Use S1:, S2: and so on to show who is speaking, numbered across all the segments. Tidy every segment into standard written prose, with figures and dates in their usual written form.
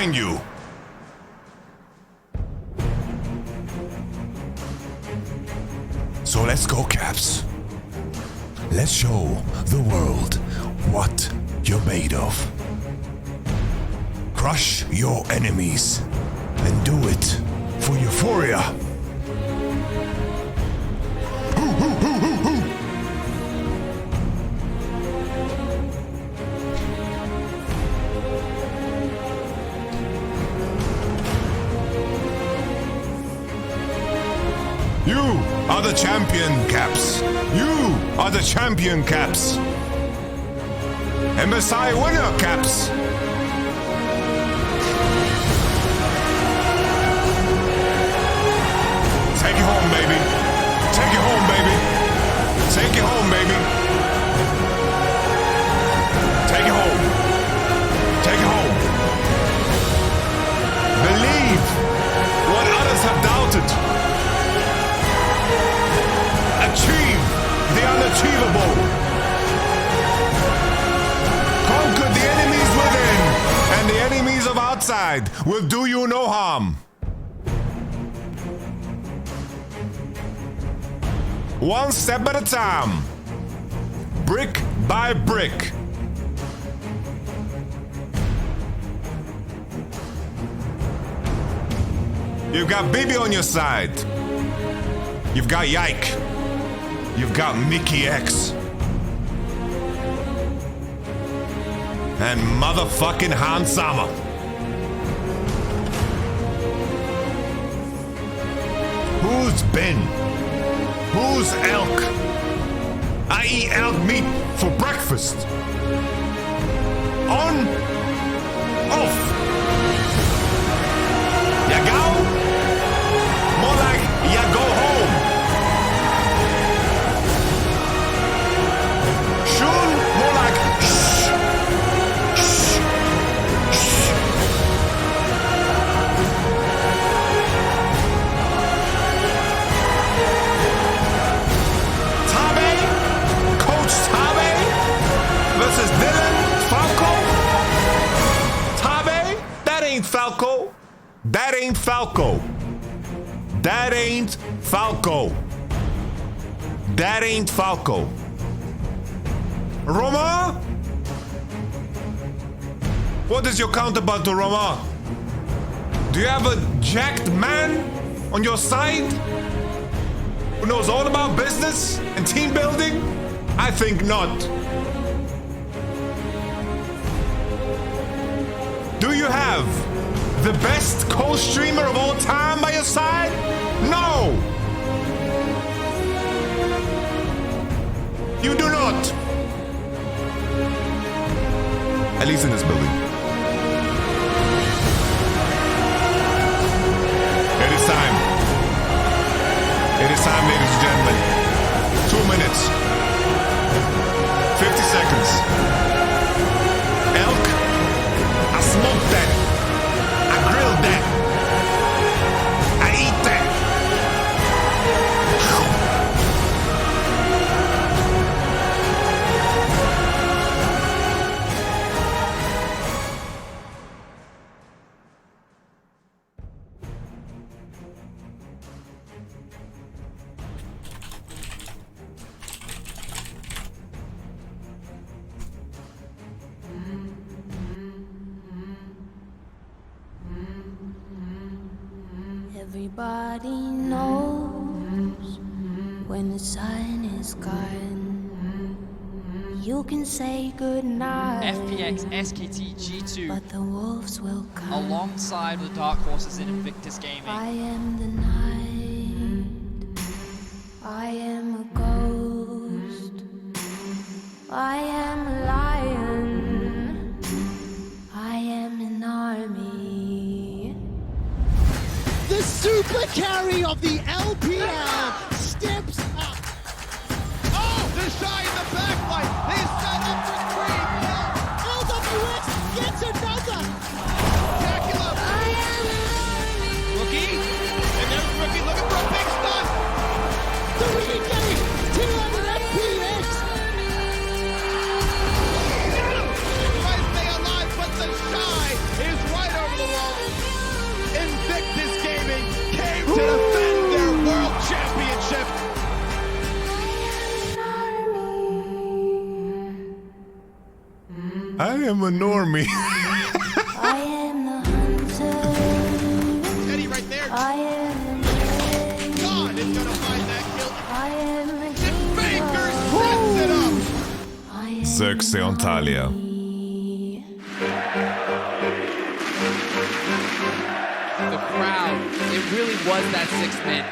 S1: find you. So let's go, Caps. Let's show the world what you're made of. Crush your enemies and do it for Euphoria. You are the champion, Caps. You are the champion, Caps. MSI winner, Caps. Take it home, baby. Take it home, baby. Take it home, baby. Take it home. Take it home. Believe what others have doubted. Achieve the unachievable. Conquer the enemies within, and the enemies of outside will do you no harm. One step at a time, brick by brick. You've got Bibi on your side. You've got Yike. You've got Mickey X. And motherfucking Han Sama. Who's Ben? Who's elk? I eat elk meat for breakfast. On, off. Ya go? More like ya go home. Soon, more like shh, shh, shh. Tabe, Coach Tabe versus Dylan Falco. Tabe, that ain't Falco. That ain't Falco. That ain't Falco. That ain't Falco. Roma? What is your counterpart to Roma? Do you have a jacked man on your side who knows all about business and team building? I think not. Do you have the best co-streamer of all time by your side? No! You do not. At least in this building. It is time. It is time, ladies and gentlemen. 2 minutes. 50 seconds. Elk, I smoked that. I grilled that. I eat that.
S2: Everybody knows when the sun is gone, you can say goodnight.
S3: FPX SKT G2
S2: but the wolves will come
S3: alongside the dark horses in Invictus Gaming.
S2: I am the night. I am a ghost. I am a lion. I am an army.
S4: The super carry of the LPL steps up.
S5: Oh, the shy in the backline. They set up for 3.
S4: LWX gets another.
S5: Spectacular. Rookie. And there's Rookie looking for a big stun.
S4: 3 games, 200 FPX.
S5: Try to stay alive, but the shy is right over the wall.
S1: I am a normie.
S2: I am the hunter.
S5: Teddy right there.
S2: I am the prey.
S5: God is gonna find that kill.
S2: I am the
S5: And
S2: king
S5: Baker
S2: of-
S5: sets it up.
S2: I am
S1: Xerxes on Talia.
S3: The crowd, it really was that sixth man.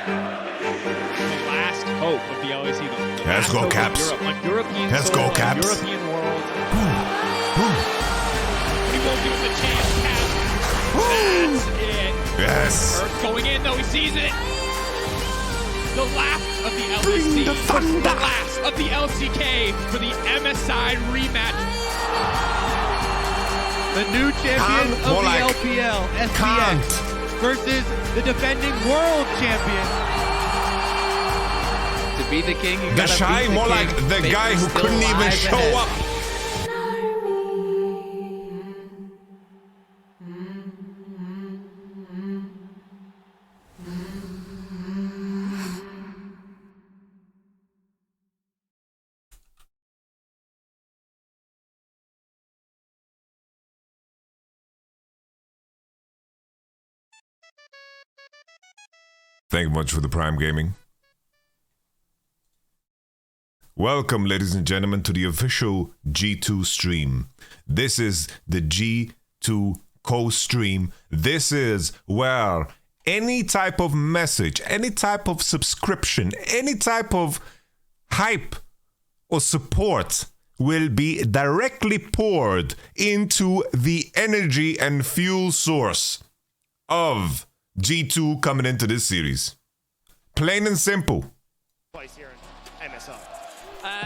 S6: The last hope of the LAC. The
S1: Let's
S6: last
S1: go,
S6: hope of
S1: Caps.
S6: Europe, on European
S1: Let's
S6: soil,
S1: go,
S6: on
S1: Caps.
S6: European world. He won't give him the chance, Caps. That's it.
S1: Yes.
S6: Earth going in, though. He sees it. The last of the LAC.
S1: Bring the thunder.
S6: The last of the LCK for the MSI rematch.
S5: The new champion
S1: Can't,
S5: of
S1: more
S5: the
S1: like
S5: LPL, SPX,
S1: can't.
S5: versus the defending world champion. To be the king, you
S1: The
S5: gotta
S1: shy,
S5: beat the
S1: more
S5: king.
S1: like the
S5: Baker's
S1: guy who
S5: still
S1: couldn't even
S5: live
S1: show
S5: ahead.
S1: up. Thank you much for the Prime Gaming. Welcome, ladies and gentlemen, to the official G2 stream. This is the G2 Co-Stream. This is where any type of message, any type of subscription, any type of hype or support will be directly poured into the energy and fuel source of G2 coming into this series. Plain and simple.
S6: Place here in MSI.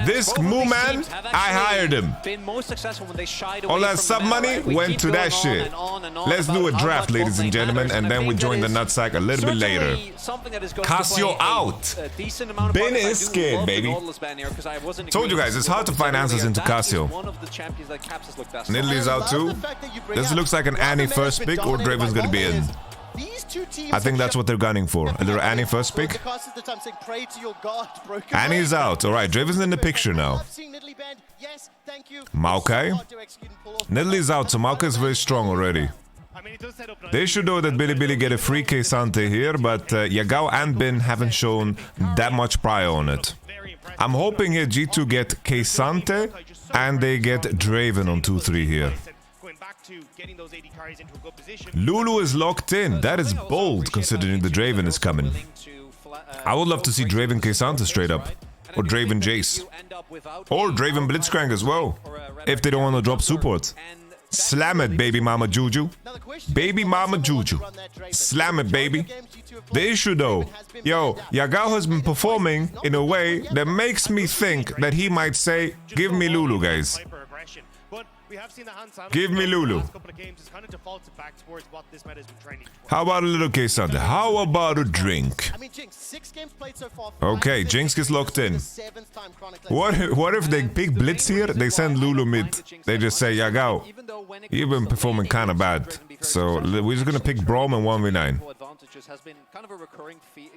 S1: This Moo Man, I hired him.
S7: Been most successful when they shied away
S1: All that
S7: from
S1: sub
S7: the
S1: money
S7: meta, right? We
S1: went
S7: keep
S1: to that
S7: going on
S1: shit.
S7: and on
S1: Let's
S7: about
S1: do a
S7: how
S1: draft,
S7: much
S1: ladies and
S7: bot lane
S1: gentlemen,
S7: matters,
S1: and
S7: I
S1: then we
S7: think
S1: join the
S7: that is
S1: nutsack a little bit later.
S7: certainly something that is going
S1: Casio
S7: to play
S1: out.
S7: a decent amount of
S1: Ben
S7: part. I
S1: is
S7: do
S1: scared,
S7: love the
S1: baby.
S7: Nautilus ban here, 'cause I wasn't
S1: Told you
S7: agreeing
S1: guys, it's
S7: with
S1: hard to
S7: what
S1: find
S7: you said
S1: answers
S7: earlier.
S1: into
S7: That is
S1: Casio.
S7: one of the champions that Caps has looked best.
S1: Nidalee out too. This looks like an Annie first pick or Draven's gonna be in. I think that's what they're gunning for. A little Annie first pick. Annie's out. Alright, Draven's in the picture now. Maokai. Nidalee's out, so Maokai is very strong already.
S6: I mean, it does set up
S1: They should know that Billy get a free K-Sante here, but Yagao and Bin haven't shown that much prior on it.
S6: very impressive.
S1: I'm hoping here G2 get K-Sante and they get Draven on 2-3 here.
S6: Going back to getting those AD carries into a good position.
S1: Lulu is locked in. That is bold considering the Draven is coming. I would love to see Draven K-Sante straight up. Or Draven Jace. Or Draven Blitzcrank as well. If they don't want to drop support. Slam it, baby mama Juju. Baby mama Juju. Slam it, baby. The issue though, yo, Yagao has been performing in a way that makes me think that he might say, give me Lulu, guys.
S6: Hyper-aggression. But we have seen the hand sandwich
S1: Give me
S6: in the
S1: Lulu.
S6: last couple of games has kind of defaulted back towards what this meta has been training towards.
S1: How about a little K-Sante? How about a drink? Okay, Jinx gets locked in. What if they pick Blitz here? They send Lulu mid. They just say, Yagao, you've been performing kind of bad. So we're just gonna pick Braum and 1v9.
S7: Advantages has been kind of a recurring theme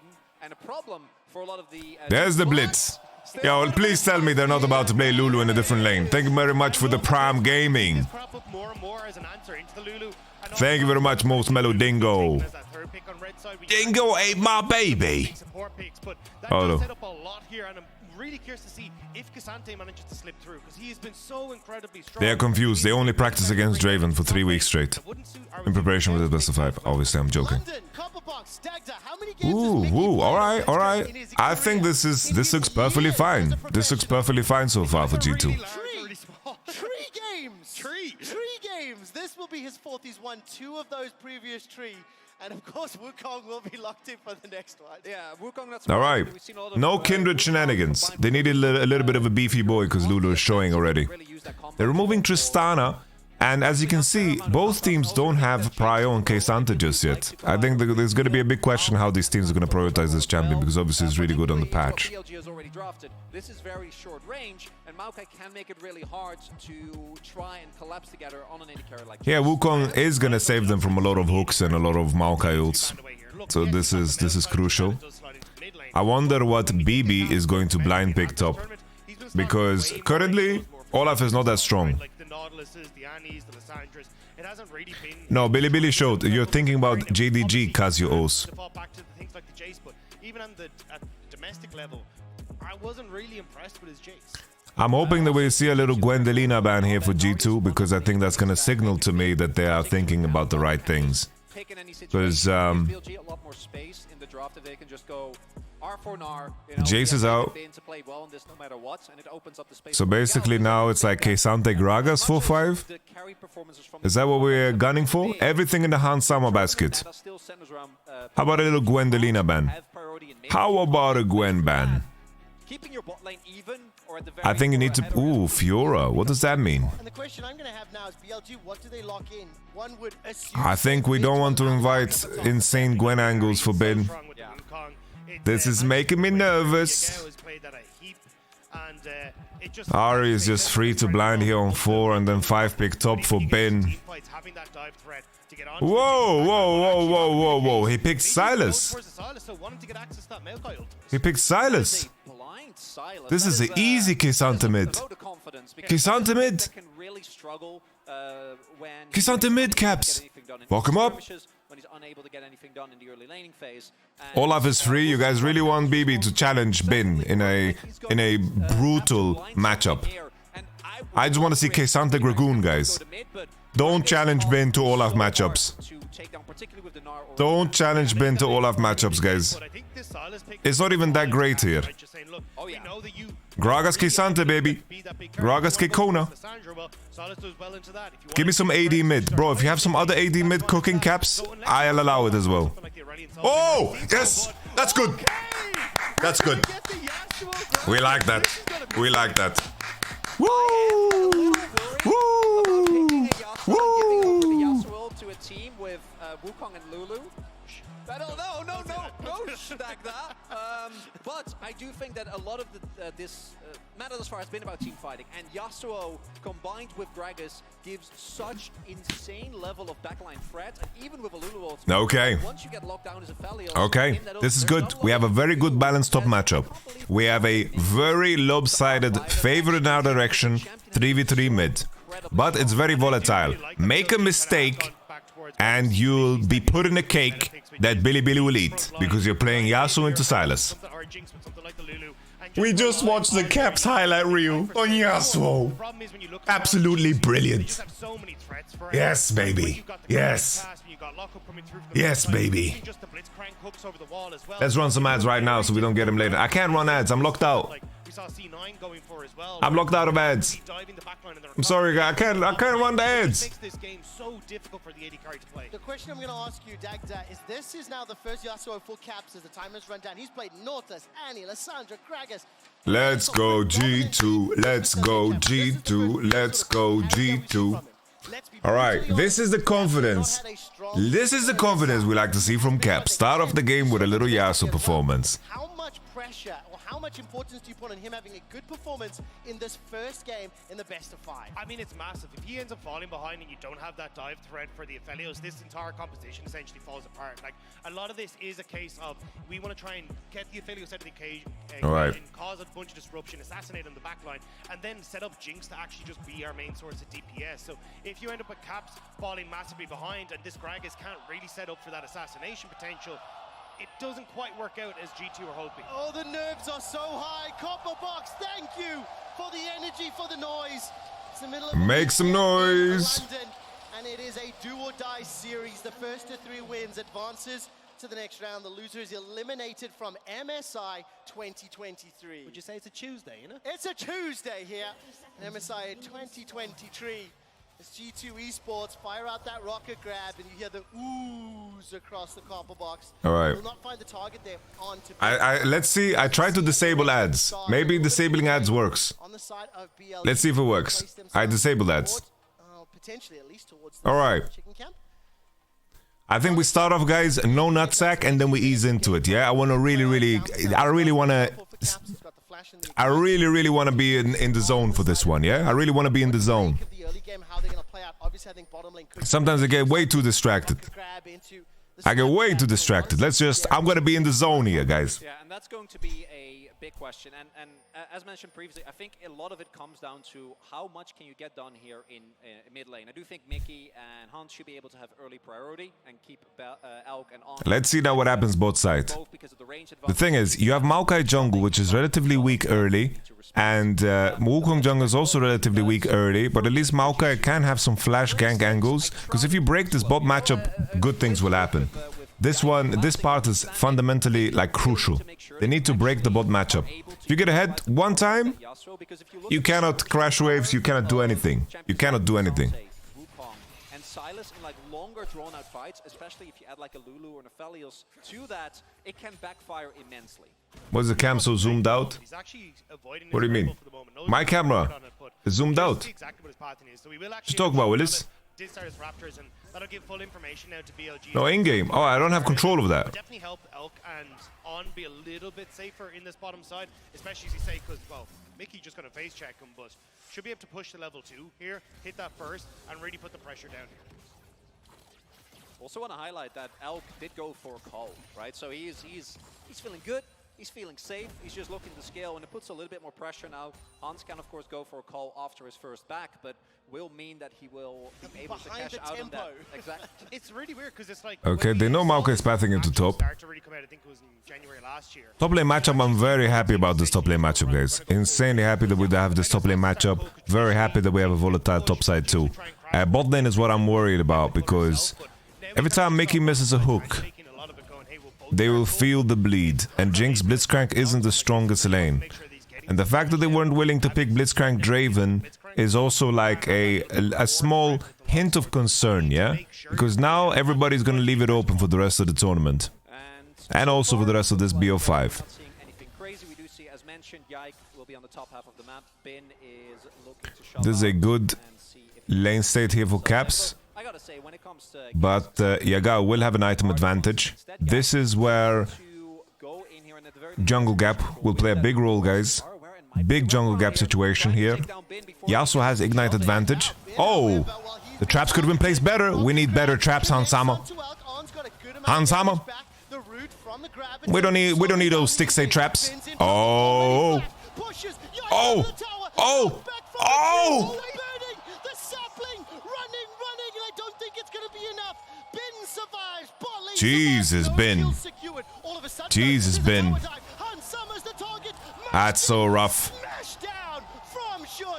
S7: and a problem for a lot of the.
S1: There's the Blitz. Yo, please tell me they're not about to play Lulu in a different lane. Thank you very much for the Prime Gaming.
S6: Crop up more and more as an answer into the Lulu. And
S1: Thank you very much, Most Mellow Dingo.
S6: as that third pick on red side, we
S1: Dingo ate my baby.
S6: support picks, but that
S1: Oh, no.
S6: does set up a lot here, and I'm really curious to see if Cassante manages to slip through, because he has been so incredibly strong.
S1: They are confused. They only practice against Draven for 3 weeks straight. In preparation for the best of 5. Obviously, I'm joking. Ooh, alright, alright. I think this looks perfectly fine. This looks perfectly fine so far for G2.
S4: Tree games! Tree games! This will be his fourth. He's won 2 of those previous tree. And of course, Wukong will be locked in for the next one.
S7: Yeah, Wukong, that's
S1: Alright. No Kindred shenanigans. They needed a little bit of a beefy boy because Lulu is showing already. They're removing Tristana. And as you can see, both teams don't have Prio and K-Sante just yet. I think there's going to be a big question how these teams are going to prioritize this champion, because obviously it's really good on the patch.
S7: BLG has already drafted. This is very short range, and Maokai can make it really hard to try and collapse together on an AD carry like
S1: Yeah, Wukong is going to save them from a lot of hooks and a lot of Maokai ults. So this is crucial. I wonder what BB is going to blind pick top, because currently Olaf is not that strong.
S6: Nautiluses, the Annies, the Lissandras. It hasn't really been...
S1: No, Billy showed. You're thinking about JDG Casios.
S6: To fall back to the things like the Jace, but even on at domestic level, I wasn't really impressed with his Jace.
S1: I'm hoping that we'll see a little Gwendelina ban here for G2, because I think that's going to signal to me that they are thinking about the right things. Because
S7: BLG a lot more space in the draft if they can just go R4 Nar.
S1: Jace is out.
S7: To play well in this no matter what, and it opens up the space.
S1: So basically now it's like Keisante Gragas 4-5. Is that what we're gunning for? Everything in the Hans Sama basket. How about a little Gwendelina ban? How about a Gwen ban?
S7: Keeping your bot lane even, or at the very
S1: I think you need to... Ooh, Fiora. What does that mean?
S4: And the question I'm going to have now is, BLG, what do they lock in? One would assume...
S1: I think we don't want to invite insane Gwen angles for Bin. This is making me nervous. Ari is just free to blind here on 4 and then 5 pick top for Bin. Whoa. He picked Silas. He picked Silas. This is an easy Keisante mid. Keisante mid. Keisante mid, Caps. Walk him up. Olaf is free. You guys really want BB to challenge Bin in a brutal matchup. I just want to see Keisante Dragoon, guys. Don't challenge Bin to Olaf matchups. Don't challenge Bin to Olaf matchups, guys. It's not even that great here. Gragas Keisante, baby. Gragas Kekona. Give me some AD mid. Bro, if you have some other AD mid cooking, Caps, I'll allow it as well. Oh, yes. That's good. That's good. We like that. We like that. Woo! Woo! Woo!
S7: To a team with Wukong and Lulu. No, stack that. But I do think that a lot of this matter thus far has been about team fighting, and Yasuo combined with Gragas gives such insane level of backline threat, and even with a Lulu ult.
S1: Okay.
S7: Once you get locked down as a Felios,
S1: Okay, this is good. We have a very good balanced top matchup. We have a very lopsided favor in our direction 3v3 mid. But it's very volatile. Make a mistake and you'll be put in a cake that Billy will eat, because you're playing Yasuo into Silas. We just watched the Caps highlight reel on Yasuo. Absolutely brilliant. Yes, baby. Yes. Yes, baby. Let's run some ads right now so we don't get them later. I can't run ads. I'm locked out. I'm locked out of ads. I'm sorry, guys. I can't run the ads.
S4: The question I'm going to ask you, Dagda, is this is now the first Yasuo full Caps as the time has run down. He's played Nautilus, Annie, Lissandra, Gragas.
S1: Let's go G2. Let's go G2. Let's go G2. All right, this is the confidence. This is the confidence we like to see from Cap. Start off the game with a little Yasuo performance.
S4: How much pressure or how much importance do you put on him having a good performance in this first game in the best of 5?
S6: I mean, it's massive. If he ends up falling behind and you don't have that dive threat for the Aphelios, this entire competition essentially falls apart. Like, a lot of this is a case of we want to try and get the Aphelios out of the equation, cause a bunch of disruption, assassinate on the backline, and then set up Jinx to actually just be our main source of DPS. So if you end up with Caps falling massively behind and this Gragas can't really set up for that assassination potential, it doesn't quite work out as G2 are hoping.
S4: Oh, the nerves are so high. Copper Box, thank you for the energy, for the noise. It's the middle of
S1: Make some noise.
S4: London, and it is a do or die series. The first to 3 wins advances to the next round. The loser is eliminated from MSI 2023.
S6: Would you say it's a Tuesday, you know?
S4: It's a Tuesday here in MSI 2023. As G2 Esports fire out that rocket grab and you hear the ooze across the Copper Box.
S1: All right.
S4: Will not find the target there on to
S1: Let's see. I tried to disable ads. Maybe disabling ads works.
S4: on the side of BLG.
S1: Let's see if it works. I disabled ads.
S4: Potentially at least towards
S1: All right.
S4: chicken camp.
S1: I think we start off, guys, no nutsack, and then we ease into it. Yeah, I want to really want to be in the zone for this one. Yeah, I really want to be in the zone.
S4: The early game, how they're going to play out. Obviously, I think bottom lane could
S1: Sometimes I get way too distracted.
S4: grab into
S1: I get way too distracted. Let's just... I'm gonna be in the zone here, guys.
S7: Yeah, and that's going to be a big question. And as mentioned previously, I think a lot of it comes down to how much can you get done here in mid lane. I do think Mickey and Hans should be able to have early priority and keep Elk and On.
S1: Let's see now what happens both sides.
S7: Both because of the range
S1: The thing is, you have Maokai jungle, which is relatively weak early, and Wukong jungle is also relatively weak early, but at least Maokai can have some flash gank angles, because if you break this bot matchup, good things will happen. This part is fundamentally like crucial. They need to break the bot matchup. If you get ahead one time, you cannot crash waves, you cannot do anything. You cannot do anything.
S7: And Silas in like longer drawn out fights, especially if you add like a Lulu or an Aphelios to that, it can backfire immensely.
S1: Was the cam so zoomed out?
S6: He's actually avoiding
S1: What do you
S6: his
S1: mean?
S6: rifle for the moment. Knows
S1: My
S6: what's
S1: camera
S6: going on it, but
S1: is zoomed
S6: he knows
S1: out.
S6: exactly what his pattern is. So we will actually
S1: Just talk about Willis.
S6: Discard his Raptors, and that'll give full information now to BLG.
S1: No, in-game. Oh, I don't have control of that.
S6: Would definitely help Elk and On be a little bit safer in this bottom side, especially as you say, because, well, Mickey just going to face check him, but should be able to push to level 2 here, hit that first, and really put the pressure down here.
S7: Also want to highlight that Elk did go for a call, right? So he's feeling good. He's feeling safe. He's just looking to scale, and it puts a little bit more pressure now. Hans can, of course, go for a call after his first back, but will mean that he will be able to
S4: Behind
S7: cash
S4: the
S7: out on
S4: tempo.
S7: that. Exactly.
S6: It's really weird because it's like...
S1: Okay,
S6: when
S1: they
S6: we
S1: know
S6: saw
S1: Maokai is pathing into
S6: matches
S1: top.
S6: start to really come out, I think it was in January last year.
S1: Top lane matchup, I'm very happy about this top lane matchup, guys. Insanely happy that we have this top lane matchup. Very happy that we have a volatile top side too. Bot lane is what I'm worried about, because every time Mickey misses a hook, they will feel the bleed, and Jinx Blitzcrank isn't the strongest lane. And the fact that they weren't willing to pick Blitzcrank Draven is also like a small hint of concern, yeah? Because now everybody's gonna leave it open for the rest of the tournament. And also for the rest of this BO5.
S7: Not seeing anything crazy. We do see, as mentioned, Yike will be on the top half of the map. Bin is looking to shove
S1: This is a
S7: out
S1: good
S7: and see if
S1: lane state here for Caps.
S7: I gotta say, when it comes to
S1: But Yaga will have an item advantage. This is where
S7: to go in here and at the very
S1: jungle gap will play a big role, guys. Big jungle gap situation here. Yasuo has ignite advantage. Oh! The traps could have been placed better. We need better traps, Hansama. Hansama. We don't need those stick say traps. Oh! Oh! Oh! Oh!
S4: The sapling running, and I don't think it's going to be enough. Bin survives.
S1: Jesus, Bin. Jesus, Bin. That's so rough.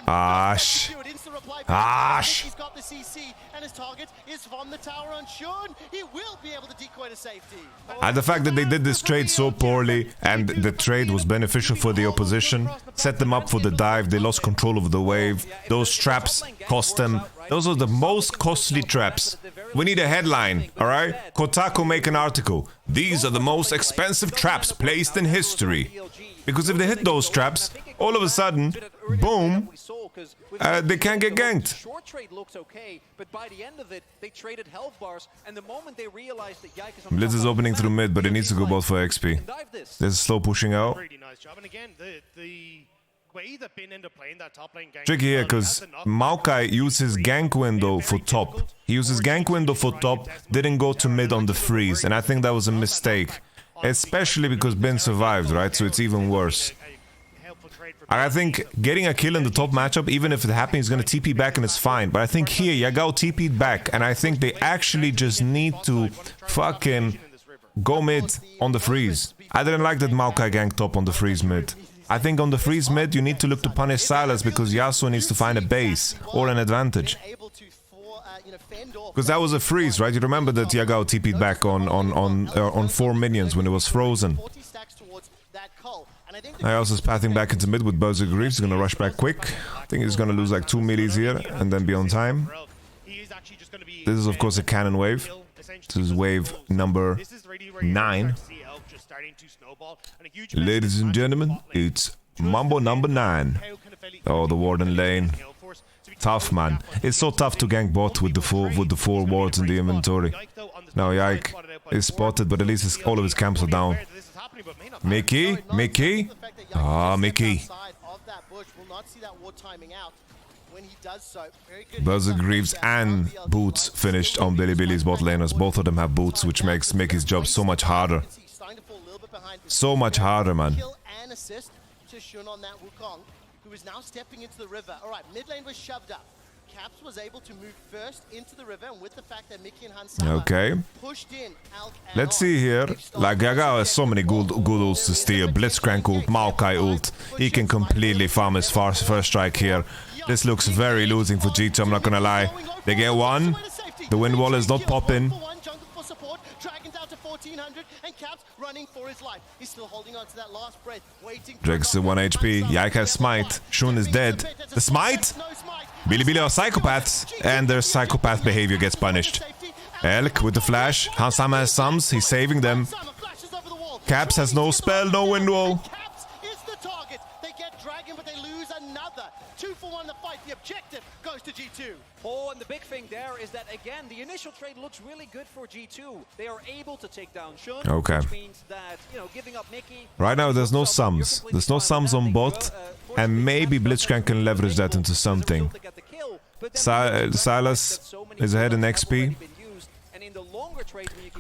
S1: Ash. Ash.
S4: He's got the CC, and his target is from the tower on Shun. He will be able to decoy to safety.
S1: And the fact that they did this trade so poorly, and the trade was beneficial for the opposition, set them up for the dive, they lost control of the wave. Those traps cost them. Those are the most costly traps. We need a headline, alright? Kotaku make an article. These are the most expensive traps placed in history. Because if they hit those traps, all of a sudden, boom, they can't get ganked.
S7: Short trade looks okay, but by the end of it, they traded health bars, and the moment they realized that Yike is on
S1: Blitz is opening through mid, but it needs to go both for XP. There's a slow pushing out.
S6: Pretty nice job. And again, the way that Bin ended up playing that top lane gank
S1: Tricky here, because Maokai uses gank window for top. He uses gank window for top, didn't go to mid on the freeze, and I think that was a mistake. Especially because Ben survived, right? So it's even worse. I think getting a kill in the top matchup, even if it happens, he's gonna TP back and it's fine. But I think here, Yagao TP'd back, and I think they actually just need to fucking go mid on the freeze. I didn't like that Maokai ganked top on the freeze mid. I think on the freeze mid, you need to look to punish Silas because Yasuo needs to find a base or an advantage. Because that was a freeze, right? You remember that Yagao TP'd back on 4 minions when it was frozen. Ios is pathing back into mid with Berserk Greaves. He's gonna rush back quick. I think he's gonna lose like 2 millies here and then be on time. This is of course a cannon wave. This is wave number 9. Ladies and gentlemen, it's Mambo number 9. Oh, the Warden lane. Tough, man. It's so tough to gank bot with the 4 wards in the inventory. Now Yike is spotted, but at least all of his camps are down. Mickey? Mickey? Ah, Mickey.
S4: of that bush. Will not see that ward timing out. When he does so, very good.
S1: Berserk Greaves and Boots finished on Billy's bot laners. Both of them have boots, which makes Mickey's job so much harder.
S4: Starting to fall a little bit behind.
S1: So much harder, man.
S4: Kill and assist to Shun on that Wukong, who is now stepping into the river. All right, mid lane was shoved up. Caps was able to move first into the river, and with the fact that Mickey and Hansama
S1: Okay.
S4: pushed in, Alk and
S1: Let's
S4: on,
S1: see here.
S4: they've started
S1: Like, Gaga has so many good
S4: to
S1: ults to steal. Blitzcrank ult, Maokai ult. He can completely farm his first strike here. This looks very losing for G2, I'm not gonna lie. They get one. The wind wall is not popping. Drake's at 1 HP. Yike has smite. Shun is dead. The smite? Billy are psychopaths, and their psychopath behavior gets punished. Elk with the flash. Hansama has sums, he's saving them. Caps has no spell, no wind wall.
S4: Caps is the target. They get Dragon, but they lose another. 2 for 1 the fight. The objective goes to G2.
S7: Oh, and the big thing there is that, again, the initial trade looks really good for G2. They are able to take down Shun,
S1: Okay.
S7: which means that, you know, giving up Mickey...
S1: Right now there's no sums. There's no sums on bot, and maybe Blitzcrank can leverage that into something. Silas is ahead in XP.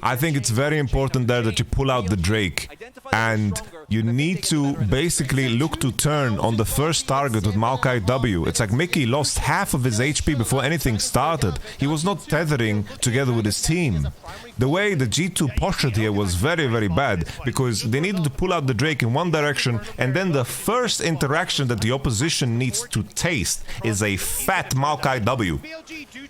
S1: I think it's very important there that you pull out the Drake, and you need to basically look to turn on the first target with Maokai W. It's like Mickey lost half of his HP before anything started. He was not tethering together with his team. The way the G2 postured here was very, very bad, because they needed to pull out the Drake in one direction, and then the first interaction that the opposition needs to taste is a fat Maokai W.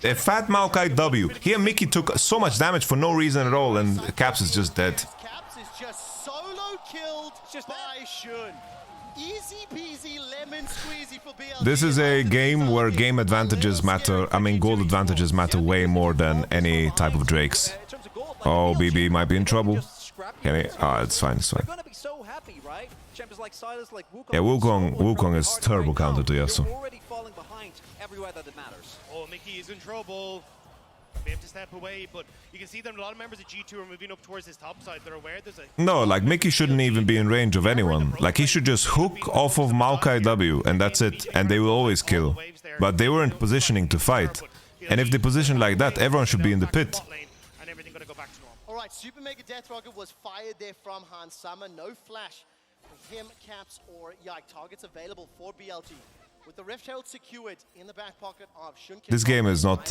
S1: A fat Maokai W. Here Mickey took so much damage for no reason at all, and Caps is just dead.
S4: Caps is just solo killed by Shun. Easy peasy lemon squeezy for BLG.
S1: This is a game where game advantages matter. I mean, gold advantages matter way more than any type of Drakes. Oh, BB might be in trouble. Can he? Ah, it's fine, it's fine. Yeah, Wukong is turbo counter to Yasuo.
S6: Oh, Mickey is in trouble. They have to step away, but you can see that a lot of members of G2 are moving up towards this top side. They're aware there's a...
S1: No, like Mickey shouldn't even be in range of anyone. Like he should just hook off of Maokai W and that's it, and they will always kill. But they weren't positioning to fight. And if they position like that, everyone should be in the pit.
S4: Alright, Super Mega Death Rocket was fired there from Hansama. No flash for him, Caps, or Yike. Targets available for BLG. With the Rift Herald secured in the back pocket of Shun.
S1: This game is not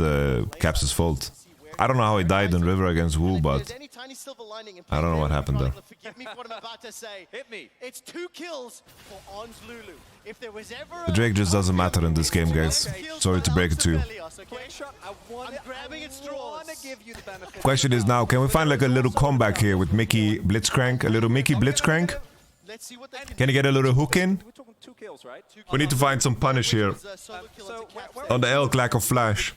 S1: Caps' fault. I don't know how he died in River against Wu, but I don't know what happened there.
S4: Forgive me for what I'm about to say. Hit me. It's 2 kills for Ons Lulu. If there was ever
S1: The Drake just doesn't matter in this game, guys. Sorry to break it to you. Question is now, can we find like a little comeback here with Mickey Blitzcrank? A little Mickey Blitzcrank? Can you get a little hook in? We need to find some punish here on the Elk lack of flash.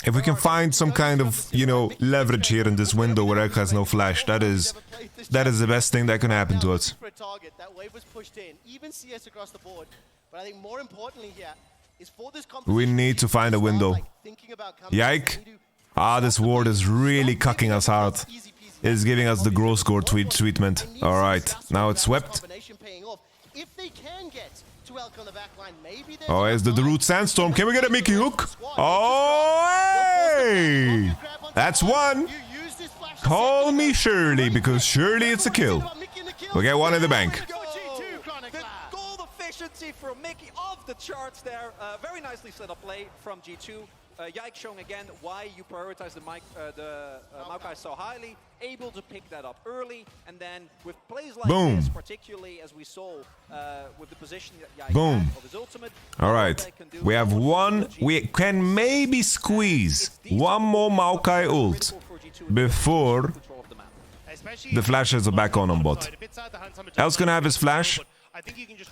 S1: If we can find some kind of, you know, leverage here in this window where Elk has no flash, that is the best thing that can happen to us. We need to find a window. Yike. Ah, this ward is really cucking us hard. It's giving us the gross gore treatment. Alright, now it's swept. Oh, here's the Root Sandstorm. Can we get a Mickey hook? Oh, hey! That's one. Call me Shirley, because surely it's a kill. We'll get one in the bank.
S7: The goal efficiency from Mickey off the charts there. Very nicely set up play from G2. Yike showing again why you prioritize the Maokai so highly, able to pick that up early, and then with plays like this, particularly as we saw with the position that Yike had of his ultimate.
S1: All right, we have one. We can maybe squeeze one more Maokai ult before the flashes are back on bot. El's gonna have his flash.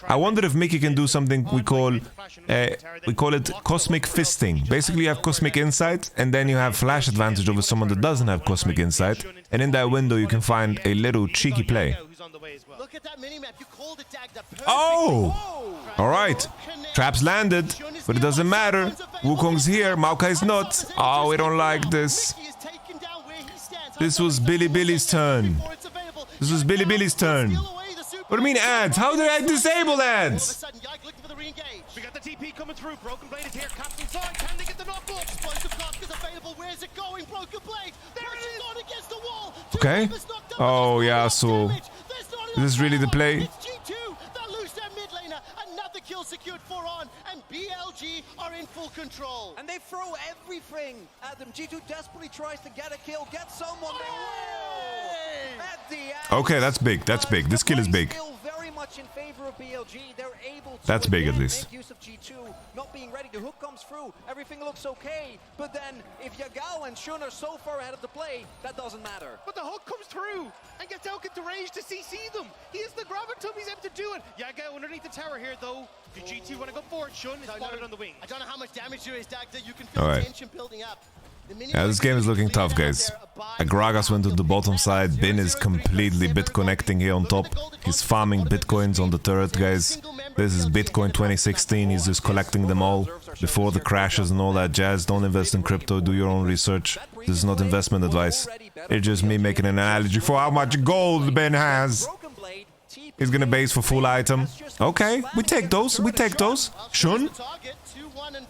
S1: I wonder if Mickey can do something we call it cosmic fisting. Basically, you have cosmic insight, and then you have flash advantage over someone that doesn't have cosmic insight. And in that window, you can find a little cheeky play. Oh! All right, traps landed, but it doesn't matter. Wukong's here, Maokai's not. Oh, we don't like this. This was Billy's turn. This was Billy's turn. What do you mean ads? How did I disable
S4: All of a
S1: ads?
S4: sudden, Yike looking for the re-engage.
S6: We got the TP coming through. Broken Blade is here. Caps inside. Can they get the knock off?
S4: Explosive Cock is available. Where's it going? Broken Blade.
S6: There it
S4: Pushing
S6: is.
S4: on against the wall.
S1: Okay.
S4: Members knocked up,
S1: Oh,
S4: but there's
S1: yeah,
S4: not
S1: so
S4: enough damage. There's not
S1: is
S4: enough
S1: this really the
S4: power.
S1: play?
S4: It's G2. They'll lose their mid laner. Another kill secured for On, and BLG are in full control.
S7: And they throw everything at them. G2 desperately tries to get a kill, get someone. They will. At the end.
S1: Okay, that's big. That's big. This kill is big.
S7: Still very much in favor of BLG. They're able to
S1: That's big at
S7: again
S1: least.
S7: make use of G2 not being ready. The hook comes through. Everything looks okay. But then if Yagao and Shun are so far ahead of the play, that doesn't matter.
S6: But the hook comes through and gets out into range to CC them. He has the gravitum. He's able to do it. Yaga underneath the tower here, though. Do G2 want to go forward? Shun is spotted on the wing.
S4: I don't know how much damage there is, Dagda. You can feel
S1: All right.
S4: tension building up.
S1: Yeah, this game is looking tough, guys. Agragas went to the bottom side. Bin is completely bit connecting here on top. He's farming bitcoins on the turret, guys. This is Bitcoin 2016. He's just collecting them all before the crashes and all that jazz. Don't invest in crypto. Do your own research. This is not investment advice. It's just me making an analogy for how much gold Ben has. He's gonna base for full item. Okay, we take those. We take those. Shun.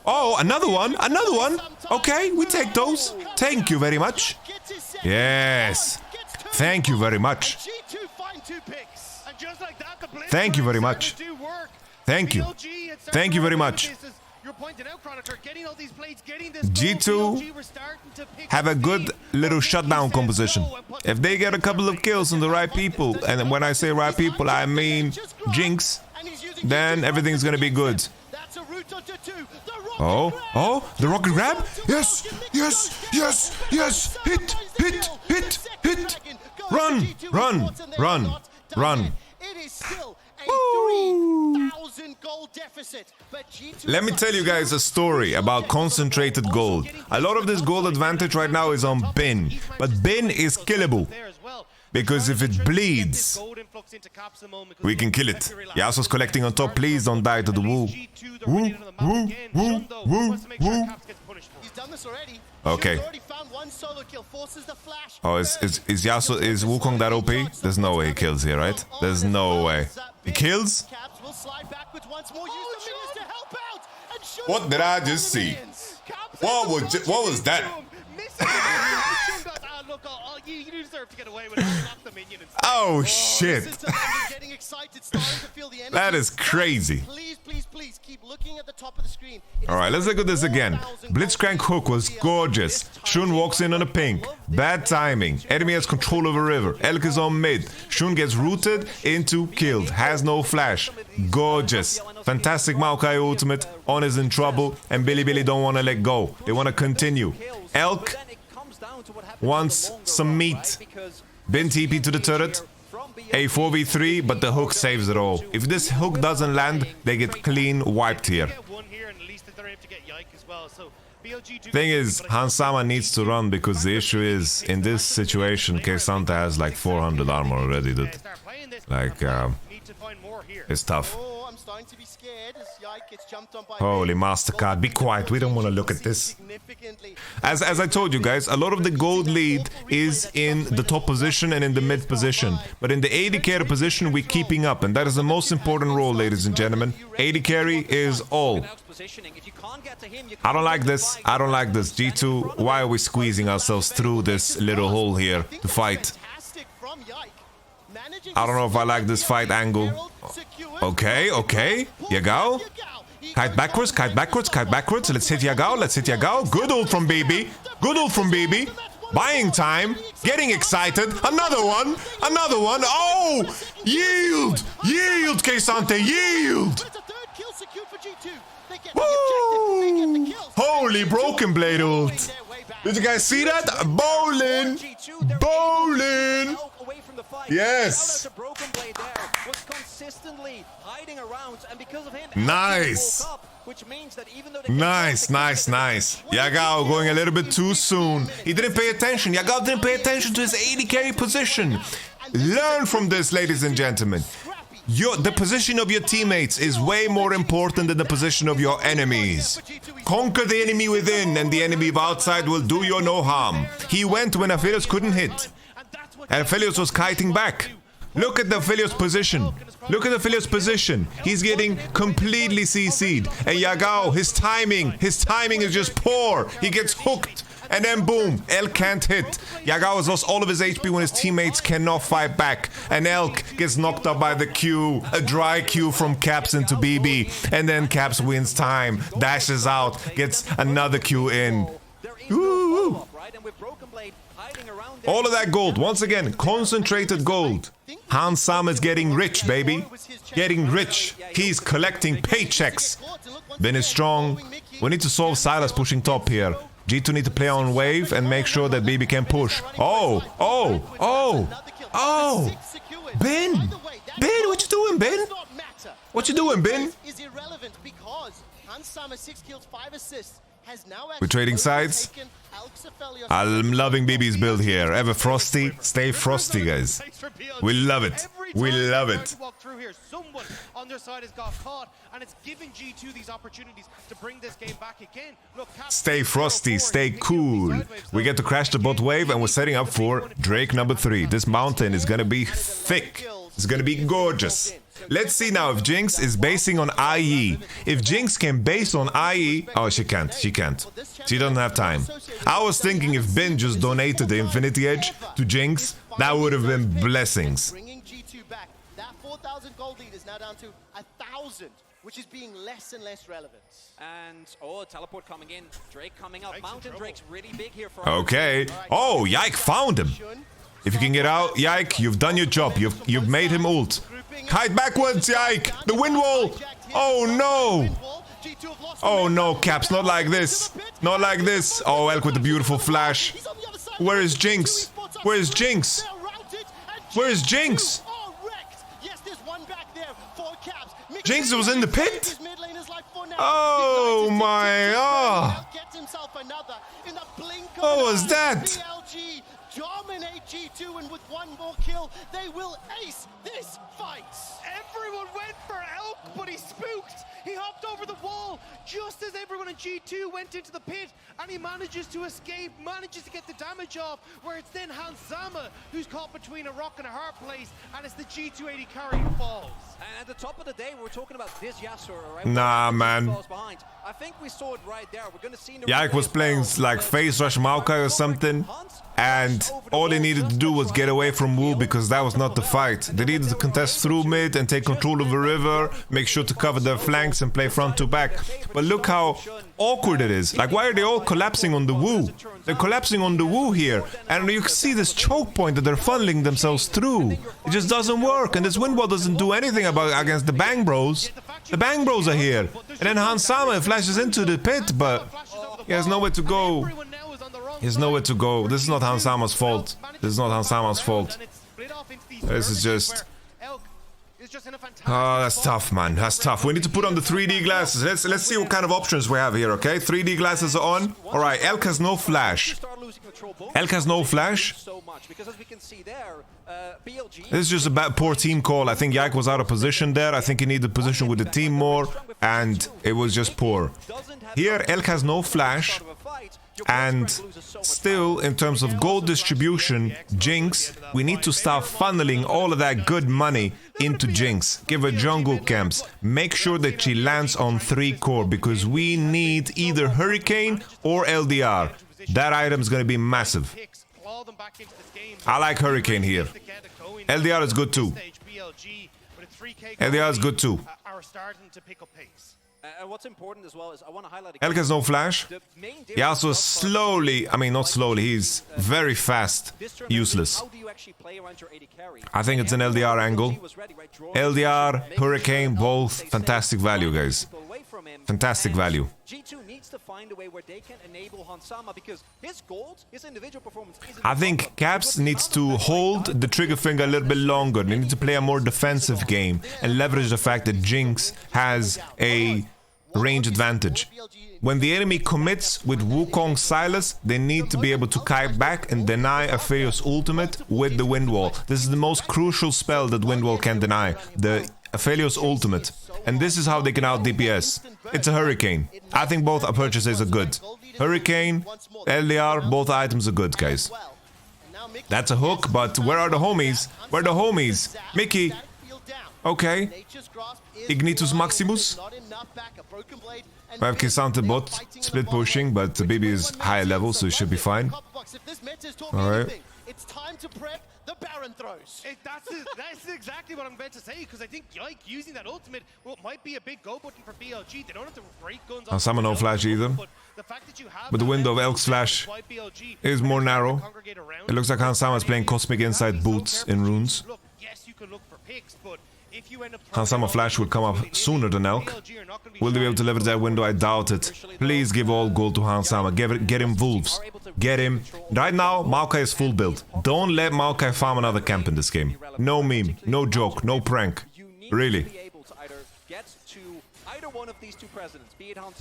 S1: Oh, another one. Another one. Okay, we take those. Thank you very much. Yes. Thank you very much.
S6: G2 find 2 picks. And just like that, the blitz
S1: Thank you very
S6: started
S1: much.
S6: to do work.
S1: Thank you.
S6: BLG had started
S1: Thank you very
S6: to
S1: much.
S6: this as you're pointing out, Chronicle, getting all these blades, getting this
S1: G2
S6: goal. BLG were starting to pick
S1: have a
S6: up
S1: good
S6: speed.
S1: little
S6: But
S1: shutdown
S6: said
S1: composition.
S6: no and put
S1: If they get a couple of kills on the right people, and when I say right people, I mean Jinx, then everything's gonna be good.
S4: That's a route onto 2.
S1: Oh, oh, the rocket grab? Yes, yes, yes, yes. Hit, hit, hit, hit. Run, run, run, run.
S4: It is still a
S1: Woo.
S4: 3,000 gold deficit. But G2
S1: Let me tell you guys a story about concentrated gold. A lot of this gold advantage right now is on Bin, but Bin is killable.
S6: there as well.
S1: Because if it bleeds, we can kill it. Yasuo's collecting on top. Please don't die to the woo. Woo, woo, woo, woo, woo.
S4: He's done this already.
S1: Okay.
S4: He's already found one solo kill, forces the flash.
S1: Oh, is Yasuo, is Wukong that OP? There's no way he kills here, right? There's no way. He kills?
S4: Caps will slide backwards once more. Use the minions to help out. And shoot
S1: What did I just see? What was that?
S6: You deserve to get away with it. Knock the minion and
S1: Oh shit.
S4: Getting excited, starting to feel the energy.
S1: That is crazy.
S4: Please, please, please keep looking at the top of the screen.
S1: Alright, let's look at this again. Blitzcrank hook was gorgeous. Shun walks in on a pink. Bad timing. Enemy has control over river. Elk is on mid. Shun gets rooted into killed. Has no flash. Gorgeous. Fantastic Maokai ultimate. On is in trouble. And Billy don't want to let go. They want to continue. Elk wants some meat. Bin TP to the turret. A 4v3, but the hook saves it all. If this hook doesn't land, they get clean wiped here. Thing is, Hansama needs to run because the issue is, in this situation, K-Santa has like 400 armor already, dude. Like, it's tough.
S4: Oh, I'm starting to be scared as Yike gets jumped on by
S1: Holy MasterCard, be quiet, we don't want to look at this. As I told you guys, a lot of the gold lead is in the top position and in the mid position. But in the AD carry position, we're keeping up. And that is the most important role, ladies and gentlemen. AD carry is all. I don't like this. I don't like this. G2, why are we squeezing ourselves through this little hole here to fight? I don't know if I like this fight angle. Okay, okay. Yagao. Kite backwards, kite backwards, kite backwards. Let's hit Yagao, let's hit Yagao. Good ult from BB. Good ult from BB. Buying time. Getting excited. Another one. Another one. Oh! Yield! Yield, K-Sante, yield! Woo! Holy Broken Blade ult. Did you guys see that? Bowling! Bowling! Yes! Nice! Nice, nice, nice. Yagao going a little bit too soon. He didn't pay attention. Yagao didn't pay attention to his AD carry position. Learn from this, ladies and gentlemen. The position of your teammates is way more important than the position of your enemies. Conquer the enemy within, and the enemy outside will do you no harm. He went when Aphelios couldn't hit. And Aphelios was kiting back. Look at the Aphelios position. Look at the Aphelios position. He's getting completely CC'd. And Yagao, his timing is just poor. He gets hooked. And then boom, Elk can't hit. Yagao has lost all of his HP when his teammates cannot fight back. And Elk gets knocked up by the Q. A dry Q from Caps into BB. And then Caps wins time, dashes out, gets another Q in. Woo! All of that gold, once again, concentrated gold. Hans Sama is getting rich, baby. Getting rich. He's collecting paychecks. Ben is strong. We need to solve Silas pushing top here. G2 need to play on wave and make sure that BB can push. Oh! Ben! Ben, what you doing, Ben? What you doing, Ben? We're trading sides. I'm loving BB's build here. Ever frosty? Stay frosty, guys. We love it. We love it.
S6: Someone on their side has got caught, and it's giving G2 these opportunities to bring this game back again. Look,
S1: stay frosty, stay cool. We get to crash the bot wave, and we're setting up for Drake number 3. This mountain is gonna be thick. It's gonna be gorgeous. Let's see now if Jinx is basing on IE. If Jinx can base on IE... Oh, she can't. She can't. She doesn't have time. I was thinking if Ben just donated the Infinity Edge to Jinx, that would have been blessings.
S4: Bringing G2 back. That 4,000 gold lead is now down to 1,000, which is being less and less relevant.
S7: And, teleport coming in. Drake coming up. Mountain Drake's really big here for
S1: Okay. Oh, Yike found him. If you can get out, Yike, you've done your job. You've made him ult. Kite backwards, Yike! The wind wall! Oh no! Oh no, Caps, not like this. Not like this. Oh, Elk with the beautiful flash. Where is Jinx? Where is Jinx? Where is Jinx? Jinx was in the pit? Oh my, What was that?
S4: Dominate G2, and with one more kill, they will ace this fight.
S6: Everyone went for Elk, but he spooked. He hopped over the wall just as everyone in G2 went into the pit, and he manages to escape, manages to get the damage off, where it's then Hans Sama who's caught between a rock and a hard place, and it's the G2 AD carry who falls.
S7: And at the top of the day, we're talking about this Yasuo, right?
S1: Nah, man.
S7: I think we saw it right there. We're gonna see
S1: Yike was playing like face rush Maokai or something, and all they needed to do was get away from Wu because that was not the fight. They needed to contest through mid and take control of the river, make sure to cover their flanks and play front to back. But look how awkward it is. Like, why are they all collapsing on the Wu? They're collapsing on the Wu here, and you can see this choke point that they're funneling themselves through. It just doesn't work, and this wind wall doesn't do anything against the Bang Bros. The Bang Bros are here, and then Hans Sama flashes into the pit, but he has nowhere to go. He has nowhere to go. This is not Hans Sama's fault. This is not Hans Sama's fault. This is just... Oh, that's tough, man. That's tough. We need to put on the 3D glasses. Let's see what kind of options we have here, okay? 3D glasses are on. All right, Elk has no flash. Elk has no flash. This is just a poor team call. I think Yike was out of position there. I think he needed position with the team more, and it was just poor. Here, Elk has no flash. And still, in terms of gold distribution, Jinx, we need to start funneling all of that good money into Jinx. Give her jungle camps. Make sure that she lands on 3 core, because we need either Hurricane or LDR. That item is going to be massive. I like Hurricane here. LDR is good too. LDR is good too.
S7: What's important as well is I want to highlight
S1: Elk has no flash. He also slowly, I mean not slowly, he's very fast, useless. I think it's an LDR angle. LDR, Hurricane, both fantastic value, guys. Fantastic value.
S7: G2 needs to find a way where they can enable Hans Sama, because his gold, his individual performance isn't...
S1: I think Caps needs to hold the trigger finger a little bit longer. They need to play a more defensive game and leverage the fact that Jinx has a range advantage. When the enemy commits with Wukong Silas, they need to be able to kite back and deny Aphelios ultimate with the wind wall. This is the most crucial spell that wind wall can deny, the Aphelios ultimate. And this is how they can out DPS. It's a Hurricane. I think both purchases are good. Hurricane, LDR, both items are good, guys.
S4: Now Mickey
S1: That's a hook, but where are the homies? Where are the homies? Mickey.
S4: that field down.
S1: Okay.
S4: Nature's grasp is
S1: Ignitus
S4: flying.
S1: Maximus.
S4: Not enough back, a broken blade, and
S1: 5k
S4: Bin,
S1: Santa
S4: they are
S1: bot,
S4: fighting in the
S1: split
S4: bottom
S1: pushing,
S4: lane,
S1: but the
S4: which
S1: BB
S4: brings
S1: is
S4: one
S1: higher
S4: match
S1: level,
S4: in,
S1: so it should be
S4: one
S1: fine.
S4: copper box. If this meta is taught me
S1: Alright.
S4: anything, it's time to prep the Baron throws.
S6: That's exactly what I'm about to say, because I think Yike using that ultimate, well, it might be a big go button for BLG. They don't have the great guns on
S1: Sama no flash either.
S6: the fact that you have
S1: But the
S6: that
S1: window of
S6: level
S1: Elk's flash
S6: why BLG
S1: is more
S6: trying to
S1: narrow.
S6: congregate around
S1: It looks like Hans Sama is playing Cosmic Inside
S6: You have to be so
S1: Boots
S6: careful.
S1: in runes.
S6: Look, yes, you can look for picks, but if you end up
S1: Hans Sama flash will come up sooner than Elk. Will they be able to leverage that window? I doubt it. Please give all gold to Hans Sama. Get him wolves. Get him. Right now, Maokai is full build. Don't let Maokai farm another camp in this game. No meme, no joke, no prank. Really.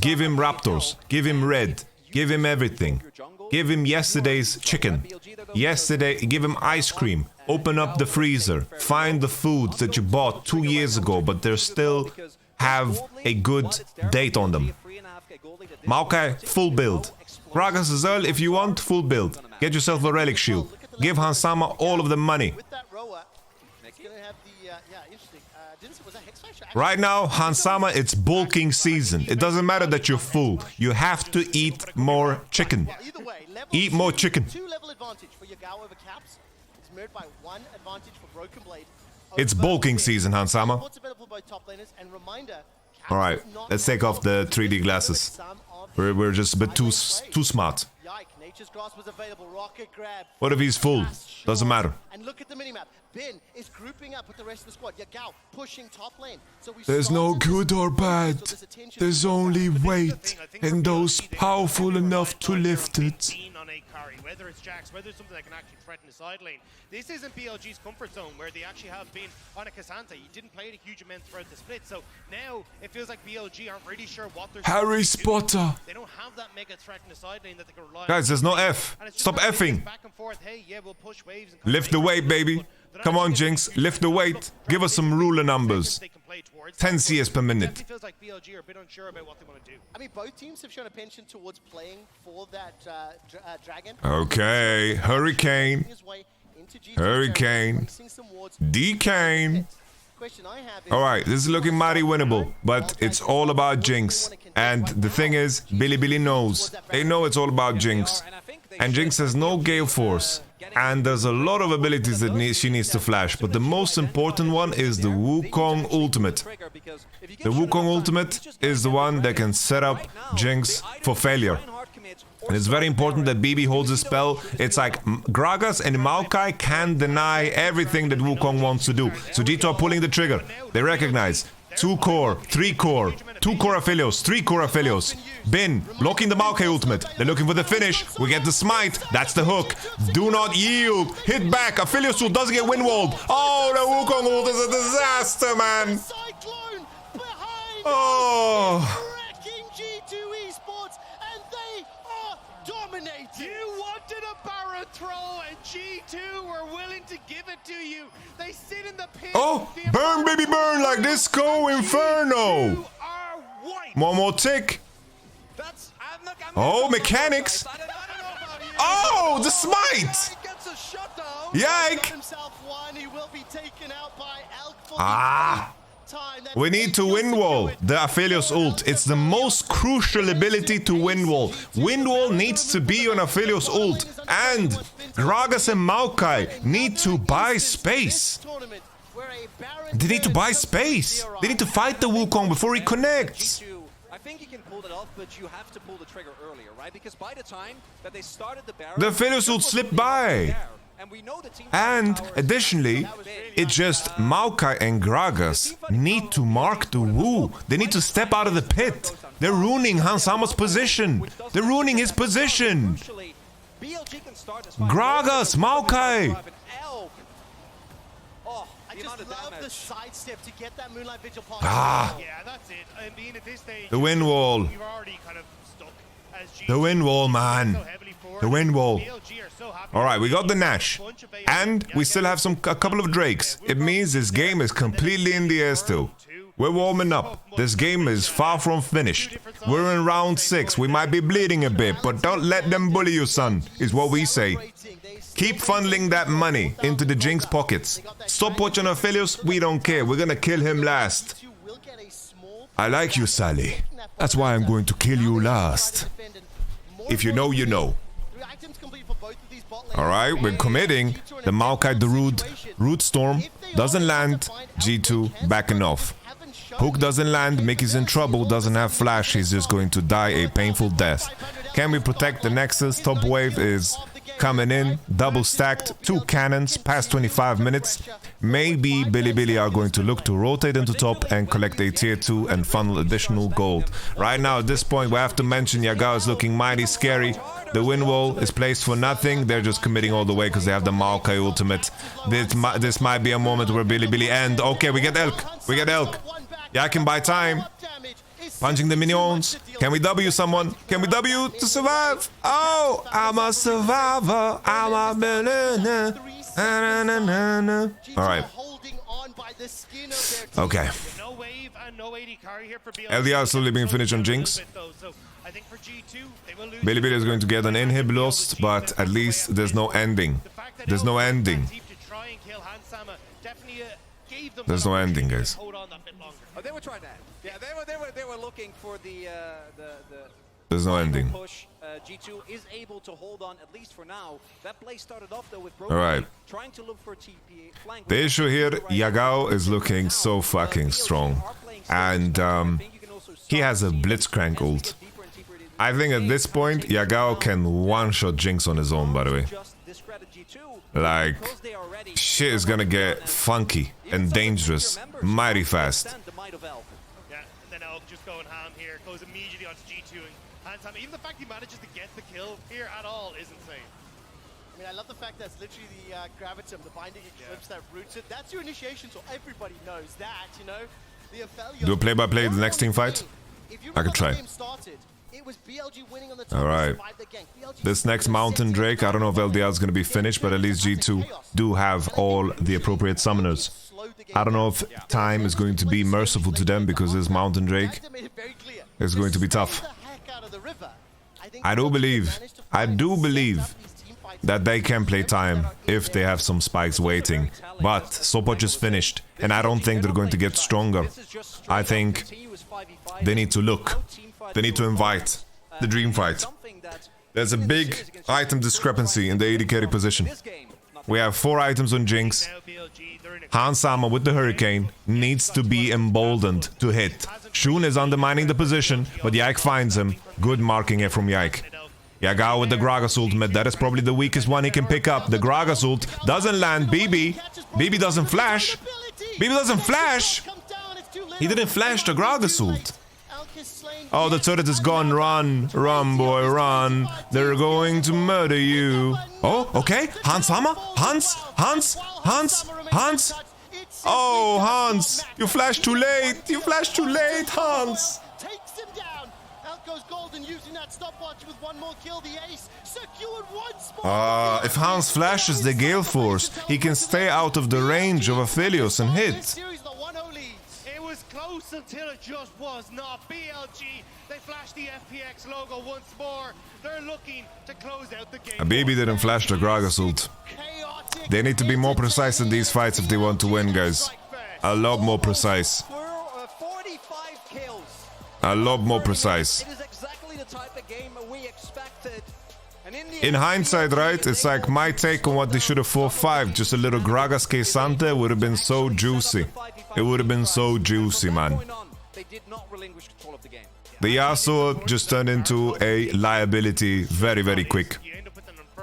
S1: Give him raptors. Give him red. Give him everything. Give him yesterday's chicken. Give him ice cream. Open up the freezer. Find the foods that you bought 2 years ago, but they still have a good date on them. Maokai, full build. Gragas as well, if you want, full build. Get yourself a relic shield. Give Hans Sama all of the money.
S4: With that rower, it's going to have the, interesting. Was that Hex Flash?
S1: Right now, Hans Sama, it's bulking season. It doesn't matter that you're full. You have to eat more chicken.
S4: Either way, level
S1: Eat more chicken.
S4: 2-level advantage for Yagao over Caps. It's mirrored by 1 advantage for Broken Blade.
S1: It's
S4: over
S1: bulking
S4: Bin.
S1: season, Hans Sama.
S4: What's available for both top laners, and reminder, Caps
S1: Alright,
S4: does not
S1: let's take off the 3D glasses.
S4: some of the
S1: We're just a bit too
S4: plays.
S1: smart.
S4: Yike, Nature's Grasp was available. Rocket grab.
S1: What if he's full?
S4: Fast
S1: Doesn't
S4: shot.
S1: matter.
S4: And look at the minimap. Bin is grouping up with the rest of the squad. Yagao pushing top lane. So we
S1: There's no
S4: started
S1: good
S4: this
S1: or
S4: focus,
S1: bad.
S4: so there's attention
S1: There's
S4: to
S1: only
S4: Yagao.
S1: weight, and those powerful enough to lift it.
S6: On a carry, whether it's Jax, whether it's something that can actually threaten the side lane. This isn't BLG's comfort zone, where they actually have been on a Cassandra. You didn't play it a huge amount throughout the split, so now it feels like BLG aren't really sure what they're
S1: Harry
S6: supposed to do.
S1: Spotter.
S6: They don't have that mega threat in the side lane that they can rely on.
S1: Guys, there's no F.
S6: And it's just
S1: Stop
S6: kind of
S1: effing.
S6: back and forth. Hey, yeah, we'll push waves and
S1: Lift the weight, baby. Come on, Jinx. Lift the weight. Give us some ruler numbers. 10 CS per minute.
S6: It feels like BLG are a bit unsure about what they want to do.
S4: I mean, both teams have shown a penchant towards playing for that dragon.
S1: Okay, Hurricane.
S4: His way into G2
S1: Hurricane.
S4: territory, placing some wards.
S1: Decane.
S4: Question I have is,
S1: Alright, this is looking mighty winnable, but it's all about Jinx. And the thing is, Billy knows. They know it's all about Jinx. And Jinx has no Gale Force. And there's a lot of abilities that she needs to flash, but the most important one is the Wukong ultimate. The Wukong ultimate is the one that can set up Jinx for failure. And it's very important that BB holds a spell. It's like Gragas and Maokai can't deny everything that Wukong wants to do. So G2 are pulling the trigger. They recognize 2 core, 3 core, 2 core Aphelios, 3 core Aphelios. Bin, blocking the Maokai ultimate. They're looking for the finish. We get the smite. That's the hook. Do not yield. Hit back. Aphelios ult doesn't get windwalled. Oh, the Wukong ult is a disaster, man.
S4: Cyclone behind
S1: Oh.
S4: wrecking G2 Esports, and they are dominating.
S6: You wanted a Baron throw, and G2 were willing to give it to you. They sit in the pit.
S1: Oh, burn, baby, burn like Disco Inferno.
S6: You are wiped.
S1: One more tick. Oh, mechanics. Oh, the smite. Yike.
S4: Himself one, he will be taken out by Elk for
S1: Ah.
S4: the time. That's
S1: We need to windwall the Aphelios ult. It's the most crucial ability to windwall. Windwall needs to be on Aphelios ult. And Gragas and Maokai need to buy space. They need to buy space. They need to fight the Wukong before he connects.
S7: I think you can pull it off, but you have to pull the trigger earlier, right? Because by the time that they started the Baron,
S1: The Aphelios ult slipped by.
S7: and we know the team
S1: And additionally, it's just Maokai and Gragas need to mark the Wu. They need to step out of the pit. They're ruining Hans Sama's position. They're ruining his position. Gragas, Maokai.
S4: I just love the sidestep to get that Moonlight Vigil pass.
S1: Ah,
S6: Yeah, that's it. I mean, at this stage,
S1: the wind wall.
S6: you're already kind of stuck as G2.
S1: The wind wall, man.
S6: So heavily forward.
S1: The wind wall.
S6: BLG are so happy.
S1: All right, we got the Nash. And we still have a couple of Drakes. It means this game is completely in the air still. We're warming up. This game is far from finished. We're in round 6. We might be bleeding a bit, but don't let them bully you, son, is what we say. Keep funneling that money into the Jinx pockets. Stop watching Aphelios. We don't care. We're gonna kill him last. I like you, Sally. That's why I'm going to kill you last. If you know, you know. Alright, we're committing. The Maokai the Root Storm doesn't land. G2 backing off. Hook doesn't land. Mickey's in trouble. Doesn't have flash. He's just going to die a painful death. Can we protect the Nexus? Top wave is coming in. Double stacked. 2 cannons past 25 minutes. Maybe Bilibili are going to look to rotate into top and collect a tier 2 and funnel additional gold. Right now at this point we have to mention Yagao is looking mighty scary. The wind wall is placed for nothing. They're just committing all the way because they have the Maokai ultimate. This might be a moment where Bilibili and okay, we get Elk. We get Elk. Yeah, I can buy time. Punching the minions. Can we W someone? Can we W to survive? Oh, I'm a survivor. I'm a millionaire. Alright. Okay. LDR is slowly being finished on Jinx. Bilibili is going to get an inhib lost, but at least there's no ending. There's no ending. There's no ending, guys.
S7: Oh, they were trying that. Yeah, they were looking for the
S1: There's no ending.
S7: push. G2 is able to hold on at least for now. That play started off though with
S1: Alright.
S7: trying to look for a TP flank.
S1: The issue here, Yagao is looking so fucking strong. And he has a Blitzcrank ult. I think at this point, Yagao can one-shot Jinx on his own, by the way. Like, shit is gonna get funky and dangerous mighty fast.
S6: Yeah, and then Elk just going ham here, goes immediately onto G2 and hands ham. Even the fact he manages to get the kill here at all is insane.
S4: I mean, I love the fact that's literally the Gravitum, the Binding Eclipse that roots it. That's your initiation, so everybody knows that, you know? The Aphelios,
S1: Do a play-by-play the next team fight? I could try. Alright. This next Mountain Drake, I don't know if LDR is going to be finished, but at least G2 do have all the appropriate summoners. I don't know if time is going to be merciful to them because this Mountain Drake is going to be tough. I do believe that they can play time if they have some spikes waiting. But Sopwatch is finished, and I don't think they're going to get stronger. I think they need to look. They need to invite the dream fight. There's a big item discrepancy in the AD carry position. We have 4 items on Jinx. Hans Sama with the Hurricane needs to be emboldened to hit. Shun is undermining the position, but Yike finds him. Good marking here from Yike. Yagao with the Gragas ultimate. That is probably the weakest one he can pick up. The Gragas ult doesn't land. BB doesn't flash. BB doesn't flash. He didn't flash the Gragas ult. Oh, the turret is gone. Run, run, boy, run. They're going to murder you. Oh, okay. Hans Hammer? Hans? Oh, Hans. You flashed too late. You flashed too late, Hans.
S4: Takes him down. Out goes Golden using that stopwatch with one more kill. The ace secured once more.
S1: If Hans flashes the Gale Force, he can stay out of the range of Aphelios and hit.
S6: It was close until it just was not. BLG, they flashed the FPX logo once more. They're looking to close out the game.
S1: Baby didn't flash the Gragas ult. They need to be more precise in these fights if they want to win, guys. A lot more precise.
S7: 45 kills.
S1: A lot more precise.
S7: It is exactly the type of game we expected. And
S1: in hindsight, right, it's like my take on what they should have 4-5. Just a little Gragas K-Sante would have been so juicy. It would have been so juicy, man.
S7: They did not relinquish control of the game.
S1: The Yasuo just turned into a liability very, very quick.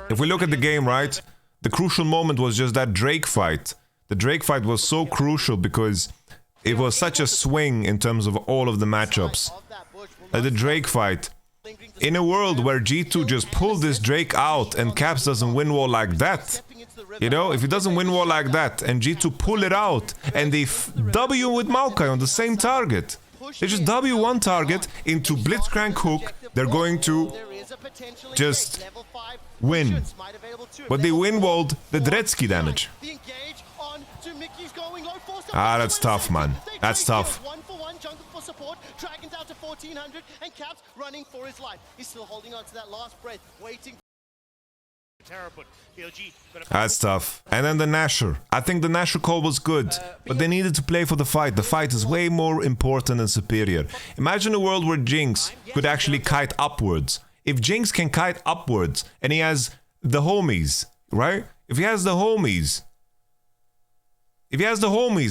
S1: If we look at the game, right, the crucial moment was just that Drake fight. The Drake fight was so crucial because it was such a swing in terms of all of the matchups. Like the Drake fight. In a world where G2 just pulled this Drake out and Caps doesn't win war like that, you know, if he doesn't win war like that and G2 pull it out and they W with Maokai on the same target, they just W one target into Blitzcrank hook, they're going to just win. But they win-walled the Dretzky damage. Ah, that's tough, man. That's tough.
S4: 1400, and Caps running for his life. He's still holding on to that last breath, waiting.
S6: Terror, but BLG gonna
S1: That's tough. And then the Nasher. I think the Nasher call was good, but they needed to play for the fight. The fight is way more important and superior. Imagine a world where Jinx could actually kite upwards. If Jinx can kite upwards and he has the homies, right? If he has the homies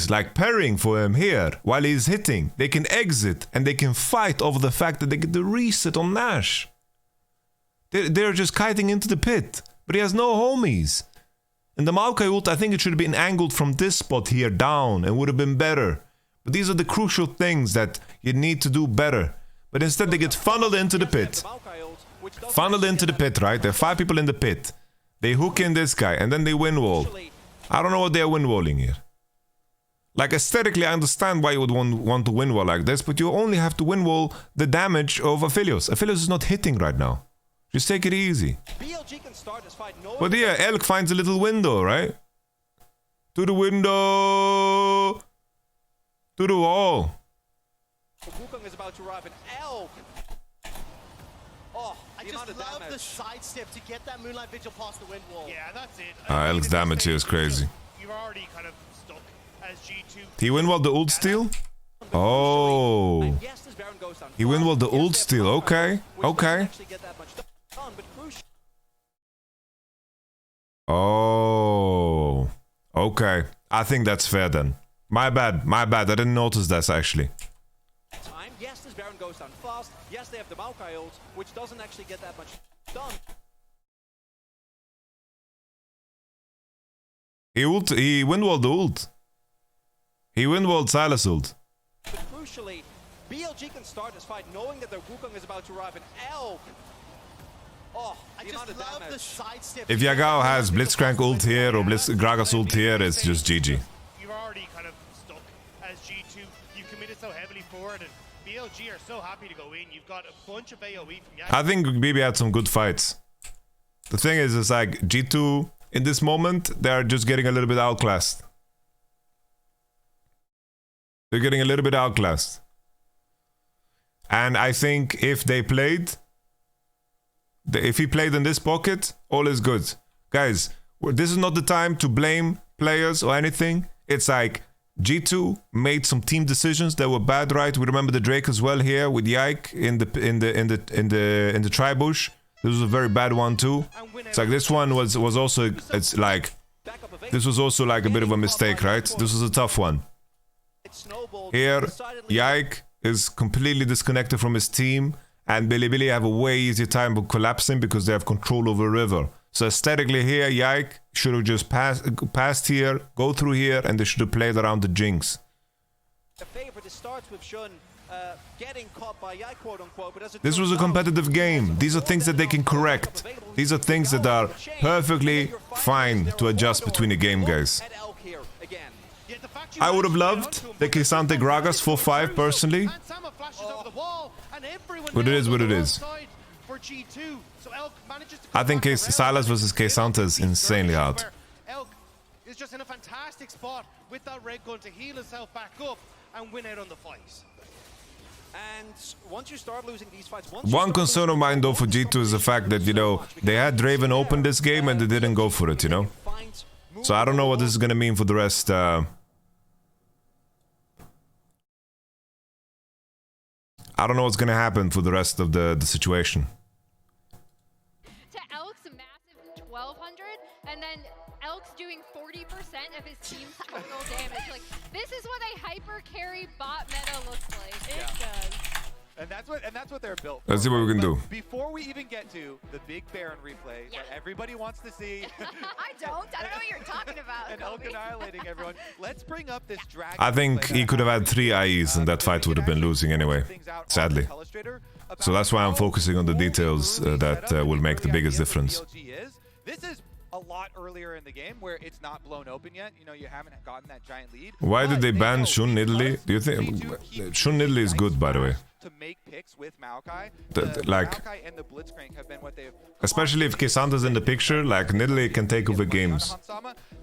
S1: like parrying for him here while he's hitting, they can exit and they can fight over the fact that they get the reset on Nash. They're just kiting into the pit. But he has no homies. And the Maokai ult, I think it should have been angled from this spot here down and would have been better. But these are the crucial things that you need to do better. But instead they get funneled into the pit. Funneled into the pit, right? There are 5 people in the pit. They hook in this guy and then they win wall. I don't know what they are win walling here. Like aesthetically, I understand why you would want to win wall like this, but you only have to win wall the damage of Aphelios. Aphelios is not hitting right now. Just take it easy.
S7: BLG can start this fight
S1: But yeah, Elk finds a little window, right? To the window! To the wall.
S7: Wukong is about to arrive and Elk. Oh,
S4: I just love the sidestep to get that Moonlight Vigil past the wind wall.
S6: Yeah, that's it.
S1: Elk's damage here is crazy.
S6: You're already kind of stuck as G2.
S1: He win-walled the ult steal? Oh. He win-walled the ult steal, okay. Okay. Oh. Okay. I think that's fair then. My bad. I didn't notice that actually.
S7: Yes, this Baron goes down fast. Yes, they have the Maokai ult, which doesn't actually get that much done.
S1: He win-walled the ult. He win-walled Silas ult.
S7: But crucially, BLG can start this fight knowing that their Wukong is about to arrive and Elk. Oh,
S4: I just love the sidestep.
S1: If Yagao has Blitzcrank ult here or Gragas ult here, it's just GG.
S6: You're already kind of stuck as G2. You committed so heavily forward, and BLG are so happy to go in. You've got a bunch of AoE from Yagao.
S1: I think BB had some good fights. The thing is, it's like G2, in this moment, they're just getting a little bit outclassed. They're getting a little bit outclassed. And I think if they played... If he played in this pocket, all is good. Guys, this is not the time to blame players or anything. It's like G2 made some team decisions that were bad, right? We remember the Drake as well here with Yike in the tri-bush. This was a very bad one too. It's like this one was also this was also like a bit of a mistake, right? This was a tough one. Here, Yike is completely disconnected from his team. And Bilibili have a way easier time of collapsing because they have control over river. So aesthetically here, Yike should have just passed here, go through here, and they should have played around the Jinx. This was a competitive game. These are things that they can correct. These are things that are perfectly fine to adjust between the game, guys. I would have loved the Kisante Gragas 4-5 personally. But it is what it is. I think Silas versus Kisante is insanely hard.
S6: Elk is just in a fantastic spot with that red gun to heal himself back up and win out on the fight.
S7: And once you start losing these fights,
S1: one concern of mine though for G2 is the fact that, you know, they had Draven open this game and they didn't go for it, you know? So I don't know what this is gonna mean for the rest. I don't know what's gonna happen for the rest of the situation.
S8: To Elk's massive 1200, and then Elk's doing 40% of his team's total damage. Like, this is what a hyper carry bot meta looks like. It does.
S5: And that's what they're built for.
S1: Let's see what we can do.
S5: Before we even get to the big Baron replay that everybody wants to see.
S8: I don't know what you're talking about.
S5: And Elk annihilating everyone. Let's bring up this dragon.
S1: I think he could have had 3 IEs and that fight would have been losing anyway, sadly. So that's why I'm focusing on the details that will make the biggest difference.
S5: This is a lot earlier in the game where it's not blown open yet. You know, you haven't gotten that giant lead.
S1: Why did they ban Shun Nidalee? Do you think Shun Nidalee is good, by the way?
S5: to make picks with Maokai.
S1: Like,
S5: Maokai and the Blitzcrank have been what they've...
S1: especially if Kisanta's in the picture, like Nidalee can take over games.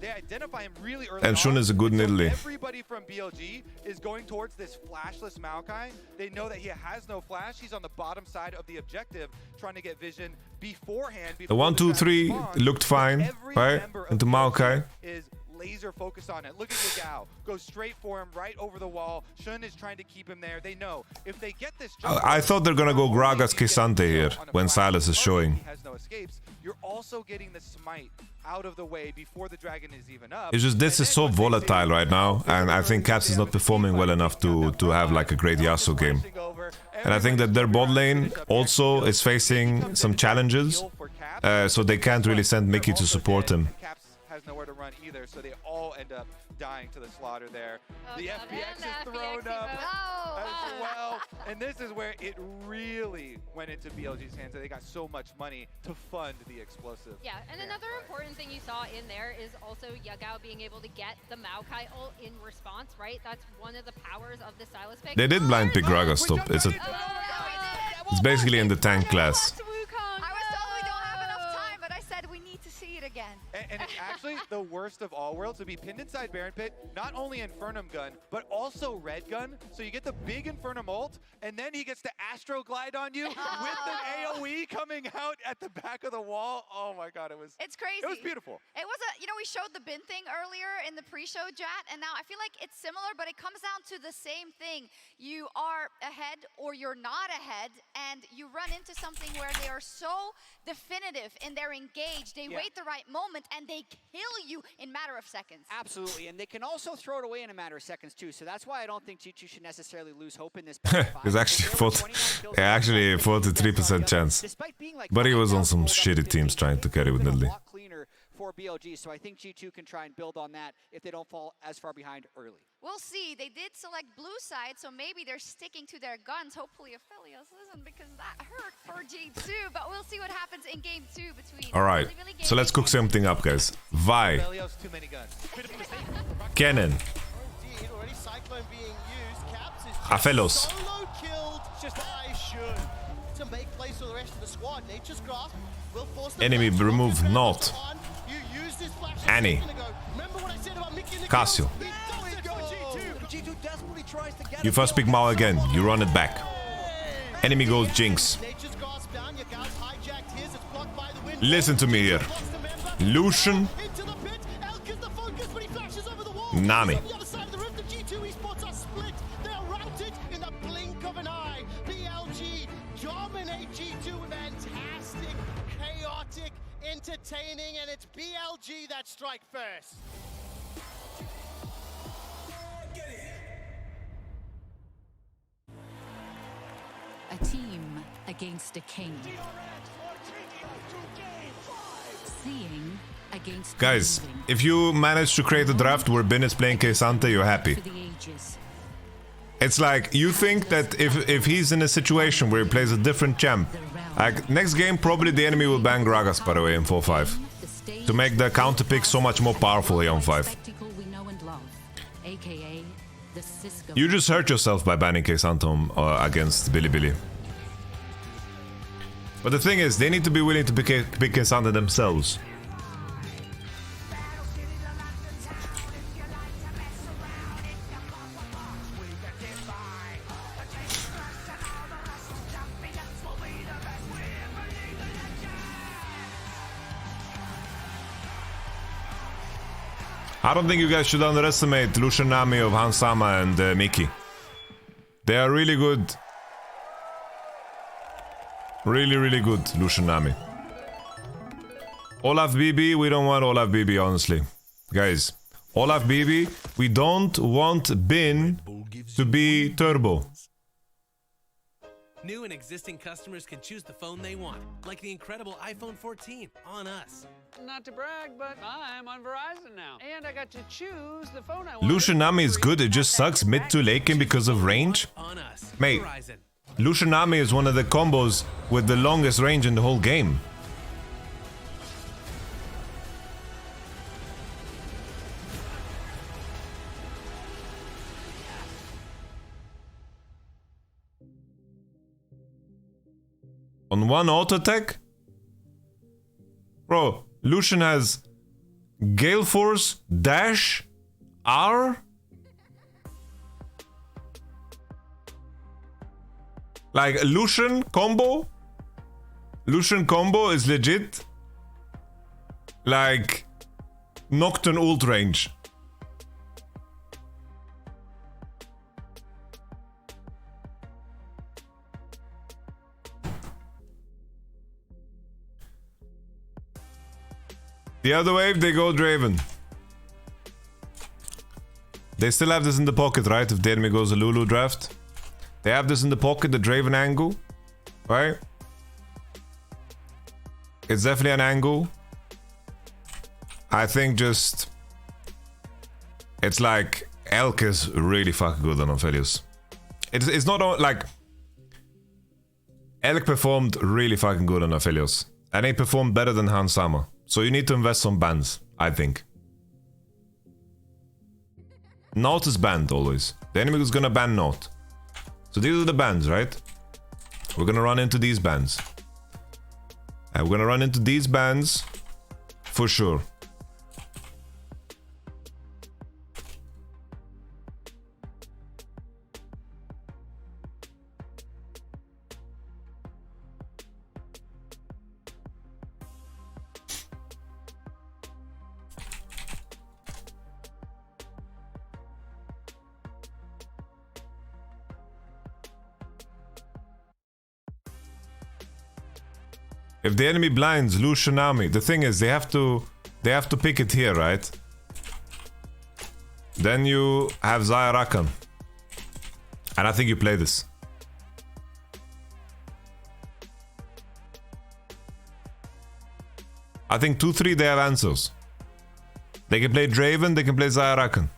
S5: They identify him really early
S1: And Shun
S5: on,
S1: is a good
S5: so
S1: Nidalee.
S5: everybody from BLG is going towards this flashless Maokai. They know that he has no flash. He's on the bottom side of the objective, trying to get vision beforehand.
S1: The 1, 2, 3 looked fine, right? Into Maokai.
S5: Is laser focused on it. Look at Yagao. Goes straight for him, right over the wall. Shun is trying to keep him there. They know if they get this jump,
S1: I thought they're gonna go Gragas Kisante here when Silas is showing.
S5: He has no escapes. You're also getting the smite out of the way before the dragon is even up.
S1: It's just this is so volatile right now, and I think Caps is not performing well enough to have like a great Yasuo game. And I think that their bot lane also is facing some challenges, so they can't really send Mickey to support him.
S5: Caps has nowhere to run either, so they all end up dying to the slaughter there. The FPX is thrown up as well, and this is where it really went into BLG's hands. They got so much money to fund the explosive.
S8: Yeah, and another important thing you saw in there is also Yagao being able to get the Maokai ult in response, right? That's one of the powers of the Silas pick.
S1: They did blind pick Gragas top. It's basically in the tank class.
S9: I was told we don't have enough time, but I said we need to see it again.
S5: And it's actually the worst of all worlds to be pinned inside Baron Pit, not only Infernum gun, but also Red gun. So you get the big Infernum ult, and then he gets to Astro Glide on you with an AoE coming out at the back of the wall. Oh my god,
S9: It's crazy.
S5: It was beautiful.
S9: It was we showed the bin thing earlier in the pre-show chat, and now I feel like it's similar, but it comes down to the same thing. You are ahead or you're not ahead, and you run into something where they are so definitive and they're engaged. They wait the right moment, and they kill you in a matter of seconds.
S10: Absolutely, and they can also throw it away in a matter of seconds too. So that's why I don't think G2 should necessarily lose hope in this.
S1: It's actually 43% chance. But he was on some shitty teams trying to carry with Nidalee.
S10: Cleaner for BLG, so I think G2 can try and build on that if they don't fall as far behind early.
S9: We'll see. They did select blue side, so maybe they're sticking to their guns. Hopefully Aphelios isn't, because that hurt for G2, but we'll see what happens in game 2 between...
S1: Alright, so let's cook something up, guys. Vi.
S5: Too many guns.
S1: Kennen.
S4: Already Cyclone being used. Caps is
S1: Aphelios.
S4: solo killed by Shun to make place for the rest of the squad. Nature's Grasp will force them
S1: Enemy
S4: back.
S1: remove not.
S4: You used this flash
S1: Annie.
S4: a second ago. Remember what I said about Mickey and the
S1: Cassio.
S4: kills? He does it for
S7: G2 desperately tries to get
S1: You first pick Mao again, you run it back. Enemy goes Jinx.
S4: Nature's Grasp down. Yagao's hijacked his. It's blocked by the wind.
S1: Listen to me here. Lucian,
S4: Into the pit. Elk is the focus, but he flashes over the wall.
S1: Nami.
S4: On the other side of the roof, the G2 esports are split. They are routed in the blink of an eye. BLG dominate G2. Fantastic, chaotic, entertaining, and it's BLG that strike first.
S2: A team against a king. Seeing against
S1: guys,
S2: believing.
S1: if you manage to create a draft where Bin is playing Kesante, you're happy.
S2: For the ages.
S1: It's like, you think that if he's in a situation where he plays a different champ, like, next game probably the enemy will ban Gragas, by the way, in 4-5. To make the counter pick so much more powerful on 5.
S2: Spectacle we know and love, aka the Cisco.
S1: You just hurt yourself by banning Kesantom against Bilibili. But the thing is, they need to be willing to pick Kesante themselves. I don't think you guys should underestimate Lucian Nami of Hansama and Miki. They are really good. Really, really good, Lucian Nami. Olaf BB, we don't want Olaf BB, honestly. Guys, Olaf BB, we don't want Bin to be turbo.
S11: New and existing customers can choose the phone they want, like the incredible iPhone 14 on us.
S12: Not to brag, but I'm on Verizon now, and I got to choose the phone I want.
S1: Lucian Nami is good, it just sucks mid to late game because of range.
S11: On us.
S1: Mate,
S11: Verizon.
S1: Lucian Nami is one of the combos with the longest range in the whole game. On one auto attack? Bro, Lucian has Gale Force, Dash, R? Like, Lucian combo is legit. Like, Nocturne ult range. The other wave, they go Draven. They still have this in the pocket, right? If the enemy goes a Lulu draft. They have this in the pocket, the Draven angle. Right? It's definitely an angle. I think just... It's like... Elk is really fucking good on Aphelios. It's not all, like... Elk performed really fucking good on Aphelios. And he performed better than Hans Sama. So you need to invest some bans, I think. Naut is banned always. The enemy is gonna ban Naut. So these are the bans, right? We're gonna run into these bans. And we're gonna run into these bans for sure. If the enemy blinds Lucian army, the thing is they have to pick it here, right? Then you have Xayah Rakan. And I think you play this. I think 2-3 they have answers. They can play Draven, they can play Xayah Rakan.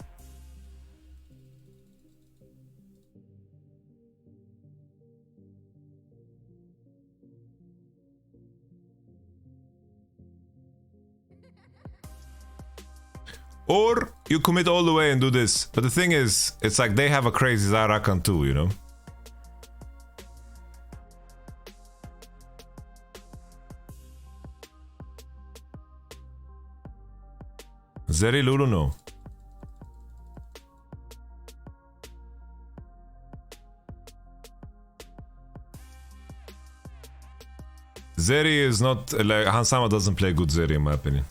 S1: Or you commit all the way and do this. But the thing is, it's like they have a crazy Xayah Rakan too, you know? Zeri Lulu, no. Zeri is not... like Hans Sama doesn't play good Zeri in my opinion.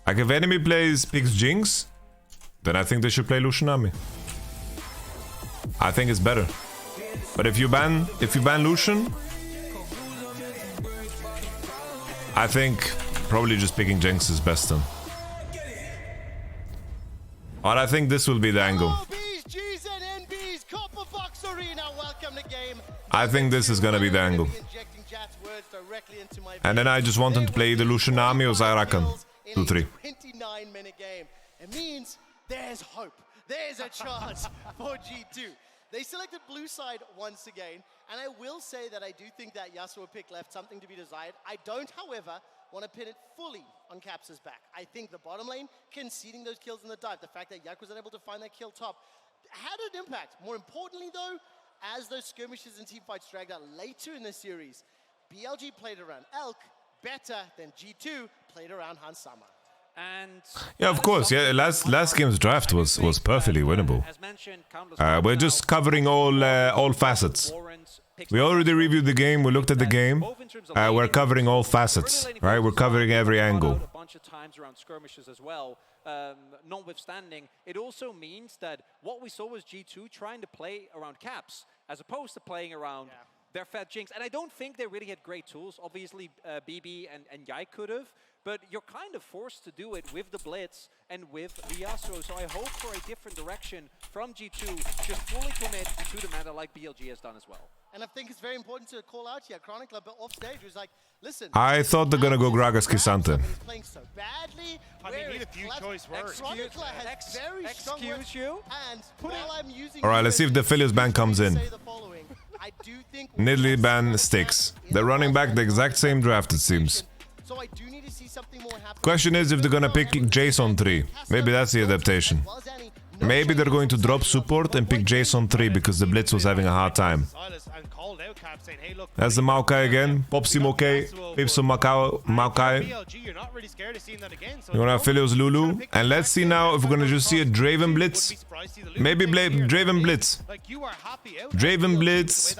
S1: Like if enemy picks Jinx, then I think they should play Lucianami. I think it's better. But if you ban Lucian, I think probably just picking Jinx is best then. But I think this will be the angle. I think this is gonna be the angle. And then I just want him to play either Lucianami or Xayah Rakan. 2-3.
S4: 29-minute game. It means there's hope. There's a chance for G2. They selected blue side once again, and I will say that I do think that Yasuo pick left something to be desired. I don't, however, want to pin it fully on Caps' back. I think the bottom lane conceding those kills in the dive, the fact that Yak was unable to find that kill top, had an impact. More importantly, though, as those skirmishes and teamfights dragged out later in the series, BLG played around Elk better than G2 played around Hans Sama.
S7: And
S1: yeah, of course. Yeah, last game's draft was perfectly winnable. We're just covering all facets. We already reviewed the game. We looked at the game. We're covering all facets, right? We're covering every angle.
S7: A bunch of times around skirmishes as well. Notwithstanding, it also means that what we saw was G2 trying to play around Caps as opposed to playing around their Fed Jinx. And I don't think they really had great tools. Obviously, BB and Yai could have. But you're kind of forced to do it with the Blitz and with the Yasuo. So I hope for a different direction from G2. Just fully commit to the meta like BLG has done as well.
S4: And I think it's very important to call out here. Chronicler, but off stage, was like, listen.
S1: I thought they're gonna go Gragas K'Sante.
S4: He's playing so badly.
S6: I mean, need a few choice words.
S7: Excuse you?
S4: And while I'm using
S1: Alright, let's see if the Aphelios ban comes in.
S4: I do think
S1: Nidalee ban sticks. They're running back the exact same draft, it seems.
S4: So I do need to see something more happen.
S1: Question is if they're gonna pick Jace on 3. Maybe that's the adaptation. Maybe they're going to drop support and pick Jason 3 because the Blitz was having a hard time. That's the Maokai again. Popsi Mokai. Pipso Maokai. You're gonna have Philios Lulu. And let's see now if we're gonna just see a Draven Blitz. Maybe Draven Blitz. Draven Blitz.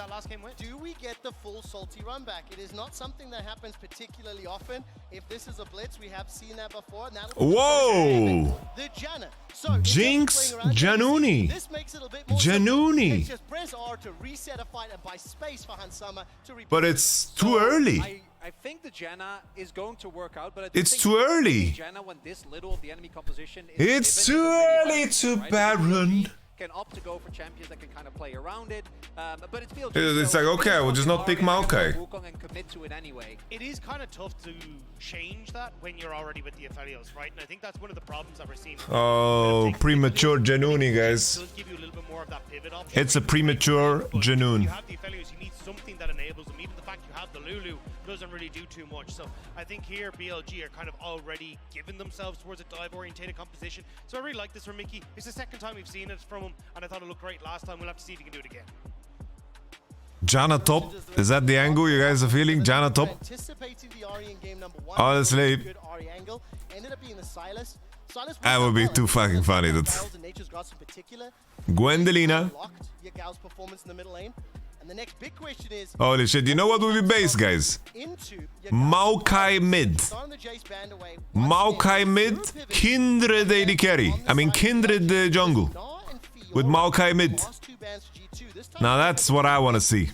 S4: Do we get the full salty run back? It is not something that happens particularly often. If this is a blitz, we have seen that before.
S1: Whoa!
S4: The Janna. So
S1: Jinx Januni.
S4: This makes it a bit more
S1: Januni.
S4: just press R to reset a fight and buy space for Hansama to
S1: But it's too early.
S7: I think the Janna is going to work out, but
S1: It's too early.
S7: Janna, when this little of the enemy composition is
S1: It's too early to Baron.
S7: Can opt to go for champions that can kind of play around it, but it's BLG.
S1: It's like, okay, we'll just not pick Maokai.
S7: And commit to it anyway.
S6: It is kind of tough to change that when you're already with the Aphelios, right? And I think that's one of the problems that we're seeing.
S1: Oh, premature Januni, guys.
S6: It does give you a little bit more of that pivot option.
S1: It's a premature Janoon.
S6: You have the Aphelios, you need something that enables them. Even the fact you have the Lulu doesn't really do too much. So I think here BLG are kind of already giving themselves towards a dive-orientated composition. So I really like this from Mickey. It's the second time we've seen it from him, and I thought it looked great last time. We'll have to see if he can do it again.
S1: Janna top. Is that the angle you guys are feeling? Janna top? Honestly, that would be too fucking funny. Gwendolina. Holy shit, you know what would be base, guys? Maokai mid. Maokai mid, Kindred AD carry. I mean, Kindred jungle. With Maokai mid. Now that's what I want to see.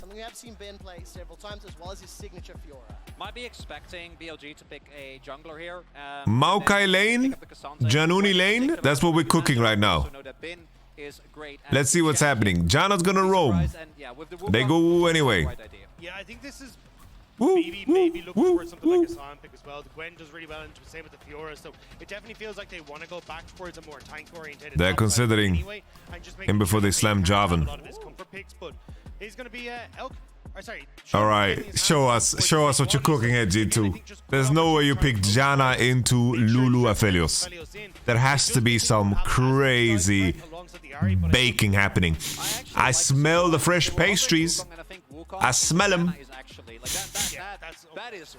S7: Might be expecting BLG to pick a jungler here.
S1: Maokai lane, Januni lane. That's what we're cooking right now. Let's see what's happening. Janna's gonna roam. They go anyway.
S6: Yeah, I think this is maybe looking towards something like a Sonic pick as well. The Gwen does really well, and same with the Fiora, so it definitely feels like they want to go back towards a more tank-oriented.
S1: They're considering
S6: anyway,
S1: him before they slam Jarvan.
S6: A lot of his comfort picks, but he's going to be Elk.
S1: All right, show us what you're cooking here, G2. There's no way you pick Janna into Lulu Aphelios. There has to be some crazy baking happening. I smell the fresh pastries. I smell them.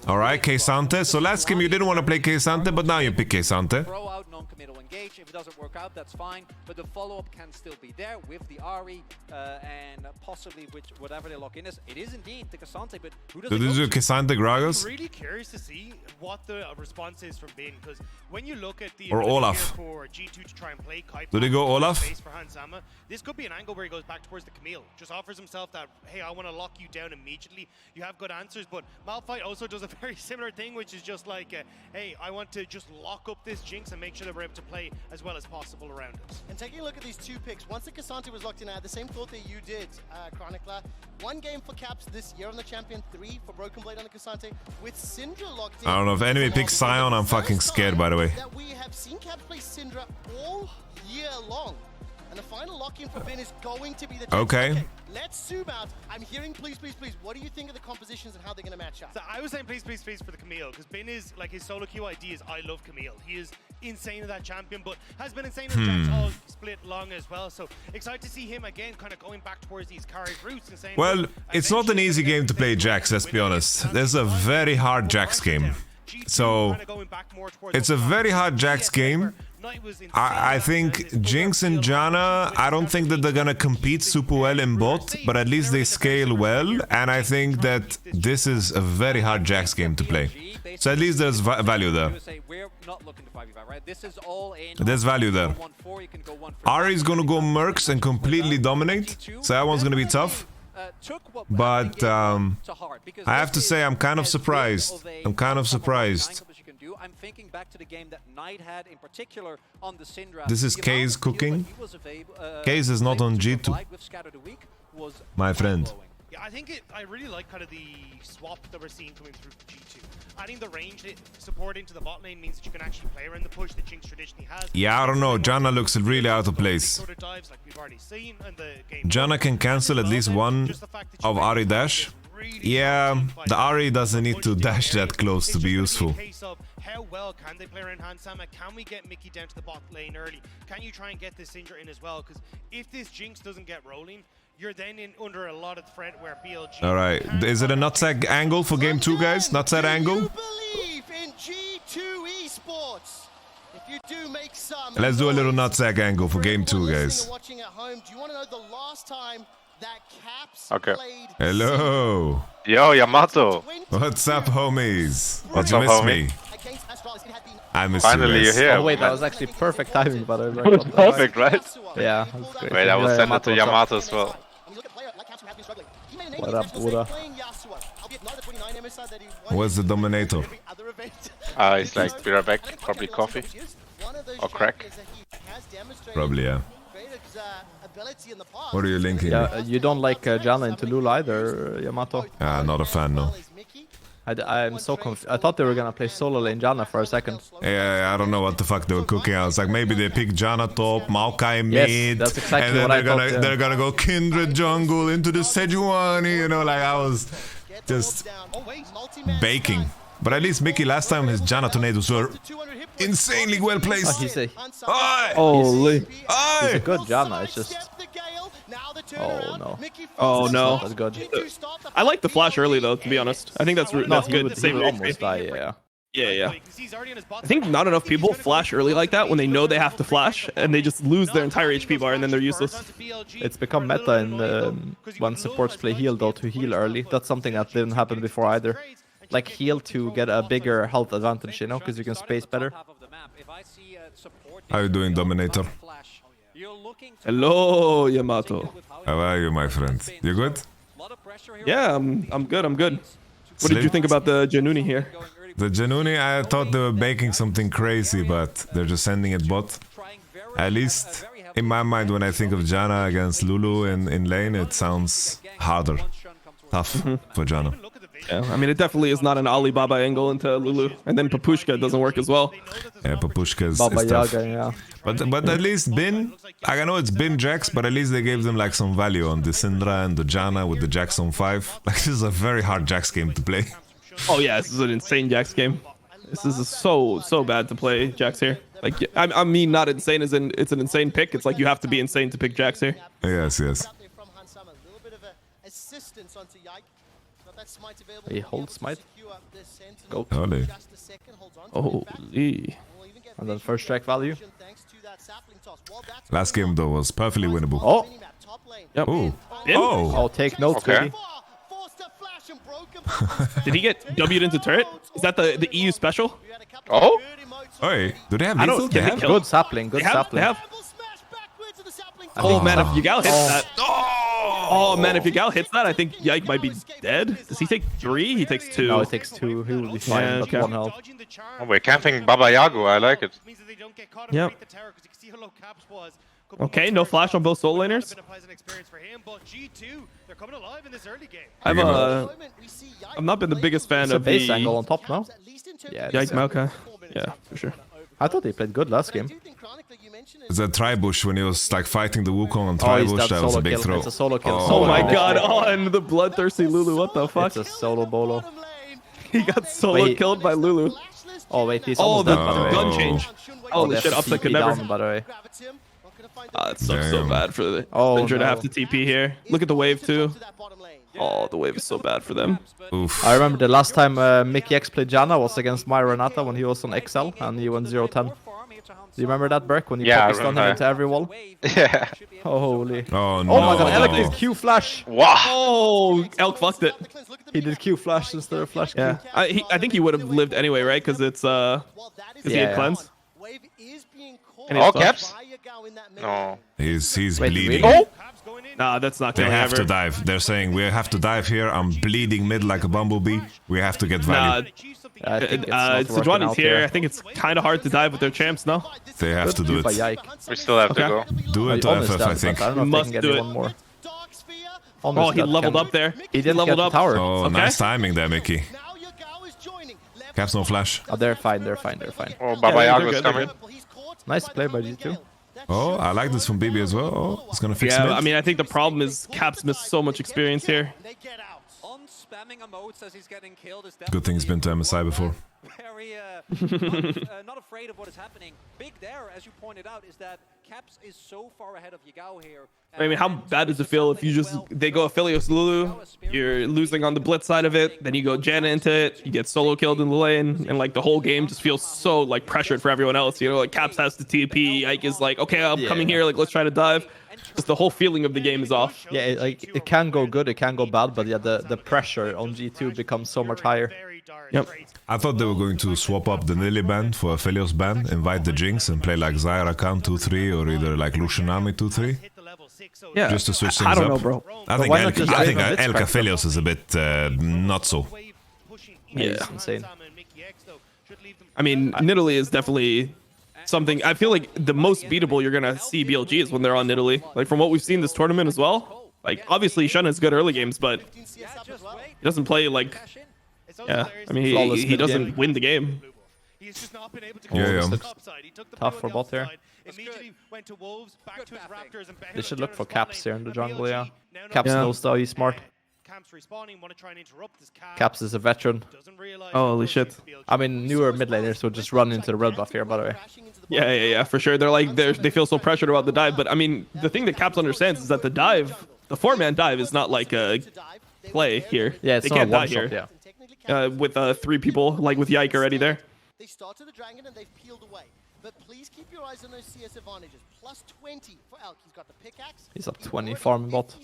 S1: Alright, K-Sante. So last game you didn't want to play K-Sante, but now you pick K-Sante.
S7: Throw out non-committal engage. If it doesn't work out, that's fine. But the follow-up can still be there with the Ahri and possibly with whatever they lock in as. It is indeed the K-Sante, but who does
S1: So this is K-Sante Gragas?
S6: I'm really curious to see what the response is from Bin, because when you look at the
S1: or Olaf
S6: for G2 to try and play Kai,
S1: do they go Olaf?
S6: For Hansama, this could be an angle where he goes back towards the Camille. Just offers himself that, hey, I want to lock you down immediately. You have good answers, but Malphite also does a very similar thing, which is just like, hey, I want to just lock up this Jinx and make sure that we're able to play as well as possible around it.
S4: And taking a look at these two picks, once the K-Sante was locked in, I had the same thought that you did, Chronicler. One game for Caps this year on the Champion, 3 for Broken Blade on the K-Sante. With Syndra locked in...
S1: I don't know, if enemy picks Sion, I'm fucking scared, by the way.
S4: That we have seen Caps play Syndra all year long. And the final lock-in for Bin is going to be the...
S1: Okay.
S4: Let's zoom out. I'm hearing please, please, please. What do you think of the compositions and how they're going to match up?
S6: So I was saying please, please, please for the Camille, because Bin is, like, his solo Q ID is I love Camille. He is insane in that champion, but has been insane in the all split long as well. So excited to see him again, kind of going back towards these carry routes and saying...
S1: Well, it's not an easy game to play Jax, let's be honest. There's a very hard Jax game. So, it's a very hard Jax game. I think Jinx and Janna, I don't think that they're gonna compete super well in bot, but at least they scale well, and I think that this is a very hard Jax game to play. So at least there's value there. There's value there. Ahri's gonna go Mercs and completely dominate, so that one's gonna be tough. But I have to say I'm kind of surprised. I'm kind of surprised.
S7: I'm thinking back to the game that Knight had in particular on the Syndra.
S1: This is K's cooking. K's is not on G2. My friend.
S6: Yeah, I really like kind of the swap that we're seeing coming through for G2. Adding the range support into the bot lane means that you can actually play around the push that Jinx traditionally has.
S1: Yeah, I don't know. Janna looks really out of place. Janna can cancel at least one of Ahri dash. Yeah, the Ahri doesn't need to dash that close to be useful.
S6: how well can they play around Hansama? Can we get Mickey down to the bot lane early? Can you try and get this Syndra in as well? Because if this Jinx doesn't get rolling, you're then under a lot of threat where BLG...
S1: All right, is it a nutsack angle for game 2, guys? Nutsack angle?
S4: You believe in G2 Esports? If you do make some...
S1: Let's do a little nutsack angle for game 2, guys.
S4: Watching at home, do you want to know the last time that Caps
S13: Okay.
S1: Hello.
S13: Yo, Yamato.
S1: What's up, homies?
S13: What's
S1: Did you
S13: up,
S1: miss
S13: homie?
S1: me? I missed
S13: Finally,
S1: you
S13: you're
S1: guys.
S13: here.
S14: Oh wait, that was actually perfect timing, but
S13: That was perfect, right?
S14: Yeah, that's great.
S13: Wait, I will send it to Yamato as well.
S14: What up, Buddha?
S1: Where's the Dominator?
S13: He's like, be right back. Probably coffee. Or crack.
S1: Probably, yeah. What are you linking?
S14: Yeah, you don't like Janna into Lulu either, Yamato?
S1: Not a fan, no.
S14: I'm so confused. I thought they were gonna play solo lane Janna for a second.
S1: Yeah, I don't know what the fuck they were cooking. I was like, maybe they pick Janna top, Maokai mid,
S14: Yes, that's exactly
S1: and then
S14: what I thought, yeah.
S1: they're gonna go Kindred jungle into the Sejuani, you know, like I was just baking. But at least Mickey last time his Janna tornadoes were insanely well placed.
S14: He's a...
S15: Holy.
S14: He's a good Janna, it's just... Oh no.
S15: Oh no.
S14: That's good.
S15: I like the flash early though, to be honest. I think that's good.
S14: He
S15: Save
S14: would
S15: it.
S14: almost die, yeah.
S15: Yeah. I think not enough people flash early like that when they know they have to flash and they just lose their entire HP bar and then they're useless.
S14: It's become meta in when supports play heal though, to heal early. That's something that didn't happen before either. Like heal to get a bigger health advantage, you know, because you can space better.
S1: How you doing, Dominator?
S15: Hello, Yamato.
S1: How are you, my friend? You good?
S15: Yeah, I'm good. What did you think about the Januni here?
S1: The Januni, I thought they were baking something crazy, but they're just sending it bot. At least in my mind, when I think of Janna against Lulu in lane, it sounds harder. Tough for Janna.
S15: Yeah, I mean, it definitely is not an Alibaba angle into Lulu. And then Papushka doesn't work as well.
S1: Yeah, Papushka is
S14: Baba
S1: tough.
S14: Yaga, yeah.
S1: But at least Bin, I know it's Bin Jax, but at least they gave them like some value on the Syndra and the Janna with the Jax on 5. Like this is a very hard Jax game to play.
S15: Oh yeah, this is an insane Jax game. This is so bad to play Jax here. Like, I mean, not insane as in it's an insane pick. It's like you have to be insane to pick Jax here.
S1: Yes.
S14: He holds smite. Go.
S1: Holy.
S15: Holy.
S14: And then first strike value.
S1: Last game though was perfectly winnable.
S14: Oh.
S15: Yep.
S1: Ooh.
S15: In?
S14: Oh, take notes,
S13: Okay.
S14: baby.
S15: Did he get W'd into turret? Is that the EU special?
S13: Oh?
S1: Hey, do they have
S15: I don't-
S1: lethal?
S15: can
S1: They
S15: they
S1: have?
S15: kill?
S14: Good sapling, good
S15: They have.
S14: sapling.
S15: Oh man, if Yagal hits that. Oh man, if Yagal hits that, I think Yike might be dead. Does he take 3? He takes 2.
S14: No, it takes 2. He will be fine,
S15: Yeah,
S14: but
S15: okay.
S14: 1 health.
S13: Oh, we're camping Baba Yago. I like it.
S15: Yep. Okay, no flash on both soul laners. I've not been the biggest fan
S14: It's a
S15: of
S14: base
S15: the
S14: angle on top now. Yeah,
S15: Yike Maokai. Yeah, for sure.
S14: I thought he played good last game.
S1: It's a Tribush when he was like fighting the Wukong on
S14: Oh, he's
S1: Tribush.
S14: dead.
S1: That was a
S14: Solo
S1: big
S14: kill.
S1: throw.
S14: It's a solo kill.
S1: Oh,
S15: Oh my
S14: Solo
S15: god,
S14: kill.
S15: oh, and the bloodthirsty Lulu, what the fuck?
S14: It's a solo bolo.
S15: He got solo
S14: Wait.
S15: killed by Lulu.
S14: Oh wait, he's
S15: Oh,
S14: almost
S15: the
S14: dead, by the way.
S15: gun
S1: Oh.
S15: change.
S14: Oh,
S15: Holy
S14: they
S15: shit,
S14: have
S15: Upset could
S14: TP
S15: never.
S14: down, by the way.
S15: It sucks so
S1: Damn.
S15: bad for the
S14: Oh,
S15: Injured to
S14: no.
S15: have to TP here. Look at the wave too. Oh, the wave is so bad for them.
S1: Oof.
S14: I remember the last time Mickey X played Janna was against my Renata when he was on XL and he went 0-10. Do you remember that, Berk? When you
S13: Yeah, I
S14: poppy stun him
S13: remember.
S14: into every wall?
S13: Yeah.
S14: Holy.
S1: Oh no.
S14: Oh my god, Alec did Q flash!
S13: Wow.
S15: Oh, Elk fucked it.
S14: He did Q flash instead of flash Q.
S15: Yeah, I think he would have lived anyway, right? Because it's he had cleanse. And he
S13: All
S15: had flash.
S13: caps? No.
S1: He's
S14: Wait,
S1: bleeding.
S14: really?
S15: Nah, that's not
S1: They
S15: killing
S1: have
S15: ever.
S1: to dive. They're saying we have to dive here. I'm bleeding mid like a bumblebee. We have to get
S15: Nah,
S1: value.
S14: I think it's not working
S15: Sejuani's
S14: out
S15: here.
S14: here.
S15: I think it's kind of hard to dive with their champs, no?
S1: They have to do
S14: By
S1: it.
S14: Yike.
S13: We still have to
S15: Okay.
S13: go.
S1: Do it to
S14: Almost
S1: FF,
S14: dead,
S1: I
S14: but
S1: think.
S14: I don't know if
S15: Must
S14: they can
S15: do
S14: get
S15: it.
S14: one more.
S15: Oh,
S14: Almost
S15: he
S14: dead.
S15: leveled
S14: Can-
S15: up there.
S14: He didn't
S15: leveled
S14: get
S15: up.
S14: the tower.
S1: Oh,
S15: Okay.
S1: nice timing there, Mickey. Caps no flash.
S14: Oh, they're fine, they're fine, they're fine.
S13: Oh, Baba
S15: they're
S13: Yago is
S15: good, they're
S13: coming.
S14: Nice play by G2.
S1: Oh, I like this from BB as well. Oh, it's gonna fix
S15: Yeah,
S1: mid.
S15: I mean, I think the problem is Caps missed so much experience here.
S7: spamming emotes as he's getting killed is
S1: Good thing he's been to MSI before.
S7: very not afraid of what is happening. Big there, as you pointed out, is that Caps is so far ahead of Yagao here.
S15: I mean, how bad does it feel if you just they go Aphelios Lulu, you're losing on the blitz side of it, then you go Janna into it, you get solo killed in the lane, and like the whole game just feels so like pressured for everyone else. You know, like Caps has to TP, Ike is like, okay, I'm coming here, like let's try to dive. Just the whole feeling of the game is off.
S14: Yeah, it can go good, it can go bad, but yeah, the pressure on G2 becomes so much higher.
S15: Yep.
S1: I thought they were going to swap up the Nilly ban for Aphelios ban, invite the Jinx and play like Zyra Khan 2-3 or either like Lucianami 2-3.
S15: Yeah,
S1: Just to switch things
S15: I don't
S1: up.
S15: know, bro.
S1: I think Elk Aphelios is a bit not so.
S15: Yeah,
S14: it's insane.
S15: I mean, Nidalee is definitely something. I feel like the most beatable you're gonna see BLG is when they're on Nidalee. Like from what we've seen this tournament as well. Like obviously Shun has good early games, but he doesn't play like. Yeah, I mean he doesn't win the game.
S6: He's just not been able to
S14: Tough for bot here.
S6: Immediately went to Wolves, back to his Raptors, and
S14: They should look for Caps here in the jungle, yeah. Caps knows though, he's smart. Caps is a veteran.
S15: Holy shit.
S14: I mean, newer mid laners would just run into the red buff here, by the way.
S15: Yeah, for sure. They're like, they feel so pressured about the dive, but I mean, the thing that Caps understands is that the dive, the 4-man dive is not like a play here.
S14: Yeah, it's
S15: they
S14: not
S15: can't
S14: a
S15: die
S14: one-shot,
S15: here.
S14: yeah.
S15: With 3 people, like with Yike already there.
S4: They started the dragon and they've peeled away. But please keep your eyes on those CS advantages. Plus 20 for Elk. He's got the pickaxe.
S14: He's up 20 farming bot.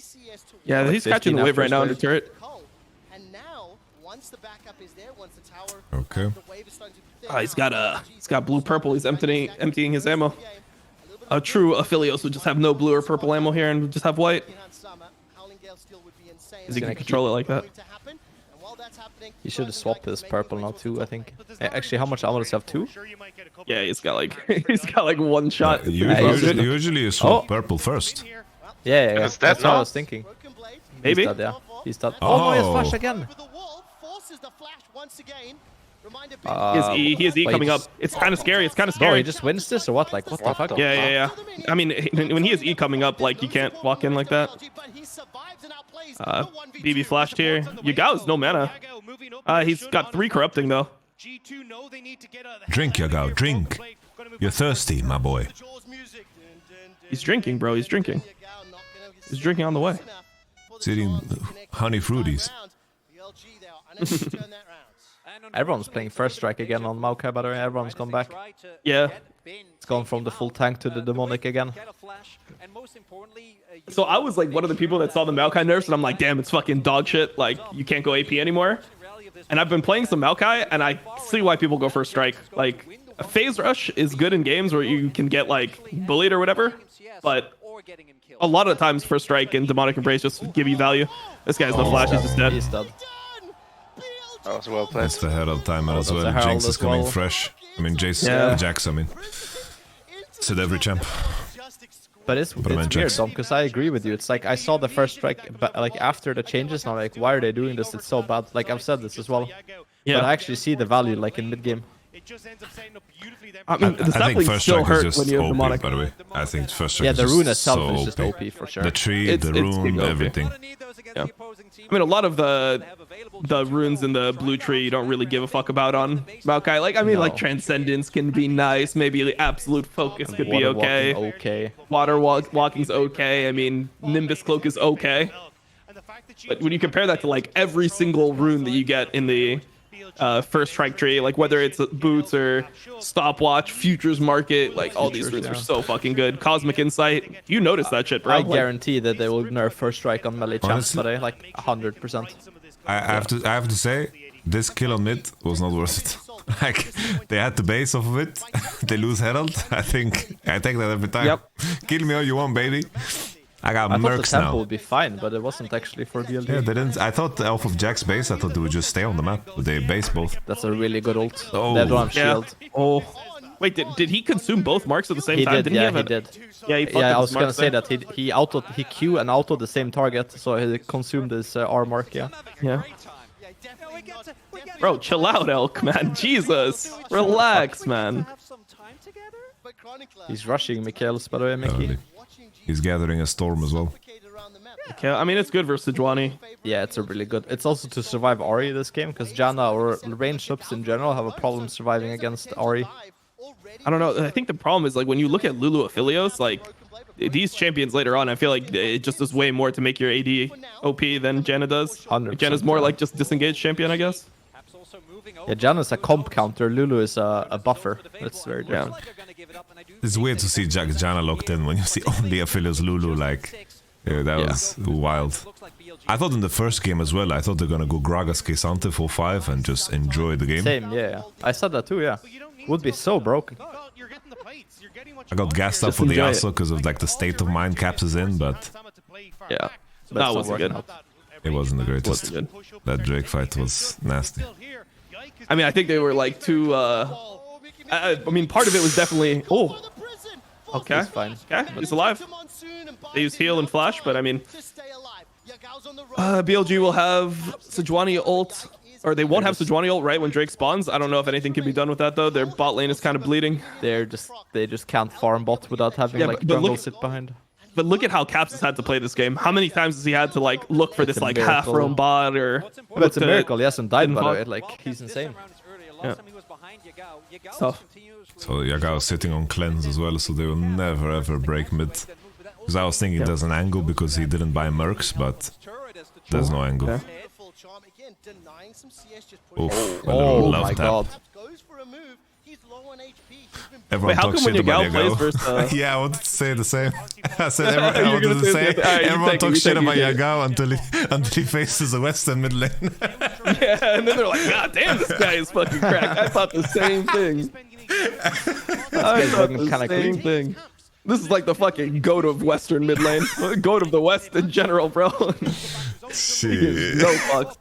S15: Yeah,
S14: Like
S15: he's catching the wave right now in the turret.
S4: And now, once the backup is there, once the tower,
S1: Okay.
S4: the wave is starting to thin
S15: He's got blue purple. He's emptying his ammo. A true Aphelios would just have no blue or purple ammo here and just have white. Is he gonna control it like that?
S14: He should have swapped his purple now too, I think. Actually, how much ammo does he have? 2?
S15: Yeah, he's got like 1 shot.
S1: Usually you swap purple first.
S14: Yeah.
S13: Is that
S14: That's what I
S13: now?
S14: was thinking.
S15: Maybe.
S14: He's dead, yeah. He's dead. Oh no, he has flash again.
S15: He has E coming up. It's kind of scary. It's kind of
S14: Bro,
S15: scary.
S14: he just wins this or what? Like, what the fuck?
S15: Yeah. I mean, when he has E coming up, like, you can't walk in like that. BB flashed here. Yagao has no mana. He's got 3 corrupting, though.
S1: Drink, Yagao, drink. You're thirsty, my boy.
S15: He's drinking, bro. He's drinking. He's drinking on the way.
S1: He's eating honey fruities.
S14: Everyone's playing first strike again on Maokai, by the way. Everyone's gone back.
S15: Yeah.
S14: It's gone from the full tank to the demonic again.
S15: So I was like one of the people that saw the Maokai nerfs, and I'm like, damn, it's fucking dog shit. Like, you can't go AP anymore. And I've been playing some Maokai, and I see why people go first strike. Like, a phase rush is good in games where you can get, like, bullied or whatever. But a lot of the times, first strike and demonic embrace just give you value. This guy's no flash, he's just dead.
S14: He's dead.
S13: That was well played.
S1: That's the Herald timer as well.
S14: Herald
S1: Jinx is
S14: as
S1: coming
S14: well.
S1: fresh. I mean, Jace, Jax, I mean. Said every champ.
S14: But it's weird, though, because I agree with you. It's like, I saw the first strike, but like after the changes, and I'm like, why are they doing this? It's so bad. Like, I've said this as well.
S15: Yeah.
S14: But I actually see the value, like, in mid-game.
S15: I mean, the
S1: I think
S15: sapling
S1: first
S15: still
S1: strike is
S15: hurt
S1: just
S15: when you have
S1: OP,
S15: demonic.
S1: by the way. I think first strike
S14: Yeah,
S1: is
S14: the
S1: just
S14: rune itself
S1: so
S14: is just OP for sure.
S1: The tree,
S15: It's
S1: the
S15: big
S1: rune,
S15: OP.
S1: everything.
S15: Yeah. I mean, a lot of the runes in the blue tree you don't really give a fuck about on Maokai. Like, I mean, like Transcendence can be nice. Maybe the Absolute Focus could be okay.
S14: Okay.
S15: Water walking's okay. I mean, Nimbus Cloak is okay. But when you compare that to like every single rune that you get in the first strike tree, like whether it's boots or stopwatch, futures market, like all these runes are so fucking good. Cosmic Insight, you notice that shit, bro.
S14: I guarantee that they will nerf first strike on melee champs
S1: Honestly?
S14: today, like 100%.
S1: I have to say, this kill on mid was not worth it. Like, they had the base off of it. They lose Herald. I take that every time.
S14: Yep.
S1: Kill me all you want, baby. I got
S14: I thought the
S1: mercs
S14: tempo
S1: now.
S14: would be fine, but it wasn't actually for BLG.
S1: Yeah, they didn't. I thought off of Jack's base, I thought they would just stay on the map. But they base both.
S14: That's a really good ult.
S1: Oh.
S14: They don't have
S15: Yeah.
S14: shield.
S15: Oh, wait, did he consume both marks at the same
S14: He
S15: time?
S14: did,
S15: Didn't
S14: yeah,
S15: he have
S14: he
S15: a-
S14: did.
S15: Yeah, he fucked
S14: Yeah,
S15: up
S14: I
S15: his
S14: was gonna
S15: marks
S14: say
S15: there.
S14: that he Q and auto the same target, so he consumed his R mark, yeah.
S15: Yeah. Bro, chill out, Elk, man. Jesus. Relax, man.
S14: He's rushing Mikhails, by the way, Mickey.
S1: Early. He's gathering a storm as well.
S15: Okay, I mean, it's good versus Sejuani.
S14: Yeah, it's a really good. It's also to survive Ori this game, because Janna or range subs in general have a problem surviving against Ori.
S15: I don't know. I think the problem is, like, when you look at Lulu Affilios, like, these champions later on, I feel like it just does way more to make your AD OP than Janna does. Janna's more like just disengaged champion, I guess.
S14: Yeah, Janna's a comp counter, Lulu is a buffer. That's very different.
S1: It's weird to see Janna locked in when you see only Affiliates Lulu, like... Yeah, that was wild. I thought in the first game as well, I thought they're gonna go Gragas Kesante 4-5 and just enjoy the game.
S14: Same, yeah. I said that too, yeah. Would be so broken.
S1: I got gassed up for the Yasuo because of like the state of mind Caps is in, but...
S15: Yeah, that wasn't good.
S1: It wasn't the greatest. That Drake fight was nasty.
S15: I mean, I think they were like too... I mean, part of it was definitely... Oh! Okay,
S14: fine.
S15: Okay, he's alive. They use heal and flash, but I mean... BLG will have Sejuani ult, or they won't have Sejuani ult right when Drake spawns. I don't know if anything can be done with that though. Their bot lane is kind of bleeding.
S14: They just can't farm bot without having like jungle sit behind.
S15: But look at how Caps has had to play this game. How many times has he had to like look for this like half roam bot or?
S14: But it's a miracle. He hasn't died by the way. Like he's insane.
S15: Yeah.
S1: So Yagao sitting on cleanse as well, so they will never ever break mid. Because I was thinking there's an angle because he didn't buy Mercs, but there's no angle.
S15: Yeah.
S1: Oof,
S14: oh my god.
S1: Everyone
S15: Wait, how come when Yagao plays versus...
S1: yeah, I wanted to say the same. I said everyone wanted to say everyone talks shit about Yagao until he faces the Western mid lane.
S15: Yeah, and then they're like, God damn, this guy is fucking cracked. I thought the same thing. I thought the same thing. This is like the fucking goat of Western mid lane. Goat of the West in general, bro.
S1: Shit.
S15: No fucks.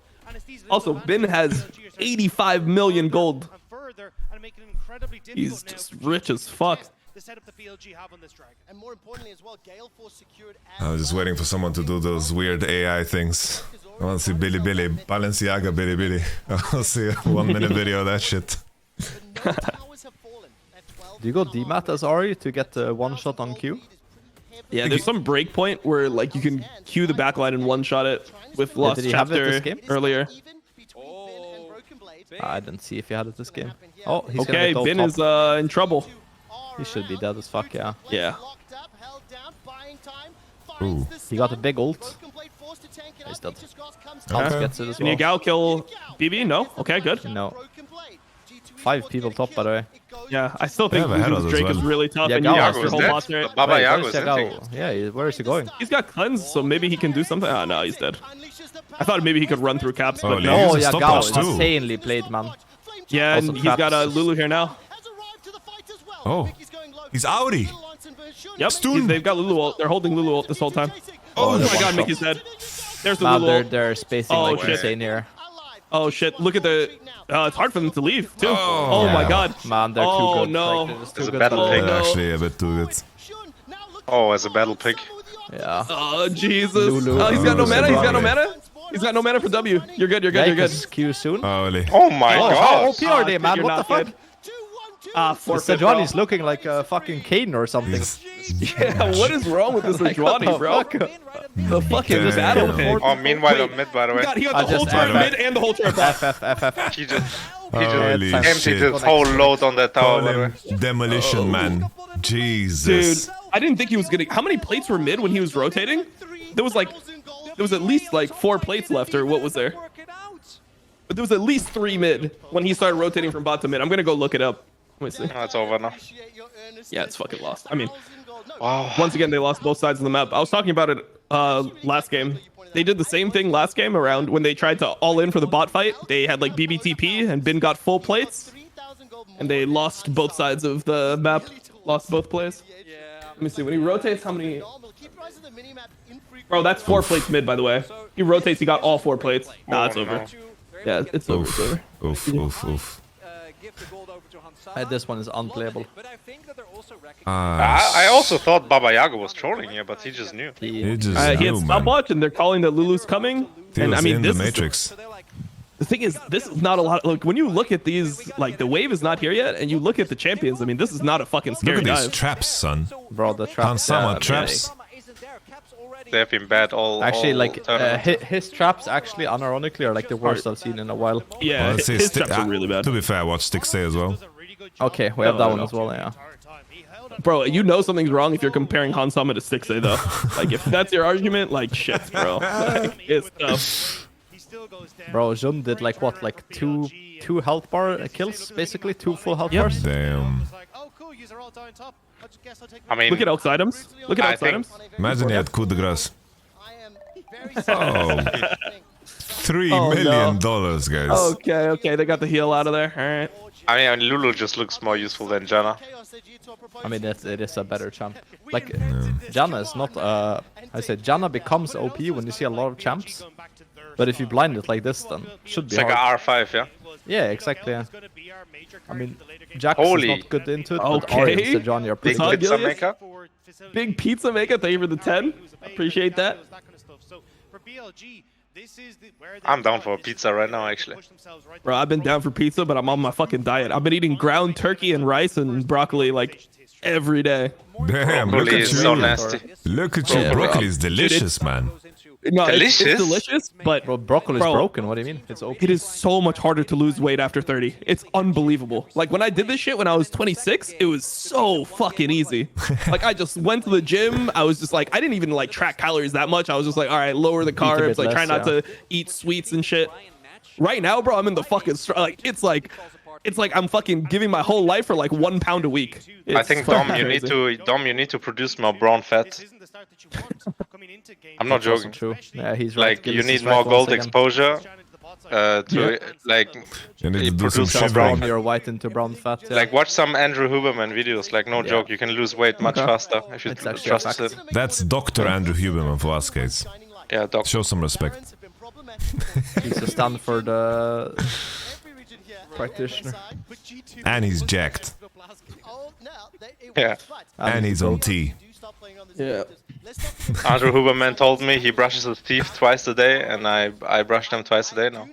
S15: Also, Bin has 85 million gold. He's just rich as fuck.
S1: I was just waiting for someone to do those weird AI things. I want to see Billy Billy, Balenciaga Billy Billy. I'll see a 1 minute video of that shit.
S14: Do you go DMAT as Ori to get one shot on Q?
S15: Yeah, there's some breakpoint where like you can Q the backline and one shot it with Lost Chapter earlier.
S14: I didn't see if he had it this game. Oh, he's
S15: okay. Bin is in trouble.
S14: He should be dead as fuck, yeah.
S15: Yeah.
S1: Ooh.
S14: He got a big ult. He's dead.
S15: Okay.
S14: Gets it as
S15: Can
S14: well.
S15: Yagao kill BB? No? Okay, good.
S14: No. 5 people top, by the way.
S15: Yeah, I still think Drake is really tough, and
S14: Yagao
S15: you lost your whole bot there.
S13: Baba Yago is dead.
S14: Yeah, where is he going?
S15: He's got cleanse, so maybe he can do something. Oh, no, he's dead. I thought maybe he could run through Caps, but no.
S14: Oh, Yagao is insanely played, man.
S15: Yeah, and he's got a Lulu here now.
S1: Oh, he's outie.
S15: Yep, they've got Lulu ult. They're holding Lulu ult this whole time. Oh my god, Mickey's dead. There's the Lulu ult.
S14: They're spacing like insane here.
S15: Oh shit, look at the... it's hard for them to leave, too. Oh my god.
S14: Man, they're too good.
S15: No.
S14: Like,
S13: As a battle pick.
S1: Actually a bit too good.
S13: Oh, as a battle pick.
S14: Yeah.
S15: Oh, Jesus. Oh, he's got no mana? He's got no mana? He's got no mana for W. You're good, you're good, you're good.
S14: Q soon.
S1: Oh, really?
S13: Oh my god.
S14: How OP are they, man? What the fuck?
S15: Forfeit,
S14: Sejuani's looking like a fucking Kane or something.
S15: Yeah, what is wrong with this Sejuani, bro? The fucking battle pick.
S13: Oh, meanwhile on mid, by the way.
S15: God, he got the whole turret mid and the whole turret bot.
S14: FF.
S13: He just
S1: shit.
S13: emptied his whole load on that tower, by the way.
S1: Demolition man. Jesus.
S15: Dude, I didn't think he was gonna... How many plates were mid when he was rotating? There was at least like 4 plates left, or what was there? But there was at least 3 mid when he started rotating from bot to mid. I'm gonna go look it up. Let me see.
S13: No, it's over now.
S15: Yeah, it's fucking lost. I mean,
S13: wow.
S15: Once again, they lost both sides of the map. I was talking about it last game. They did the same thing last game around when they tried to all in for the bot fight. They had like BBTP and Bin got full plates. And they lost both sides of the map. Lost both plays. Let me see. When he rotates, how many... Bro, that's 4 plates mid, by the way. He rotates, he got all 4 plates. Nah, it's over. Yeah, it's over. It's over.
S1: Oof.
S14: This one is unplayable.
S13: I also thought Baba Yaga was trolling here, but he just knew.
S1: He
S15: had stopwatch, and they're calling that Lulu's coming. And I mean,
S1: this the Matrix.
S15: The thing is, this is not a lot. Like when you look at these, like the wave is not here yet, and you look at the champions. I mean, this is not a fucking scary
S1: Look at
S15: dive.
S1: these traps, son.
S14: Bro, the traps.
S1: Kansama traps.
S13: they have been bad all.
S14: Actually,
S13: all
S14: like
S13: tournament.
S14: his traps, actually, unironically, are like the worst I've seen in a while.
S15: Yeah,
S1: Well, let's see,
S15: his traps are really bad.
S1: To be fair, I watched Sticks say as well.
S14: Okay, we have that one as well, yeah.
S15: Bro, you know something's wrong if you're comparing Hansama to Stixxay, though. Like, if that's your argument, like, shit, bro. Like, it's tough.
S14: Bro, Jun did like what, like two health bar kills, basically 2 full health bars.
S1: Damn.
S13: I mean,
S15: Look at Elk's items. Look at Elk's items.
S1: Imagine he had coup de grace. Oh. $3
S15: Oh,
S1: million,
S15: no.
S1: guys.
S15: Okay, they got the heal out of there. All right.
S13: I mean, Lulu just looks more useful than Janna.
S14: I mean, it is a better champ. Like, Janna is not, I said Janna becomes OP when you see a lot of champs. But if you blind it like this, then it should be
S13: It's like
S14: hard.
S13: a R5, yeah?
S14: Yeah, exactly, yeah. I mean, Jax
S13: Holy.
S14: is not good into it, but
S15: Okay.
S14: Ari and Sejuani are
S13: Big
S14: pretty good.
S13: pizza maker.
S15: Big pizza maker, thank you for the 10. Appreciate that.
S13: I'm down for a pizza right now, actually.
S15: Bro, I've been down for pizza, but I'm on my fucking diet. I've been eating ground turkey and rice and broccoli like every day.
S1: Damn, look
S13: Broccoli
S1: at
S13: is
S1: you.
S13: so nasty.
S1: Look at you.
S14: Yeah,
S1: Broccoli is delicious, man.
S15: No,
S13: Delicious?
S15: It's delicious, but
S14: Bro, broccoli's
S15: Bro.
S14: broken, what do you mean? It's OP.
S15: it is so much harder to lose weight after 30. It's unbelievable. Like when I did this shit when I was 26, it was so fucking easy. Like I just went to the gym. I was just like, I didn't even like track calories that much. I was just like, all right, lower the carbs.
S14: bit
S15: Like try
S14: less,
S15: not to eat sweets and shit. Right now, bro, I'm in the fucking like it's like I'm fucking giving my whole life for like 1 pound a week.
S13: I
S15: It's
S13: think
S15: fucking
S13: you need to produce more brown fat. I'm not
S14: That's also
S13: joking.
S14: true. Yeah, he's right.
S13: Like you
S14: Gilles
S13: need
S14: is right
S13: more
S14: once
S13: gold
S14: again.
S13: exposure to like
S1: You need to do some
S13: produce more
S14: From
S13: brown.
S1: shivering.
S14: your white into brown fat. Yeah.
S13: Like watch some Andrew Huberman videos. Like no joke, you can lose weight much faster if you
S14: It's actually a
S13: trust
S14: fact.
S13: it.
S1: That's Dr. Andrew Huberman for us, guys.
S13: Yeah, doc.
S1: Show some respect.
S14: He's a Stanford practitioner.
S1: And he's jacked.
S13: Yeah.
S1: And he's on T.
S15: Yeah.
S13: Andrew Huberman told me he brushes his teeth twice a day, and I brush them twice a day now.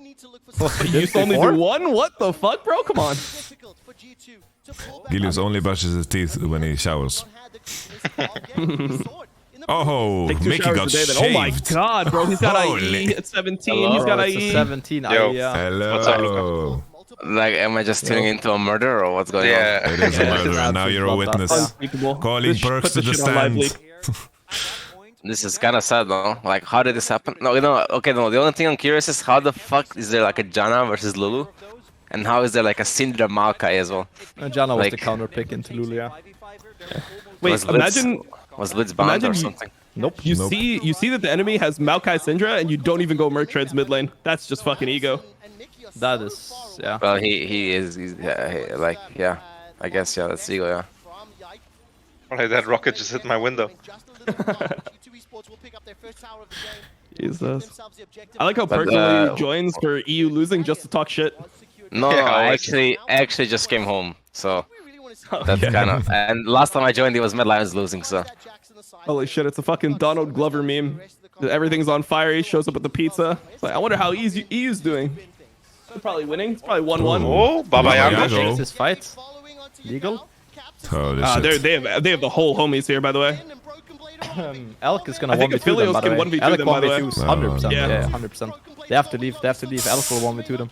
S15: You used to only do one? What the fuck, bro? Come on.
S1: Gilius only brushes his teeth when he showers. Oh,
S15: Take 2
S1: Mickey
S15: showers
S1: got
S15: a day, then.
S1: shaved.
S15: Oh my god, bro. He's got
S1: Holy.
S15: IE at 17.
S13: Hello.
S15: He's got
S14: It's a
S15: IE.
S14: 17
S13: Yo.
S14: IE, yeah.
S1: Hello.
S13: What's up, Luca?
S16: Like, am I just turning into a murderer or what's going
S13: Yeah.
S1: It is a
S14: Yeah,
S1: murder, and now you're a
S14: absolutely
S1: witness.
S14: not that.
S15: Unspeakable.
S1: Calling
S15: Let's
S1: perks
S15: put
S1: to
S15: the
S1: the
S15: shit on live
S1: stand.
S15: leak.
S16: on? This is kind of sad, though. Like, how did this happen? No, okay, no. The only thing I'm curious is how the fuck is there like a Janna versus Lulu? And how is there like a Syndra Maokai as well?
S14: Janna was the
S16: Like-
S14: counter pick into Lulu, yeah.
S15: Wait,
S16: Was Blitz-
S15: imagine
S16: Was Blitz bound
S15: imagine
S16: or
S15: you-
S16: something?
S14: Nope.
S15: you see that the enemy has Maokai Syndra and you don't even go Merc Treads mid lane. That's just fucking ego.
S14: That is, yeah.
S16: Well, he's like, yeah. I guess, yeah, that's ego, yeah.
S13: Like that rocket just hit my window.
S15: Jesus. I like how
S16: But,
S15: personally joins for EU losing just to talk shit.
S16: No,
S13: Yeah,
S16: I
S13: always.
S16: actually just came home, so that's kind of. And last time I joined, it was Mad Lions losing, so.
S15: Holy shit, it's a fucking Donald Glover meme. Everything's on fire, he shows up at the pizza. It's like, I wonder how EU's doing. They're probably winning. It's probably 1-1.
S13: Oh, Baba Yaga.
S1: Yaga.
S14: This fight. Legal.
S1: Holy shit.
S15: They have the whole homies here, by the way.
S14: Elk is gonna
S15: I think
S14: 1v2 them,
S15: Aphelios
S14: by the
S15: can
S14: way.
S15: 1v2
S14: Elk
S15: them, by the way.
S14: 1v2s, 100%.
S15: Yeah.
S14: Yeah, 100%. They have to leave. They have to leave. Elk will 1v2 them.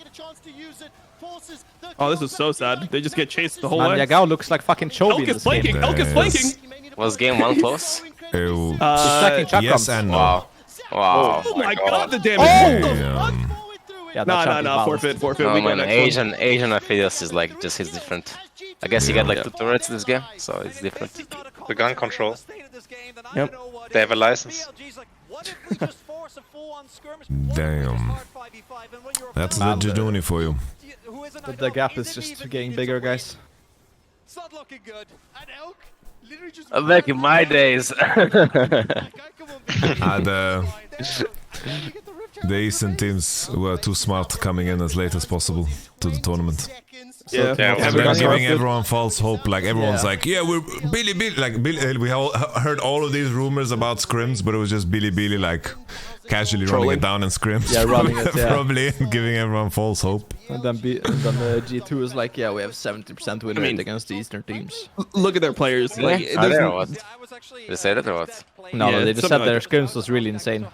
S15: Oh, this is so sad. They just get chased the whole
S14: Man,
S15: way.
S14: Yagao looks like fucking Chovy
S15: Elk
S14: in
S15: is
S14: this game.
S15: flanking. Elk is flanking.
S16: Was game 1 close?
S1: Ew.
S14: Chakrams.
S1: Yes and no.
S16: Wow. Wow.
S15: Oh my god, the damage.
S1: Damn.
S14: Yeah, that
S15: No,
S14: champ is balanced.
S15: forfeit.
S16: No,
S15: We go
S16: man,
S15: next one.
S16: Asian Aphelios is like just his different. I guess he got like 2 turrets this game, so it's different.
S13: The gun control.
S15: Yep.
S13: They have a license.
S1: Damn. That's the Jejuni for you.
S14: But the gap is just getting bigger, guys.
S16: Back in my days.
S1: The Eastern teams were too smart coming in as late as possible to the tournament.
S15: Yeah.
S1: And they're giving everyone false hope. Like everyone's
S14: Yeah.
S1: like, yeah, we're Billy. Like Billy, we all heard all of these rumors about scrims, but it was just Billy like casually running it down in scrims.
S14: Yeah, running it, yeah.
S1: Probably giving everyone false hope.
S14: And then G2 is like, yeah, we have 70% win rate against the Eastern teams.
S15: Look at their players.
S16: Really?
S15: Like,
S16: Are
S15: there's
S16: they
S15: no-
S16: or what? They said it or what?
S14: No,
S15: Yeah,
S14: they just said their scrims was really insane.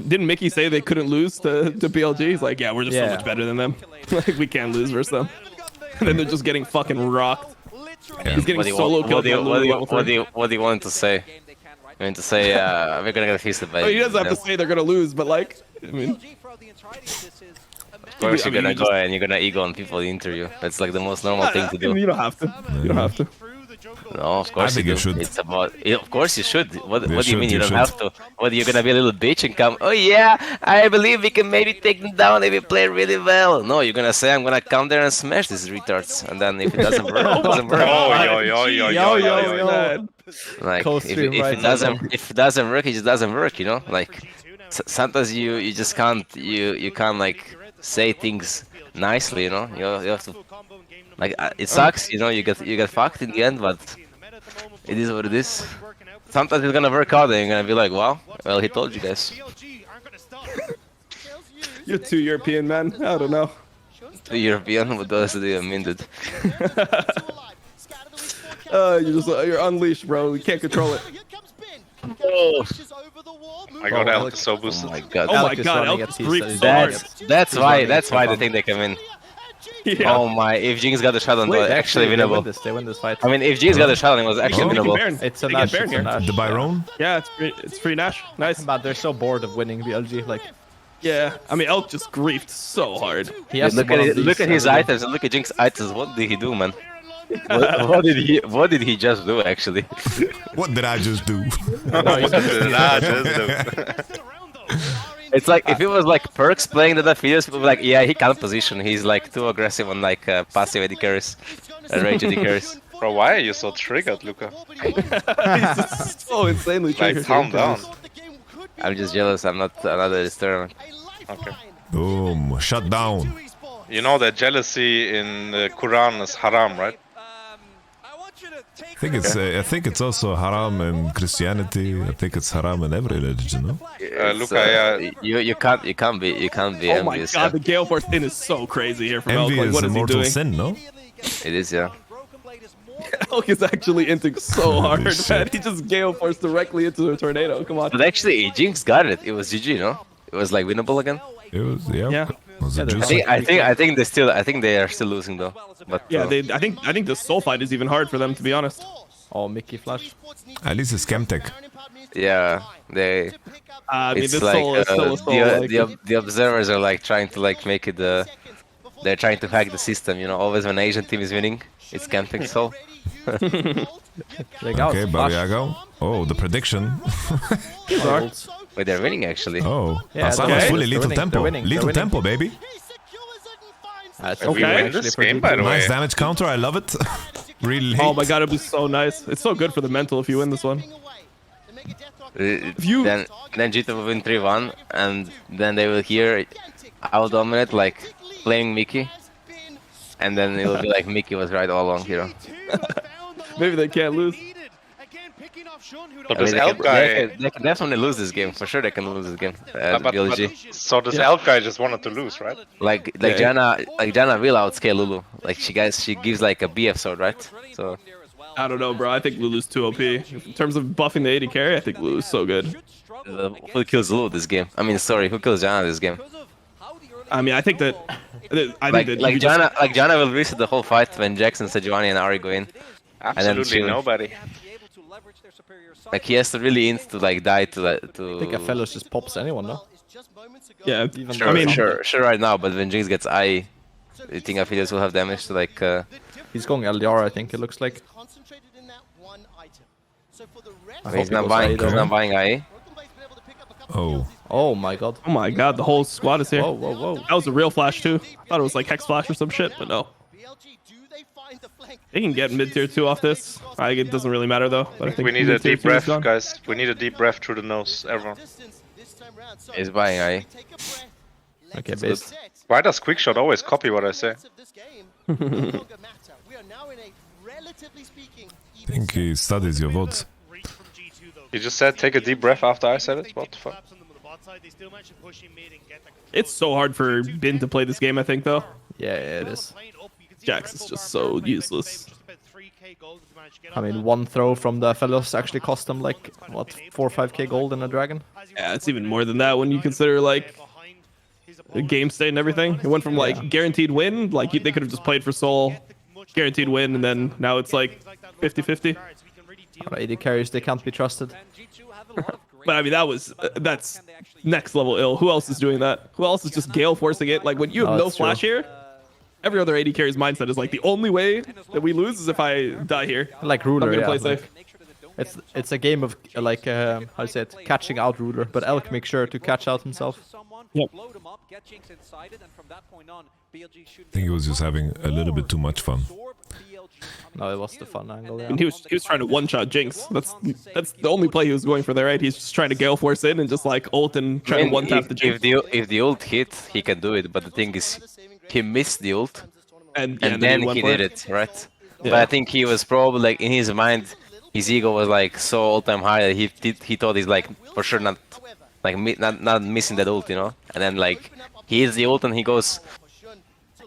S15: Didn't Mickey say they couldn't lose to BLG? He's like, yeah, we're just so much better than them. Like, we can't lose versus them. And then they're just getting fucking rocked.
S1: Yeah.
S15: He's getting solo killed.
S16: What do you want to say? I mean to say we're gonna get feasted by.
S15: Oh, he doesn't have to say they're gonna lose, but like, I mean,
S16: of course you're gonna go and you're gonna ego on people in the interview. That's like the most normal thing to do.
S15: You don't have to. You don't have to.
S16: No, of course
S1: I think
S16: you
S1: you should.
S16: It's about. Of course you should. What do you
S1: should,
S16: mean
S1: you
S16: you don't
S1: should.
S16: have to? What, you're gonna be a little bitch and come? Oh yeah, I believe we can maybe take them down if we play really well. No, you're gonna say I'm gonna come there and smash these retards, and then if it doesn't work, it doesn't work. Like if it doesn't work, it just doesn't work. You know, like sometimes you just can't you can't like say things nicely. You know, you have to. Like it sucks, you know, you get fucked in the end, but it is what it is. Sometimes it's gonna work out and you're gonna be like, wow, well he told you guys.
S15: You're too European, man. I don't know.
S16: Too European, what does it even mean, dude?
S15: You're unleashed, bro. You can't control it.
S13: Oh. I got Elk so boosted.
S16: Oh my god.
S15: Oh my god, Elk is griefed so hard.
S16: That's why they think they can win.
S15: Yeah.
S16: Oh my, if Jinx got the shot on,
S14: Wait,
S16: actually winnable.
S14: They win this fight.
S16: I mean, if Jinx got the shot on, it was actually winnable.
S14: It's a
S15: They
S14: Nash,
S15: get Baron
S14: it's a
S15: here.
S14: Nash.
S1: The Byron?
S15: Yeah, it's free Nash. Nice.
S14: But they're so bored of winning BLG. Like,
S15: Yeah, I mean, Elk just griefed so hard.
S14: he has
S16: Look at his items and look at Jinx items. What did he do, man? What did he just do, actually?
S1: What did I just do?
S13: What did I just do?
S16: It's like if it was like Perks playing the Defeaters, people would be like, yeah, he can't position. He's like too aggressive on like passive AD carries and range AD carries.
S13: Bro, why are you so triggered, Luca?
S15: He's so insanely
S13: Like,
S15: triggered.
S13: calm down.
S16: I'm just jealous. I'm not another this tournament.
S13: Okay.
S1: Boom, shut down.
S13: You know that jealousy in the Quran is haram, right?
S1: I think it's also haram in Christianity. I think it's haram in every religion, no?
S13: Luca,
S16: you can't be
S15: Oh my
S16: envious.
S15: god, the Gale Force in is so crazy here from Elk.
S1: Envy
S15: Like,
S1: is
S15: what
S1: a
S15: is he
S1: mortal
S15: doing?
S1: sin, no?
S16: It is, yeah.
S15: Elk is actually inting so hard, man.
S1: shit.
S15: He just Gale Force directly into a tornado. Come on.
S16: But actually, Jinx got it. It was GG, no? It was like winnable again.
S1: It was, yeah. Was it
S16: I
S1: juicy?
S16: think I think they are still losing though. But
S15: Yeah, I think the soul fight is even hard for them, to be honest.
S14: oh, Mickey Flash.
S1: At least it's Chemtech.
S16: yeah, they.
S15: I mean,
S16: It's
S15: this
S16: like
S15: soul is still a soul.
S16: the observers are like trying to like make it they're trying to hack the system, you know. Always when Asian team is winning, it's camping soul.
S1: Okay, Bariago. Oh, the prediction.
S16: Wait, they're winning actually.
S1: Oh,
S14: Yeah,
S1: Asana
S14: they're
S1: is fully
S14: winning,
S1: lethal
S14: they're
S1: tempo.
S14: winning, they're
S1: Lethal
S14: winning.
S1: tempo, baby.
S14: That's
S13: We win this game, by the way.
S1: Nice damage counter, I love it. Really
S15: Oh my god, it'd be so nice. It's so good for the mental if you win this one.
S16: Then G2 will win 3-1, and then they will hear I will dominate, like playing Mickey, and then it will be like Mickey was right all along, hero.
S15: Maybe they can't lose.
S13: So this Elk guy...
S16: They can definitely lose this game. For sure, they can lose this game.
S13: but
S16: BLG.
S13: so this Elk guy just wanted to lose, right?
S16: Like Janna will outscale Lulu. Like she gives like a BF sword, right? So
S15: I don't know, bro. I think Lulu's too OP. In terms of buffing the AD carry, I think Lulu's so good.
S16: who kills Lulu this game? I mean, sorry, who kills Janna this game?
S15: I mean, I think that
S16: Janna will reset the whole fight when Jackson, Sejuani, and Ari go in.
S13: Absolutely nobody.
S16: Like he has to really int to like die to.
S14: I think a fellow just pops anyone, no?
S15: Yeah,
S16: sure, I mean, sure right now, but when Jinx gets I think Affiliates will have damage to like...
S14: He's going LDR, I think, it looks like.
S16: He's not buying IE.
S1: Oh.
S14: Oh my god.
S15: Oh my god, the whole squad is here.
S14: Whoa, whoa, whoa.
S15: That was a real flash too. Thought it was like Hex Flash or some shit, but no. They can get mid-tier 2 off this. It doesn't really matter though. But I think
S13: We need a
S15: mid-tier
S13: deep
S15: 2 is
S13: breath,
S15: gone.
S13: guys. We need a deep breath through the nose, everyone.
S16: He's buying IE.
S14: Okay, base.
S13: Why does Quickshot always copy what I say?
S1: I think he studies your votes.
S13: He just said take a deep breath after I said it? What the fuck?
S6: side, they still managed to push in mid and get the control.
S15: It's so hard for Bin to play this game, I think, though.
S14: Yeah, it is.
S15: Jax is just so useless.
S14: I mean, one throw from the fellows actually cost them like, what, 4 or 5k gold in a dragon?
S15: Yeah, it's even more than that when you consider, like, the game state and everything. It went from, like, guaranteed win, like, they could have just played for Soul, guaranteed win, and then now it's, like, 50-50.
S14: AD carries, they can't be trusted.
S15: But, I mean, that's next level ill. Who else is doing that? Who else is just Gale forcing it? Like, when you have no flash here, every other AD carry's mindset is like, the only way that we lose is if I die here.
S14: Like Ruler,
S15: I'm gonna
S14: yeah.
S15: play safe.
S14: It's a game of, like, how do you say it, catching out Ruler, but Elk makes sure to catch out himself.
S15: Yep.
S1: I think he was just having a little bit too much fun.
S14: No, it was the fun angle, yeah.
S15: And he was trying to one-shot Jinx. That's the only play he was going for there, right? He's just trying to Gale Force in and just like ult and try to one-tap the Jinx.
S16: If the ult hit, he can do it, but the thing is, he missed the ult,
S15: and
S16: then he did it, right?
S15: Yeah.
S16: But I think he was probably like, in his mind, his ego was like so all-time high that he thought he's like for sure not missing that ult, you know? And then like he hits the ult and he goes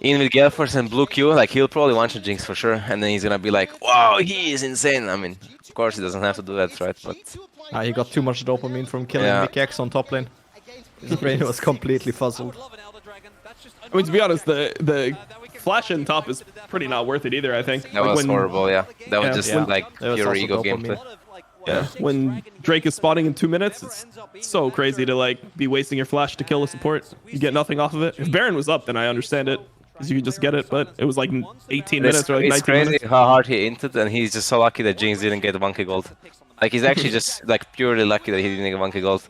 S16: in with Gale Force and blue Q, like he'll probably one-shot Jinx for sure, and then he's gonna be like, wow, he is insane. I mean, of course he doesn't have to do that, right? But
S14: he got too much dopamine from killing Mickey X on top lane. His brain was completely fuzzled.
S15: I mean, to be honest, the flash in top is pretty not worth it either, I think.
S16: That was horrible, yeah. That was just like pure ego gameplay.
S15: Yeah, when Drake is spawning in 2 minutes, it's so crazy to like be wasting your flash to kill a support. You get nothing off of it. If Baron was up, then I understand it, because you could just get it, but it was like 18 minutes or like 19 minutes.
S16: It's crazy how hard he inted, and he's just so lucky that Jinx didn't get 1k gold. Like, he's actually just like purely lucky that he didn't get 1k gold.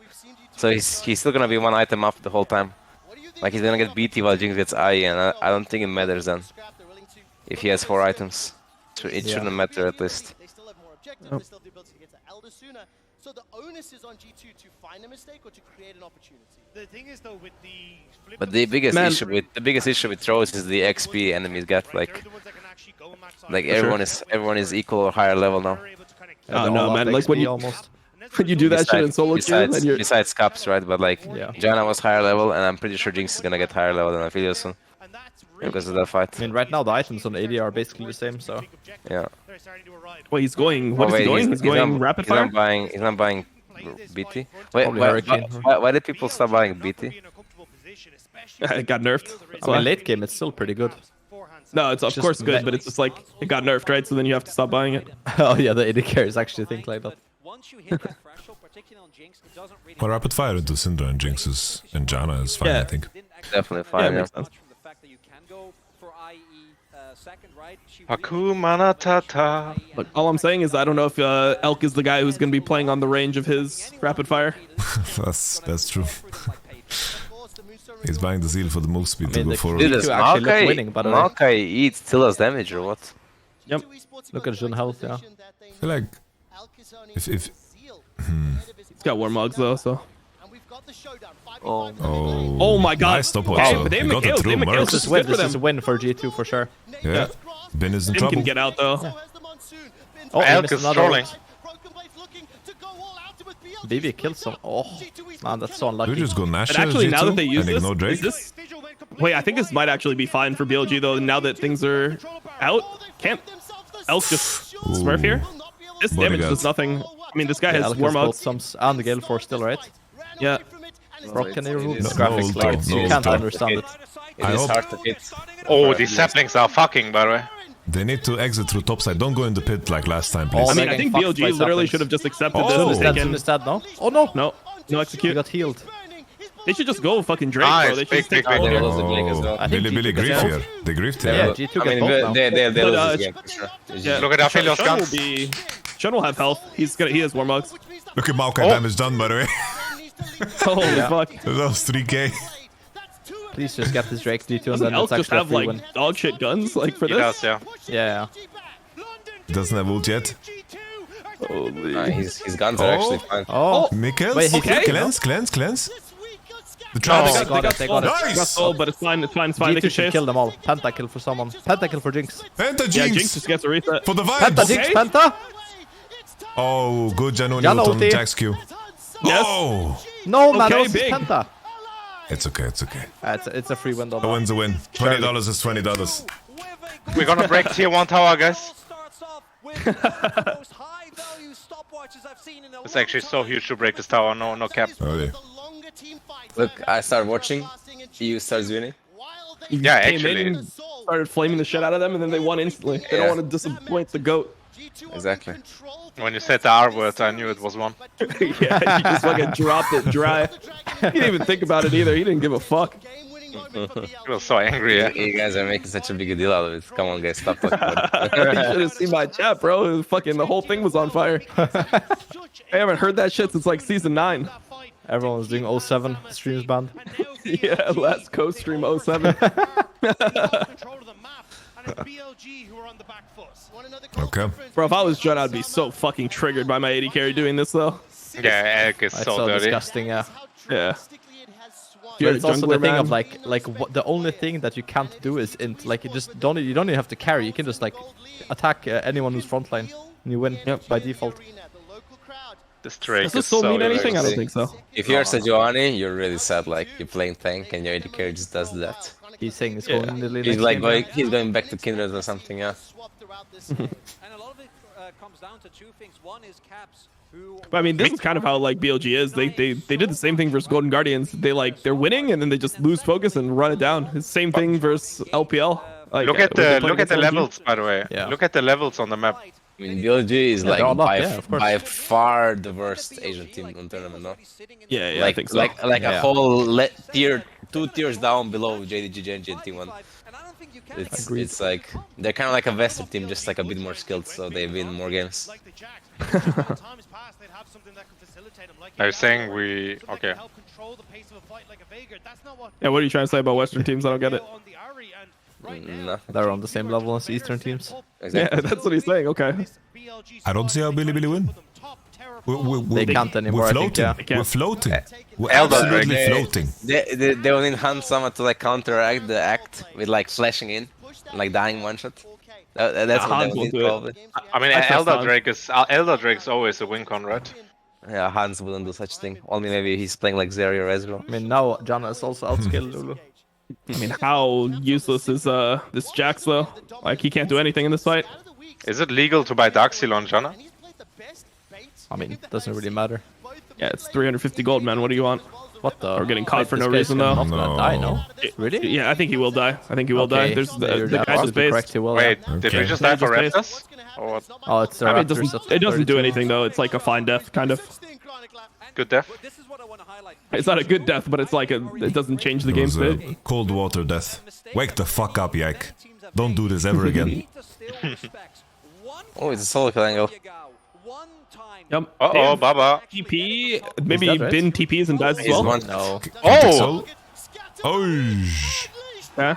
S16: So he's still gonna be one item up the whole time. Like, he's gonna get BT while Jinx gets IE, and I don't think it matters then. If he has 4 items. It shouldn't matter at least.
S4: So the onus is on G2 to find a mistake or to create an opportunity.
S6: The thing is though, with the flip,
S16: but the biggest issue with throws is the XP enemies get. Like everyone is equal or higher level now.
S15: Oh no, man! Like when you do that shit in solo queue,
S16: besides Caps, right? But like Janna was higher level, and I'm pretty sure Jinx is gonna get higher level than Ophelia soon. Because of that fight.
S14: I mean, right now the items on AD are basically the same, so...
S16: Yeah.
S15: Wait, he's going... What is he going? He's going rapid fire?
S16: He's not buying BT. Wait, why did people stop buying BT?
S15: It got nerfed.
S14: I mean, late game, it's still pretty good.
S15: No, it's of course good, but it's just like, it got nerfed, right? So then you have to stop buying it.
S14: Oh yeah, the AD carries actually think like that.
S1: Well, rapid fire into Syndra and Jinx and Janna is fine, I think.
S16: Definitely fine, yeah. Hakuna Matata.
S15: Look, all I'm saying is I don't know if Elk is the guy who's going to be playing on the range of his rapid fire.
S1: that's true. He's buying the zeal for the move speed to go forward.
S16: Dude, does Maokai eat Tila's damage or what?
S14: Yep. Look at Jun health, yeah.
S1: I feel like if
S15: He's got Warmogs though, so. Oh my god.
S1: Nice stop
S15: also. They got it through.
S14: This is a win for G2 for sure.
S1: Yeah. Ben is in
S15: Bin
S1: trouble.
S15: can get out though.
S14: Yeah. Oh,
S16: Elk is trolling.
S14: BB killed some. Oh, man, that's so unlucky.
S1: We just go Nash
S15: But actually,
S1: G2
S15: now that they use
S1: and ignore
S15: this,
S1: Drake.
S15: Wait, I think this might actually be fine for BLG though. Now that things are out, can't Elk just smurf here? This damage does nothing. I mean, this guy has Warmogs.
S14: And the Gale Force still, right?
S15: Yeah.
S14: Rock, can you remove graphics? Like, you can't understand it.
S16: It is hard to hit. Oh, these saplings are fucking, by the way.
S1: They need to exit through topside. Don't go in the pit like last time, please.
S15: I mean, I think BLG literally should have just accepted this.
S14: Instead, no? Oh no!
S15: No execute.
S14: He got healed.
S15: They should just go fucking Drake, bro. They should just take all
S1: Oh, Billy grief here. They griefed here.
S14: Yeah, G2 get both now.
S16: They lose this game, for sure.
S15: Yeah.
S16: Look at Aphelios guns.
S15: Shun will have health. He has Warmogs.
S1: Look at Maokai damage done, by the way.
S15: Holy fuck.
S1: That was 3k.
S14: Please just get this Drake G2 and
S15: Doesn't
S14: then
S15: Elk
S14: it's
S15: just
S14: actually a
S15: have
S14: free
S15: like
S14: win.
S15: dog shit guns like for this?
S16: Yeah.
S14: Yeah.
S1: He doesn't have ult yet.
S15: Holy.
S16: His guns are actually fine.
S14: Oh,
S1: Mikkels?
S14: Wait, he
S1: Cleanse. The
S14: Oh,
S1: traps.
S14: they got it.
S15: Got
S1: Nice!
S15: soul, but it's fine. They
S14: G2
S15: can
S14: should
S15: chase.
S14: kill them all. Pentakill for someone. Pentakill for Jinx.
S1: Penta
S15: Yeah,
S1: Jinx!
S15: Jinx just gets a reset.
S1: For the vibes!
S14: Penta Jinx, Penta!
S1: Oh, good Janoni
S14: Janna
S1: ult on
S14: ulti.
S1: Jax Q.
S15: Yes.
S1: Oh!
S14: No, man,
S15: Okay,
S14: that was his
S15: big.
S14: penta.
S1: It's okay, it's okay.
S14: It's a free window.
S1: A win's a win. $20 is $20.
S13: We're gonna break tier 1 tower, guys. It's actually so huge to break this tower, no cap.
S1: Oh, yeah.
S16: Look, I start watching. EU starts winning.
S13: Yeah,
S15: Came
S13: actually.
S15: in, started flaming the shit out of them, and then they won instantly. They don't want to disappoint the GOAT.
S16: Exactly.
S13: When you said the R word, I knew it was one.
S15: Yeah, he just fucking dropped it dry. He didn't even think about it either. He didn't give a fuck.
S13: He was so angry, yeah.
S16: You guys are making such a big deal out of it. Come on, guys, stop talking about
S15: You
S16: it.
S15: should have seen my chat, bro. Fucking the whole thing was on fire. I haven't heard that shit since like season 9.
S14: Everyone was doing 07 streams banned.
S15: Yeah, last co-stream 07.
S1: Okay.
S15: Bro, if I was Jun, I'd be so fucking triggered by my AD carry doing this though.
S13: Yeah, Eric is
S14: It's
S13: so
S14: so
S13: dirty.
S14: disgusting, yeah.
S15: Yeah.
S14: But it's also the
S15: Jungler,
S14: thing
S15: man.
S14: of like what the only thing that you can't do is int. Like you don't even have to carry. You can just like attack anyone who's frontline and you win by default.
S13: This Drake
S15: Does this
S13: is
S15: still
S13: so
S15: mean anything? I
S13: dirty.
S15: don't think so.
S16: If you're Sejuani, you're really sad. Like you're playing tank and your AD carry just does that.
S14: He's saying he's going in the lane.
S16: He's like he's going back to Kindred or something, yeah.
S7: And a lot of it comes down to two things. One is Caps, who...
S15: But I mean, this is kind of how like BLG is. They did the same thing versus Golden Guardians. They're winning and then they just lose focus and run it down. It's the same thing versus LPL. Like,
S13: Look at the levels, by the way.
S14: Yeah.
S13: Look at the levels on the map.
S16: I mean, BLG is
S14: Yeah,
S16: like
S14: they're all up,
S16: by far the worst Asian team on tournament, no?
S15: Yeah, I
S16: Like
S15: think so.
S16: like a
S14: Yeah.
S16: whole two tiers down below JDG, Genji, and T1. It's like they're kind of like a Western team, just like a bit more skilled, so they win more games.
S13: Are you saying we... Okay.
S15: Yeah, what are you trying to say about Western teams? I don't get it.
S16: No.
S14: They're on the same level as Eastern teams.
S15: Yeah, that's what he's saying. Okay.
S1: I don't see how Billy win.
S14: They can't anymore,
S1: We're
S14: I think,
S1: floating.
S14: yeah.
S1: We're floating. We're
S13: Elder
S1: absolutely
S13: Drake.
S1: floating.
S16: They will need Hansama to like counteract the act with like flashing in, like dying one shot. That's what
S15: Hans
S16: they will
S15: will
S16: need
S15: do it.
S16: probably.
S13: I mean,
S15: I trust Hans.
S13: Elder Drake's always a win con, right?
S16: Yeah, Hans wouldn't do such thing. Only maybe he's playing like Zeri or Ezreal.
S14: I mean now Janna is also outskilled Lulu.
S15: I mean, how useless is this Jax though? Like he can't do anything in this fight.
S13: Is it legal to buy Darkseal on Janna?
S14: I mean, doesn't really matter.
S15: Yeah, it's 350 gold, man. What do you want?
S14: What the?
S15: Or getting caught
S14: Like,
S15: for
S14: this
S15: no
S14: guy's
S15: reason
S14: not
S15: though.
S14: gonna die, no? Really?
S15: Yeah, I think he will die. I think he will die. There's the guy just based.
S13: Wait, did we just die for Raptors? Or what?
S14: Oh, it's the
S15: I mean, it
S14: Raptors
S15: doesn't, it doesn't do anything though. It's like a fine death, kind of.
S13: Good death?
S15: It's not a good death, but it's like it doesn't change the
S1: It
S15: game
S1: was
S15: speed.
S1: a cold water death. Wake the fuck up, Yike. Don't do this ever again.
S16: Oh, it's a solo kill angle.
S15: Yep.
S13: Uh-oh, Baba.
S15: TP, maybe
S14: He's dead, right?
S15: Bin TPs and dies as
S16: He's
S15: well.
S16: one. No.
S13: Oh!
S1: Oh!
S15: Yeah.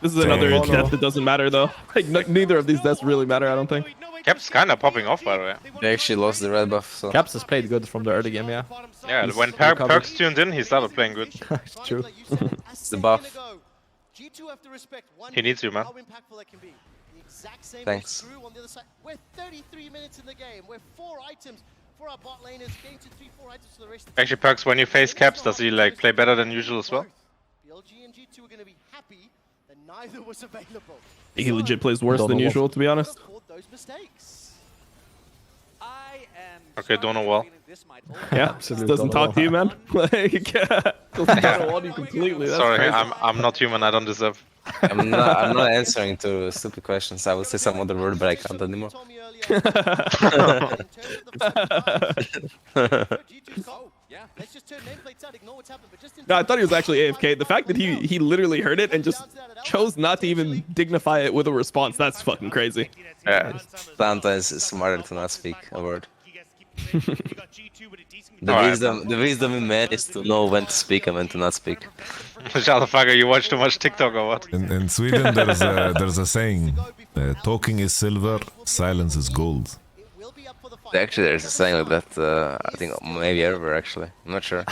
S15: This is another
S1: Damn.
S15: death that doesn't matter though. Like neither of these deaths really matter, I don't think.
S13: Cap's kinda popping off, by the way.
S16: They actually lost the red buff, so...
S14: Caps has played good from the early game, yeah.
S13: Yeah,
S14: He's
S13: when
S14: recovered.
S13: Perks tuned in, he started playing good.
S14: True.
S16: It's the buff.
S13: He needs you, man.
S16: Thanks.
S4: We're 33 minutes in the game. We're 4 items for our bot laners, getting to 3-4 items for the rest of the
S13: Actually, Perks, when you face Caps, does he like play better than usual as well?
S4: BLG and G2 are going to be happy that neither was available.
S15: He legit plays worse
S14: Don't
S15: than
S14: know.
S15: usual, to be honest.
S4: Those mistakes.
S13: Okay, don't know well.
S15: Yeah,
S14: Absolutely
S15: doesn't
S14: don't know.
S15: talk to you, man. Like, doesn't know you completely. That's
S13: Sorry,
S15: crazy.
S13: I'm not human, I don't deserve.
S16: I'm not answering to stupid questions. I will say some other word, but I can't anymore.
S15: No, I thought he was actually AFK. The fact that he literally heard it and just chose not to even dignify it with a response, that's fucking crazy.
S16: Yeah. Sometimes it's smarter to not speak a word.
S13: Alright.
S16: The wisdom in man is to know when to speak and when to not speak.
S13: Shut the fuck up, you watch too much TikTok or what?
S1: In Sweden, there's a saying: talking is silver, silence is gold.
S16: Actually, there's a saying like that. I think maybe ever actually. I'm not sure.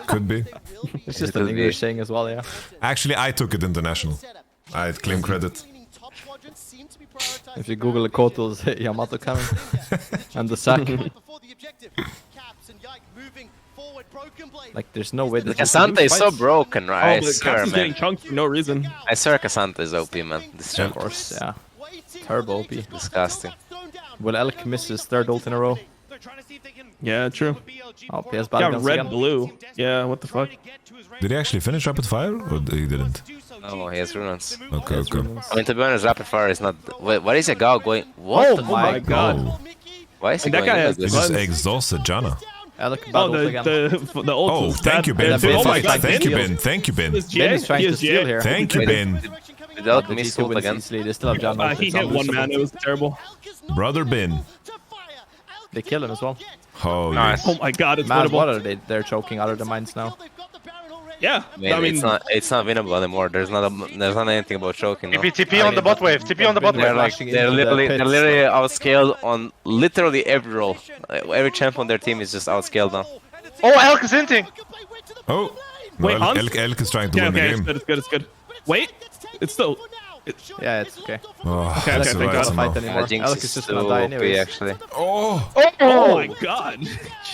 S1: Could be.
S14: It's just
S16: Could
S14: an
S16: be.
S14: English saying as well, yeah.
S1: Actually, I took it international. I claim credit.
S14: If you Google Koto's Yamato coming and the sack. Like, there's no way that
S16: Cassandra is so broken, right? I
S15: but
S16: swear,
S15: Cass is getting
S16: man.
S15: chunked for no reason.
S16: I swear Cassandra is OP, man. This
S14: Of
S16: jump.
S14: course, yeah. Turbo OP.
S16: Disgusting.
S14: Will Elk miss his third ult in a row?
S15: Yeah, true.
S14: Oh, PS
S15: Yeah,
S14: Balgans
S15: red,
S14: again.
S15: blue. Yeah, what the fuck?
S1: Did he actually finish rapid fire, or he didn't?
S16: Oh, he has runes.
S1: Okay, okay.
S16: I mean, to be honest, rapid fire is not. Wait, what is a guy going? What?
S15: Oh
S16: the
S15: my
S16: fuck?
S15: god.
S1: Oh,
S16: Why is he
S15: And that
S16: going
S15: guy
S16: in
S15: has
S16: like
S1: he
S16: this?
S1: just exhausted Janna.
S14: Elk
S15: Oh,
S14: battled again.
S15: the ult
S1: Oh,
S15: was
S1: thank
S15: bad.
S1: you, Ben.
S14: Yeah, Ben
S15: Oh my
S14: is
S15: god,
S14: trying to
S1: Thank you,
S14: steal.
S1: Ben. Thank you, Ben.
S15: Is
S14: Ben is trying to steal here.
S1: Thank you, Ben.
S16: Did Elk
S14: The
S16: miss
S14: G2
S16: ult
S14: wins
S16: again?
S14: easily. They still have Janna.
S15: He hit one man, it was terrible.
S1: Brother Ben.
S14: They kill him as well.
S1: Oh,
S13: Nice.
S15: Oh my god, it's
S14: Man,
S15: winnable.
S14: what are they? They're choking out of their minds now.
S15: Yeah,
S16: I mean, it's not winnable anymore. There's not anything about choking. No?
S13: TP on the bot wave. TP on the bot
S16: They're
S13: wave.
S16: like
S14: Rushing
S16: they're
S14: into the
S16: literally
S14: pits.
S16: outscaled on literally every role. Every champ on their team is just outscaled now.
S13: Oh, Elk is hinting.
S1: Oh. No,
S15: Wait, Hans?
S1: Elk is trying to
S15: Yeah,
S1: win
S15: okay,
S1: the
S15: it's
S1: game.
S15: good, it's good, it's good. Wait, it's still...
S14: Yeah, it's okay.
S1: Oh,
S15: Okay,
S1: that's
S15: okay,
S1: right
S15: thank God.
S1: somehow.
S14: Fight anymore.
S16: Jinx
S14: Elk
S16: is
S14: is just
S16: so
S14: gonna die
S16: OP,
S14: anyways.
S16: actually.
S1: Oh.
S15: Oh my god.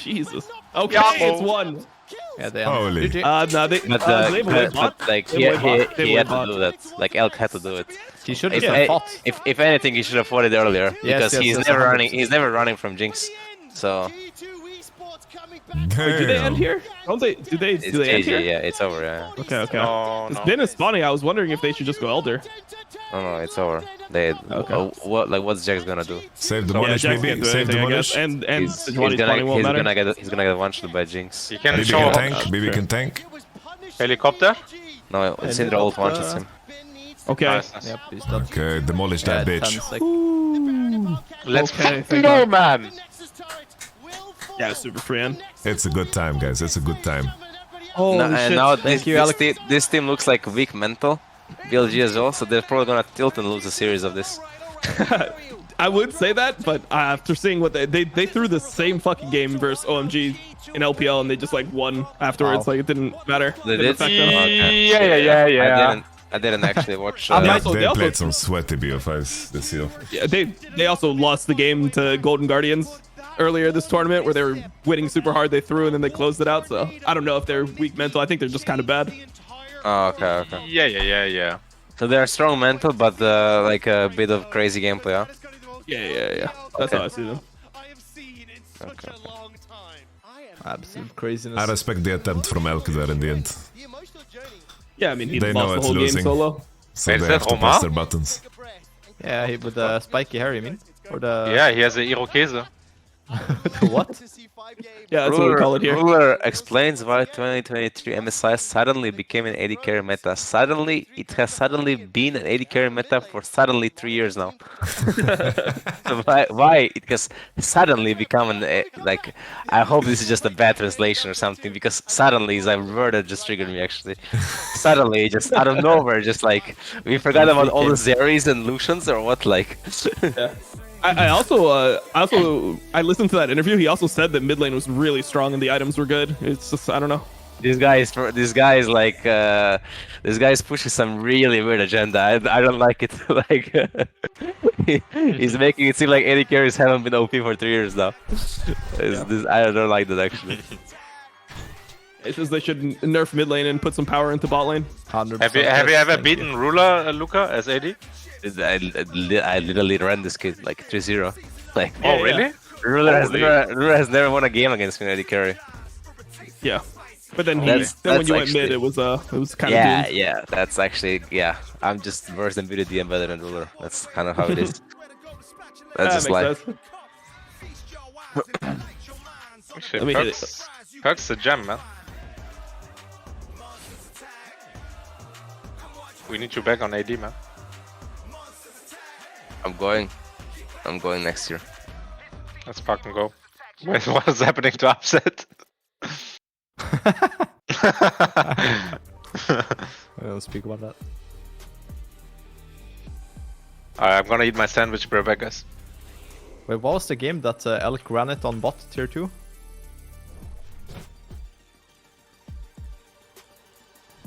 S15: Jesus. Okay,
S13: Yeah,
S15: it's one.
S14: Yeah, they
S1: Holy.
S14: GG.
S15: No, they...
S16: But,
S15: they win bot.
S16: like
S15: They
S16: he
S15: win bot. They
S16: had
S15: win
S16: to
S15: bot.
S16: do that. Like Elk had to do it.
S14: He should
S16: If,
S14: have fought.
S16: if anything, he should have fought it earlier because
S14: yes,
S16: he's
S14: yes,
S16: never
S14: 100%.
S16: running. He's never running from Jinx. So
S15: Wait, do they end here? Don't they? Do they?
S16: it's
S15: Do they end
S16: GG.
S15: here?
S16: Yeah, it's over. Yeah.
S15: Okay, okay.
S13: No,
S15: It's
S13: no.
S15: been spawning. I was wondering if they should just go Elder.
S16: No, it's over. They. What's Jack's gonna do?
S1: Save the
S15: Yeah,
S1: demolish,
S15: Jack
S1: maybe.
S15: can't do
S1: Save
S15: anything, I
S1: demolish.
S15: guess. And
S16: He's
S15: Sejuani's spawning won't matter.
S16: he's gonna get one shot by Jinx.
S13: He can
S1: Maybe
S13: show
S1: can
S13: up.
S1: tank. Maybe can tank.
S13: Helicopter.
S16: No, Syndra ult one shots him.
S15: Okay.
S13: Nice, nice.
S14: Yep, he's dead.
S1: Okay, demolish
S14: Yeah,
S1: that bitch.
S14: 10 seconds.
S13: Let's
S15: Okay,
S13: fucking go, man.
S15: Yeah, super free end.
S1: It's a good time, guys. It's a good time.
S15: Holy
S16: And
S15: shit.
S16: now
S14: Thank you, Alex.
S16: this team looks like weak mental. BLG as well, so they're probably gonna tilt and lose a series of this.
S15: I would say that, but after seeing what they threw the same fucking game versus OMG in LPL and they just like won afterwards.
S14: Wow.
S15: Like it didn't matter.
S16: They
S15: Didn't
S16: did?
S15: affect them.
S13: Yeah.
S16: I didn't actually watch.
S15: I'm
S1: They,
S15: not-
S1: they
S15: they also-
S1: played some sweaty BO5s this year.
S15: Yeah, they also lost the game to Golden Guardians earlier this tournament where they were winning super hard. They threw and then they closed it out. So I don't know if they're weak mental. I think they're just kind of bad.
S16: Oh, okay.
S13: Yeah.
S16: So they're strong mental, but like a bit of crazy gameplay, huh?
S15: Yeah. That's
S16: Okay.
S15: how I see them.
S16: Okay.
S14: Absolute craziness.
S1: I respect the attempt from Elk there in the end.
S15: Yeah, I mean he
S1: They
S15: lost
S1: know
S15: the
S1: it's
S15: whole
S1: losing.
S15: game solo.
S1: So
S13: Is
S1: they
S13: that
S1: have to
S13: Roma?
S1: press their buttons.
S14: Yeah, he with the spiky hair, you mean? Or the
S13: Yeah, he has a Irokese.
S14: what?
S15: Yeah, that's what we call it here.
S16: Ruler explains why 2023 MSI suddenly became an AD carry meta. Suddenly, it has suddenly been an AD carry meta for suddenly 3 years now. Why? It has suddenly become an like. I hope this is just a bad translation or something because suddenly is a word that just triggered me actually. Suddenly, just out of nowhere, just like we forgot about all the Zeris and Lucians or what? Like.
S15: Yeah. I also listened to that interview. He also said that mid lane was really strong and the items were good. It's just I don't know.
S16: This guy is like this guy is pushing some really weird agenda. I don't like it. Like he's making it seem like AD carries haven't been OP for 3 years now. I don't like that actually.
S15: It says they should nerf mid lane and put some power into bot lane.
S14: 100%.
S13: Have you ever beaten Ruler, Luca, as AD?
S16: I literally ran this kid like 3-0. Like
S13: Oh, really?
S16: Ruler has never won a game against me in AD carry.
S15: Yeah, but then when
S16: That's
S15: you went
S16: actually-
S15: mid, it was kind
S16: Yeah,
S15: of
S16: yeah. That's actually I'm just worse than BDD and better than Ruler. That's kind of how it is. That's just life.
S13: Actually,
S15: Let me hit it.
S13: Perk's a gem, man. We need you back on AD, man.
S16: I'm going next year.
S13: Let's fucking go. Wait, what is happening to Upset?
S14: I don't speak about that.
S13: Alright, I'm gonna eat my sandwich, bro, back, guys.
S14: Wait, what was the game that Elk ran it on bot tier 2?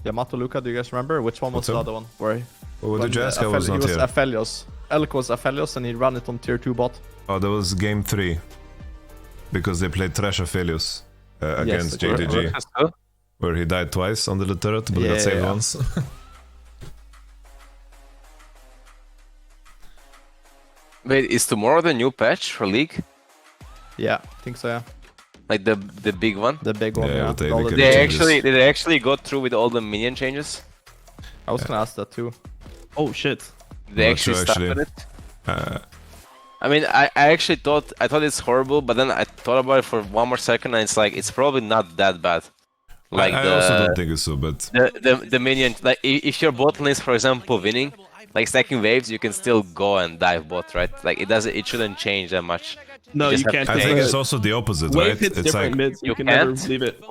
S14: Yamato Luca, do you guys remember? Which one was
S1: What's
S14: the
S1: up?
S14: other one? Where
S1: What did you ask? I
S14: he
S1: was not
S14: was
S1: here.
S14: Aphelios. Elk was Aphelios and he ran it on tier 2 bot.
S1: Oh, that was game 3. Because they played Trash Aphelios. against
S14: Yes,
S1: JDG, where he died twice under the turret, but got saved once.
S16: Wait, is tomorrow the new patch for League?
S14: Yeah, I think so. Yeah.
S16: Like the big one?
S14: The big one. Yeah.
S16: Did they actually go through with all the minion changes?
S14: I was gonna ask that too.
S15: Oh shit!
S16: They actually started it. I mean, I actually thought it's horrible, but then I thought about it for one more second, and it's like it's probably not that bad. Like
S1: I also don't think it's so bad.
S16: The minion, like if your bot lane is, for example, winning, like stacking waves, you can still go and dive bot, right? Like it shouldn't change that much.
S15: No, you can't.
S1: I think it's also the opposite,
S15: Wave
S1: right?
S15: hits
S1: It's
S15: different
S1: like
S15: mids. You can
S16: can't?
S15: never leave it.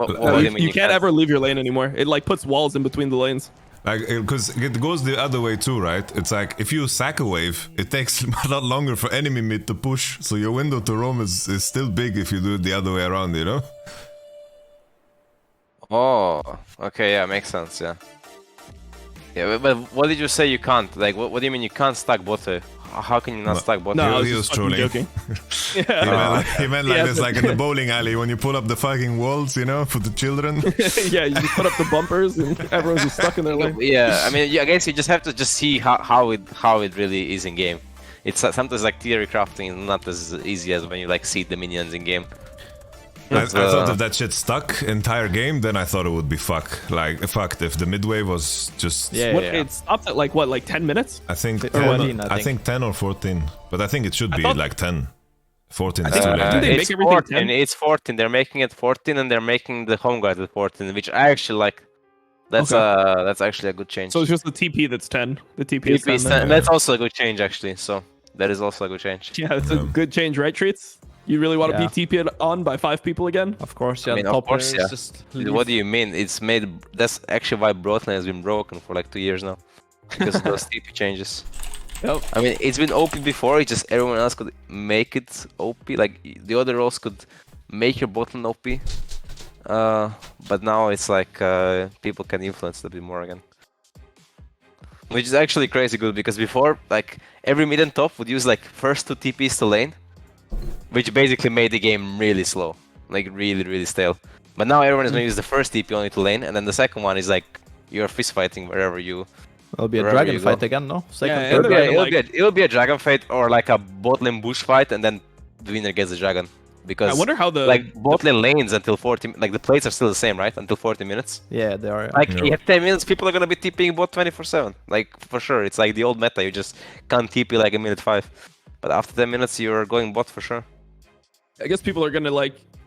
S16: You
S15: can't ever leave your lane anymore. It like puts walls in between the lanes.
S1: Like, because it goes the other way too, right? It's like if you sack a wave, it takes a lot longer for enemy mid to push, so your window to roam is still big if you do it the other way around, you know?
S16: Oh, okay, yeah, makes sense, yeah. Yeah, but what did you say you can't? Like, what do you mean you can't stack bot? How can you not stack bot?
S1: No, he was trolling.
S15: Joking.
S1: He meant like this, like in the bowling alley when you pull up the fucking walls, you know, for the children.
S15: Yeah, you just put up the bumpers and everyone's just stuck in their lane.
S16: Yeah, I mean, I guess you just have to just see how it really is in game. It's sometimes like theory crafting is not as easy as when you like see the minions in game.
S1: I thought if that shit stuck entire game, then I thought it would be fucked if the mid wave was just...
S15: It stopped at like what, like 10 minutes?
S1: I think 10,
S14: 14,
S1: I think 10 or 14, but I think it should be like 10. 14 is
S15: think-
S1: too
S15: I
S1: late.
S15: think they
S16: It's
S15: make everything
S16: 14.
S15: 10.
S16: It's 14. They're making it 14, and they're making the home guard at 14, which I actually like. That's actually a good change.
S15: So it's just the TP that's 10. The TP is 10.
S16: TP is 10. That's also a good change, actually. So that is also a good change.
S15: Yeah, that's a good change, right, Treats? You really want to be TP'd on by 5 people again?
S14: Of course, yeah.
S16: I mean,
S14: the
S16: of
S14: top
S16: course,
S14: laner
S16: yeah.
S14: is just
S16: What do you mean? It's made. That's actually why Broadlane has been broken for like 2 years now, because of those TP changes.
S15: Yep.
S16: I mean, it's been OP before. It's just everyone else could make it OP. Like the other roles could make your bottom OP, but now it's like people can influence it a bit more again, which is actually crazy good because before, like every mid and top would use like first 2 TPs to lane, which basically made the game really slow, like really stale. But now everyone is gonna use the first TP only to lane, and then the second one is like you're fist fighting wherever you.
S14: It'll be a dragon fight again, no?
S16: It'll be a dragon fight or like a bot lane bush fight, and then the winner gets the dragon. Because
S15: I wonder how the
S16: like bot lane lanes until 40, like the plates are still the same, right? Until 40 minutes.
S14: Yeah, they are.
S16: Like you have 10 minutes, people are gonna be TPing bot 24/7. Like for sure, it's like the old meta. You just can't TP like a minute 5, but after 10 minutes, you're going bot for sure.
S15: I guess people are gonna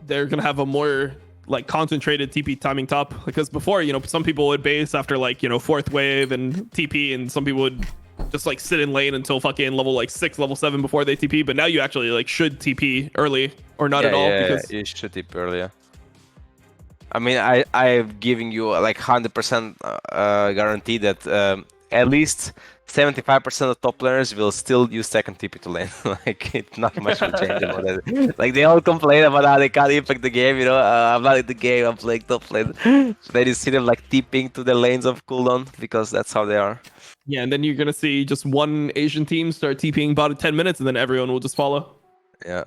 S15: they're gonna have a more like concentrated TP timing top, because before, you know, some people would base after like, you know, 4th wave and TP, and some people would just like sit in lane until fucking level like 6, level 7 before they TP. But now you actually like should TP early or not at all. Because
S16: you should TP early. Yeah. I mean, I'm giving you like 100% guarantee that at least 75% of top players will still use second TP to lane. Like, it's not much will change about that. Like, they all complain about how they can't impact the game, you know. I'm not in the game, I'm playing top lane. So they just see them like TPing to the lanes of cooldown because that's how they are.
S15: Yeah, and then you're gonna see just one Asian team start TPing bot at 10 minutes, and then everyone will just follow.
S16: Yeah.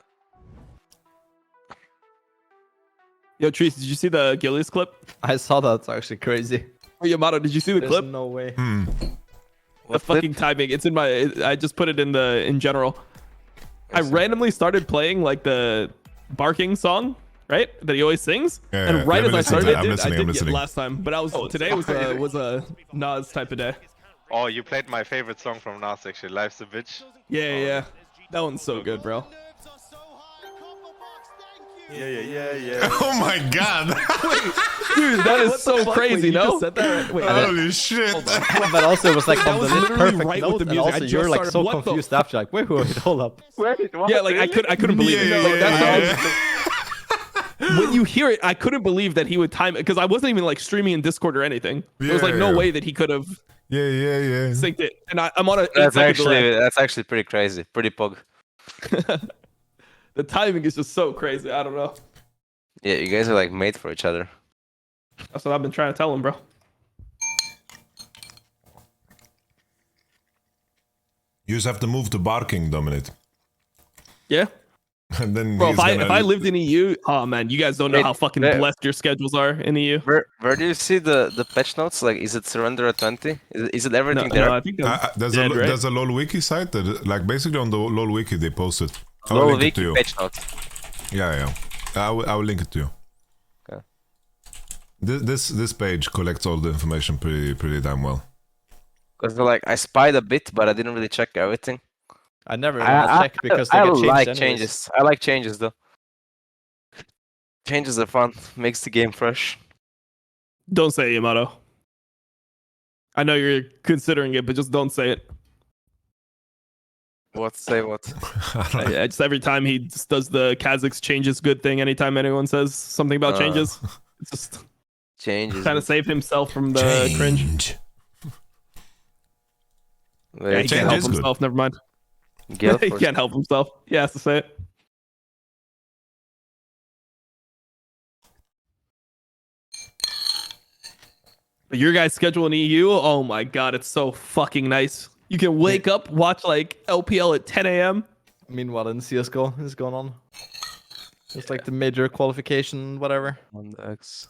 S15: Yo, Trees, did you see the Gillies clip?
S14: I saw that. It's actually crazy.
S15: Oh, Yamato, did you see the
S14: There's
S15: clip?
S14: no way.
S15: The fucking timing. It's in my. I just put it in general. I randomly started playing like the barking song, right? That he always sings.
S1: Yeah,
S15: and right as I started it, I did
S1: listening.
S15: get last time. But today was a Nas type of day.
S13: Oh, you played my favorite song from Nas actually, Life's a Bitch.
S15: Yeah. That one's so good, bro.
S13: Yeah.
S1: Oh my god!
S15: Dude, that is so crazy, no?
S1: Holy shit!
S14: But also it was like on the perfect
S15: right
S14: note,
S15: with the
S14: and
S15: music.
S14: also
S15: I
S14: you're
S15: just
S14: like
S15: started,
S14: so
S15: what the
S14: confused after, like, wait, hold up.
S15: Yeah, like I couldn't believe it. Like, that's when you hear it, I couldn't believe that he would time it, because I wasn't even like streaming in Discord or anything. There was like no way that he could have synced it. And I'm on a
S16: that's actually pretty crazy, pretty pog.
S15: The timing is just so crazy. I don't know.
S16: Yeah, you guys are like made for each other.
S15: That's what I've been trying to tell him, bro.
S1: You just have to move to barking, Dominate.
S15: Yeah.
S1: And then
S15: Bro,
S1: he's
S15: if I lived in EU, oh man, you guys don't know how fucking blessed your schedules are in EU.
S16: Where do you see the patch notes? Like, is it surrender at 20? Is it everything there?
S15: No, I think
S1: there's a LoL wiki site that, like, basically on the LoL wiki they post it. I will
S16: LoL
S1: link it
S16: wiki
S1: to you.
S16: patch notes.
S1: Yeah. I will link it to you.
S16: Okay.
S1: This page collects all the information pretty damn well.
S16: Because like I spied a bit, but I didn't really check everything.
S14: I never check because they
S16: I
S14: get changed
S16: like
S14: anyways.
S16: changes. I like changes though. Changes are fun. Makes the game fresh.
S15: Don't say it, Yamato. I know you're considering it, but just don't say it.
S16: What? Say what?
S15: Just every time he just does the Kazakhs changes good thing, anytime anyone says something about changes, it's just
S16: changes.
S15: Trying to save himself from the cringe. Yeah, he can't help himself. Never mind. He can't help himself. He has to say it. But your guys' schedule in EU, oh my god, it's so fucking nice. You can wake up, watch like LPL at 10 a.m.
S14: Meanwhile, in CSGO is going on. It's like the major qualification, whatever.
S16: On the X.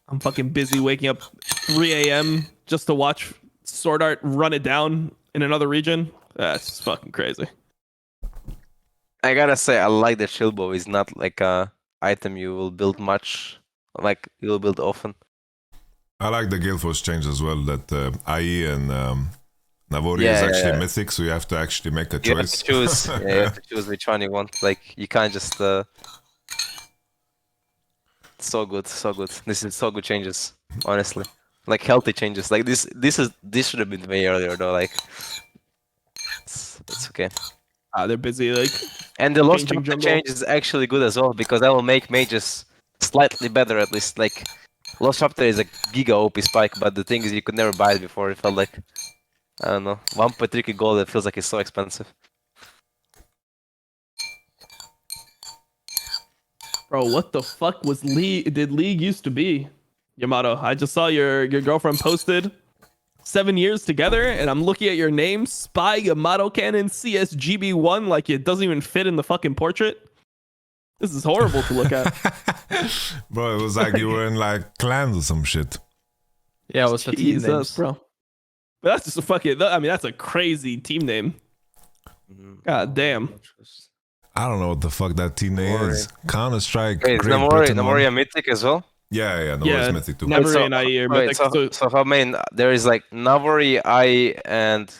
S15: I'm fucking busy waking up 3 a.m. just to watch Sword Art run it down in another region. That's just fucking crazy.
S16: I gotta say, I like that Shilbo is not like a item you will build much, like you'll build often.
S1: I like the Gale Force change as well, that IE and Navori is actually mythic, so you have to actually make a choice.
S16: You have to choose, you have to choose which one you want. Like, you can't just... So good, so good. This is so good changes, honestly. Like, healthy changes. Like, this should have been way earlier, though, like... It's okay.
S15: They're busy, like...
S16: And the Lost Chapter change is actually good as well, because that will make mages slightly better, at least. Like, Lost Chapter is a giga OP spike, but the thing is you could never buy it before. It felt like, I don't know, 1.3k gold, it feels like it's so expensive.
S15: Bro, what the fuck was did League used to be? Yamato, I just saw your girlfriend posted 7 years together, and I'm looking at your name, Spy Yamato Cannon CSGB1, like it doesn't even fit in the fucking portrait. This is horrible to look at.
S1: Bro, it was like you were in like clans or some shit.
S14: Yeah, it was a team name,
S15: bro. But that's just a fucking... I mean, that's a crazy team name. God damn.
S1: I don't know what the fuck that team name is. Counter-Strike.
S16: Wait, is Namori a mythic as well?
S1: Yeah, Namori is mythic too.
S15: Namori and IE are mythic.
S16: So I mean, there is like Navori, IE, and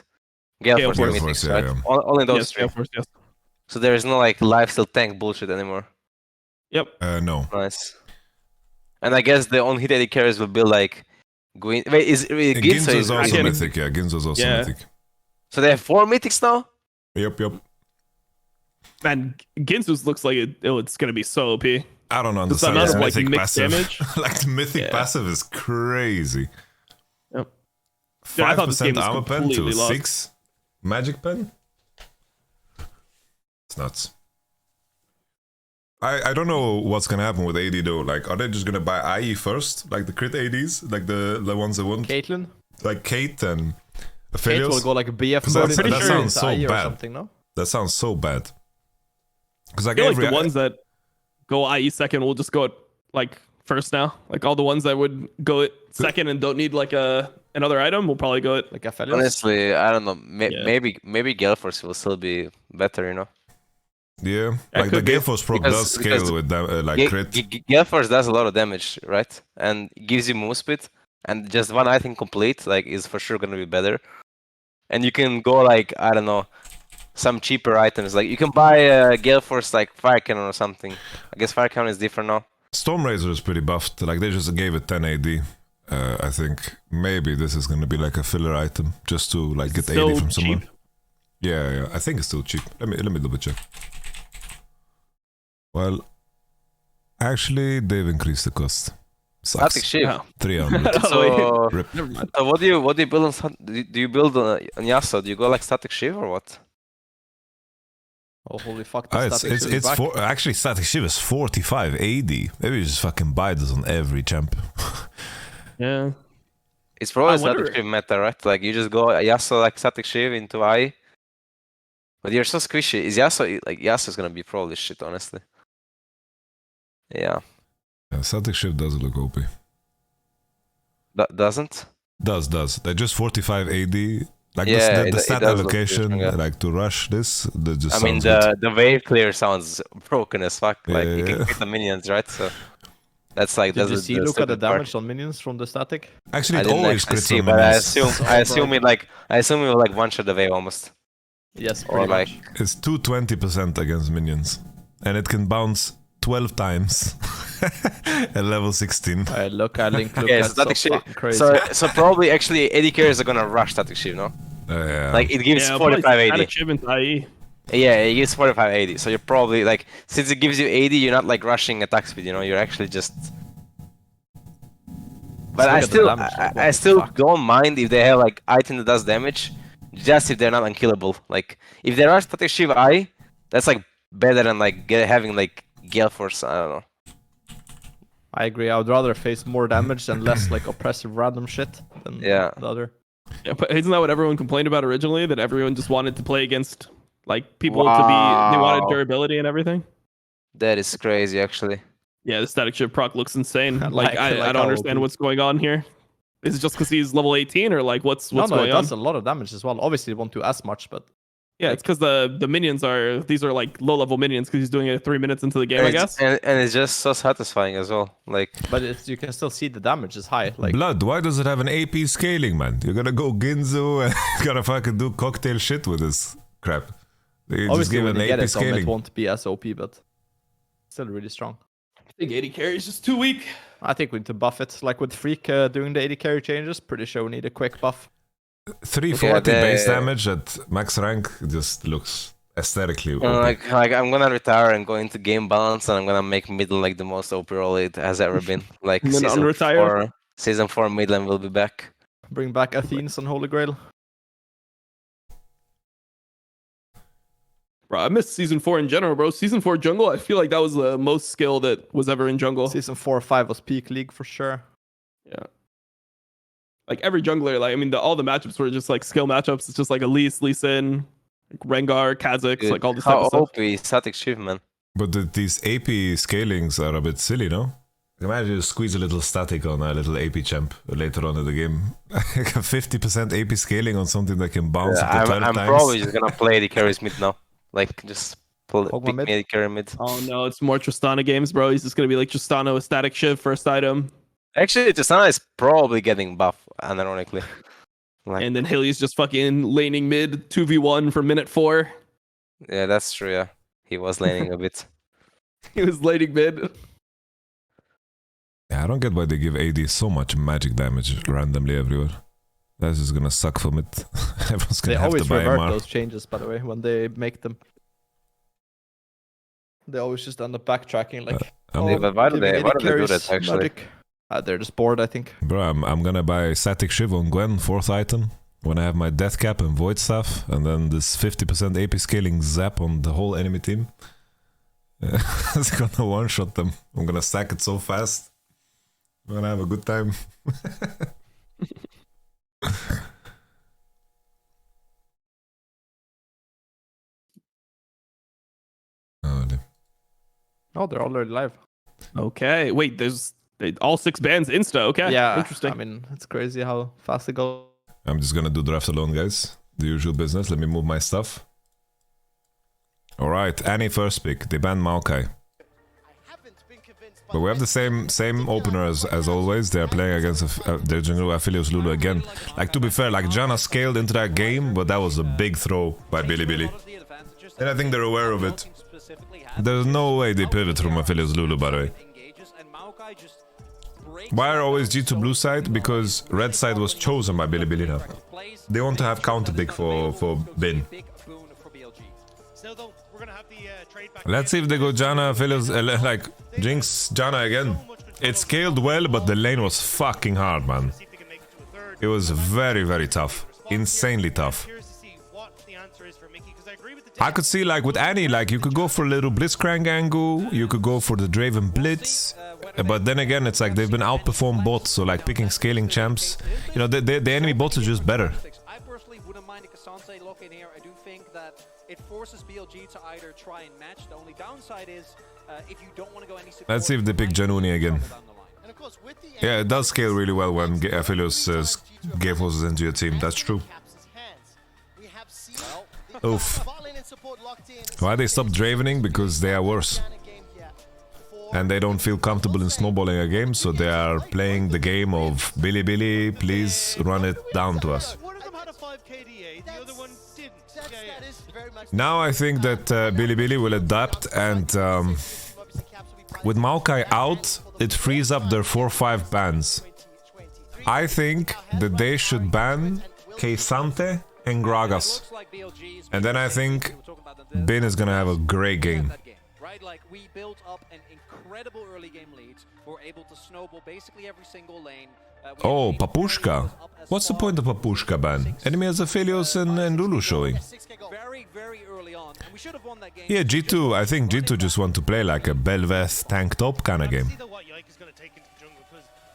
S16: Gale Force mythics, right?
S1: Yeah.
S16: Only those three.
S15: Yes.
S16: So there is no like lifesteal tank bullshit anymore.
S15: Yep.
S1: No.
S16: Nice. And I guess the only hit AD carriers will be like Gwyn. Wait, is Ginzo
S1: is also mythic? Yeah, Ginzo's also mythic.
S16: So they have 4 mythics now?
S1: Yep.
S15: Man, Ginzu's looks like it's gonna be so OP.
S1: I don't understand this
S15: like
S1: mythic
S15: mixed
S1: passive.
S15: damage.
S1: Like the mythic passive is crazy.
S15: Yep.
S1: 5% armor pen to
S15: lost.
S1: 6 magic pen? It's nuts. I don't know what's gonna happen with AD though. Like, are they just gonna buy IE first? Like the crit ADs? Like the ones that want?
S14: Caitlyn?
S1: Like Kate and Aphelios?
S14: Kate will go like a BF mode.
S1: That sounds so
S14: IE or
S1: bad.
S14: something, no?
S1: That sounds so bad. Because
S15: I feel like the ones that go IE second will just go at, like first now. Like all the ones that would go at second and don't need like another item will probably go at
S14: like Aphelios.
S16: Honestly, I don't know. Maybe Gale Force will still be better, you know?
S1: Yeah, like the Gale Force proc does scale with like crit.
S16: Gale Force does a lot of damage, right? And gives you move speed. And just one item complete, like, is for sure gonna be better. And you can go like, I don't know, some cheaper items. Like you can buy a Gale Force like Fire Cannon or something. I guess Fire Cannon is different now.
S1: Storm Razor is pretty buffed. Like they just gave it 10 AD. I think maybe this is gonna be like a filler item just to like get AD from someone. Yeah, I think it's still cheap. Let me double check. Well, actually, they've increased the cost. Sucks.
S16: Static shift.
S1: 300.
S16: So what do you build on? Do you build on Yasuo? Do you go like static shift or what?
S14: Oh holy fuck!
S1: Actually static shift is 45 AD. Maybe you just fucking buy this on every champ.
S15: Yeah.
S16: It's probably static shift meta, right? Like you just go Yasuo like static shift into IE. But you're so squishy. Is Yasuo like Yasuo's gonna be probably shit, honestly. Yeah.
S1: Static shift does look OP.
S16: Doesn't?
S1: Does. They're just 45 AD. Like
S16: Yeah,
S1: the stat allocation,
S16: yeah.
S1: like to rush this, that just
S16: I mean,
S1: sounds
S16: the wave clear sounds broken as fuck.
S1: Yeah,
S16: Like you
S1: yeah,
S16: can
S1: yeah.
S16: hit the minions, right? So that's like
S14: Did you
S16: that's
S14: see
S16: the
S14: look at the
S16: stupid part.
S14: damage on minions from the static?
S1: Actually,
S16: I
S1: it
S16: didn't
S1: always
S16: actually
S1: crits
S16: see,
S1: on
S16: but
S1: minions.
S16: I assume it will like one shot the wave almost.
S14: Yes,
S16: Or
S14: pretty
S16: like
S14: much.
S1: It's 220% against minions. And it can bounce 12 times at level 16.
S14: Alright, look, I link look,
S16: yeah,
S14: that's
S16: static
S14: so
S16: shift.
S14: fucking crazy.
S16: So probably actually AD carriers are gonna rush static shift, no?
S1: Yeah.
S16: Like it gives
S15: Yeah,
S16: 45
S15: but
S16: AD.
S15: static shift into IE.
S16: Yeah, it gives 45 AD. So you're probably like, since it gives you AD, you're not like rushing attack speed, you know, you're actually just. But
S14: look
S16: I
S14: at the
S16: still,
S14: damage, like, what
S16: I
S14: the
S16: still
S14: fuck?
S16: don't mind if they have like item that does damage, just if they're not unkillable. Like if they are static shift I, that's like better than like having like Gale Force. I don't know.
S14: I agree. I would rather face more damage and less like oppressive random shit than
S16: Yeah.
S14: the other.
S15: Yeah, but isn't that what everyone complained about originally? That everyone just wanted to play against like people to be they wanted
S16: Wow.
S15: durability and everything.
S16: That is crazy, actually.
S15: Yeah, the static shift proc looks insane.
S14: I
S15: Like I
S14: like
S15: don't
S14: how
S15: understand
S14: OP.
S15: what's going on here. Is it just because he's level 18 or like what's
S14: No,
S15: going
S14: it
S15: on?
S14: does a lot of damage as well. Obviously, it won't do as much, but
S15: Yeah, it's because the minions are these are like low level minions because he's doing it 3 minutes into the game, I guess.
S16: And it's just so satisfying as well. Like,
S14: you can still see the damage is high. Like
S1: Blood, why does it have an AP scaling, man? You're gonna go Ginzu and gotta fucking do cocktail shit with this crap. You just
S14: obviously
S1: give
S14: when
S1: an
S14: you get
S1: AP
S14: it,
S1: scaling.
S14: it won't be as OP, but still really strong.
S15: I think 80 carry is just too weak.
S14: I think we need to buff it. Like with Freak doing the 80 carry changes, pretty sure we need a quick buff.
S1: 340 base damage at max rank just looks aesthetically OP.
S16: like I'm gonna retire and go into game balance, and I'm gonna make middle like the most OP role it has ever been. Like
S15: And then unretire?
S16: season 4 midland will be back.
S14: Bring back Athene's on Holy Grail.
S15: Bro, I missed season 4 in general, bro. Season 4 jungle, I feel like that was the most skill that was ever in jungle.
S14: Season 4 or 5 was peak league for sure.
S15: Yeah. Like every jungler, like I mean, all the matchups were just like skill matchups. It's just like Elise, Lee Sin, like Rengar, Kha'Zix, like all this type of
S16: How
S15: stuff.
S16: OP static shift, man.
S1: But these AP scalings are a bit silly, no? Imagine you squeeze a little static on a little AP champ later on in the game. Like a 50% AP scaling on something that can bounce up to 12
S16: I'm
S1: times.
S16: probably just gonna play the carries mid now. Like just pick
S14: mid?
S16: mid, carry mid.
S15: Oh no, it's more Tristana games, bro. He's just gonna be like Tristana with static shift first item.
S16: Actually, Tristana is probably getting buff, unironically. Like,
S15: And then Hilly's just fucking laning mid 2v1 for minute 4.
S16: yeah, that's true. Yeah, he was laning a bit.
S15: He was laning mid.
S1: Yeah, I don't get why they give AD so much magic damage randomly everywhere. That's just gonna suck from it. Everyone's
S14: They
S1: gonna have to
S14: always
S1: buy
S14: revert
S1: MR.
S14: those changes, by the way, when they make them. They always just end up backtracking, like.
S16: Yeah, but why do they do that, actually?
S14: Magic. They're just bored, I think.
S1: Bro, I'm gonna buy Static Shiv on Gwen, 4th item, when I have my Death Cap and Void Staff, and then this 50% AP scaling zap on the whole enemy team. It's gonna one-shot them. I'm gonna stack it so fast. I'm gonna have a good time.
S14: Oh, they're already live.
S15: Okay, wait, there's all 6 bands insta. Okay,
S14: Yeah,
S15: interesting.
S14: I mean, it's crazy how fast they go.
S1: I'm just gonna do draft alone, guys. The usual business. Let me move my stuff. Alright, Annie first pick. They banned Maokai. But we have the same opener as always. They're playing against their general Aphelios Lulu again. Like, to be fair, like Janna scaled into that game, but that was a big throw by Billy. And I think they're aware of it. There's no way they pivot from Aphelios Lulu, by the way. Why are always G2 blue side? Because red side was chosen by Billy now. They want to have counter pick for Bin. Let's see if they go Janna, Aphelios, like Jinx, Janna again. It scaled well, but the lane was fucking hard, man. It was very, very tough. Insanely tough. I could see, like, with Annie, like, you could go for a little Blitzcrank angle, you could go for the Draven Blitz, but then again, it's like they've been outperformed bots, so, like, picking scaling champs, you know, the enemy bots are just better.
S7: I personally wouldn't mind a Cassandra lock in here. I do think that it forces BLG to either try and match. The only downside is if you don't want to go any support.
S1: Let's see if they pick Januni again. Yeah, it does scale really well when Aphelios Gale Forces into your team. That's true. Oof. Why they stopped Dravening? Because they are worse. And they don't feel comfortable in snowballing a game, so they are playing the game of Billy Billy, please run it down to us. Now I think that Billy Billy will adapt, and with Maokai out, it frees up their 4-5 bans. I think that they should ban Keisante and Gragas. And then I think Bin is gonna have a great game.
S7: Right, like we built up an incredible early game lead. We're able to snowball basically every single lane.
S1: Oh, Papushka. What's the point of Papushka ban? Enemy has Aphelios and Lulu showing.
S7: Very early on, and we should have won that game.
S1: Yeah, G2, I think G2 just want to play like a Belveth tank top kind of game.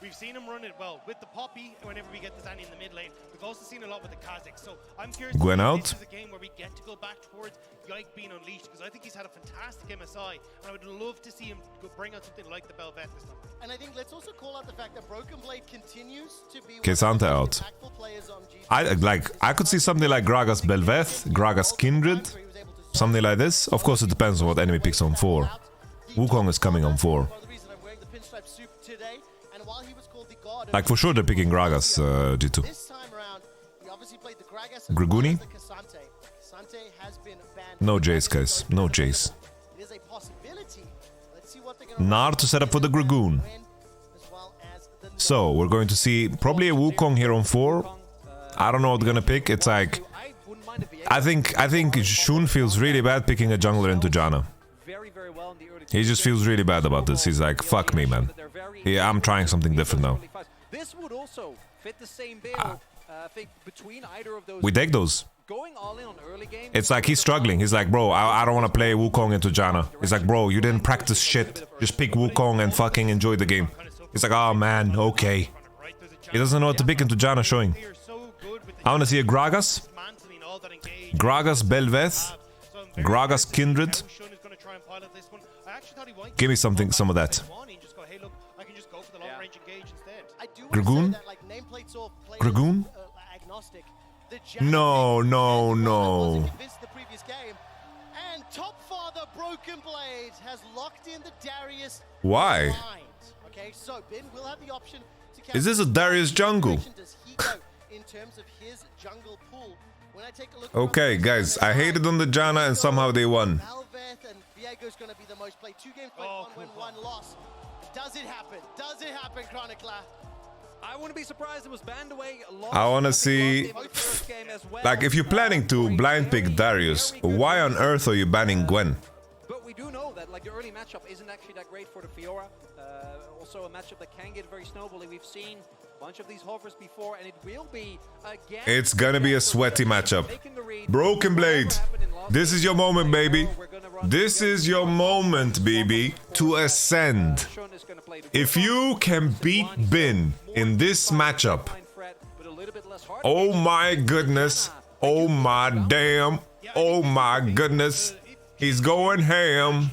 S6: We've seen him run it well with the Poppy whenever we get the Zanny in the mid lane. We've also seen a lot with the Kazakhs. So I'm curious
S1: Gwen
S6: if
S1: out.
S6: this is a game where we get to go back towards Yike being unleashed, because I think he's had a fantastic MSI, and I would love to see him bring out something like the Belveth this time.
S4: And I think let's also call out the fact that Broken Blade continues to be
S1: Kesante out. I could see something like Gragas Belveth, Gragas Kindred, something like this. Of course, it depends on what enemy picks on 4. Wukong is coming on 4. Like for sure they're picking Gragas, G2. Griguni? No Jace, guys. No Jace. Nar to set up for the Dragoon. So, we're going to see probably a Wukong here on 4. I don't know what they're gonna pick. It's like... I think Shun feels really bad picking a jungler into Janna. He just feels really bad about this. He's like, fuck me, man. Yeah, I'm trying something different now.
S7: This would also fit the same bill, between either of those.
S1: We take those.
S7: Going all in on early game.
S1: It's like he's struggling. He's like, bro, I don't want to play Wukong into Janna. He's like, bro, you didn't practice shit. Just pick Wukong and fucking enjoy the game. He's like, oh man, okay. He doesn't know what to pick into Janna showing. I want to see a Gragas. Gragas Belveth. Gragas Kindred. Give me some of that. Dragoon? Dragoon? No, no, no.
S4: And top father Broken Blade has locked in the Darius.
S1: Why?
S4: Okay, so Ben will have the option to.
S1: Is this a Darius jungle?
S4: In terms of his jungle pool. When I take a look,
S1: Okay, guys, I hated on the Janna and somehow they won.
S4: Belveth and Viego's going to be the most played. 2 games played, 1 win, 1 loss. Does it happen? Does it happen, Chronicler?
S7: I wouldn't be surprised it was banned away.
S1: I want to see... Like, if you're planning to blind pick Darius, why on earth are you banning Gwen?
S7: But we do know that like the early matchup isn't actually that great for the Fiora. Also a matchup that can get very snowbally. We've seen a bunch of these hovers before, and it will be again.
S1: It's gonna be a sweaty matchup. Broken Blade, this is your moment, baby. This is your moment, baby, to ascend. If you can beat Bin in this matchup, oh my goodness, oh my damn, oh my goodness, he's going ham.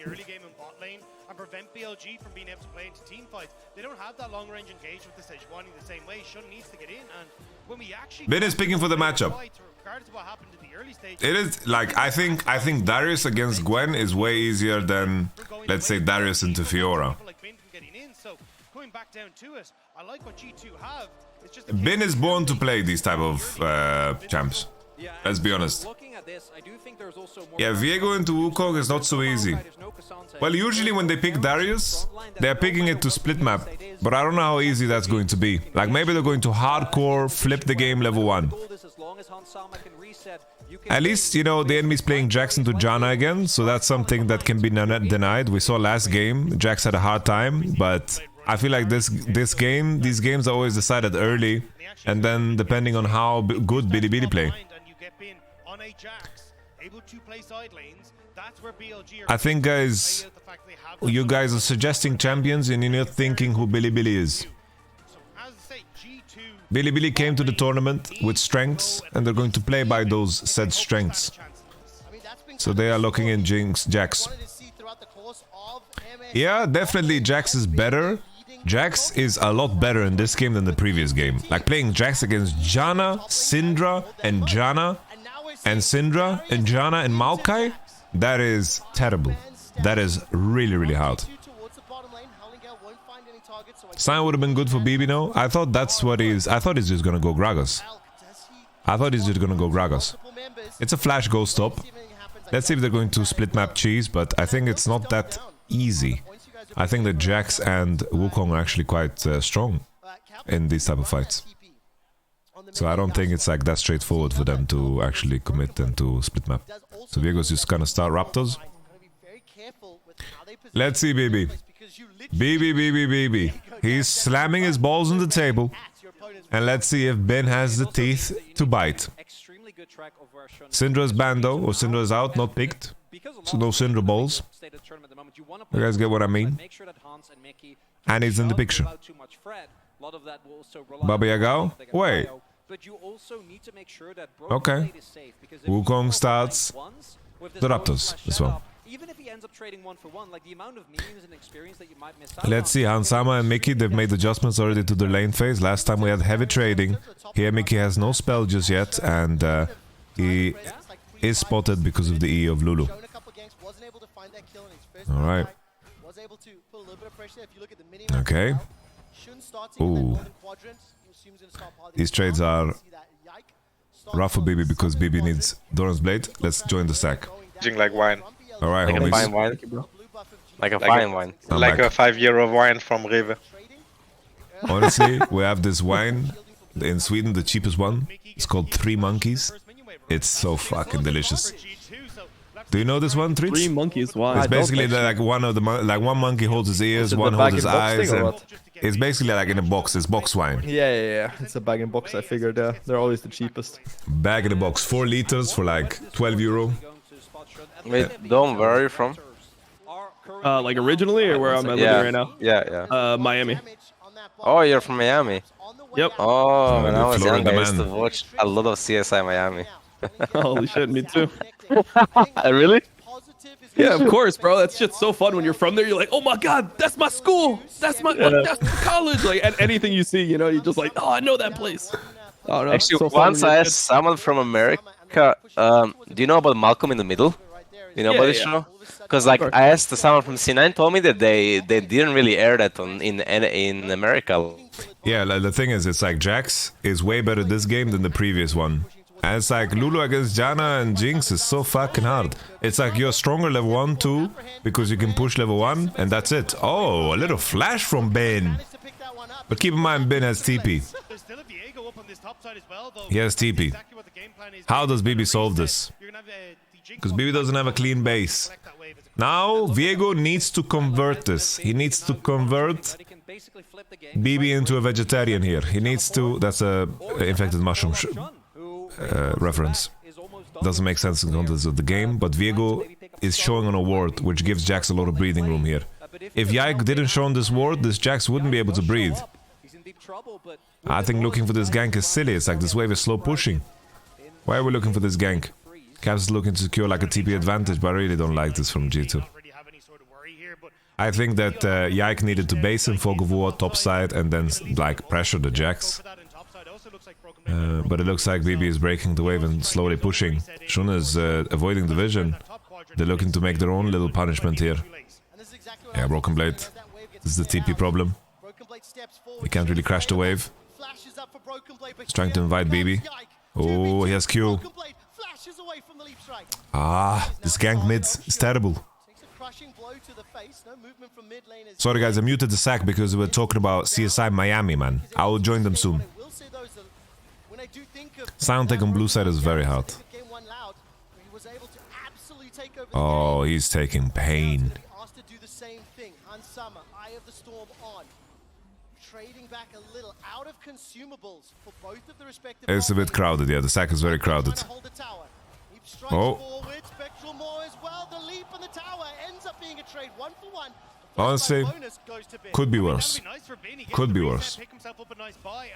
S6: Early game in bot lane and prevent BLG from being able to play into team fights. They don't have that long range engage with the Sejuani the same way. Shun needs to get in, and when we actually
S1: Ben is picking for the matchup.
S6: Regardless of what happened in the early stage,
S1: It is like I think Darius against Gwen is way easier than, let's say, Darius into Fiora.
S6: so going back down to it, I like what G2 have. It's just
S1: Bin is born to play these type of champs. Let's be honest. Yeah, Viego into Wukong is not so easy. Well, usually when they pick Darius, they're picking it to split map. But I don't know how easy that's going to be. Like, maybe they're going to hardcore flip the game level 1. At least, you know, the enemy's playing Jax into Janna again, so that's something that can be denied. We saw last game, Jax had a hard time, but I feel like these games are always decided early, and then depending on how good Billy Billy play. I think, guys, you guys are suggesting champions and you're not thinking who Billy Billy is. Billy Billy came to the tournament with strengths, and they're going to play by those said strengths. So they are looking in Jax. Yeah, definitely Jax is better. Jax is a lot better in this game than the previous game. Like playing Jax against Janna, Syndra, and Janna, and Syndra, and Janna, and Maokai, that is terrible. That is really, really hard. Sign would have been good for BB, no? I thought that's what he's... I thought he's just gonna go Gragas. It's a flash ghost top. Let's see if they're going to split map cheese, but I think it's not that easy. I think that Jax and Wukong are actually quite strong in these type of fights. So I don't think it's like that straightforward for them to actually commit and to split map. So Viego's just gonna start Raptors. Let's see BB. BB. He's slamming his balls on the table. And let's see if Ben has the teeth to bite. Syndra's bando, or Syndra's out, not picked. So no Syndra balls. You guys get what I mean? And he's in the picture. Baba Yaga? Wait. Okay. Wukong starts the Raptors as well.
S7: Even if he ends up trading 1-for-1, like the amount of memes and experience that you might miss out.
S1: Let's see, Hansama and Mickey, they've made adjustments already to the lane phase. Last time we had heavy trading. Here Mickey has no spell just yet, and he is spotted because of the E of Lulu. Alright. Okay. Ooh. These trades are rough for BB because BB needs Doran's Blade. Let's join the stack.
S13: Like wine.
S1: Alright,
S13: like
S1: homies.
S13: A fine wine. Like a fine wine. Like a 5-euro wine from Rewe.
S1: Honestly, we have this wine in Sweden, the cheapest one. It's called 3 Monkeys. It's so fucking delicious. Do you know this one, Treats?
S15: 3 monkeys, why?
S1: It's basically like one of the one monkey holds his ears, one holds his eyes, and it's basically like in a box. It's box wine.
S14: Yeah. It's a bag in box. I figured they're always the cheapest.
S1: Bag in a box, 4 liters for like 12 euro.
S16: Wait, Dom, where are you from?
S15: Like originally, or where am I living right now?
S16: Yeah.
S15: Miami.
S16: Oh, you're from Miami?
S15: Yep.
S16: Oh, when I was young, I used to watch a lot of CSI Miami.
S15: Holy shit, me too.
S16: Really?
S15: Yeah, of course, bro. That shit's so fun when you're from there. You're like, oh my god, that's my school. That's my college. Like, and anything you see, you know, you're just like, oh, I know that place. Oh, no,
S16: Actually,
S15: so
S16: once I asked someone from America, do you know about Malcolm in the Middle? You know about this show? Because like I asked someone from C9, told me that they didn't really air that in America.
S1: Yeah, the thing is, it's like Jax is way better this game than the previous one. And it's like Lulu against Janna and Jinx is so fucking hard. It's like you're stronger level 1, 2, because you can push level 1, and that's it. Oh, a little flash from Ben. But keep in mind, Ben has TP. He has TP. How does BB solve this? Because BB doesn't have a clean base. Now, Viego needs to convert this. He needs to convert BB into a vegetarian here. He needs to... That's a infected mushroom reference. Doesn't make sense in the context of the game, but Viego is showing on a ward, which gives Jax a lot of breathing room here. If Yike didn't show on this ward, this Jax wouldn't be able to breathe. I think looking for this gank is silly. It's like this wave is slow pushing. Why are we looking for this gank? Caps is looking to secure like a TP advantage, but I really don't like this from G2. I think that Yike needed to base in Fog of War topside and then like pressure the Jax. But it looks like BB is breaking the wave and slowly pushing. Shun is avoiding the vision. They're looking to make their own little punishment here. Yeah, Broken Blade. This is the TP problem. He can't really crash the wave. He's trying to invite BB. Oh, he has Q. Ah, this gank mid is terrible. Sorry guys, I muted the sack because we were talking about CSI Miami, man. I will join them soon. Sound take on blue side is very hard. Oh, he's taking pain. It's a bit crowded, yeah, the sack is very crowded. Oh. Honestly, could be worse. Could be worse.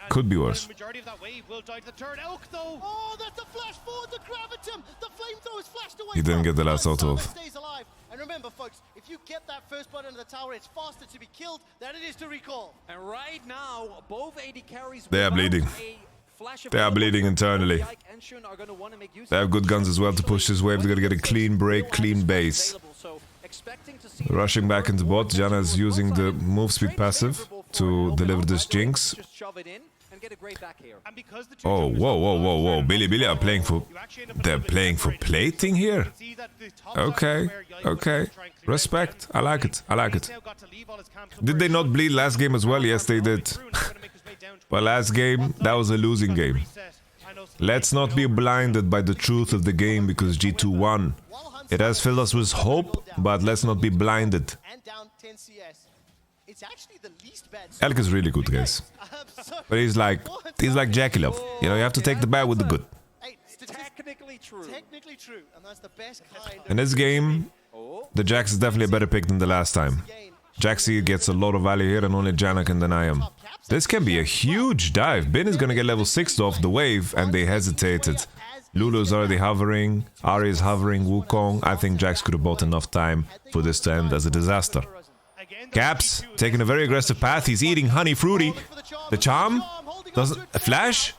S1: Could be worse.
S6: Majority of that wave will die to the turret. Elk though.
S4: Oh, that's a flash forward to Gravitum. The flamethrower is flashed away.
S1: He didn't get the last auto off.
S4: Stays alive. And remember, folks, if you get that first blood into the tower, it's faster to be killed than it is to recall.
S7: And right now, both AD carries
S1: They are bleeding. They are bleeding internally. They have good guns as well to push this wave. They're gonna get a clean break, clean base. Rushing back into bot. Janna is using the move speed passive to deliver this Jinx. Oh, whoa. Billy are playing for... They're playing for plating here? Okay. Respect. I like it. Did they not bleed last game as well? Yes, they did. But last game, that was a losing game. Let's not be blinded by the truth of the game because G2 won. It has filled us with hope, but let's not be blinded. Elk is really good, guys. But he's like Jackie Love. You know, you have to take the bad with the good.
S4: Technically true, and that's the best kind.
S1: In this game, the Jax is definitely a better pick than the last time. Jaxie gets a lot of value here and only Janna can deny him. This can be a huge dive. Bin is gonna get level 6 off the wave and they hesitated. Lulu is already hovering, Ari is hovering, Wukong. I think Jax could have bought enough time for this to end as a disaster. Caps taking a very aggressive path. He's eating Honey Fruity. The charm doesn't... A flash?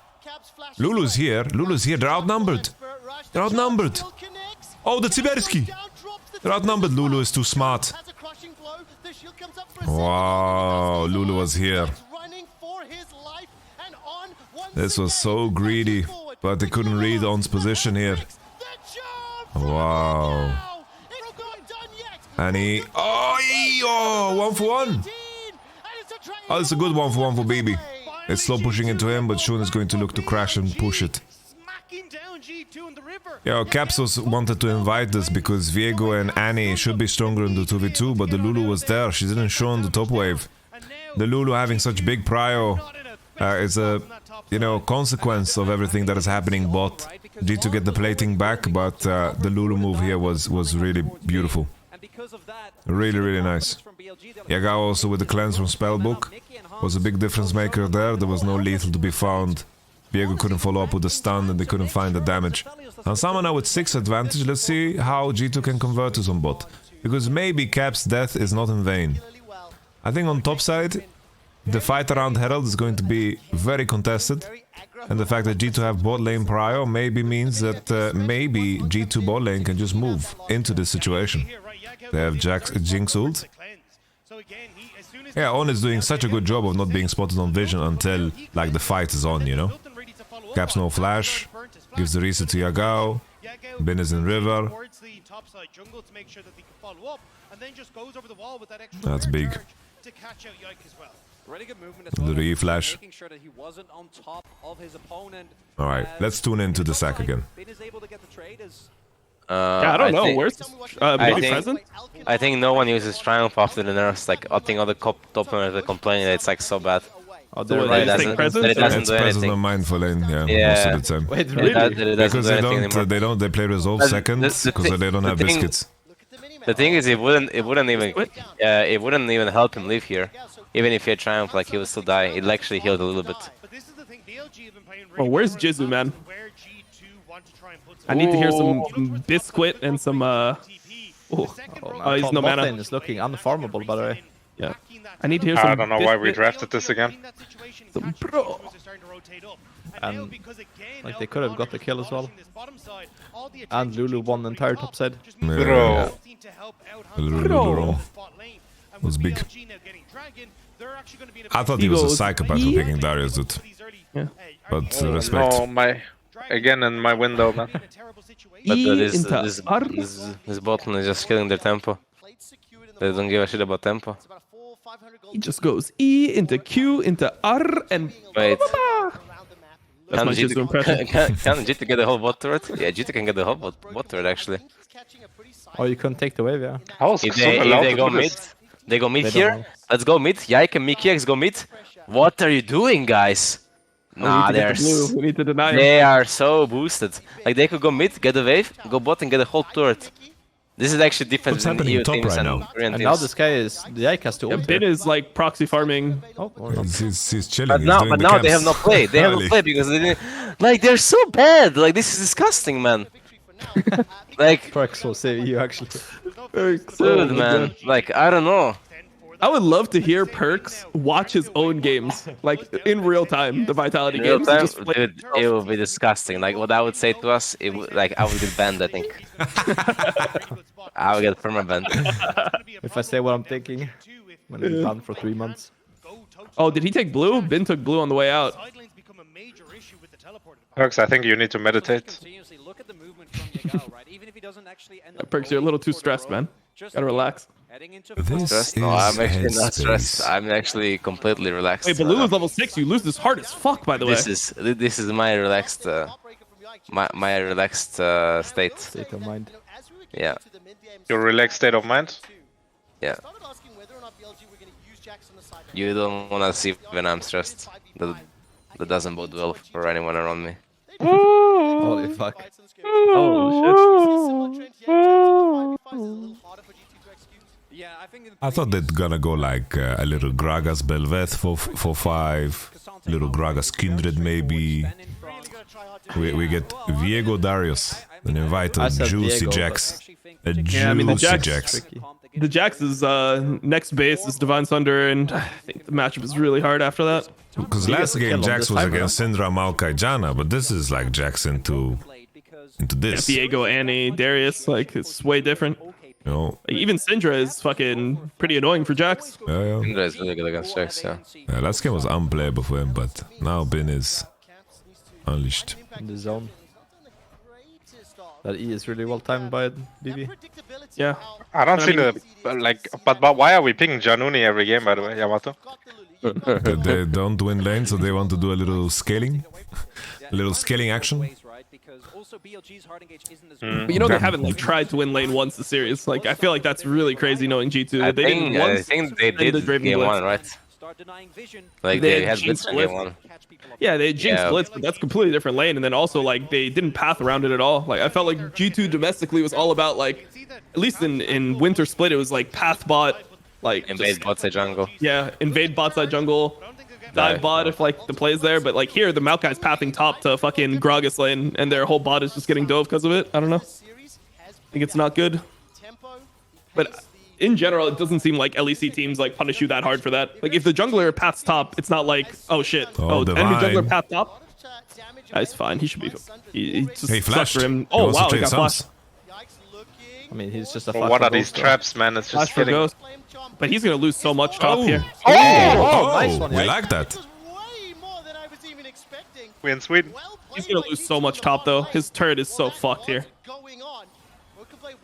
S1: Lulu's here. They're outnumbered. Oh, the Tsiberski. They're outnumbered. Lulu is too smart. Wow, Lulu was here. This was so greedy, but they couldn't read On's position here. Wow. And he... Oh, 1 for 1. Oh, it's a good 1 for 1 for BB. It's slow pushing into him, but Shun is going to look to crash and push it. Yeah, Caps wanted to invite this because Viego and Annie should be stronger in the 2v2, but the Lulu was there. She didn't show on the top wave. The Lulu having such big prio is a, you know, consequence of everything that is happening bot. G2 get the plating back, but the Lulu move here was really beautiful. Really nice. Yagao also with the cleanse from Spellbook was a big difference maker there. There was no lethal to be found. Viego couldn't follow up with the stun and they couldn't find the damage. Now Sama now with 6 advantage. Let's see how G2 can convert to some bot. Because maybe Cap's death is not in vain. I think on top side, the fight around Herald is going to be very contested. And the fact that G2 have bot lane prio maybe means that maybe G2 bot lane can just move into this situation. They have Jinx ult. Yeah, On is doing such a good job of not being spotted on vision until like the fight is on, you know. Caps no flash, gives the reset to Yagao. Bin is in river. That's big. The re-flash. Alright, let's tune into the sack again.
S15: Yeah, I don't know. Where's maybe present?
S16: I think no one uses Triumph after the nerfs. Like, I think other top laners are complaining that it's like so bad.
S15: Oh, they're right.
S16: It doesn't do anything.
S1: On mindful lane, most of the time.
S15: Wait, really?
S1: Because they play resolve second because they don't have biscuits.
S16: The thing is, it wouldn't even help him live here. Even if he had Triumph, like he would still die. It actually healed a little bit.
S15: Oh, where's Jizu, man? I need to hear some Biscuit and some oh, he's no mana.
S14: Is looking unfarmable, by the way.
S15: Yeah. I need to hear some.
S13: I don't know why we drafted this again.
S15: Some bro.
S14: And like they could have got the kill as well. And Lulu won the entire top side.
S1: Yeah. Lulu was big. I thought he was a psychopath for picking Darius, dude.
S15: Yeah.
S1: But respect.
S13: Oh my! Again in my window, man.
S16: But this bot lane is just killing their tempo. They don't give a shit about tempo.
S15: He just goes E into Q into R and.
S16: Wait.
S15: That's my Jizu impression.
S16: Can G2 get the whole bot turret? Yeah, G2 can get the whole bot turret actually.
S14: Oh, you couldn't take the wave, yeah.
S16: If they go mid, they go mid here. Let's go mid. Yike and Mikiax go mid. What are you doing, guys? Nah,
S15: we need to deny
S16: they are so boosted. Like they could go mid, get a wave, go bot and get a whole turret. This is actually different
S1: What's
S16: between
S1: happening
S16: EU
S1: top
S16: teams
S1: right
S16: and
S1: now?
S16: Korean
S14: And
S16: teams.
S14: now this guy is the Ike has to ult.
S15: Bin is like proxy farming.
S14: Oh, or not.
S1: He's chilling.
S16: But
S1: he's
S16: now,
S1: doing
S16: but
S1: the
S16: now they have
S1: camps.
S16: no play. They have no
S1: Early.
S16: play because they didn't. Like they're so bad. Like this is disgusting, man. Like,
S14: Perks will save you actually.
S16: dude, man. Like I don't know.
S15: I would love to hear Perks watch his own games, like in real time, the Vitality
S16: In real
S15: games.
S16: time,
S15: Just play.
S16: dude, it would be disgusting. Like what I would say to us, it would, like I would get banned. I think I would get perma-banned.
S14: If I say what I'm thinking, I'm gonna be banned for 3 months.
S15: Oh, did he take blue? Bin took blue on the way out.
S13: Perks, I think you need to meditate.
S7: Look at the movement from Yagao, right? Even if he doesn't actually end up
S15: Perks, you're a little too stressed, man. Gotta relax.
S1: This
S16: Stressed?
S1: is
S16: No, I'm actually not stressed.
S1: headspace.
S16: I'm actually completely relaxed.
S15: Wait, but Lulu's level 6. You lose this hard as fuck, by the way.
S16: This is my relaxed my relaxed state.
S14: State of mind.
S16: Yeah.
S13: Your relaxed state of mind?
S16: Yeah. You don't wanna see when I'm stressed. That doesn't bode well for anyone around me.
S14: Holy fuck.
S15: Oh shit.
S7: Yeah, I think
S1: I thought they're gonna go like a little Gragas Belveth for 5, little Gragas Kindred maybe. We get Viego Darius, then invite a
S14: I said
S1: juicy
S14: Viego,
S1: Jax. A
S15: Yeah, I mean, the
S1: juicy
S15: Jax-
S1: Jax.
S15: The Jax's next base is Divine Thunder, and I think the matchup is really hard after that.
S1: Because
S14: He
S1: last
S14: gets a kill
S1: game
S14: on
S1: Jax
S14: this
S1: was
S14: timer,
S1: against Syndra, Maokai, Janna, but this is like Jax into this.
S15: Diego, Annie, Darius, like it's way different.
S1: You know,
S15: Like, even Syndra is fucking pretty annoying for Jax.
S1: yeah.
S16: Indra is really good against Jax, yeah.
S1: Yeah, last game was unplayable for him, but now Bin is unleashed.
S14: In the zone. That E is really well timed by BB.
S15: Yeah.
S13: I don't
S15: I
S13: see
S15: mean-
S13: the like. But why are we picking Januni every game? By the way, Yamato.
S1: They don't win lane, so they want to do a little scaling. A little scaling action.
S15: But you know they haven't like tried to win lane once the series. Like I feel like that's really crazy knowing G2
S16: I
S15: that they
S16: think,
S15: didn't once.
S16: I think they
S15: and the
S16: did
S15: Draven
S16: game
S15: Blitz.
S16: 1, right? Like
S15: They
S16: they
S15: had
S16: had
S15: Jinx
S16: Blitz in
S15: Blitz.
S16: game 1.
S15: Yeah, they had Jinx
S16: Yeah.
S15: Blitz, but that's completely different lane. And then also like they didn't path around it at all. Like I felt like G2 domestically was all about like, at least in Winter Split, it was like path bot, like
S16: Invade
S15: just-
S16: bot side jungle.
S15: Yeah, invade bot side jungle, dive bot if like the play's there. But like here, the Maokai's pathing top to fucking Gragas lane, and their whole bot is just getting dove because of it. I don't know. I think it's not good. But in general, it doesn't seem like LEC teams like punish you that hard for that. Like if the jungler paths top, it's not like, oh shit,
S1: Oh,
S15: enemy
S1: Divine.
S15: jungler path top. That's fine. He should be. He just
S1: He
S15: sucks
S1: flashed.
S15: for him.
S1: He
S15: Oh
S1: wants to
S15: wow, he
S1: trade
S15: got
S1: sums.
S15: flashed.
S14: I mean, he's just a
S13: Well,
S14: flash
S13: what
S14: for
S13: are these
S14: ghost, though.
S13: traps, man? It's
S15: Flash
S13: just
S15: for
S13: killing.
S15: ghost. But he's gonna lose so much top here.
S14: nice one,
S1: we
S14: yeah.
S1: like that.
S13: We in Sweden.
S15: He's gonna lose so much top though. His turret is so fucked here.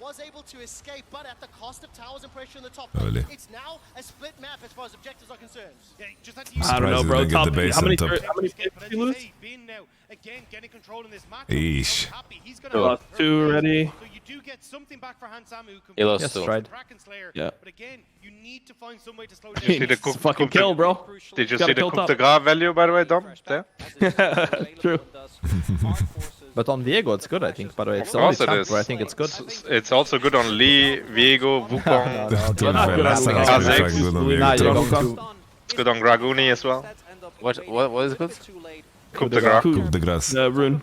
S4: Was able to escape, but at the cost of towers and pressure in the top.
S1: Early.
S4: It's now a split map as far as objectives are concerned. Yeah, just had to
S15: I don't know,
S1: Surprised
S15: bro.
S1: they didn't get
S15: Top.
S1: the base
S15: How many
S1: on top.
S15: games did he lose?
S6: Bin now again getting control in this match.
S1: Eesh.
S6: He's
S15: He
S6: gonna
S15: lost 2 already.
S6: So you do get something back for Hansamu who can
S16: He lost
S14: Yes,
S16: 2.
S14: tried.
S6: Kraken Slayer.
S15: Yeah.
S6: But again, you need to find some way to slow
S15: I mean,
S6: down.
S13: the
S15: it's
S13: cook-
S15: a fucking
S13: cook the-
S15: kill, bro.
S13: Did you
S15: Gotta
S13: see the
S15: kill
S13: Coup
S15: top.
S13: de Grace value, by the way, Dom? There?
S15: True.
S14: But on Viego, it's good, I think. By the way, it's
S13: Of
S14: only
S13: course it
S14: champ
S13: is.
S14: where I think it's good.
S13: It's also good on Lee, Viego, Wukong.
S1: To be
S15: not
S1: fair,
S15: good
S1: last
S15: on
S1: time was
S15: Kha'Zix.
S1: pretty good on
S14: Nah,
S1: Viego
S14: you're
S1: too.
S14: going to
S13: It's good on Draguni as well.
S16: What is it called?
S13: Coup de Grace.
S1: Coup de grace.
S15: The rune.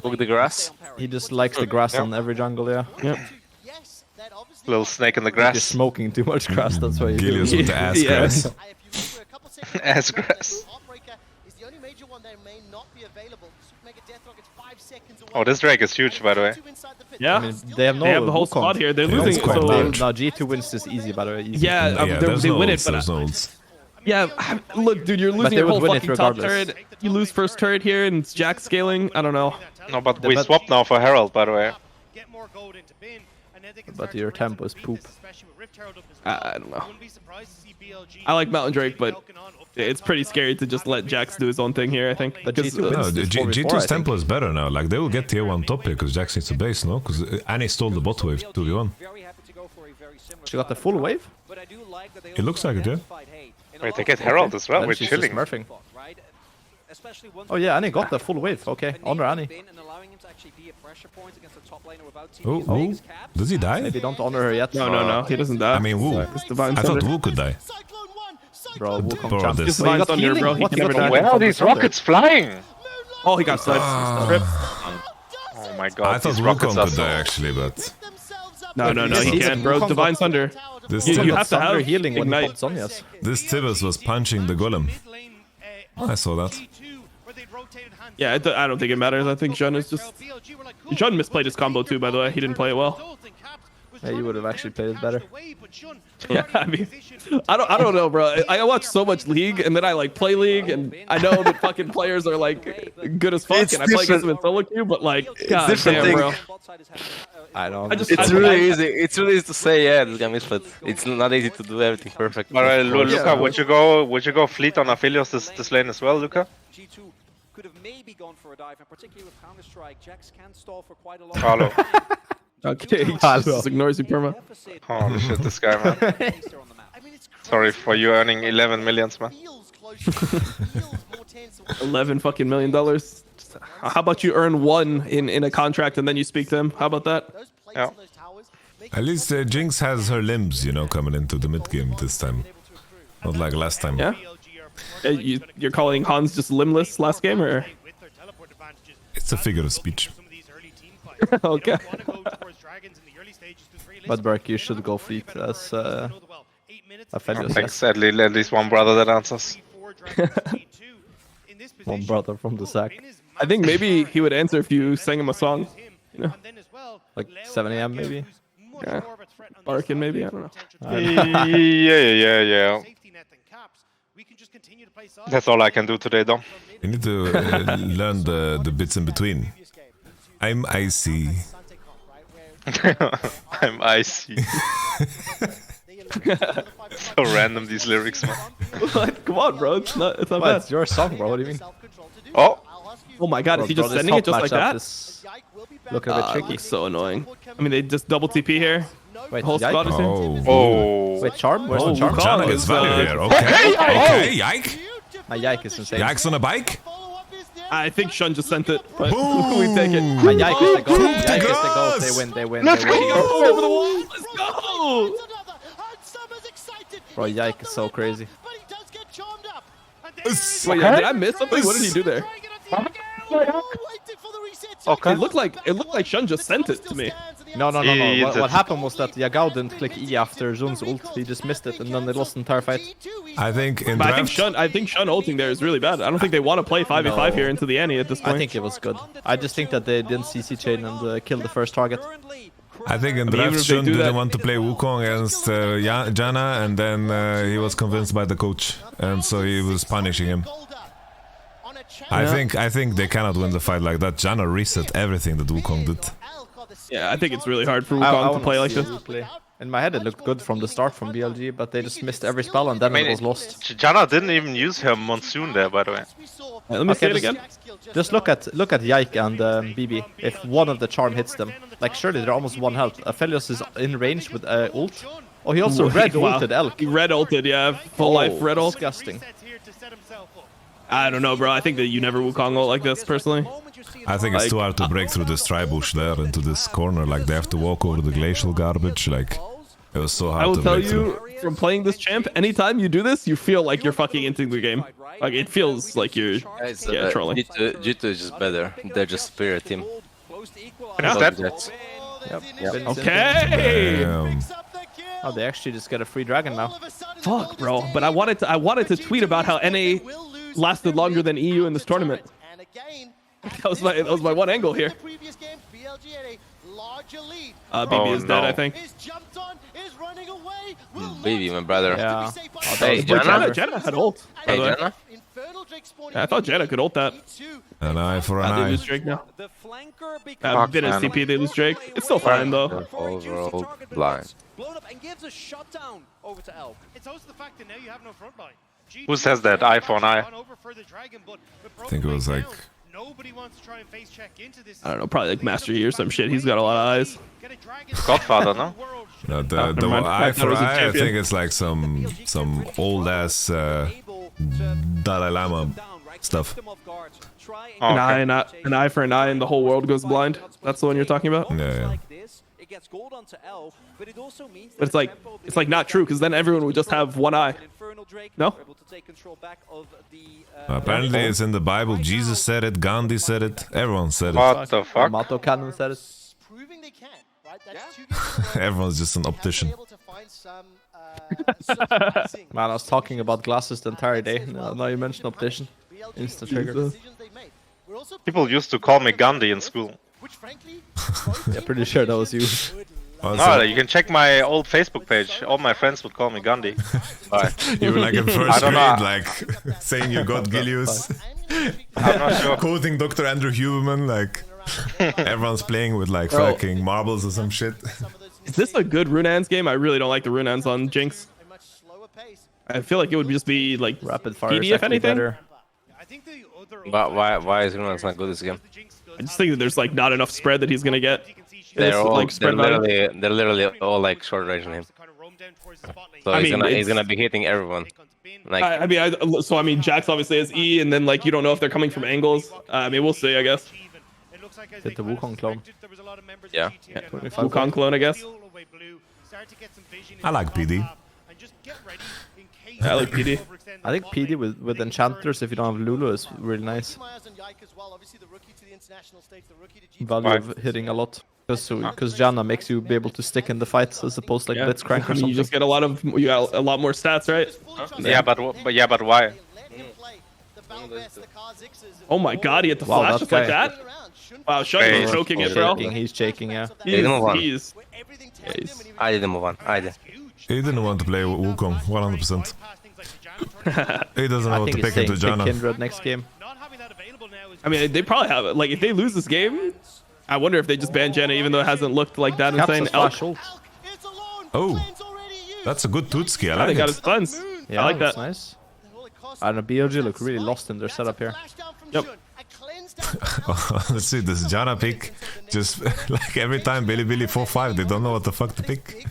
S16: Cook the grass.
S14: He just likes the grass on every jungle, yeah.
S15: Yep.
S13: Little snake in the
S14: You're
S13: grass.
S14: smoking too much grass, that's why you do
S1: Gilius
S14: it.
S1: with the ass
S15: Yeah.
S1: grass.
S13: Ass grass. Oh, this Drake is huge, by the way.
S15: Yeah.
S14: I mean, they have no
S15: They have the whole
S14: Wukong.
S15: squad here. They're
S1: Yeah,
S15: losing.
S1: it's quite
S15: So
S1: large.
S14: No, G2 wins this easy, by the way. Easy.
S15: yeah,
S1: Yeah, there's
S15: they
S1: no
S15: win it.
S1: ults,
S15: But
S1: there's no ults.
S15: yeah, look, dude, you're losing
S14: they
S15: your
S14: would
S15: whole
S14: win it
S15: fucking top
S14: regardless.
S15: turret. You lose first turret here, and it's Jack scaling. I don't know.
S13: No, but we
S14: but-
S13: swapped now for Herald, by the way.
S6: Get more gold into Bin, and then they can
S14: But
S6: start to
S14: your
S6: bring some
S14: tempo is
S6: weakness,
S14: poop.
S6: especially with Rift Herald up as well.
S15: I don't know.
S6: Wouldn't be surprised to see BLG
S15: I like Mountain Drake, but
S6: milking on up to
S15: it's pretty scary to just let Jax do his own thing here, I think.
S14: But
S15: Because,
S14: G2
S1: No,
S14: wins this 4v4, I
S1: G2's
S14: think.
S1: tempo is better now. Like, they will get tier 1 top here because Jax needs a base, no? Because Annie stole the bot wave 2v1.
S14: She got the full wave?
S1: It looks like it, yeah.
S13: Wait, they get Herald as well.
S14: Then
S13: We're
S14: she's just
S13: chilling.
S14: smurfing.
S7: especially once
S14: Oh yeah, Annie got the full wave. Okay, honor Annie.
S1: Oh, does he die?
S14: Maybe don't honor her yet.
S15: No, he doesn't die.
S1: I mean, Wu.
S15: Divine
S1: I thought
S15: Thunder.
S1: Wu could die.
S14: Bro, Wukong
S1: Bro,
S14: champ.
S1: this-
S15: Just Divine Thunder, bro. He can never die.
S13: Where are these rockets flying?
S15: Oh, he got sniped. Rip.
S13: Oh my god,
S1: I thought
S13: these rockets
S1: Wukong
S13: are
S1: could
S13: so...
S1: die actually, but
S15: No, he
S14: He's-
S15: can't, bro.
S14: Wukong
S15: Divine
S14: got-
S15: Thunder.
S1: this
S15: You
S1: Tibbetts-
S15: have to have
S14: healing when he
S15: Ignite.
S14: popped Zhonya's.
S1: this Tibbetts was punching the golem. I saw that.
S15: Yeah, I don't think it matters. I think Jun is just... Jun misplayed his combo too, by the way. He didn't play it well.
S14: Yeah, you would have actually played it better.
S15: Yeah, I mean, I don't know, bro. I watch so much League, and then I like play League, and I know that fucking players are like good as fuck,
S16: It's
S15: and I play against them in
S16: different.
S15: solo queue, but like, god
S16: different
S15: damn,
S16: thing.
S15: bro.
S14: I know.
S16: It's really easy. It's really easy to say, yeah, this guy misplayed. It's not easy to do everything perfect.
S13: Alright, Luca, would you go fleet on Aphelios this lane as well, Luca?
S7: G2 could have maybe gone for a dive, and particularly with Counter-Strike, Jax can stall for quite a long
S13: Hello.
S15: Okay, he just ignores you, perma.
S13: Holy shit, this guy, man. Sorry for you earning 11 millions, man.
S15: 11 fucking $million. How about you earn one in a contract and then you speak to him? How about that?
S13: Yeah.
S1: At least Jinx has her limbs, you know, coming into the mid game this time. Not like last time.
S15: Yeah. You're calling Hans just limbless last game, or?
S1: It's a figure of speech.
S15: Okay.
S14: But Berk, you should go fleet as Aphelios.
S13: Thanks, at least one brother that answers.
S14: One brother from the sack.
S15: I think maybe he would answer if you sang him a song. You know?
S14: Like 7 AM maybe?
S15: Yeah. Barking maybe, I don't know.
S13: Yeah. That's all I can do today, though.
S1: You need to learn the bits in between. I'm icy.
S13: I'm icy. So random, these lyrics, man.
S15: What? Come on, bro. It's not
S14: Well,
S15: bad.
S14: it's your song, bro. What do you mean?
S13: Oh!
S15: Oh my god, is he just
S14: Bro, this
S15: sending it
S14: top
S15: just like
S14: matchup
S15: that?
S14: is looking a bit tricky.
S15: Looks so annoying. I mean, they just double TP here.
S14: Wait,
S15: Whole
S14: Yike?
S15: squad is here.
S13: Oh.
S14: Wait, Charm? Where's the Charm?
S15: Wukong
S1: Chana gets
S15: is,
S1: value
S15: uh,
S1: here. Okay, Yike.
S14: My Yike is insane.
S1: Yike's on a bike.
S15: I think Shun just sent it, but
S1: Boom.
S15: we take it.
S14: My Yike is the goal.
S1: Boom.
S14: Yike is the goal.
S1: Goals.
S14: They win.
S15: Let's
S14: they win.
S15: go! Over the wall! Let's go!
S14: Bro, Yike is so crazy.
S15: Wait, did I miss something? What did he do there?
S13: Okay.
S15: It looked like Shun just sent it to me.
S14: No. What happened was that Yagao didn't click E after Zun's ult. He just missed it, and then it lost the entire fight.
S1: I think in
S15: But
S1: draft,
S15: I think Shun ulting there is really bad. I don't think they want to play 5v5 here into the Annie at this point.
S14: I think it was good. I just think that they didn't CC chain and kill the first target.
S1: I think in
S15: even
S1: draft
S15: if they
S1: Shun
S15: do
S1: didn't
S15: that-
S1: want to play Wukong against Janna, and then he was convinced by the coach, and so he was punishing him. I think they cannot win the fight like that. Janna reset everything that Wukong did.
S15: Yeah, I think it's really hard for
S14: I
S15: Wukong to
S14: wanna
S15: play like
S14: see
S15: this.
S14: a replay. In my head, it looked good from the start from BLG, but they just missed every spell and then it was lost.
S13: Janna didn't even use her Monsoon there, by the way.
S15: Let me see it
S14: just,
S15: again.
S14: Just look at Yike and BB. If one of the charm hits them, like surely they're almost one health. Aphelios is in range with ult. Oh, he also red ulted Elk.
S15: He red ulted, yeah. Full life red ult.
S14: Disgusting.
S15: I don't know, bro. I think that you never Wukong ult like this, personally.
S1: I think it's too hard to break through this tri-bush there into this corner. Like they have to walk over the glacial garbage. Like it was so hard
S15: I will
S1: to
S15: tell
S1: break
S15: you,
S1: through.
S15: from playing this champ, anytime you do this, you feel like you're fucking into the game. Like, it feels like you're trolling.
S16: G2 is just better. They're just superior team.
S15: Yeah.
S14: Yep.
S15: Okay!
S1: Damn.
S14: Oh, they actually just get a free dragon now.
S15: Fuck, bro. But I wanted to tweet about how NA lasted longer than EU in this tournament. That was my one angle here. BB is dead, I think.
S16: Baby, my brother.
S14: Yeah.
S16: Hey, Janna?
S15: Janna had ult. by
S16: Hey,
S15: the way.
S16: Janna?
S15: I thought Janna could ult that.
S1: An eye for an
S15: They
S1: eye.
S15: lose Drake now.
S13: Fuck,
S15: Been
S13: man.
S15: STP, they lose Drake. It's still fine, though.
S16: Overall blind.
S7: Blown up and gives a shutdown over to Elk.
S6: It's also the fact that now you have no front line.
S13: Who says that? Eye for an eye.
S1: I think it was like
S6: Nobody wants to try and face check into this.
S15: I don't know, probably like Master Yi or some shit. He's got a lot of eyes.
S13: Godfather, no?
S1: no, the
S15: never mind.
S1: eye
S15: I thought
S1: for
S15: it was a
S1: eye. I
S15: champion.
S1: think it's like some old ass Dalai Lama stuff.
S15: An eye for an eye, and the whole world goes blind. That's the one you're talking about.
S1: Yeah.
S15: But it's like not true, because then everyone would just have one eye. No?
S1: Apparently it's in the Bible. Jesus said it, Gandhi said it, everyone said it.
S13: What the fuck?
S14: Mato Cannon said it.
S1: Everyone's just an optician.
S14: Man, I was talking about glasses the entire day. Now you mention optician. Instant trigger.
S13: People used to call me Gandhi in school.
S14: Yeah, pretty sure that was you.
S13: No, you can check my old Facebook page. All my friends would call me Gandhi.
S1: You were like in first grade, like saying you got Gilius.
S13: I'm not sure.
S1: Quoting Dr. Andrew Huberman, like everyone's playing with like fucking marbles or some shit.
S15: Is this a good Runaan's game? I really don't like the Runaan's on Jinx. I feel like it would just be like
S14: rapid fire.
S15: PD, if anything.
S14: Better.
S16: But why is Runaan's not good this game?
S15: I just think that there's like not enough spread that he's gonna get.
S16: They're
S15: Like,
S16: literally all like short range on him. So he's gonna be hitting everyone. Like
S15: I mean, Jax obviously has E, and then like you don't know if they're coming from angles. I mean, we'll see, I guess.
S14: Hit the Wukong clone.
S16: Yeah.
S15: Wukong clone, I guess.
S1: I like PD.
S15: I like PD.
S14: I think PD with enchanters, if you don't have Lulu, is really nice. Value of hitting a lot. Because Janna makes you be able to stick in the fights as opposed to like Blitzcrank or something.
S15: You just get a lot more stats, right?
S13: Yeah, but why?
S15: Oh my god, he hit the flash just like that? Wow, Shun's choking it, bro.
S14: He's shaking, yeah.
S16: I didn't move on. I did.
S1: He didn't want to play Wukong, 100%. He doesn't know what to pick into Janna.
S14: Kindred next game.
S15: I mean, they probably have it. Like, if they lose this game, I wonder if they just ban Janna, even though it hasn't looked like that insane.
S1: Oh, that's a good Tutski. I like
S15: they
S1: it.
S15: got his cleanse.
S14: Yeah,
S15: I like that.
S14: Nice. I don't know, BLG look really lost in their setup here.
S15: Yep.
S1: Let's see, this Janna pick, just like every time Billy 4-5, they don't know what the fuck to pick.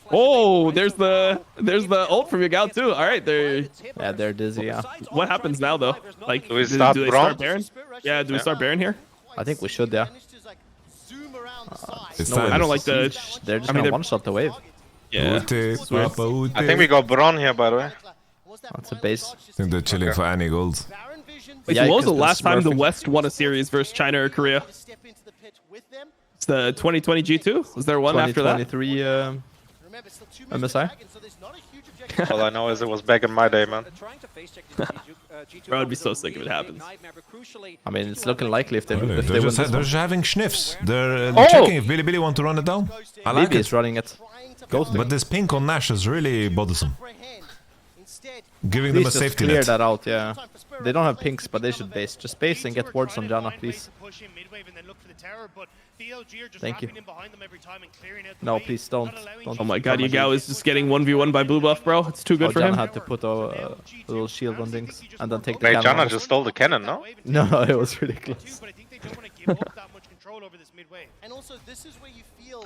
S15: Oh, there's the ult from Yagao too. All right,
S14: they're dizzy. Yeah.
S15: What happens now though? Like,
S13: do we start
S15: Baron? Yeah, do we start Baron here?
S14: I think we should. Yeah.
S15: I don't like the.
S14: They're just gonna one-shot the wave.
S15: Yeah.
S13: I think we got Bron here, by the way.
S14: That's a base.
S1: I think they're chilling for any gold.
S15: Wait, when was the last time the West won a series versus China or Korea? It's the 2020 G2? Was there one after that?
S14: 2023 MSI?
S13: All I know is it was back in my day, man.
S15: Bro, I'd be so sick if it happens.
S14: I mean, it's looking likely if they win
S1: They're
S14: this
S1: just having sniffs. They're checking if Billy want to run it down. I like
S14: Billy
S1: it.
S14: is running it.
S1: But this pink on Nash is really bothersome. Giving
S14: Please
S1: them a
S14: just
S1: safety
S14: clear
S1: net.
S14: that out, yeah. They don't have pinks, but they should base. Just base and get wards on Janna, please. Thank you. No, please don't.
S15: Oh my god, Yagao is just getting 1v1 by blue buff, bro. It's too good for
S14: Janna
S15: him.
S14: had to put a little shield on things and then take the
S13: Wait,
S14: cannon
S13: Janna
S14: off.
S13: just stole the cannon, no?
S14: No, it was really close.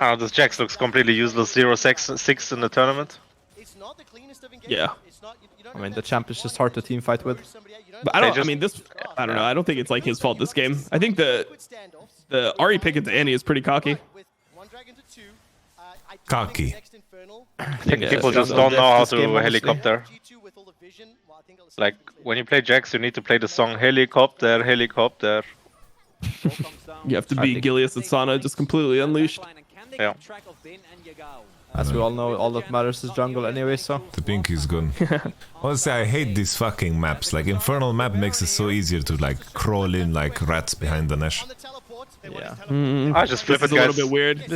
S13: Oh, this Jax looks completely useless. 0-6 in the tournament.
S15: Yeah.
S14: I mean, the champ is just hard to team fight with.
S15: But I don't know. I don't think it's like his fault this game. I think the Ahri pick into Annie is pretty cocky.
S1: Cocky.
S13: I think people just don't know how to helicopter. Like, when you play Jax, you need to play the song Helicopter, Helicopter.
S15: You have to be Gilius and Sana just completely unleashed.
S13: Yeah.
S14: As we all know, all that matters is jungle anyway, so...
S1: The pink is good. Honestly, I hate these fucking maps. Like, Infernal map makes it so easier to, like, crawl in like rats behind the Nash.
S14: Yeah.
S13: I just flip it,
S15: This is a
S13: guys.
S15: little bit weird.
S13: We're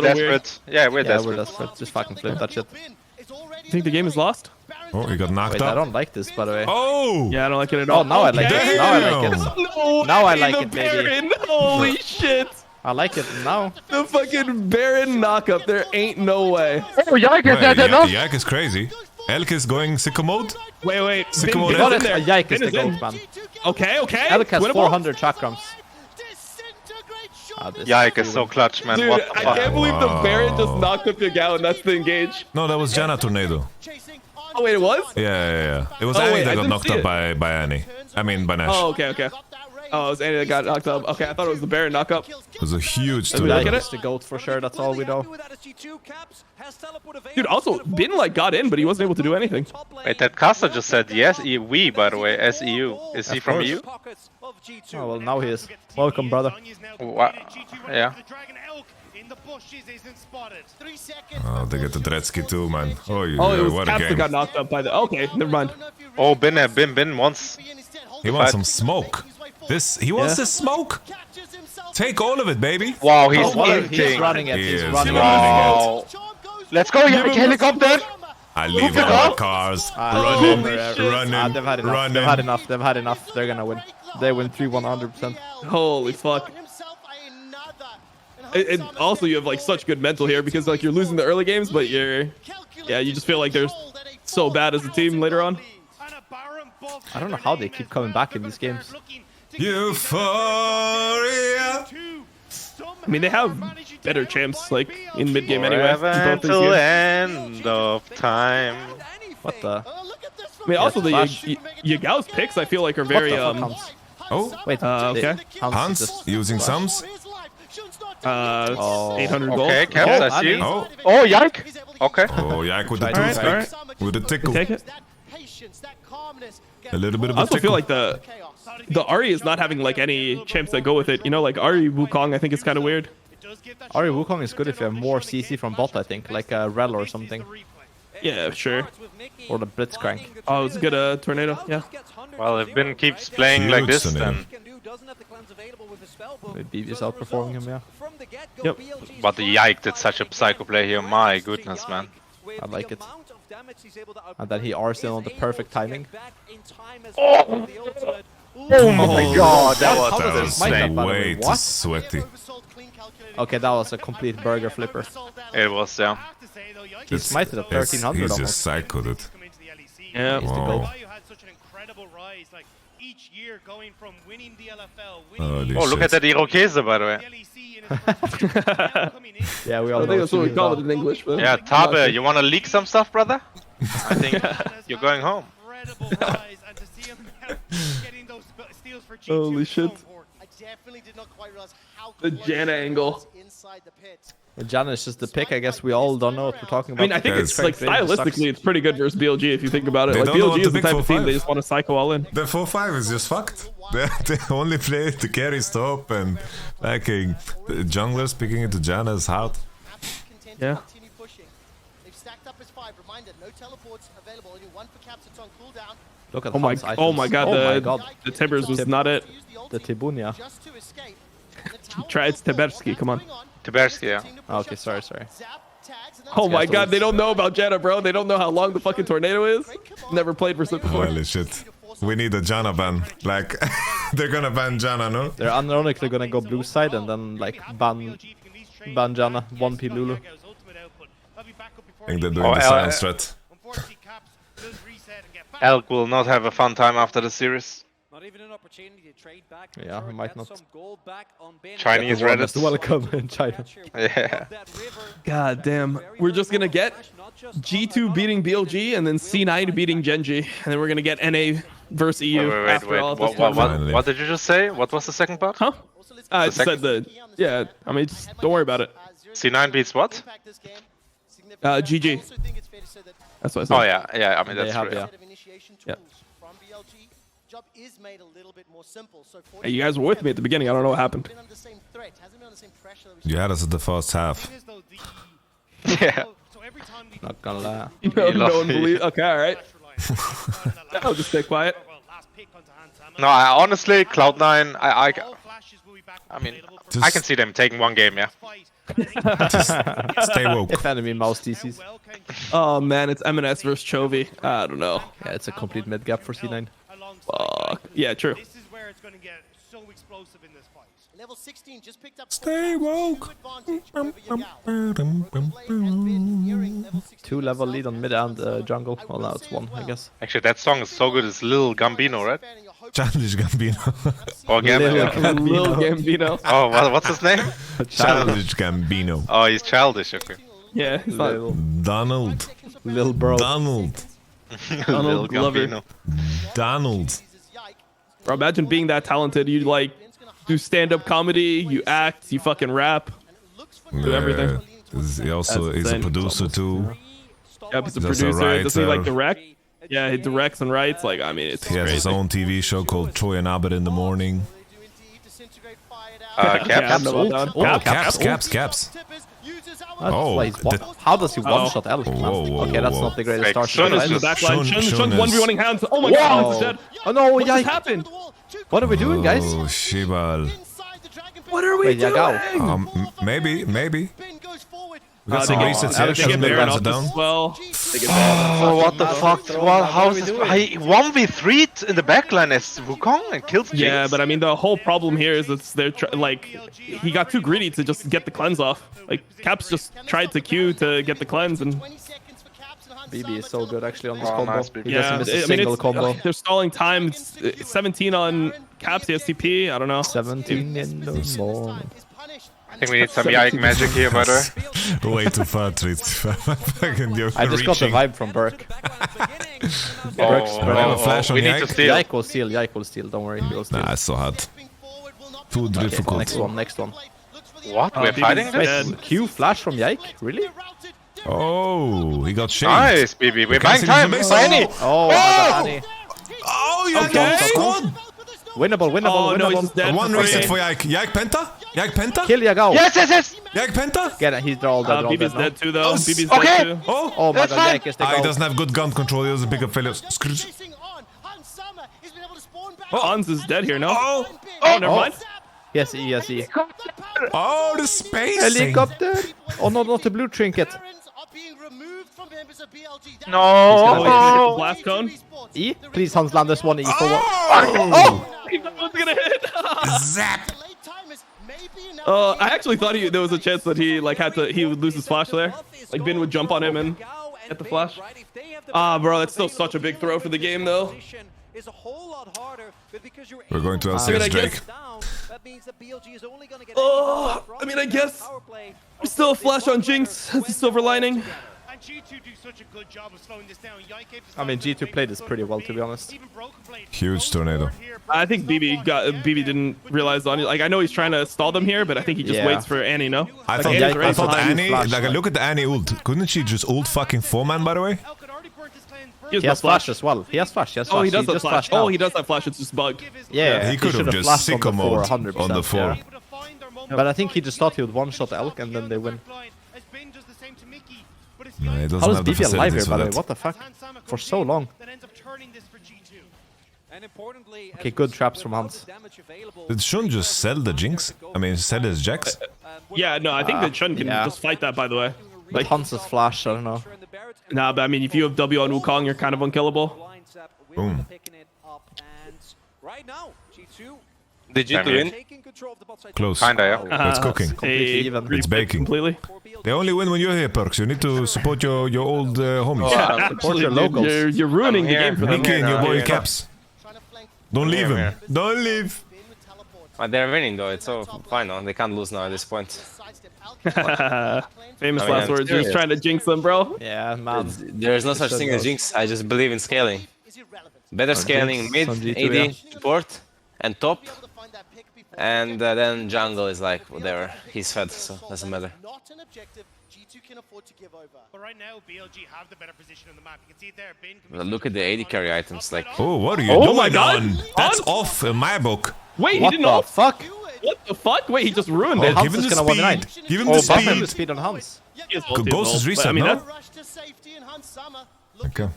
S13: desperate. Yeah, we're
S14: we're
S13: desperate.
S14: desperate. Just fucking flip that shit.
S15: You think the game is lost?
S1: Oh, you got knocked
S14: Wait,
S1: up.
S14: I don't like this, by the way.
S1: Oh!
S15: Yeah, I don't like it at all.
S14: Oh, now I like it. Now I like it.
S15: No,
S14: Now I like
S15: the
S14: it, baby.
S15: Baron. Holy shit.
S14: I like it now.
S15: The fucking Baron knockup. There ain't no way.
S10: Oh, Yike is that enough?
S1: Yike is crazy. Elk is going sicko mode.
S15: Wait.
S1: Sicko
S15: Vin
S1: mode.
S15: is
S14: What
S15: in
S14: is
S15: there.
S14: a Yike is
S15: Vin
S14: the
S15: in.
S14: gold, man.
S15: Okay.
S14: Elk has
S15: Winnable.
S14: 400 chakrams.
S13: Yike is so clutch, man.
S15: Dude,
S13: What the
S15: I
S13: fuck?
S15: can't believe the Baron just knocked up Yagao and that's the engage.
S1: No, that was Janna Tornado.
S15: Oh wait, it was?
S1: Yeah. It was
S15: Oh,
S1: Annie
S15: wait,
S1: that
S15: I
S1: got
S15: didn't
S1: knocked
S15: see
S1: up
S15: it.
S1: by Annie. I mean, by Nash.
S15: Oh, okay. Oh, it was Annie that got knocked up. Okay, I thought it was the Baron knock up.
S1: It was a huge
S15: Did we look at
S1: tornado.
S15: it?
S14: The GOAT for sure, that's all we know.
S15: Dude, also, Bin like got in, but he wasn't able to do anything.
S13: Wait, that caster just said yes, we, by the way, SEU. Is he
S14: Of
S13: from
S14: course.
S13: EU?
S14: Oh, well, now he is. Welcome, brother.
S13: Yeah.
S1: Oh, they get the Dretzky too, man. Oh,
S15: It was
S1: what a
S15: Caps that
S1: game.
S15: got knocked up by the. Okay, never mind.
S13: Oh, Bin wants.
S1: He wants some smoke. He wants this smoke. Take all of it, baby.
S13: Wow, he's
S14: He's running it.
S1: He
S14: He's
S1: is
S14: running
S13: Wow. Let's go, Yike helicopter!
S1: I leave all the cars. Running.
S14: They've had enough. They've had enough. They're gonna win. They win 3-1 100%.
S15: Holy fuck. And also, you have like such good mental here because like you're losing the early games, but you just feel like they're so bad as a team later on.
S14: I don't know how they keep coming back in these games.
S1: Euphoria.
S15: I mean, they have better champs like in mid game anyway.
S13: Forever
S15: in both these
S13: until
S15: games.
S13: end of time.
S14: What the?
S15: I mean, also the
S14: Flash.
S15: Yagao's picks I feel like are very
S1: Oh,
S14: wait.
S15: okay.
S1: Hans using sums.
S15: 800 gold.
S13: Okay, Caps, I see.
S1: Oh,
S13: Yike! Okay.
S1: oh, Yike with the
S15: Alright,
S1: toothpick. With the tickle.
S15: Take it.
S1: A little bit of
S15: I
S1: a
S15: also
S1: tickle.
S15: feel like the Ahri is not having like any champs that go with it. You know, like Ahri Wukong I think is kind of weird.
S14: Ahri Wukong is good if you have more CC from bot, I think, like a Rel or something.
S15: Yeah, sure.
S14: Or the Blitzcrank.
S15: Oh, it's a good tornado. Yeah.
S13: Well, if Bin keeps playing like this, then.
S14: Maybe he's outperforming him, yeah.
S15: Yep.
S13: But the Yike did such a psycho play here. My goodness, man.
S14: I like it. And then he R's in on the perfect timing.
S13: Oh my god, that
S14: How
S13: was
S14: does it smite that, by the
S1: way too
S14: What?
S1: sweaty.
S14: Okay, that was a complete burger flipper.
S13: It was, yeah.
S14: He smited at 1300
S1: He's
S14: almost.
S1: just psychoed it.
S15: Yeah.
S1: Wow. Holy
S13: Oh, look
S1: shit.
S13: at that Irokese, by the way.
S14: Yeah, we
S15: I
S14: all
S15: think
S14: know
S15: that's what we
S14: Chili's
S15: call
S14: out.
S15: it in English. But
S13: Yeah, Tabe, you wanna leak some stuff, brother? I think you're going home.
S15: Holy shit. The Janna angle.
S14: Janna is just the pick. I guess we all don't know what we're talking
S15: I
S14: about.
S15: mean, I think
S1: Guys.
S15: it's like stylistically, it's pretty good versus BLG if you think about it.
S1: They
S15: Like
S1: don't know what
S15: BLG
S1: to
S15: is the
S1: pick
S15: type
S1: for
S15: of team
S1: five.
S15: they just want to psycho all in.
S1: The 4-5 is just fucked. They only play the carry stop and backing. The junglers picking into Janna's heart.
S15: Yeah.
S14: Look at
S15: Oh my,
S14: Hans' items.
S15: oh my god, the Tibbers was not it.
S14: The Tibunia.
S15: Try it's Teberski, come on.
S13: Tiberski, yeah.
S14: Oh, okay, sorry.
S15: Oh my god, they don't know about Janna, bro. They don't know how long the fucking tornado is. Never played for Slip before.
S1: Holy shit. We need a Janna ban. Like, they're gonna ban Janna, no?
S14: They're unironically gonna go blue side and then like ban Janna, 1p Lulu.
S1: I think they're doing the silent strat.
S13: Elk will not have a fun time after the series.
S7: Not even an opportunity to trade back.
S14: Yeah, he might not.
S7: Some gold back on Ben.
S13: Chinese Reddit.
S14: Welcome in China.
S13: Yeah.
S15: God damn. We're just gonna get G2 beating BLG and then C9 beating Genji. And then we're gonna get NA versus EU after all this tournament.
S13: What did you just say? What was the second part?
S15: Huh? I just said yeah, I mean, just don't worry about it.
S13: C9 beats what?
S15: GG. That's what I said.
S13: Oh yeah, I mean that's true.
S15: Yeah. Hey, you guys were with me at the beginning. I don't know what happened.
S1: You had us at the first half.
S13: Yeah.
S14: Not gonna lie.
S15: No one believes. Okay, all right. I'll just stay quiet.
S13: No, honestly, Cloud9, I mean, I can see them taking one game, yeah.
S1: Stay woke.
S14: If enemy mouse DCs.
S15: Oh man, it's MNS versus Chovy. I don't know.
S14: Yeah, it's a complete mid gap for C9.
S15: Fuck. Yeah, true.
S1: Stay woke.
S14: 2-level lead on mid and jungle. Well, now it's 1, I guess.
S13: Actually, that song is so good. It's Lil Gambino, right?
S1: Childish Gambino.
S13: Or Gambino.
S15: Lil Gambino.
S13: Oh, what's his name?
S1: Childish Gambino.
S13: Oh, he's childish. Okay.
S15: Yeah, he's not
S1: Donald.
S14: Lil bro.
S1: Donald.
S13: Lil
S15: Glover.
S13: Gambino.
S1: Donald.
S15: Bro, imagine being that talented. You like do stand-up comedy, you act, you fucking rap, do everything.
S1: He also is a producer too.
S15: Yep, he's a
S1: He's also a
S15: producer. Does he like
S1: writer.
S15: direct? Yeah, he directs and writes. Like, I mean, it's
S1: He has
S15: crazy.
S1: his own TV show called Troy and Abed in the Morning.
S13: Caps.
S1: Caps.
S14: Oh, how does he one-shot Elk? Okay, that's not the greatest start.
S15: Shun is in the back line. Shun's 1v1ing hands. Oh my god, Hans is dead.
S14: Oh no,
S15: what
S14: yeah.
S15: just happened?
S14: What are we doing, guys?
S1: Oh, Shibal.
S15: What are we doing?
S1: Maybe. We got
S15: They
S1: some
S15: get-
S1: resets
S15: they
S1: here.
S15: get
S1: Shouldn't be
S15: Baron
S1: runs
S15: off
S1: it down.
S15: as well.
S13: Oh, what the fuck? Well, how is this? He 1v3'd in the backline as Wukong and kills Jinx.
S15: Yeah, but I mean, the whole problem here is they're like, he got too greedy to just get the cleanse off. Like, Caps just tried to Q to get the cleanse, and
S14: BB is so good actually on this
S13: Oh,
S14: combo.
S13: nice, BB.
S14: He doesn't miss a single combo.
S15: They're stalling time. It's 17 on Caps, the STP. I don't know.
S14: 17 in the morning.
S13: I think we need some Yike magic here, by the way.
S1: Way too far, Tritz.
S14: I just got the vibe from Burke. Burke's
S1: I have a flash on
S13: we need to steal.
S14: Yike will steal, don't worry. He will steal.
S1: Nah, it's so hard. Too
S14: Okay,
S1: difficult.
S14: next one.
S13: What? We're fighting this?
S14: Wait, Q flash from Yike? Really?
S1: Oh, he got shaved.
S13: Nice, BB. We're buying
S1: Cancel
S13: time.
S1: the base.
S13: Fanny.
S14: Oh, Annie.
S1: Oh, you
S14: Okay.
S1: got squad.
S14: Winnable.
S15: Oh, no, he's just dead.
S1: One
S15: for
S1: reset
S15: free.
S1: for Yike. Yike Penta? Yike Penta?
S14: Kill Yagao.
S13: Yes.
S1: Yike Penta?
S14: Get it, they're all dead. they're all
S15: BB's
S14: dead now.
S15: dead too, though.
S1: Oh,
S15: BB's
S13: okay.
S15: dead too.
S14: Oh my
S13: That's
S14: god,
S13: fine.
S14: Yike is the
S1: He
S14: goal.
S1: doesn't have good gun control. He doesn't pick up failures.
S15: Hans is dead here, no?
S1: Oh,
S15: Never mind.
S14: Yes, E.
S1: Oh, the space.
S14: Helicopter. Oh no, not the blue trinket.
S13: No.
S15: Oh, blast cone.
S14: E? Please, Hans, land this one E for what?
S1: Oh!
S15: He was gonna hit.
S1: Zap.
S15: I actually thought there was a chance that he would lose his flash there. Like Bin would jump on him and get the flash. Bro, that's still such a big throw for the game, though.
S1: We're going to
S15: I
S1: LCS Drake.
S15: I guess there's still a flash on Jinx. That's a silver lining.
S6: And G2 do such a good job of slowing this down.
S14: I mean, G2 played this pretty well, to be honest.
S1: Huge tornado.
S15: I think BB didn't realize on it. Like, I know he's trying to stall them here, but I think he just waits for Annie, no?
S1: I
S15: Like,
S1: thought,
S15: Annie's ready
S1: I thought
S15: for time.
S1: Annie, like, look at the Annie ult. Couldn't she just ult fucking 4-man, by the way?
S15: He
S14: He has flash as well. He has flash.
S15: Oh, he does have
S14: just
S15: flash.
S14: flashed
S15: Oh,
S14: out.
S15: he does have flash. It's just bugged.
S14: Yeah,
S1: he could have
S14: should've
S1: just
S14: flashed on the
S1: sicko mode
S14: 100%,
S1: on the 4.
S14: yeah. But I think he just thought he would one-shot Elk and then they win.
S1: No, he doesn't
S14: How is
S1: have the
S14: BB alive here,
S1: facilities
S14: by
S1: for
S14: the way?
S1: that.
S14: What the fuck? For so long. Okay, good traps from Hans.
S1: Did Shun just sell the Jinx? I mean, sell his Jax?
S15: Yeah, no, I think that Chun can just fight that, by the way.
S14: Like Hans's flash, I don't know.
S15: Nah, but I mean, if you have W on Wukong, you're kind of unkillable.
S1: Boom.
S16: Did you win?
S1: Close.
S13: Kinda,
S16: yeah.
S1: It's cooking.
S14: Completely even.
S1: It's baking.
S15: Completely.
S1: They only win when you're here, Perks. You need to support your old homies.
S15: Yeah,
S14: Support your locals.
S15: You're ruining the game for them.
S1: Nicky and your boy
S13: here.
S1: Caps. Don't leave him. Don't leave.
S16: They're winning though. It's so fine now. They can't lose now at this point.
S15: Famous
S16: I mean,
S15: last
S16: I'm
S15: words. You're just
S16: serious.
S15: trying to jinx them, bro.
S14: Yeah, man.
S16: There is no such thing as Jinx. I just believe in scaling. Better scaling mid,
S14: on G2,
S16: AD, support, and top. And then jungle is like whatever. He's fed, so doesn't matter.
S6: But right now, BLG have the better position on the map. You can see it there. Bin can
S16: Well, look at the AD carry items. Like,
S1: Oh, what are you
S15: Oh
S1: doing,
S15: my God.
S1: On? That's
S15: On?
S1: off in my book.
S15: Wait, he
S14: What
S15: didn't
S14: the
S15: know.
S14: fuck?
S15: What the fuck? Wait, he just ruined
S1: Oh,
S15: it.
S14: Hans
S1: give him
S14: is
S1: the
S14: gonna 1v9.
S1: speed. Give him
S14: Oh,
S1: the
S14: buff him
S1: speed.
S14: the speed on Hans.
S15: He is old, he is
S1: Ghost is
S15: old, but,
S1: reset,
S15: I mean,
S1: no?
S15: that's-
S1: Okay.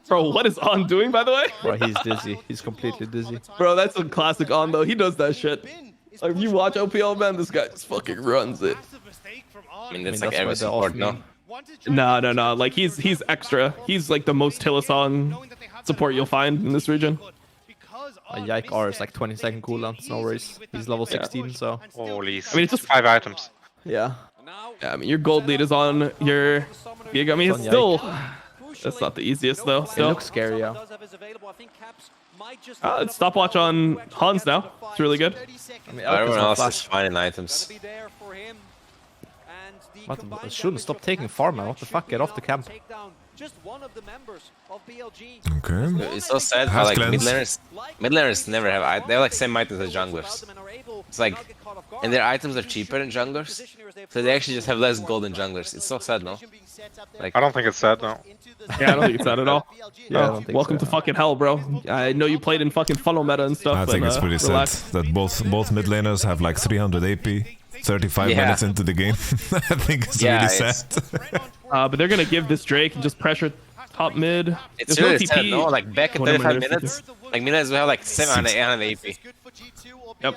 S15: Bro, what is On doing, by the way?
S14: Bro, he's dizzy. He's completely dizzy.
S15: Bro, that's a classic On, though. He does that shit. Like, if you watch OPL, man, this guy just fucking runs it.
S16: I mean, that's
S14: I
S16: like
S14: mean,
S16: every
S14: that's why
S16: support,
S14: they're
S16: no?
S15: No. Like, he's extra. He's like the most Hillisong support you'll find in this region.
S14: A Yike R is like 20-second cooldown. It's no worries. He's level 16, so.
S13: Holy.
S15: I mean, it's just
S13: 5 items.
S14: Yeah.
S15: Yeah, I mean, your gold lead is on your gig. I mean, it's
S14: It's on
S15: still... That's not the easiest, though.
S14: It
S15: Still.
S14: looks scary, yeah.
S15: Stopwatch on Hans now. It's really good.
S14: I mean,
S16: Everyone else is finding items.
S14: What? Shouldn't stop taking farm, man. What the fuck? Get off the camp.
S1: Okay.
S16: It's so sad how like mid laners never have. They have like same items as junglers. It's like, and their items are cheaper than junglers, so they actually just have less gold than junglers. It's so sad, no? Like
S13: I don't think it's sad, no.
S15: Yeah, I don't think it's sad at all.
S14: Yeah,
S15: welcome to fucking hell, bro. I know you played in fucking funnel meta and stuff.
S1: I think
S15: but,
S1: it's pretty
S15: relax.
S1: sad that both mid laners have like 300 AP, 35 minutes into the game. I think it's really sad.
S15: But they're gonna give this Drake and just pressure top mid.
S16: It's
S15: There's
S16: really
S15: no
S16: sad,
S15: TP.
S16: no? Like back in 35 minutes, like mid laners will have like 700, 800 AP.
S15: Yep.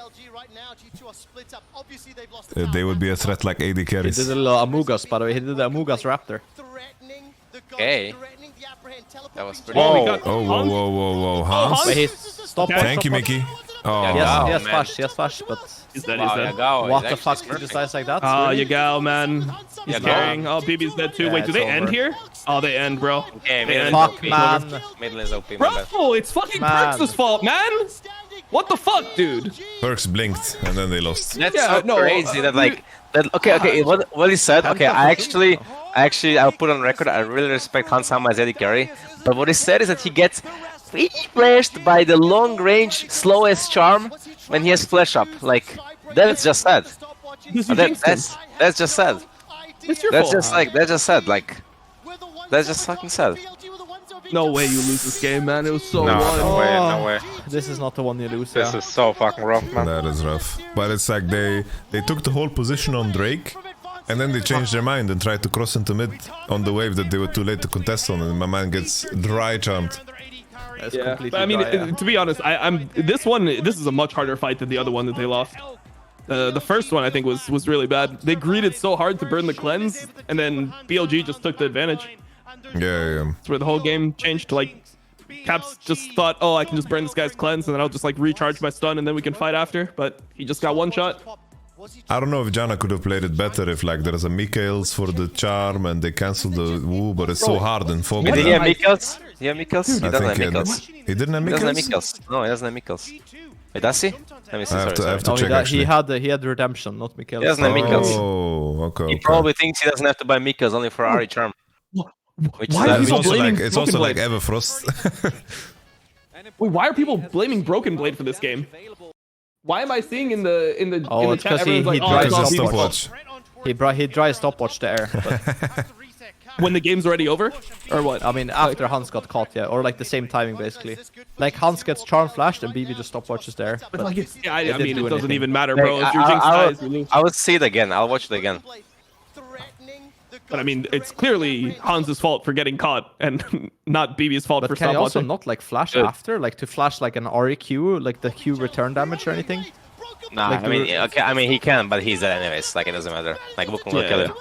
S1: They would be a threat like AD
S14: He
S1: carries.
S14: did a little Amugas, by the way. He did the Amugas Raptor.
S16: Okay. That was pretty
S1: Whoa, oh, whoa, Hans?
S14: But he's stop.
S1: Thank you, Mickey. Oh,
S14: he has flash, but
S15: He's dead,
S14: what the fuck? He decides like that?
S15: Oh,
S14: Really?
S15: you go, man. He's carrying. Oh, BB's dead too.
S14: Yeah,
S15: Wait, do they
S14: it's
S15: end
S14: over.
S15: here? Oh, they end, bro.
S16: Okay,
S15: They end.
S14: Fuck, man.
S16: Mid lane's OP, my bad.
S15: Bro, it's fucking
S14: Man.
S15: Perks' fault, man. What the fuck, dude?
S1: Perks blinked and then they lost.
S16: That's
S15: Yeah,
S16: so
S15: no,
S16: crazy that like that. Okay. What he said. Okay, I'll put on record. I really respect Hansama as AD carry, but what he said is that he flashed by the long range slowest charm when he has flash up. Like that's just sad. That's just sad.
S15: It's your
S16: That's
S15: fault.
S16: just sad. Like that's just fucking sad.
S15: No way you lose this game, man. It was so
S13: No,
S15: one.
S13: no way.
S14: This is not the one you lose.
S13: This is so fucking rough, man.
S1: That is rough. But it's like they took the whole position on Drake, and then they changed their mind and tried to cross into mid on the wave that they were too late to contest on, and my man gets dry charmed.
S15: Yeah, but I mean, to be honest, this is a much harder fight than the other one that they lost. The first one I think was really bad. They greeted so hard to burn the cleanse, and then BLG just took the advantage.
S1: Yeah.
S15: That's where the whole game changed. Like, Caps just thought, oh, I can just burn this guy's cleanse, and then I'll just like recharge my stun, and then we can fight after. But he just got one shot.
S1: I don't know if Janna could have played it better if like there's a Mikaels for the charm and they cancelled the woo, but it's so hard in Fogel.
S16: Did he have Mikaels? He doesn't have Mikaels.
S1: He didn't have
S16: He doesn't have
S1: Mikaels?
S16: Mikaels. No, he doesn't have Mikaels. Wait, does he? Let me see.
S1: I have
S16: Sorry.
S1: to check actually.
S14: He had redemption, not Mikael.
S16: He doesn't have Mikaels.
S1: Oh, okay.
S16: He probably thinks he doesn't have to buy Mikaels only for Ari charm. Which
S15: Why are
S16: is
S15: people blaming
S1: it's
S15: Broken
S1: also like
S15: Blade?
S1: Everfrost.
S15: Wait, why are people blaming Broken Blade for this game? Why am I seeing in the
S14: Oh,
S15: in
S14: it's
S15: the chat
S14: because he
S15: everyone's like,
S14: dries
S15: oh,
S14: his
S15: it's all
S1: stopwatch.
S14: He dries stopwatch there. But,
S15: when the game's already over, or what?
S14: I mean, after Hans got caught, yeah, or like the same timing basically. Like Hans gets charm flashed and BB just stopwatches there.
S15: But like,
S14: it
S15: I
S14: didn't
S15: mean,
S14: do
S15: it doesn't
S14: anything.
S15: even matter, bro. If your Jinx dies, you lose.
S16: I would see it again. I'll watch it again.
S15: But I mean, it's clearly Hans's fault for getting caught, and not BB's fault
S14: But
S15: for
S14: can you also
S15: stopwatching.
S14: not like flash
S16: Good.
S14: after, like to flash like an REQ, like the Q return damage or anything?
S16: Nah,
S14: Like
S16: I mean, okay, I mean he can, but he's dead anyways. Like it doesn't matter. Like Wukong will kill him.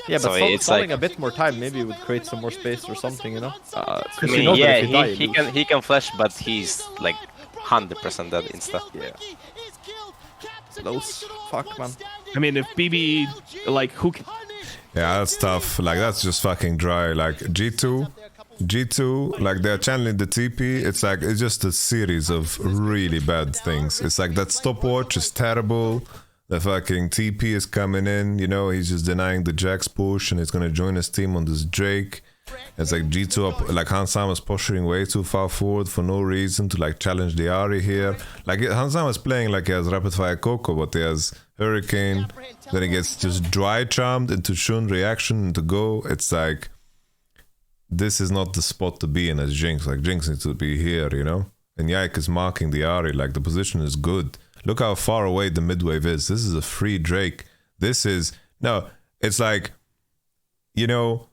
S14: Yeah, but
S16: So it's
S14: stalling
S16: like-
S14: a bit more time maybe would create some more space or something, you know?
S16: I
S14: 'Cause you
S16: mean,
S14: know that
S16: yeah,
S14: if you die, you lose.
S16: he can flash, but he's like 100% dead insta.
S14: Yeah. Those fuck, man.
S15: I mean, if BB, like, who?
S1: Yeah, that's tough. Like that's just fucking dry. Like G2, like they're channeling the TP. It's like it's just a series of really bad things. It's like that stopwatch is terrible. The fucking TP is coming in. You know, he's just denying the Jax push, and he's gonna join his team on this Drake. It's like G2 up, like Hansama is pushing way too far forward for no reason to like challenge the Ahri here. Like Hansama is playing like he has rapid fire Coco, but he has Hurricane. Then he gets just dry charmed into Shun reaction into go. It's like this is not the spot to be in as Jinx. Like Jinx needs to be here, you know. And Yike is marking the Ahri. Like the position is good. Look how far away the mid wave is. This is a free Drake. This is no. It's like, you know.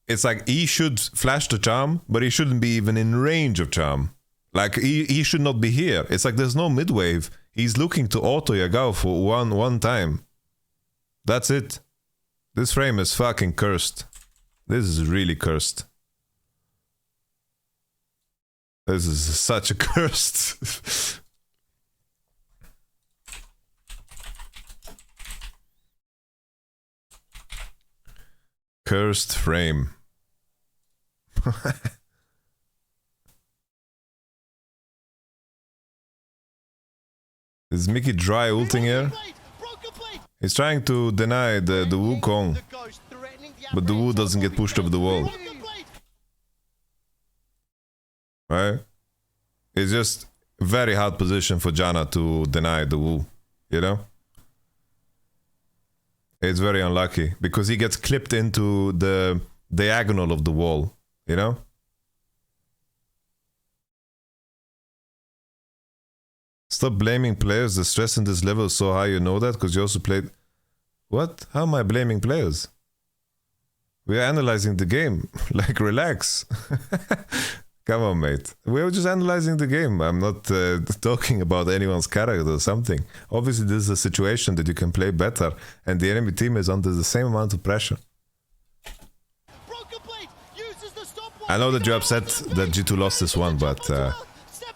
S1: It's like he should flash the charm, but he shouldn't be even in range of charm. Like he should not be here. It's like there's no mid wave. He's looking to auto Yagao for one time. That's it. This frame is fucking cursed. This is really cursed. This is such a cursed. Cursed frame. Is Mickey dry ulting here? He's trying to deny the Wukong, but the Wu doesn't get pushed over the wall. Right? It's just very hard position for Janna to deny the Wu, you know? It's very unlucky because he gets clipped into the diagonal of the wall, you know? Stop blaming players. The stress in this level is so high, you know that? Because you also played... What? How am I blaming players? We are analyzing the game. Like, relax. Come on, mate. We're just analyzing the game. I'm not talking about anyone's character or something. Obviously, this is a situation that you can play better, and the enemy team is under the same amount of pressure. I know that you're upset that G2 lost this one, but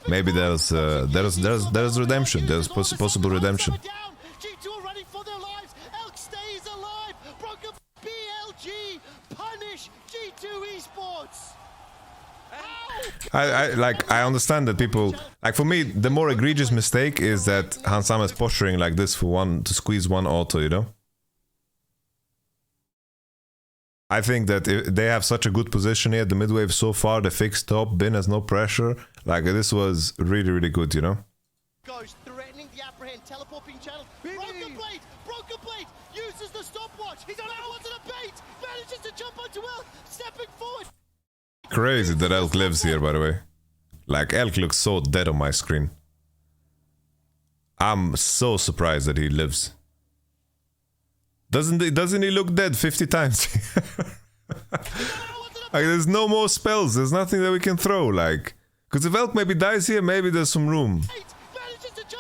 S1: maybe there's redemption. There's possible redemption.
S4: G2 are running for their lives. Elk stays alive. BLG punish G2 Esports.
S1: I understand that people like, for me the more egregious mistake is that Hansama is posturing like this for one to squeeze one auto, you know. I think that if they have such a good position here, the mid wave so far, the fixed top, Bin has no pressure, like this was really good, you know.
S4: Goes threatening the apprehend, teleport being channeled. Broken blade uses the stopwatch. He's on out onto the bait, manages to jump onto Elk, stepping forward.
S1: Crazy that Elk lives here, by the way. Like, Elk looks so dead on my screen. I'm so surprised that he lives. Doesn't he look dead 50 times? Like, there's no more spells, there's nothing that we can throw, like. Because if Elk maybe dies here, maybe there's some room.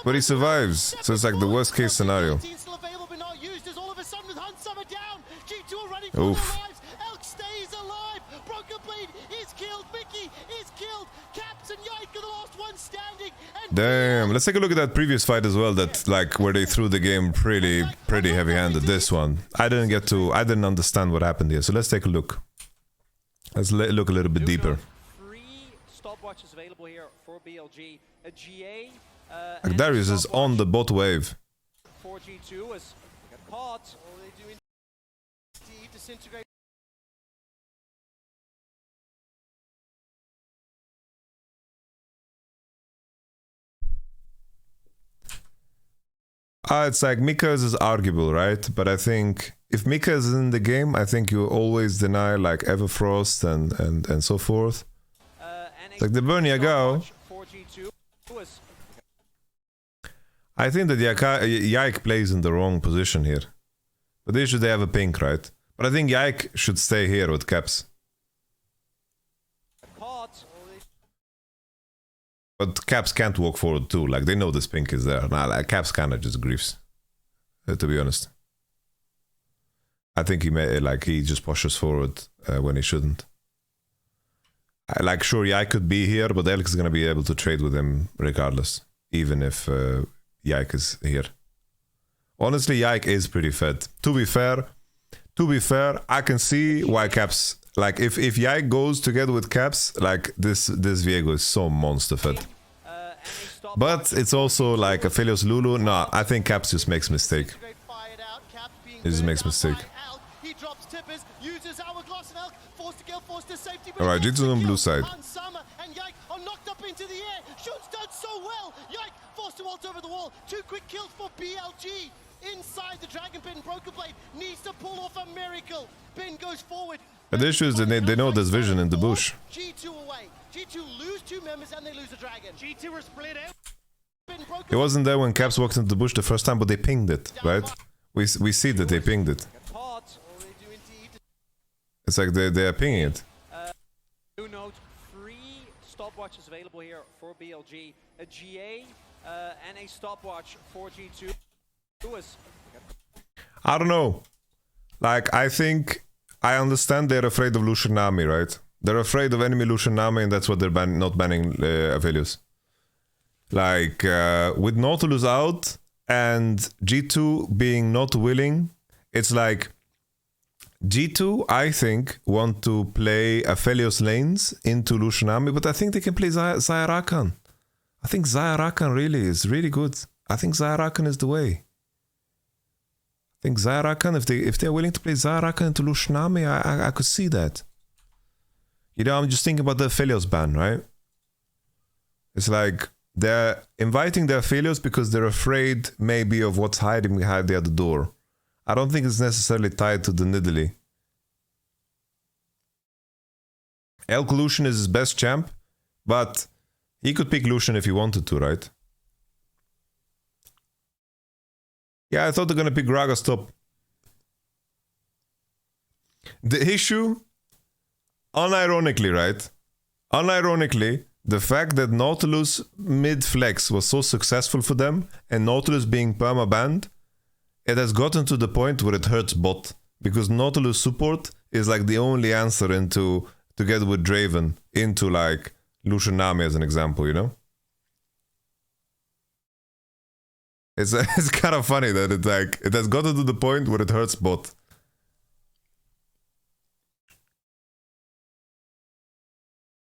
S1: But he survives, so it's like the worst case scenario. Oof. Damn, let's take a look at that previous fight as well, that like where they threw the game pretty heavy-handed. This one I didn't understand what happened here, so let's take a look. Let's look a little bit deeper.
S7: Stopwatches available here for BLG. A GA,
S1: like Darius is on the bot wave.
S7: 4G2 is got caught.
S4: Disintegrate.
S1: It's like Mika's is arguable, right? But I think if Mika is in the game, I think you always deny like Everfrost and so forth. Like the Bernia Go. I think that Yike plays in the wrong position here. But they should have a pink, right? But I think Yike should stay here with Caps. But Caps can't walk forward too, like they know this pink is there. Nah, like Caps kinda just griefs. To be honest. I think he just pushes forward when he shouldn't. Like sure, Yike could be here, but Elk is gonna be able to trade with him regardless. Even if Yike is here. Honestly, Yike is pretty fed. To be fair, I can see why Caps... Like, if Yike goes together with Caps, like, this Viego is so monster fed. But it's also like Aphelios Lulu. Nah, I think Caps just makes mistake. He just makes mistake. Alright, G2 on blue side.
S4: Forced to ult over the wall. 2 quick kills for BLG. Inside the Dragon Pit, Broken Blade needs to pull off a miracle. Bin goes forward.
S1: The issue is that they know there's vision in the bush.
S4: G2 away. G2 lose 2 members and they lose a dragon. G2 are split out.
S1: He wasn't there when Caps walked into the bush the first time, but they pinged it, right? We see that they pinged it. It's like they are pinging it.
S7: New note, 3 stopwatches available here for BLG. A GA and a stopwatch for G2.
S1: I don't know. Like, I think... I understand they're afraid of Lucian Nami, right? They're afraid of enemy Lucian Nami, and that's what they're not banning Aphelios. Like, with Nautilus out and G2 being not willing, it's like G2, I think, want to play Aphelios lanes into Lucian Nami, but I think they can play Xayah Rakan. I think Xayah Rakan really is really good. I think Zahrakan is the way. I think Zahrakan, if they're willing to play Zahrakan into Lushnami, I could see that. You know, I'm just thinking about the Aphelios ban, right? It's like they're inviting their Aphelios because they're afraid maybe of what's hiding behind the other door. I don't think it's necessarily tied to the Nidalee. Elk Lucian is his best champ, but he could pick Lucian if he wanted to, right? Yeah, I thought they're gonna pick Gragas top. The issue, unironically, right? Unironically, the fact that Nautilus mid-flex was so successful for them, and Nautilus being perma-banned, it has gotten to the point where it hurts bot. Because Nautilus support is like the only answer into, together with Draven, into like Lucian Nami as an example, you know? It's kind of funny that it's like, it has gotten to the point where it hurts bot.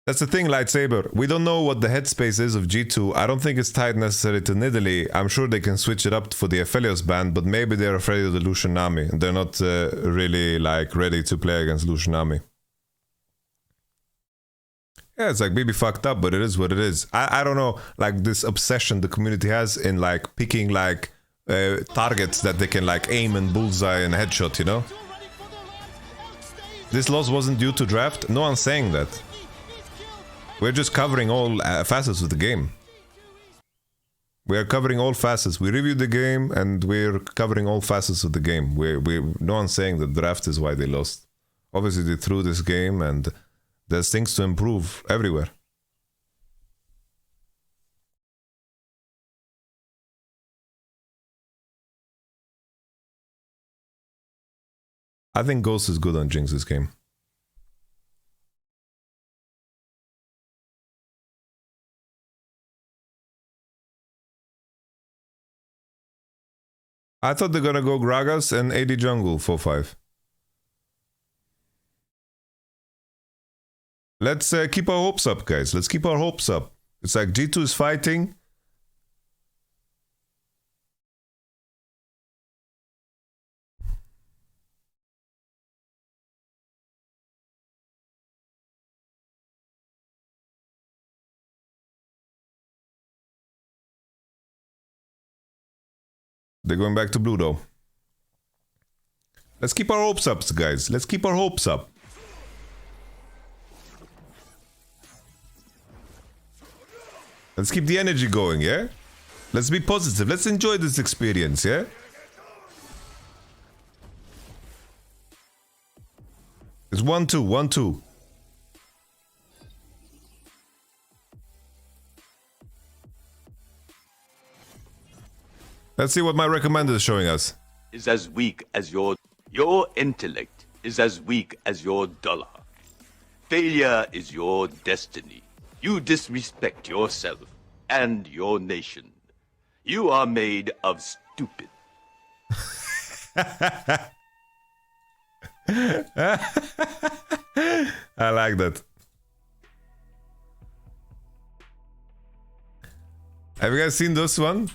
S1: That's the thing, Lightsaber. We don't know what the headspace is of G2. I don't think it's tied necessarily to Nidalee. I'm sure they can switch it up for the Aphelios ban, but maybe they're afraid of the Lucian Nami. And they're not really like ready to play against Lucian Nami. Yeah, it's like maybe fucked up, but it is what it is. I don't know, like this obsession the community has in like picking like targets that they can like aim and bullseye and headshot, you know? This loss wasn't due to draft. No one's saying that. We're just covering all facets of the game. We are covering all facets. We reviewed the game and we're covering all facets of the game. No one's saying that draft is why they lost. Obviously they threw this game and there's things to improve everywhere. I think Ghost is good on Jinx this game. I thought they're gonna go Gragas and AD jungle 4-5. Let's keep our hopes up, guys. Let's keep our hopes up. It's like G2 is fighting. They're going back to blue though. Let's keep our hopes up, guys. Let's keep our hopes up. Let's keep the energy going, yeah? Let's be positive. Let's enjoy this experience, yeah? It's 1-2, 1-2. Let's see what my recommender is showing us.
S17: Is as weak as your intellect is as weak as your dollar. Failure is your destiny. You disrespect yourself and your nation. You are made of stupid.
S1: I like that. Have you guys seen this one?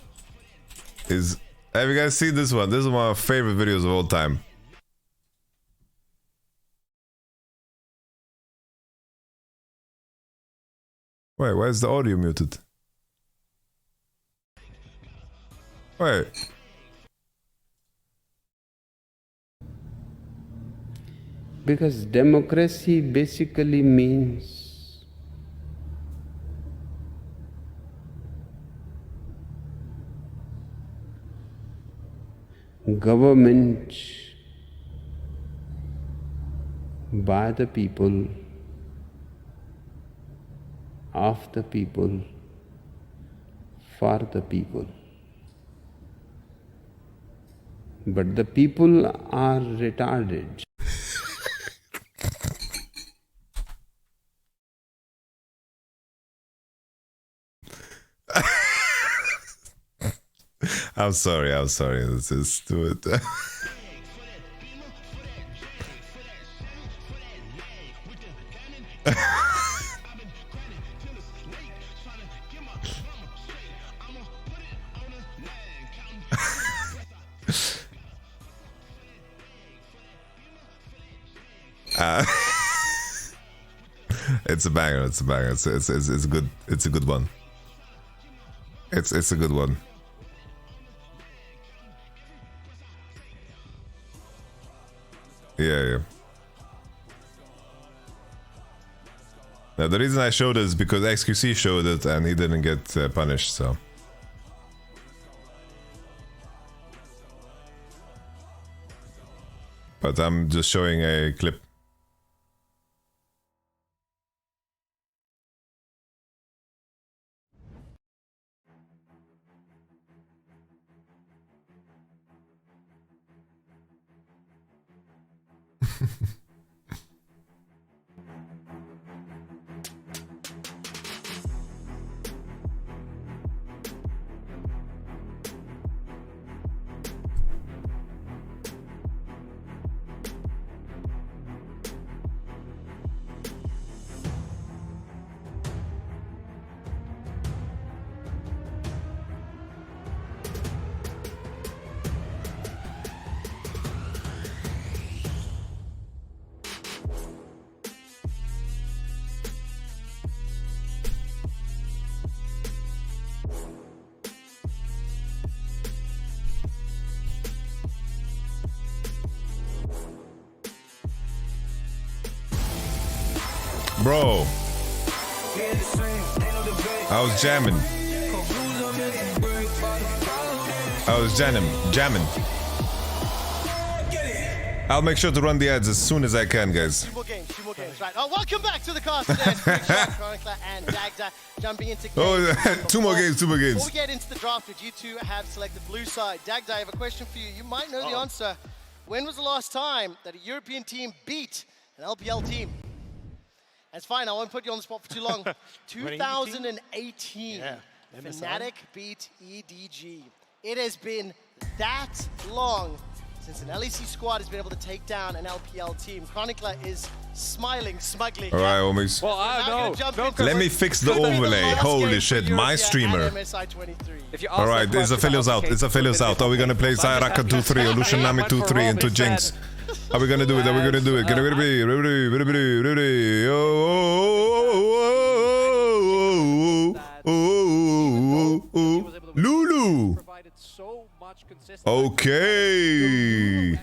S1: Have you guys seen this one? This is one of my favorite videos of all time. Wait, why is the audio muted? Wait.
S18: Because democracy basically means government by the people, of the people, for the people. But the people are retarded.
S1: I'm sorry. Let's just do it. It's a banger. It's a banger. It's good. It's a good one. It's a good one. Yeah. Now the reason I showed it is because XQC showed it and he didn't get punished. So. But I'm just showing a clip. Bro, I was jamming. I'll make sure to run the ads as soon as I can, guys.
S4: Two more games, right. Oh, welcome back to the cast today. Chronicler and Dagda jumping into games.
S1: Oh, two more games.
S4: Before we get into the draft, you two have selected blue side. Dagda, I have a question for you. You might know the answer. When was the last time that a European team beat an LPL team? That's fine, I won't put you on the spot for too long. 2018, Fnatic beat EDG. It has been that long since an LEC squad has been able to take down an LPL team. Chronicler is smiling smugly.
S1: All right, homies.
S12: Well, I know.
S1: Let me fix the overlay. Holy shit, my streamer. All right, it's Aphelios out. It's Aphelios out. Are we gonna play Sayaraka 2-3 or Lucian Nami 2-3 into Jinx? Are we gonna do it? Are we gonna do it? Get ready, ready. Lulu. Okay.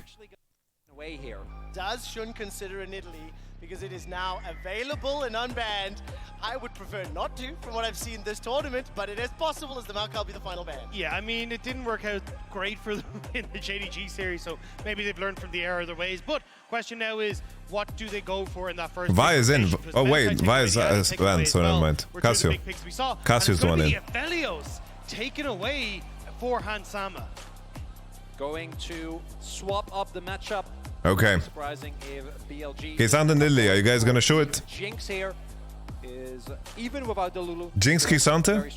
S4: Does Shun consider in Italy because it is now available and unbanned? I would prefer not to, from what I've seen this tournament, but it is possible as the Malcal be the final ban.
S6: Yeah, I mean, it didn't work out great for them in the JDG series, so maybe they've learned from the error of their ways. But question now is, what do they go for in that first?
S1: Vi's in. Oh wait, Vi's banned, so never mind. Casio. Casio's the one in.
S6: Aphelios taken away for Hansama.
S7: Going to swap up the matchup.
S1: Okay.
S7: Surprising if BLG.
S1: Kisante and Lily, are you guys gonna show it?
S7: Jinx here is even without the Lulu.
S1: Jinx Kisante?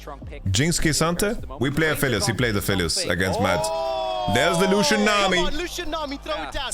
S1: Jinx Kisante? We play Aphelios. He played Aphelios against Matt. There's the Lucian Nami.
S4: Lucian Nami, throw it down.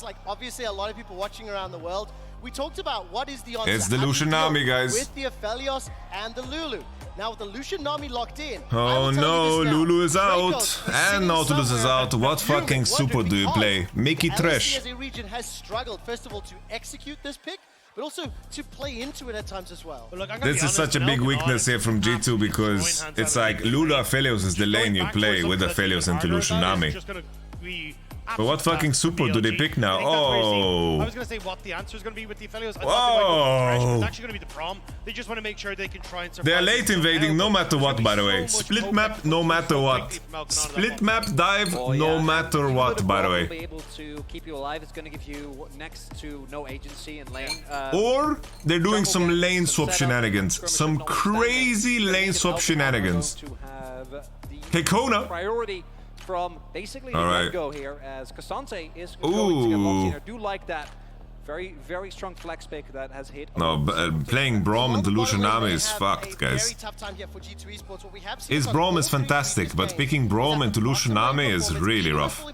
S4: Like obviously a lot of people watching around the world. We talked about what is the answer.
S1: It's the Lucian Nami, guys.
S4: With the Aphelios and the Lulu. Now with the Lucian Nami locked in.
S1: Oh no, Lulu is out. And Nautilus is out. What fucking super do you play? Mickey Trash.
S4: LEC as a region has struggled, first of all, to execute this pick, but also to play into it at times as well.
S1: This is such a big weakness here from G2 because it's like Lulu Aphelios is the lane you play with Aphelios into Lucian Nami. But what fucking super do they pick now? Oh.
S6: I was going to say what the answer is going to be with the Aphelios. I
S1: thought
S6: it's actually going to be the prom. They just want to make sure they can try and survive.
S1: They're late invading no matter what, by the way. Split map no matter what. Split map dive no matter what, by the way.
S7: Be able to keep you alive. It's going to give you next to no agency in lane.
S1: Or they're doing some lane swap shenanigans. Some crazy lane swap shenanigans. Hey, Kona.
S7: Priority from basically the go here as Kisante is
S1: going to get
S7: multi. I do like that. Very, very strong flex pick that has hit.
S1: No, playing Braum into Lucian Nami is fucked, guys. His Braum is fantastic, but picking Braum into Lucian Nami is really rough.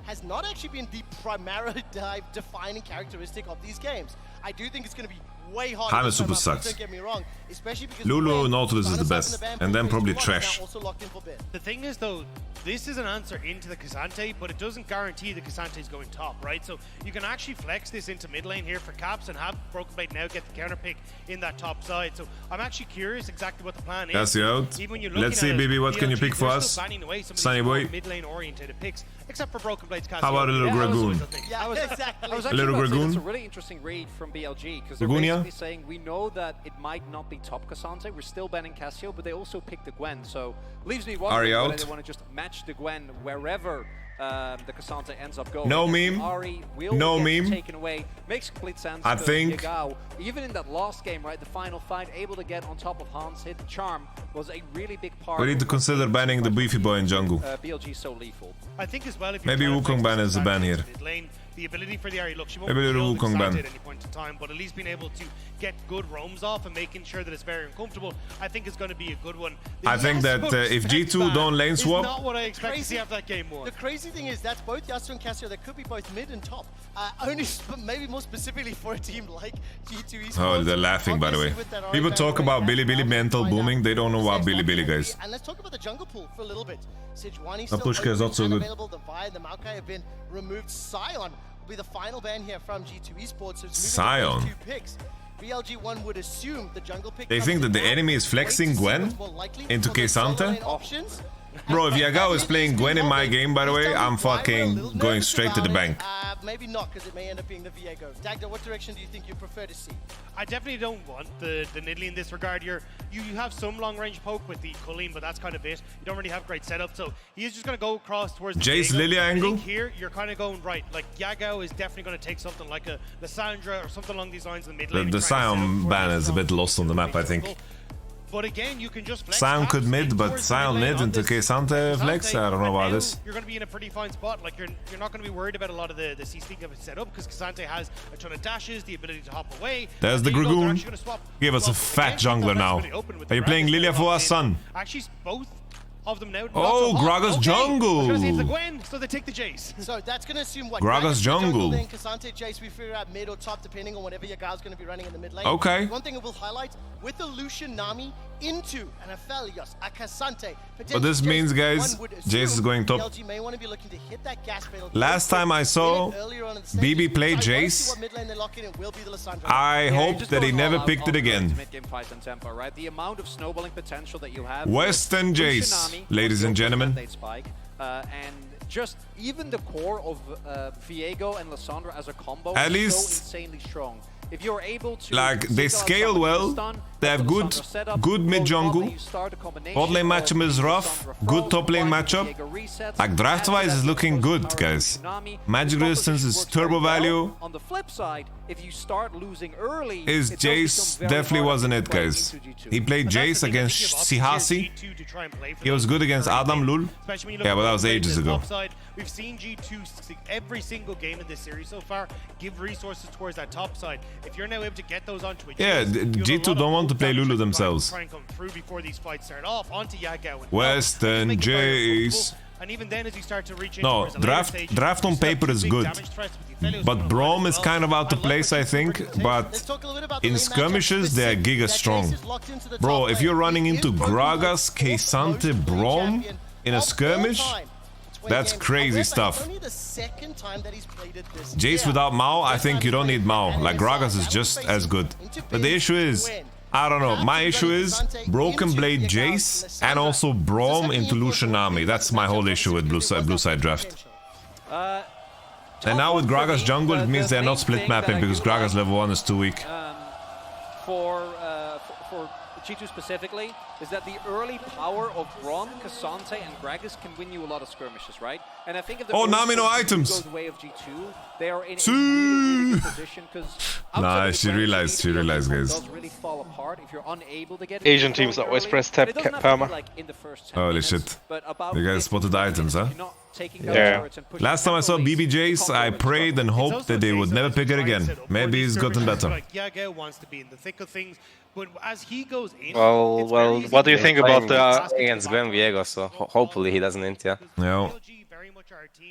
S4: Has not actually been the primary dive defining characteristic of these games. I do think it's going to be way harder.
S1: Jaime super sucks.
S4: Don't get me wrong, especially because
S1: Lulu Nautilus is the best, and then probably Trash.
S6: The thing is though, this is an answer into the Kisante, but it doesn't guarantee the Kisante is going top, right? So you can actually flex this into into mid lane here for Caps and have Broken Blade now get the counter pick in that top side. So I'm actually curious exactly what the plan is.
S1: That's out.
S6: Even when you're
S1: Let's see,
S6: looking at
S1: BB, what
S6: BLG,
S1: can you pick for
S6: they're
S1: us?
S6: still banning away some of
S1: Sunny
S6: these
S1: boy.
S6: more mid lane oriented picks, except for Broken Blade's Cassidy.
S1: How about a little Dragoon?
S7: Yeah, I was
S1: A
S7: actually
S1: little
S7: about to say
S1: Dragoon?
S7: that's a really interesting read from BLG because they're
S1: Dragoon, yeah?
S7: basically saying we know that it might not be top Cassante. We're still banning Cassio, but they also picked the Gwen. So leaves me wondering
S1: Ari
S7: whether
S1: out.
S7: they want to just match the Gwen wherever the Cassante ends up going.
S1: No
S7: Because
S1: meme.
S7: Ari will
S1: No
S7: get
S1: meme.
S7: taken away. Makes complete sense.
S1: I
S7: because
S1: think-
S7: Yagao, even in that last game, right, the final fight, able to get on top of Hans, hit Charm was a really big part.
S1: We need to
S7: of
S1: consider banning the beefy boy in jungle.
S7: BLG so lethal.
S6: I think as well, if you're
S1: Maybe
S6: trying to
S1: Wukong
S6: flex
S1: ban is the ban here.
S6: mid lane, the ability for the Ari, look, she won't
S1: Maybe a little
S6: kill
S1: Wukong
S6: the
S1: ban.
S6: Cassante at any point in time, but at least being able to get good roams off and making sure that it's very uncomfortable, I think is going to be a good one. The
S1: I think that if G2 don't lane
S6: is
S1: swap,
S6: not what I expect to see after that game one.
S4: The crazy thing is that's both Yasuo and Cassio. They could be both mid and top. Maybe more specifically for a team like G2 Esports.
S1: oh, they're laughing, by the way.
S4: Obviously with that Ari
S1: People
S4: ban
S1: talk
S4: going
S1: about
S4: back,
S1: Bilibili mental booming. They don't know about Bilibili, guys.
S4: And let's talk about the jungle pool for a little bit. Sejuani
S1: The
S4: still
S1: Pushka is
S4: open
S1: not so
S4: and
S1: good.
S4: available. The Vi and the Maokai have been removed. Sion will be the final ban here from G2 Esports. So it's moving to those
S1: Sion.
S4: 2 picks. BLG 1 would assume the jungle pick.
S1: They
S4: comes
S1: think that
S4: in
S1: the
S4: now.
S1: enemy is flexing Gwen into Kesante? Bro, if Yagao is playing Gwen in my game, by the way, I'm fucking going straight to the bank.
S4: Maybe not, because it may end up being the Viego. Dagda, what direction do you think you prefer to see?
S6: I definitely don't want the Nidalee in this regard. You have some long range poke with the Colleen, but that's kind of it. You don't really have great setup, so he is just going to go across towards the
S1: Jace
S6: Viego.
S1: Lilia
S6: I think
S1: angle?
S6: here, you're kind of going right. Like Yagao is definitely going to take something like a Lissandra or something along these lines in the mid lane.
S1: The Sion ban is a bit lost on the map, I think.
S6: But again, you can just flex
S1: Sion could
S6: Caps
S1: mid,
S6: in
S1: but
S6: towards the
S1: Sion
S6: mid lane
S1: mid
S6: on
S1: into
S6: this
S1: Kesante flex? I don't know about
S6: now
S1: this.
S6: You're going to be in a pretty fine spot. Like you're not going to be worried about a lot of the CC of it set up because Cassante has a ton of dashes, the ability to hop away.
S1: There's the
S6: There you go, they're
S1: Dragoon.
S6: actually gonna swap.
S1: Give us a
S6: Well,
S1: fat
S6: again,
S1: jungler
S6: that's
S1: now.
S6: really open with
S1: Are you
S6: the
S1: playing
S6: Gragas
S1: Lilia
S6: there
S1: for
S6: locked
S1: us,
S6: in.
S1: son?
S6: Actually, both of them now.
S1: Oh, Gragas jungle.
S6: Because it's the Gwen, so they take the Jace.
S4: So that's going to assume what?
S1: Gragas jungle.
S4: Then Cassante, Jace, we figure out mid or top depending on whatever your guy's going to be running in the mid lane.
S1: Okay.
S4: One thing I will highlight, with the Lucian Nami into an Aphelios, a Cassante.
S1: But this means, guys, Jace is going top.
S4: BLG may want to be looking to hit that gas pedal.
S1: Last time I saw BB play Jace, I hope that he never picked it again.
S7: The amount of snowballing potential that you have.
S1: Western Jace, ladies and gentlemen.
S7: And just even the core of Viego and Lissandra as a combo
S1: At
S7: is
S1: least-
S7: so insanely strong. If you're able to
S1: Like, they scale well, they have good mid jungle, bot lane matchup is rough, good top lane matchup. Like, draft wise is looking good, guys. Magic resistance is turbo value.
S7: On the flip side, if you start losing early,
S1: Is
S7: it does
S1: Jace
S7: become very
S1: definitely
S7: hard
S1: wasn't
S7: to
S1: it,
S7: play
S1: guys.
S7: into G2.
S1: He played Jace against Sihasi. He was good against Adam Lul. Yeah, but that was ages ago.
S6: We've seen G2 every single game in this series so far give resources towards that top side. If you're now able to get those onto a
S1: Yeah, G2 don't want to play Lulu themselves.
S6: try and come through before these fights start off onto Yagao and
S1: Western
S6: make it very
S1: Jace.
S6: and even then, as you start to reach
S1: No,
S6: towards the later stage,
S1: draft on
S6: you start
S1: paper
S6: to
S1: is
S6: big
S1: good.
S6: damage threats with the Aphelios
S1: But
S6: going on
S1: Braum
S6: as
S1: is
S6: well.
S1: kind of out of place, I think. But in skirmishes, they are giga strong. Bro, if you're running into Gragas, Kesante, Braum in a skirmish, that's crazy stuff. Jace without Mao, I think you don't need Mao. Like, Gragas is just as good. But the issue is, I don't know. My issue is Broken Blade Jace and also Braum into Lucian Nami. That's my whole issue with Blue Side draft. And now with Gragas jungle, it means they're not split mapping because Gragas level 1 is too weak.
S7: For G2 specifically, is that the early power of Braum, Cassante, and Gragas can win you a lot of skirmishes, right? And I think if the
S1: Oh, Nami no items!
S7: goes the way of G2, they are in a really good position because
S1: Nah, she realized, guys.
S7: does really fall apart if you're unable to get
S13: Asian teams always
S7: early.
S13: press
S7: But
S13: tab
S7: it doesn't have to
S13: perma.
S7: be, like, in the first 10
S1: Holy
S7: minutes,
S1: shit.
S7: but about
S1: You guys spotted the items, huh?
S7: not taking down
S13: Yeah.
S7: turrets and pushing
S1: Last time I saw
S7: tempo lanes,
S1: BBJs, I prayed and hoped that they would never pick it again. Maybe he's gotten better.
S6: Like Yagao wants to be in the thick of things, but as he goes in,
S13: Well, what do you think about
S16: against Gwen Viego? So hopefully he doesn't int, yeah.
S1: Yeah.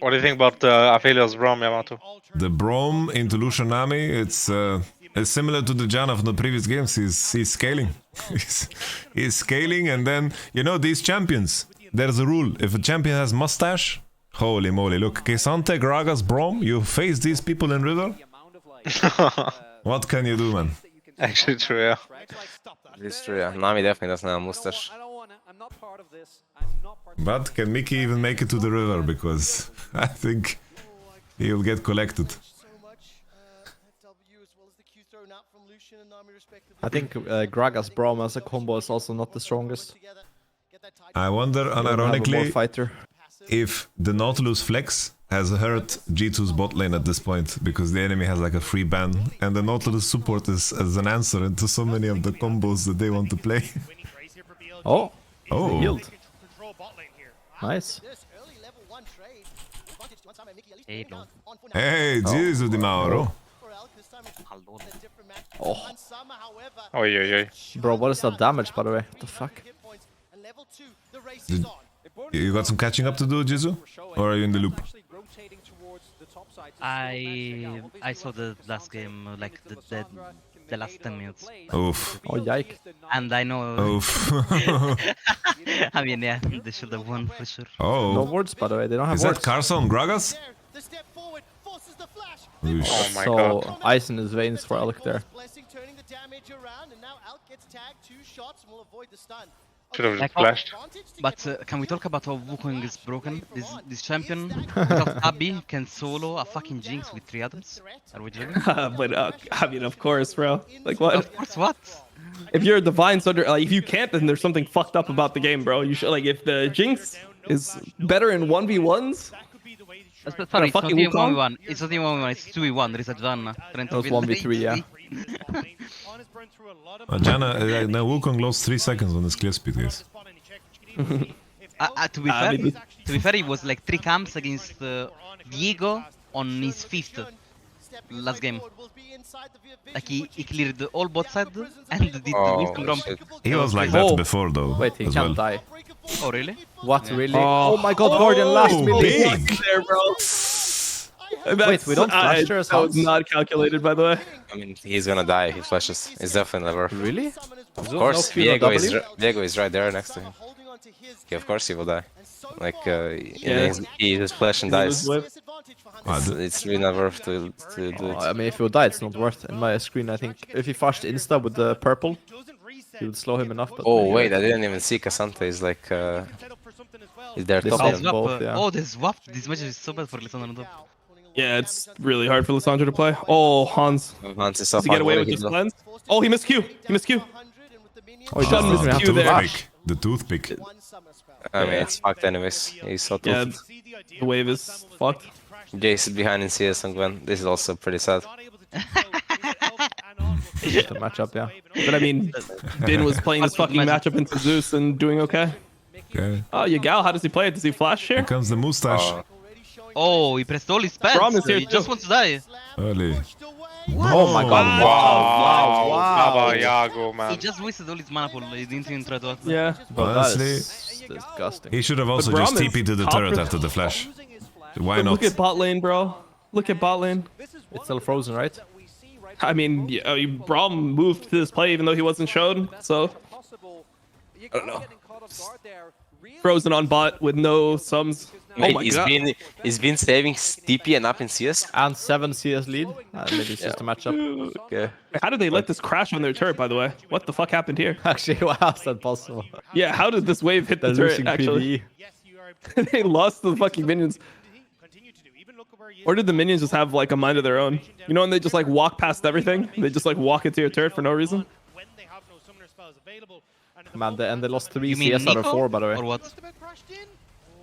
S13: what do you think about Aphelios Braum Yamato?
S1: The Braum into Lucian Nami, it's similar to the Janna from the previous games. He's scaling. he's scaling, and then, you know, these champions, there's a rule. If a champion has mustache, holy moly, look, Kesante, Gragas, Braum, you face these people in Riddle, What can you do, man?
S13: Actually true, yeah.
S16: It's true, yeah. Nami definitely doesn't have a mustache.
S1: But can Mickey even make it to the river? Because I think he'll get collected.
S14: I think Gragas Braum as a combo is also not the strongest.
S1: I wonder, unironically, if the Nautilus Flex has hurt G2's bot lane at this point, because the enemy has like a free ban, and the Nautilus support is as an answer into so many of the combos that they want to play.
S14: Oh,
S1: oh,
S14: healed. Nice.
S1: Hey, Jesus Di Mauro.
S14: Oh.
S13: Oi, oi, oi.
S14: Bro, what is that damage, by the way? What the fuck?
S1: You got some catching up to do, Jizu? Or are you in the loop?
S19: I saw the last game, like the last 10 minutes.
S1: Oof.
S14: Oh, yike.
S19: And I know...
S1: Oof.
S19: I mean, yeah, they should have won for sure.
S1: Oh.
S14: No wards, by the way. They don't have
S1: Is
S14: wards.
S1: that Carson Gragas?
S13: Oh my
S14: so,
S13: god.
S14: ice in his veins for Elk there.
S13: Should have just flashed.
S19: But can we talk about how Wukong is broken? This champion without Abby can solo a fucking Jinx with 3 atoms? Are we joking?
S15: But I mean, of course, bro. Like what?
S19: Of course, what?
S15: If you're a divine Thunder, like if you can't, then there's something fucked up about the game, bro. You should like if the Jinx is better in 1v1s.
S19: Sorry, it's not even 1v1. It's not even 1v1. It's 2v1. There is a Janna.
S14: That was 1v3, yeah.
S1: Janna, now Wukong lost 3 seconds on his clear speed, guys.
S19: To be fair, it was like 3 camps against Diego on his 5th last game. Like he cleared all bot side and did the Wukong romp.
S1: He was like that before, though.
S14: Wait, he can't die.
S19: Oh, really?
S14: What, really? Oh my god, Guardian last minute.
S1: Big.
S15: There, bro.
S14: Wait, we don't flash there,
S15: that was not calculated, by the way.
S16: I mean, he's gonna die if he flashes. It's definitely never.
S14: Really?
S16: Of course, Diego is right there next to him. Yeah, of course he will die. Like, he just flash and dies. It's really not worth to do it.
S14: I mean, if he would die, it's not worth. In my screen, I think if he flashed insta with the purple, he would slow him enough. But
S16: oh wait, I didn't even see Cassandra is like is there top lane.
S14: Both, yeah.
S19: Oh, they swapped. This match is so bad for Lissandra top.
S15: Yeah, it's really hard for Lissandra to play. Oh, Hans.
S16: Hans is so
S15: Does he get away with just cleanse? Oh, he missed Q. He missed Q.
S14: Oh, he doesn't miss Q there.
S1: The toothpick.
S16: I mean, it's fucked anyways. He's so tough.
S15: Yeah, the wave is fucked.
S16: Jace is behind in CS and Gwen. This is also pretty sad.
S14: The matchup, yeah.
S15: But I mean, Bin was playing this fucking matchup into Zeus and doing okay.
S1: Okay.
S15: Oh, Yagao, how does he play it? Does he flash here?
S1: Here comes the mustache.
S19: Oh, he pressed all his spells. He just wants to die.
S1: Early.
S14: Oh my god, wow.
S13: Baba Yago, man.
S19: He just wasted all his mana pool. He didn't even try to attack.
S15: Yeah.
S1: Honestly,
S14: disgusting.
S1: He should have also just TP'd to the turret after the flash. Why not?
S15: Look at bot lane, bro. Look at bot lane.
S14: It's still frozen, right?
S15: I mean, Braum moved to this play even though he wasn't shown, so...
S16: I don't know.
S15: Frozen on bot with no sums.
S16: Wait,
S15: oh my god.
S16: He's been saving TP and up in CS?
S14: And 7 CS lead. Maybe it's just a matchup.
S16: Okay.
S15: How did they let this crash on their turret, by the way? What the fuck happened here?
S14: Actually, how is that possible?
S15: Yeah, how did this wave hit the turret, actually? They lost the fucking minions. Or did the minions just have like a mind of their own? You know when they just like walk past everything? They just like walk into your turret for no reason?
S14: Man, they lost 3 CS out of 4, by the way.
S19: Or what?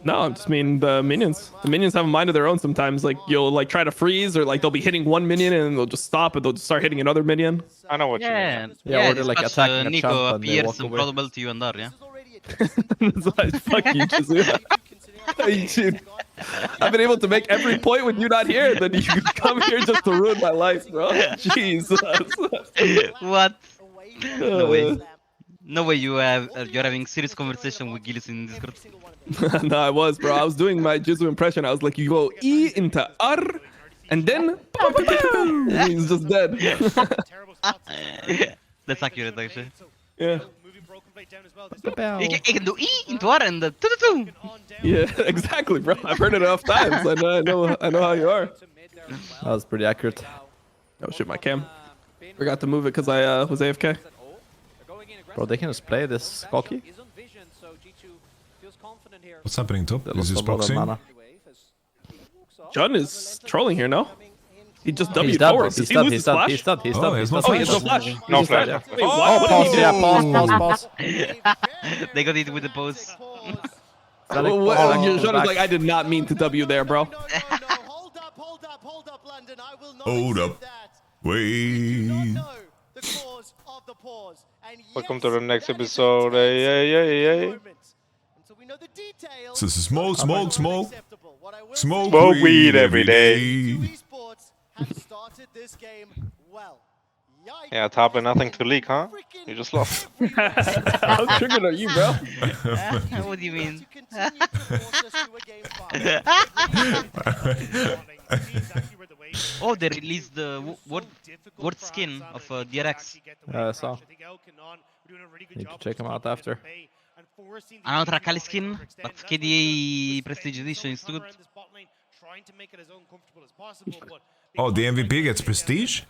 S15: No, I just mean the minions. The minions have a mind of their own sometimes. Like you'll like try to freeze or like they'll be hitting one minion and they'll just stop and they'll just start hitting another minion.
S13: I know what you mean.
S14: Yeah, or they're like attacking a
S19: Nico
S14: champ and they
S19: appears
S14: walk away.
S19: incredible to you and there, yeah?
S15: Fuck you, Jizu. Dude, I've been able to make every point with you not here. Then you come here just to ruin my life, bro. Jesus.
S19: What? No way. No way you're having serious conversation with Gillis in Discord.
S15: No, I was, bro. I was doing my Jizu impression. I was like, you go E into R, and then he's just dead.
S19: That's accurate, actually.
S15: Yeah.
S19: He can do E into R and two.
S15: Yeah, exactly, bro. I've heard it enough times. I know how you are.
S14: That was pretty accurate.
S15: Oh shit, my cam. Forgot to move it because I was AFK.
S14: Bro, they can just play this cocky.
S1: What's happening top?
S14: They
S1: Is
S14: lost
S1: this
S14: a lot of
S1: boxing?
S14: mana.
S15: Jun is trolling here, no? He just
S14: He's
S15: W'd
S14: dead,
S15: forward.
S14: he's
S15: Does he
S14: dead,
S15: lose
S14: he's
S15: his
S14: dead,
S15: flash?
S14: he's dead, he's
S1: Oh,
S14: dead,
S1: he has
S14: he's
S1: no
S14: dead.
S15: Oh, he has no flash.
S13: No
S15: He's just
S13: flash.
S15: dead. Wait,
S1: Oh!
S15: what?
S14: Pause, yeah, pause.
S19: They got it with the pose.
S15: Jun is like, I did not mean to W there, bro.
S1: Hold up. Wait.
S13: Welcome to the next episode. Hey.
S1: This is smoke. Smoke
S13: Smoke weed every day. Yeah, top and nothing to leak, huh? You just lost.
S15: How triggered are you, bro?
S19: What do you mean? Oh, they released the word skin of DRX.
S14: I saw. Need to check them out after.
S19: Another Akali skin, but KDA Prestige Edition is too good.
S1: Oh, the MVP gets prestige?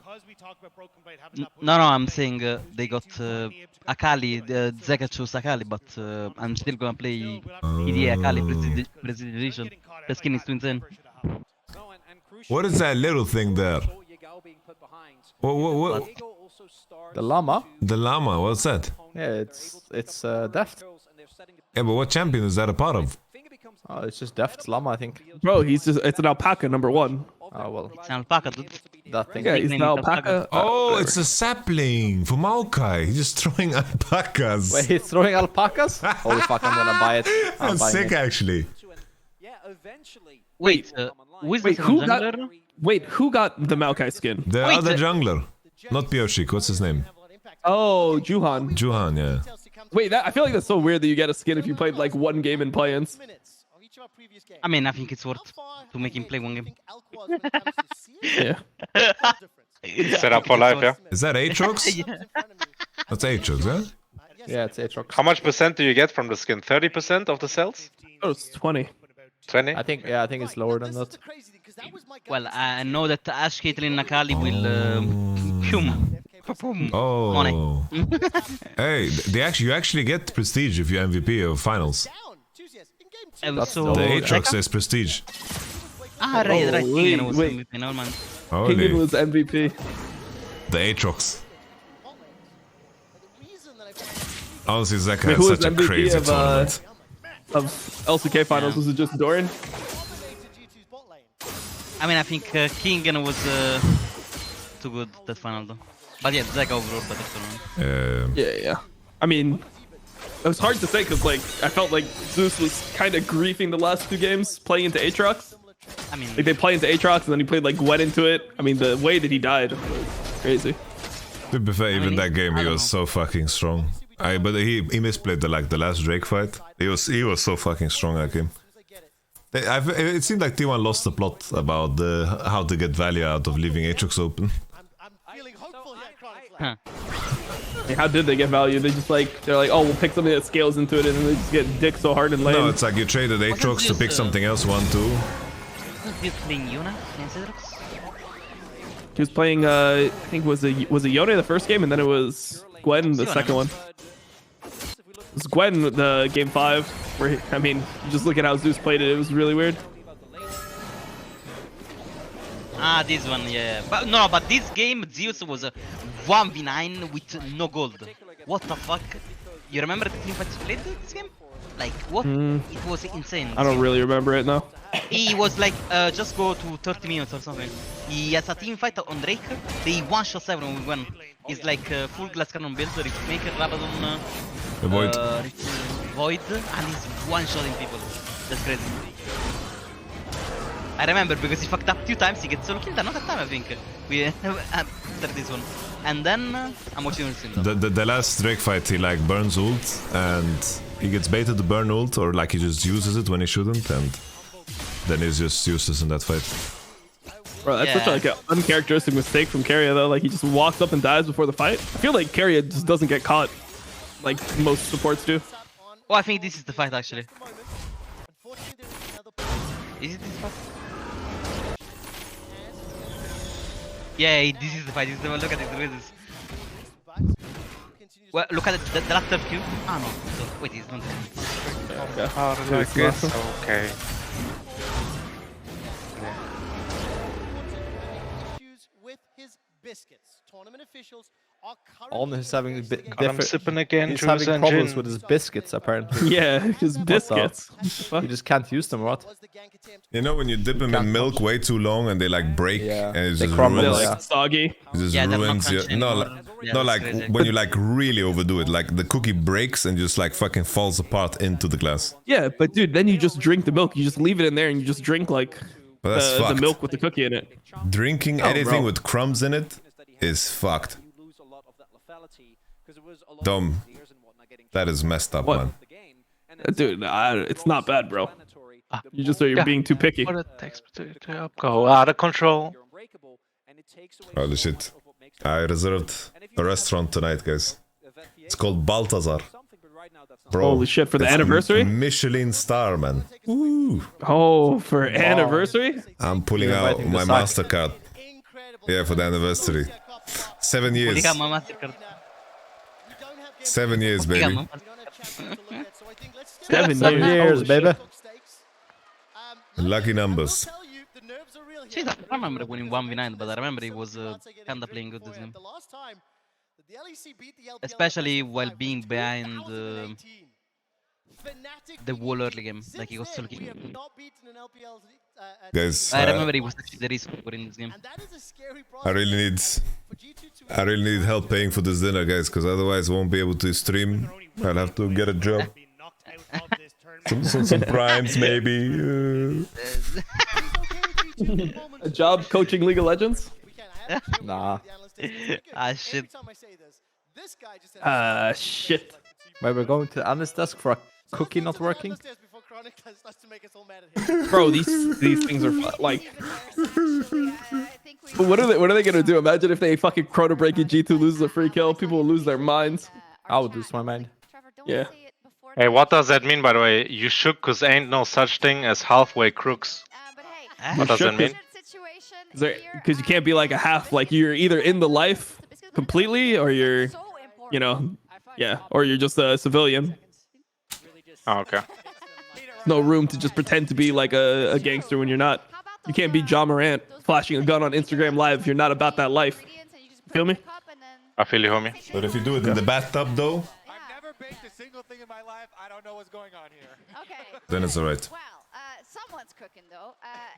S19: No, I'm saying they got Akali, Zeka chose Akali, but I'm still gonna play KDA Akali Prestige Edition. The skin is too insane.
S1: What is that little thing there? What?
S14: The llama?
S1: The llama, what's that?
S14: Yeah, it's Deft.
S1: Yeah, but what champion is that a part of?
S14: Oh, it's just Deft's llama, I think.
S15: Bro, it's an alpaca, #1.
S14: Oh, well.
S19: It's an alpaca, dude.
S14: That thing.
S15: Yeah, he's an alpaca.
S1: Oh, it's a sapling from Maokai. He's just throwing alpacas.
S14: Wait, he's throwing alpacas? Holy fuck, I'm gonna buy it. I'm
S1: That's
S14: buying
S1: sick,
S14: it.
S1: actually.
S19: Wait,
S15: who got the Maokai skin?
S1: The other jungler. Not Bioshik, what's his name?
S15: Oh, Juhan.
S1: Juhan, yeah.
S15: Wait, I feel like that's so weird that you get a skin if you played like one game in play-ins.
S19: I mean, I think it's worth to make him play one game.
S15: Yeah.
S13: Set up for life, yeah?
S1: Is that Aatrox?
S19: Yeah.
S1: That's Aatrox, huh?
S14: Yeah, it's Aatrox.
S13: How much percent do you get from the skin? 30% of the cells?
S15: Oh, it's 20.
S13: 20?
S14: I think it's lower than that.
S19: Well, I know that Ash, Caitlyn, Akali will
S1: Oh.
S19: money.
S1: Hey, you actually get prestige if you MVP of finals.
S19: So,
S1: The Aatrox says prestige.
S19: right, Keegan was
S15: wait.
S19: MVP, no man.
S15: Keegan was MVP.
S1: The Aatrox. Honestly, Zeka
S15: Wait,
S1: had
S15: who was
S1: such a
S15: MVP
S1: crazy tournament.
S15: of LCK finals? Was it just Doran?
S19: I mean, I think Keegan was too good that final though. But yeah, Zeka overall better tournament.
S15: Yeah. I mean, it was hard to say because like I felt like Zeus was kind of griefing the last two games playing into Aatrox.
S19: I mean,
S15: like they play into Aatrox and then he played like Gwen into it. I mean, the way that he died was crazy.
S1: To be fair, even that game he was so fucking strong. But he misplayed the last Drake fight. He was so fucking strong that game. It seemed like T1 lost the plot about how to get value out of leaving Aatrox open.
S19: Huh.
S15: Like, how did they get value? They're like, oh, we'll pick something that scales into it, and then they just get dick so hard and lame.
S1: No, it's like you traded Aatrox to pick something else 1-2.
S19: He was playing Yuna against Aatrox?
S15: He was playing, I think was it Yone the first game, and then it was Gwen the second one. It was Gwen the game 5, where I mean, just look at how Zeus played it. It was really weird.
S19: Ah, this one, yeah. But this game, Zeus was a 1v9 with no gold. What the fuck? You remember the team fights played this game? Like, what? It was insane.
S15: I don't really remember it, no.
S19: He was like, just go to 30 minutes or something. He has a team fight on Drake. They one-shot 7 with 1. He's like full glass cannon build, Maker, Rabadon,
S1: The Void.
S19: Void, and he's one-shotting people. That's crazy. I remember because he fucked up 2 times. He gets solo killed another time, I think. After this one, and then I'm watching
S1: the last Drake fight, he like burns ult and he gets baited to burn ult, or like he just uses it when he shouldn't, and then he's just useless in that fight.
S15: Bro, that's such like an uncharacteristic mistake from Keria though. Like he just walks up and dies before the fight. I feel like Keria just doesn't get caught, like most supports do.
S19: Oh, I think this is the fight actually. Is it this fight? Yeah, this is the fight. This is the, look at this. Look at this. Well, look at the last turf Q. Ah no. So, wait, it's not.
S13: Okay.
S4: With his biscuits. Tournament officials are
S14: On is having a bit
S13: I'm sipping again.
S14: He's
S13: juice
S14: having
S13: and
S14: problems
S13: gin.
S14: with his biscuits apparently.
S15: Yeah, his biscuits.
S14: You just can't use them, what?
S1: You know when you dip them in milk way too long and they like break and it
S14: They
S1: just
S14: crumble,
S1: ruins,
S14: yeah.
S15: Soggy.
S1: it just
S19: Yeah, they're not
S1: ruins your
S19: crunchy
S1: no,
S19: anymore.
S1: like,
S19: Yeah,
S1: no,
S19: that's
S1: like
S19: crazy.
S1: when you like really overdo it, like the cookie breaks and just like fucking falls apart into the glass.
S15: Yeah, but dude, then you just drink the milk. You just leave it in there and you just drink like
S1: But that's
S15: the
S1: fucked.
S15: milk with the cookie in it.
S1: Drinking
S15: Oh,
S1: anything
S15: bro.
S1: with crumbs in it is fucked. Dumb. That is messed up,
S15: What?
S1: man.
S15: Dude, it's not bad, bro. You just you're being too picky.
S13: What it takes to go out of control.
S1: Holy shit. I reserved a restaurant tonight, guys. It's called Baltazar. Bro,
S15: Holy shit, for the
S1: it's
S15: anniversary?
S1: Michelin star, man. Woo.
S15: Oh, for anniversary?
S1: I'm pulling
S14: You're
S1: out
S14: inviting
S1: my
S14: the sack.
S1: MasterCard. Yeah, for the anniversary. 7 years.
S19: Diga, my Mastercard.
S1: 7 years,
S19: Diga,
S1: baby.
S19: my
S14: 7 years, baby.
S1: Lucky numbers.
S19: Shit, I don't remember winning 1v9, but I remember he was kinda playing good this game. Especially while being behind the wall early game. Like he was still looking.
S1: Guys,
S19: I remember he was actually the reason for in this game.
S1: I really need help paying for this dinner, guys, because otherwise I won't be able to stream. I'll have to get a job. some primes, maybe.
S15: A job coaching League of Legends?
S14: Nah.
S19: Ah, shit.
S15: Shit.
S14: Wait, we're going to Anna's desk for a cookie not working?
S15: Bro, these things are like. But what are they gonna do? Imagine if they fucking chrono break and G2 loses a free kill. People will lose their minds.
S14: I would lose my mind.
S15: Yeah.
S13: Hey, what does that mean, by the way? You shook cause ain't no such thing as halfway crooks. What does that mean?
S15: Because you can't be like a half. Like you're either in the life completely, or you're, you know, yeah, or you're just a civilian.
S13: Oh, okay.
S15: No room to just pretend to be like a gangster when you're not. You can't be John Morant flashing a gun on Instagram Live if you're not about that life. Feel me?
S13: I feel you, homie.
S1: But if you do it in the bathtub, though, then it's alright.
S9: Someone's cooking though.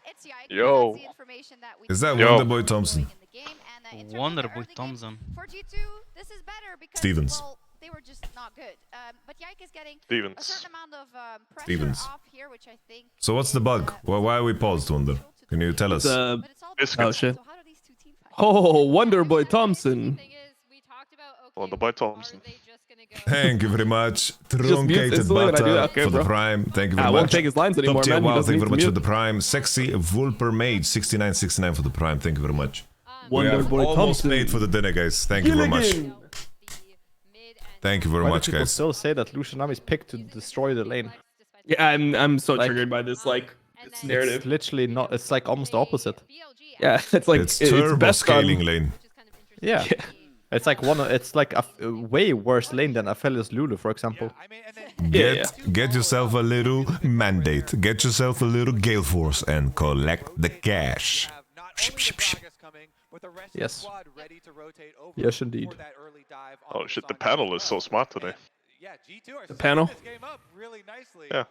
S9: It's Yike.
S13: Yo.
S1: Is that
S13: Yo.
S1: Wonderboy Thompson?
S19: Wonderboy Thompson.
S9: For G2, this is better because
S1: Stevens.
S9: well, they were just not good. But Yike is getting
S13: Stevens.
S9: a certain amount of pressure
S1: Stevens.
S9: off here, which I think.
S1: So what's the bug? Why are we paused, Wonder? Can you tell us?
S15: Oh
S13: Biscuits.
S15: shit. Oh, Wonderboy Thompson.
S13: Wonderboy Thompson.
S1: Thank you very much.
S15: mute
S1: Truncated
S15: instantly when I do
S1: butter
S15: that, okay,
S1: for the
S15: bro.
S1: prime. Thank you very
S15: I
S1: much.
S15: won't take his lines anymore,
S1: Top tier
S15: man. He
S1: wow,
S15: doesn't
S1: thank you very
S15: need
S1: much
S15: to
S1: for the
S15: mute.
S1: prime. Sexy Vulper Mage 6969 for the prime. Thank you very much. We have
S15: Wonderboy
S1: almost
S15: Thompson.
S1: paid for the dinner, guys. Thank you very much.
S15: Gilligan.
S1: Thank you very
S14: Why
S1: much,
S14: do people
S1: guys.
S14: still say that Lucianami's picked to destroy the lane?
S15: Yeah, I'm so
S14: Like-
S15: triggered by this like
S14: It's
S15: narrative.
S14: literally not. It's like almost the opposite.
S15: Yeah, it's like
S1: It's
S15: it's
S1: turbo
S15: best
S1: scaling
S15: on.
S1: lane.
S14: Yeah. It's like it's like a way worse lane than Aphelios Lulu, for example.
S1: Get yourself a little mandate. Get yourself a little Gale Force and collect the cash. Ship, ship, ship.
S14: Yes. Yes, indeed.
S13: Oh shit, the panel is so smart today.
S15: The panel.
S13: Yeah.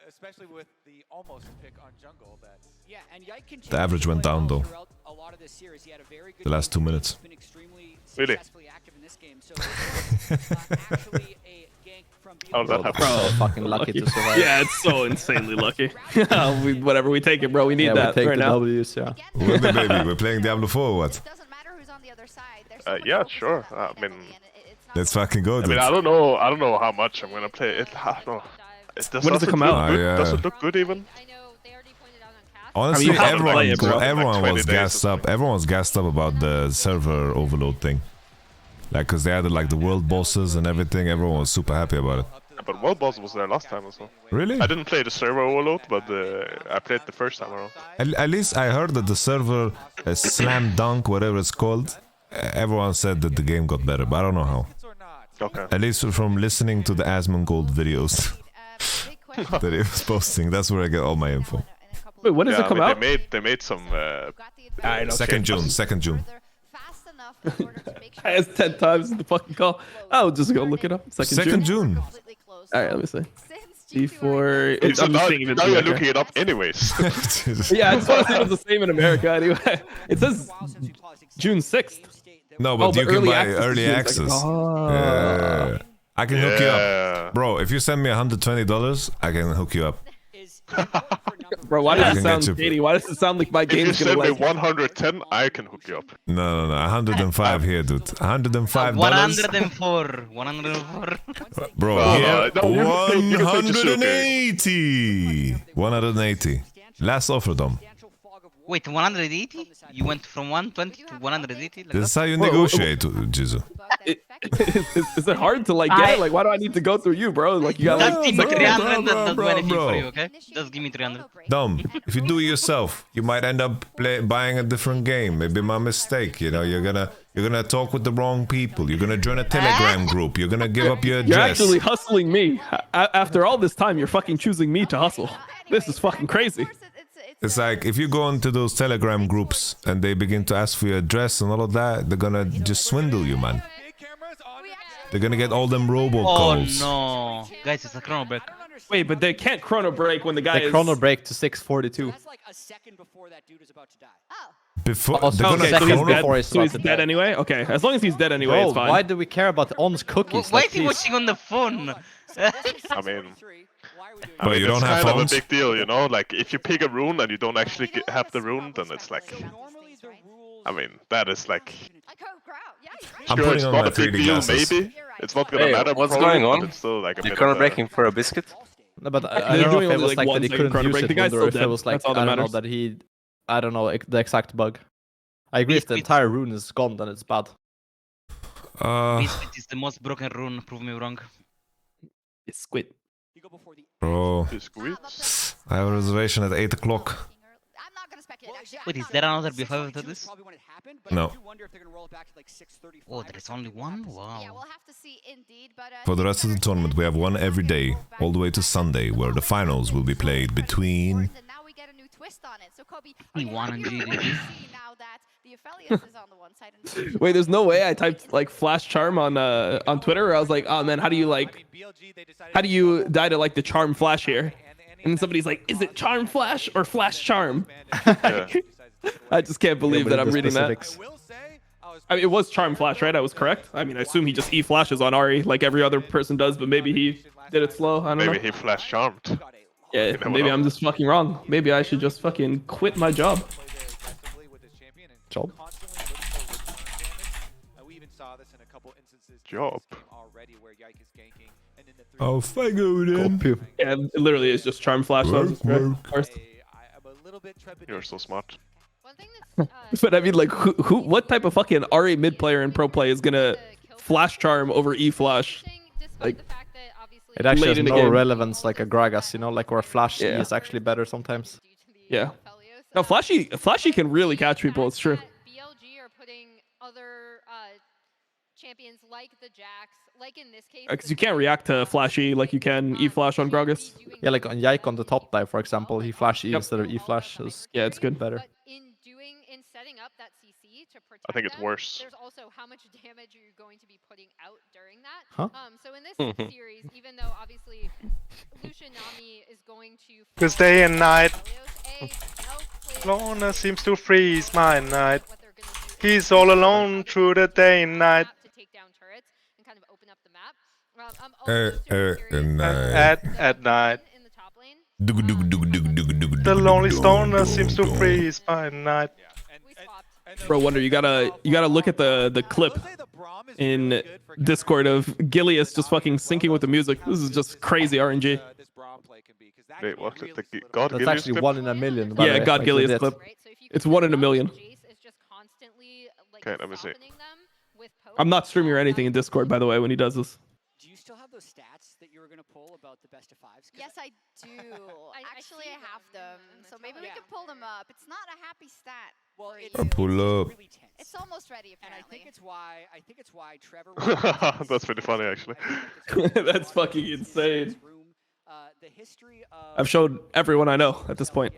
S5: Especially with the almost pick on jungle. That
S10: Yeah, and Yike continued
S1: The average
S10: to
S1: went
S10: play
S1: down,
S10: well
S1: though.
S10: throughout a lot of this series. He had a very good
S1: The last 2
S10: game.
S1: minutes.
S10: He's been extremely
S13: Really?
S10: successfully active in this game. So this was, actually a gank from
S13: How did that happen?
S14: So fucking lucky to survive.
S15: Yeah, it's so insanely lucky. Whatever we take it, bro. We need
S14: Yeah,
S15: that
S14: we take
S15: right
S14: the
S15: now.
S14: W's, yeah.
S1: Wonder baby, we're playing Diablo 4 or what?
S13: Yeah, sure. I mean,
S1: Let's fucking go,
S13: I
S1: dude.
S13: mean, I don't know how much I'm gonna play it. I don't know.
S15: When does it come out?
S13: Good?
S1: Yeah.
S13: Does it look good even?
S1: Honestly,
S15: you have to play it, bro.
S1: everyone
S13: Like 20
S1: was
S13: days
S1: gassed
S13: or
S1: up. Everyone was gassed up about the server overload thing. Like, cause they added like the world bosses and everything. Everyone was super happy about it.
S20: But World Boss was there last time as well.
S1: Really?
S20: I didn't play the server overload, but I played the first time around.
S1: At least I heard that the server slam dunk, whatever it's called, everyone said that the game got better, but I don't know how.
S20: Okay.
S1: At least from listening to the Asmongold videos that he was posting, that's where I get all my info.
S15: Wait, when does it come out?
S20: They made some.
S1: 2nd June. 2nd June.
S15: I asked 10 times in the fucking call. I'll just go look it up.
S1: 2nd June.
S15: Alright, let me see. Before
S20: I'm just thinking now you're looking it up anyways.
S15: Yeah, I just want to see if it's the same in America anyway. It says June 6th.
S1: No, but you can buy early
S15: June
S1: access.
S15: 2nd.
S1: Yeah. I can hook you up. Bro, if you send me $120, I can hook you up.
S15: Bro, why does it sound shady? Why does it sound like my game's
S20: gonna
S15: gonna
S20: like? If you send me 110, I can hook you up.
S1: No, 105 here, dude. $105.
S19: 104. 104.
S1: Bro,
S20: No,
S1: here,
S20: you can say just
S1: 180. 180. Last offer, Dom.
S19: Wait, 180? You went from 120 to 180? Like
S1: This is
S19: that?
S1: how you negotiate, Jizu.
S15: Is it hard to like get it? Like, why do I need to go through you, bro? Like, you gotta.
S19: Just give me 300,
S1: bro,
S19: that's
S1: bro,
S19: anything
S1: bro.
S19: for you, okay? Just give me 300.
S1: Dom, if you do it yourself, you might end up buying a different game. Maybe my mistake. You know, you're gonna talk with the wrong people. You're gonna join a Telegram group. You're gonna give up your address.
S15: You're actually hustling me. After all this time, you're fucking choosing me to hustle. This is fucking crazy.
S1: It's like if you go into those Telegram groups and they begin to ask for your address and all of that, they're gonna just swindle you, man. They're gonna get all them robocalls.
S19: Oh no, guys, it's a chrono break.
S15: Wait, but they can't chrono break when the guy
S14: They
S15: is.
S14: chrono break to 6:42.
S10: That's like a second before that dude is about to die.
S1: Before
S14: Oh,
S1: they're
S15: Okay,
S1: gonna
S15: so he's
S1: chrono-
S15: dead. So he's dead anyway. Okay, as long as he's dead anyway,
S14: Bro,
S15: it's fine.
S14: why do we care about On's cookies?
S19: Why
S14: Like,
S19: is he
S14: please.
S19: watching on the phone?
S20: I mean,
S1: But you don't
S20: it's
S1: have
S20: kind
S1: phones?
S20: of a big deal, you know. Like if you pick a rune and you don't actually have the rune, then it's like. I mean, that is like.
S1: I'm
S20: Sure,
S1: putting
S20: it's
S1: on
S20: not
S1: my
S20: a big
S1: 3D
S20: deal,
S1: glasses.
S20: maybe. It's not gonna
S16: Hey,
S20: matter.
S16: what's
S20: probably,
S16: going on?
S20: but it's still like a
S16: You're
S20: bit
S16: chrono
S20: of a-
S16: breaking for a biscuit?
S14: No, but I
S15: They're
S14: don't know
S15: doing
S14: if it
S15: only,
S14: was
S15: like,
S14: like
S15: one
S14: that he
S15: second
S14: couldn't
S15: chrono
S14: use
S15: break.
S14: it,
S15: The guy's
S14: or
S15: still
S14: if it
S15: dead.
S14: was like
S15: That's all that
S14: I don't know
S15: matters.
S14: that he, I don't know the exact bug. I agree if the entire rune is gone, then it's bad.
S19: Biscuit is the most broken rune, prove me wrong.
S15: It's squid.
S1: Bro,
S20: Biscuit.
S1: I have a reservation at 8 o'clock.
S19: Wait, is there another B5 after this?
S1: No.
S19: Oh, there is only one? Wow.
S9: Yeah, we'll have to see indeed, but
S1: For the rest of the tournament, we have one every day, all the way to Sunday, where the finals will be played between.
S9: and now we get a new twist on it. So Kobe, are you
S19: One
S9: happy
S19: and
S9: with what
S19: GD.
S9: you see now that the affiliates is on the one side and
S15: Wait, there's no way I typed like flash charm on Twitter. Where I was like, oh man, how do you die to like the charm flash here? And somebody's like, is it charm flash or flash charm? I just can't believe that I'm reading that. I mean, it was charm flash, right? I was correct. I mean, I assume he just E flashes on Ari like every other person does, but maybe he did it slow. I don't know.
S20: Maybe he flash charmed.
S15: Yeah,
S20: never
S15: maybe
S20: know.
S15: I'm just fucking wrong. Maybe I should just fucking quit my job.
S14: Job?
S20: Job.
S1: Oh, Fago then.
S15: Yeah, it literally is just charm flash. So I was just correct.
S20: You're so smart.
S15: But I mean, like, what type of fucking RA mid player in pro play is gonna flash charm over E flash? Like,
S14: It actually
S15: late
S14: has
S15: in the
S14: no
S15: game.
S14: relevance like a Gragas, you know, like where Flash E
S15: Yeah.
S14: is actually better sometimes.
S15: Yeah. No, Flashy can really catch people. It's true.
S8: BLG are putting other champions like the Jax, like in this case.
S15: Because you can't react to Flashy like you can E flash on Gragas.
S14: Yeah, like on Yike on the top dive, for example, he Flash E instead of E Flash.
S15: Yeah, it's good.
S14: Better.
S8: In setting up that CC to protect
S20: I think it's
S8: them,
S20: worse.
S8: There's also how much damage you're going to be putting out during that.
S14: Huh?
S8: So in this series, even though obviously Lucian Nami is going to
S13: This day and night, Lorna seems to freeze my night. He's all alone through the day and night. At night. The lonely stoner seems to freeze by night.
S15: Bro, Wonder, you gotta look at the clip in Discord of Gilius just fucking syncing with the music. This is just crazy RNG.
S20: Wait, what? The God
S14: That's
S20: Gilius
S14: actually
S20: clip?
S14: 1 in a million. by the
S15: Yeah,
S14: way,
S15: God
S14: like
S15: Gilius
S14: legit.
S15: clip. It's 1 in a million.
S20: Okay, let me see.
S15: I'm not streaming or anything in Discord, by the way, when he does this.
S10: Do you still have those stats that you were going to pull about the best of fives?
S9: Yes, I do. Actually, I have them. So maybe we can pull them up. It's not a happy stat.
S10: Well,
S1: Pull up.
S9: It's almost ready,
S10: and
S9: apparently.
S10: I think it's why Trevor.
S20: That's pretty funny, actually.
S15: That's fucking insane.
S10: The history of
S15: I've showed everyone I know at this point.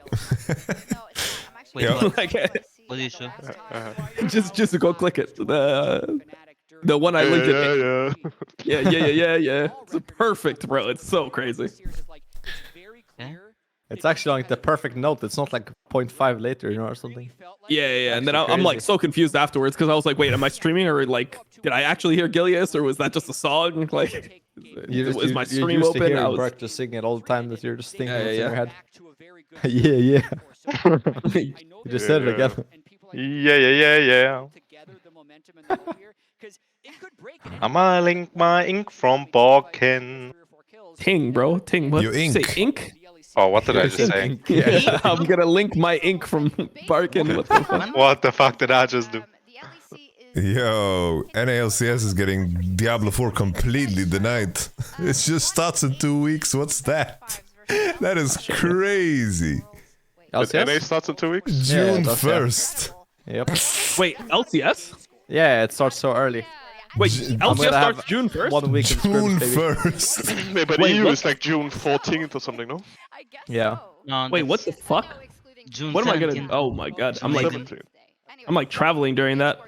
S19: Wait,
S14: Yeah.
S19: what?
S15: Like,
S19: What do you show?
S15: just to go click it. The one I linked it. Yeah. It's perfect, bro. It's so crazy.
S14: It's actually like the perfect note. It's not like 0.5 later, you know, or something.
S15: Yeah. And then I'm like so confused afterwards because I was like, wait, am I streaming or like, did I actually hear Gilius or was that just a song? Like, was my stream
S14: you used
S15: open?
S14: to hear
S15: I was...
S14: Bart just singing it all the time that you're just thinking
S15: Yeah,
S14: in
S15: yeah.
S14: your head. Yeah. You just said it again.
S13: Yeah. I'ma link my ink from Balkan.
S15: Ting, bro. Ting. What?
S1: You ink.
S15: Say ink?
S13: Oh, what did I just say?
S15: Yeah, I'm gonna link my ink from Barkin. What the fuck?
S13: What the fuck did I just do?
S1: Yo, NALCS is getting Diablo 4 completely denied. It just starts in 2 weeks. What's that? That is crazy.
S20: NA starts in 2 weeks?
S1: June 1st.
S14: Yep.
S15: Wait, LCS?
S14: Yeah, it starts so early.
S15: Wait,
S14: I'm
S15: LCS
S14: gonna have
S15: starts June 1st?
S14: 1 week in
S1: June
S14: scrims,
S1: 1st.
S20: Yeah, but
S15: Wait,
S20: EU
S15: what?
S20: is like June 14th or something, no?
S14: Yeah.
S19: No,
S15: Wait, what the fuck?
S19: June
S15: What am I gonna?
S19: 17th.
S15: Oh my god, I'm
S19: June
S15: like traveling during that.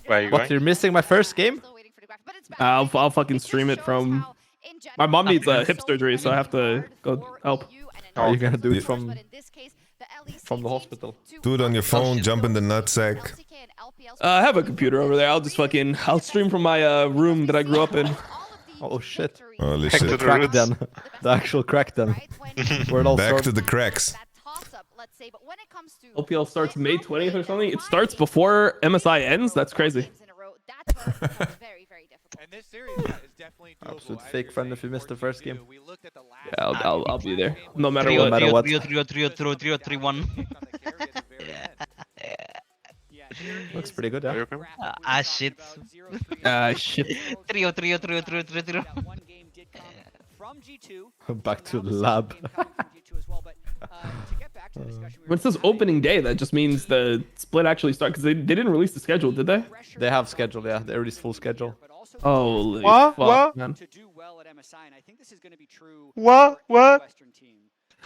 S13: Where are you
S14: What,
S13: going?
S14: you're missing my first game?
S15: I'll fucking stream it from. My mom needs a hip surgery, so I have to go help.
S14: Are you gonna do it from the hospital?
S1: Do it on your phone, jump in the nutsack.
S15: I have a computer over there. I'll stream from my room that I grew up in.
S14: Oh shit.
S1: Holy
S13: Back to
S1: shit.
S13: the
S14: Crack
S13: roots.
S14: den. The actual crack den. Where it all
S1: Back
S14: started.
S1: to the cracks.
S15: OPL starts May 20th or something. It starts before MSI ends. That's crazy.
S5: And this series is definitely doable.
S14: Absolute fake friend if you missed the first game.
S15: Yeah, I'll be there. No matter
S19: Trio,
S15: what.
S19: trio, 3-1.
S14: Looks pretty good, yeah.
S19: Shit.
S15: Shit.
S19: Trio.
S14: Back to the lab.
S15: When it says opening day, that just means the split actually starts because they didn't release the schedule, did they?
S14: They have schedule, yeah. They released full schedule.
S15: Holy
S13: What?
S15: fuck,
S13: What?
S15: man.
S13: What?
S15: Well,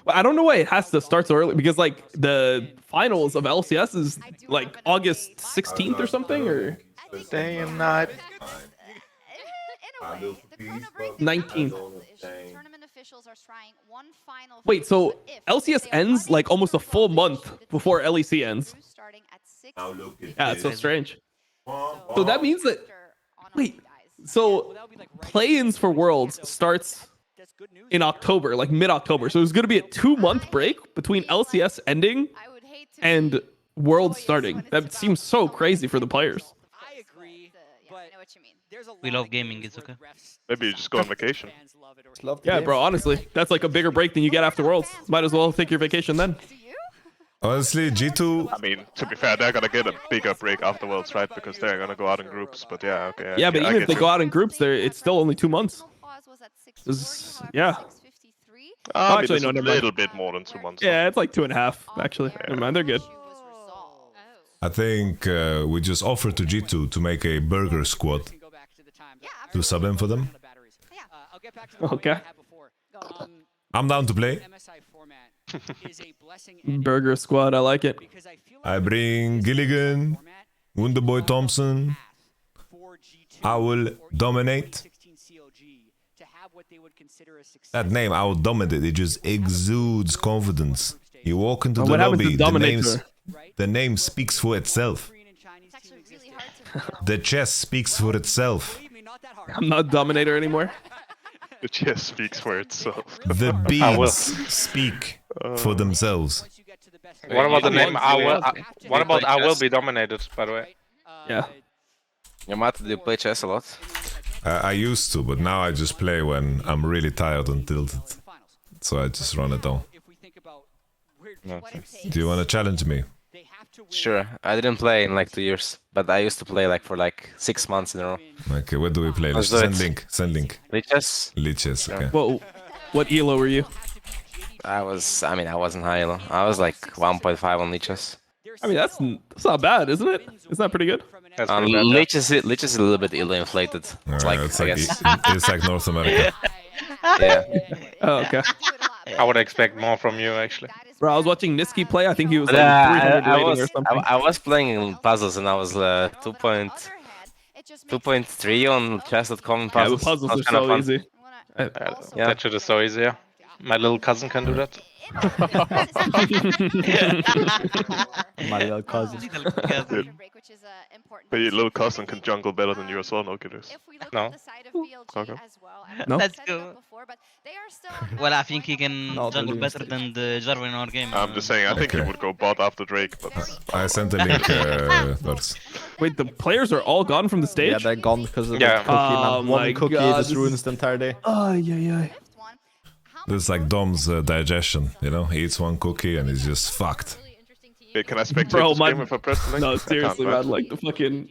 S15: I don't know why it has to start so early because like the finals of LCS is like August 16th or something or
S13: Day and night.
S9: In a way, the Chrono Break
S15: 19th.
S9: tournament officials are trying one final.
S15: Wait, so LCS ends like almost a full month before LEC ends.
S9: Starting at 6.
S15: Yeah, it's so strange. So that means that wait, so play-ins for Worlds starts in October, like mid-October. So there's going to be a 2-month break between LCS ending and Worlds starting. That seems so crazy for the players.
S10: I agree, but I know what you mean. There's a
S19: We love gaming, it's okay.
S20: Maybe you just go on vacation.
S15: Yeah, bro, honestly, that's like a bigger break than you get after Worlds. Might as well take your vacation then.
S1: Honestly, G2.
S20: I mean, to be fair, they're gonna get a bigger break afterwards, right? Because they're gonna go out in groups. But yeah, okay.
S15: Yeah, but
S20: I
S15: even if
S20: get
S15: they
S20: you.
S15: go out in groups, it's still only 2 months. Yeah.
S20: I mean,
S15: Actually,
S20: it's
S15: no,
S20: a
S15: never mind.
S20: little bit more than 2 months.
S15: Yeah, it's like 2.5 actually. Never mind, they're good.
S1: I think we just offered to G2 to make a burger squad. To sub in for them.
S15: Okay.
S1: I'm down to play.
S15: Burger squad, I like it.
S1: I bring Gilligan, Wonderboy Thompson. I will dominate. That name, I will dominate. It just exudes confidence. You walk into the
S15: What happens
S1: lobby,
S15: to Dominator?
S1: the name speaks for itself. The chess speaks for itself.
S15: I'm not Dominator anymore.
S20: The chess speaks for itself.
S1: The beats speak for themselves.
S13: What about the name? What about I will be dominated? By the way.
S15: Yeah.
S16: Yamato, do you play chess a lot?
S1: I used to, but now I just play when I'm really tired and tilted. So I just run it down.
S16: Okay.
S1: Do you want to challenge me?
S16: Sure, I didn't play in like 2 years, but I used to play like for like 6 months in a row.
S1: Okay, what do we play?
S16: Let's do
S1: Send
S16: it.
S1: link. Send link.
S16: Liches?
S1: Liches, okay.
S15: Whoa. What elo were you?
S16: I wasn't high elo. I was like 1.5 on Liches.
S15: I mean, that's not bad, isn't it? Isn't that pretty good?
S16: Liches is a little bit elo inflated. It's like,
S1: it's
S16: I
S1: like
S16: guess.
S1: it's like North America.
S16: Yeah.
S15: Oh, okay.
S13: I would expect more from you actually.
S15: Bro, I was watching Niski play. I think he was like
S16: But,
S15: 300 rating or something.
S16: I was playing in puzzles and I was 2.3 on chess.com in puzzles.
S15: Yeah, the puzzles
S16: That was
S15: are
S16: kind of
S15: so
S16: fun.
S15: easy.
S13: That shit is so easy. Yeah. My little cousin can do that.
S14: My little cousin.
S20: But your little cousin can jungle better than you as well, no kidders.
S13: No.
S20: Okay.
S15: No?
S19: Let's go. Well, I think he can jungle better than the Jarvan in our game.
S20: I'm just saying, I think he
S1: Okay.
S20: would go bot after Drake, but
S1: I sent a link first.
S15: Wait, the players are all gone from the stage?
S14: Yeah, they're gone because of
S13: Yeah.
S14: the cookie,
S15: Oh
S14: man. One
S15: my
S14: cookie
S15: God,
S14: just
S15: this
S14: ruins
S15: is-
S14: the entire day.
S15: Oh, yeah.
S1: This is like Dom's digestion, you know? He eats one cookie and he's just fucked.
S20: hey, can I spectate
S15: Bro,
S20: this
S15: my...
S20: game if I press the link?
S15: No,
S20: I can't,
S15: seriously,
S20: right?
S15: man. Like, the fucking...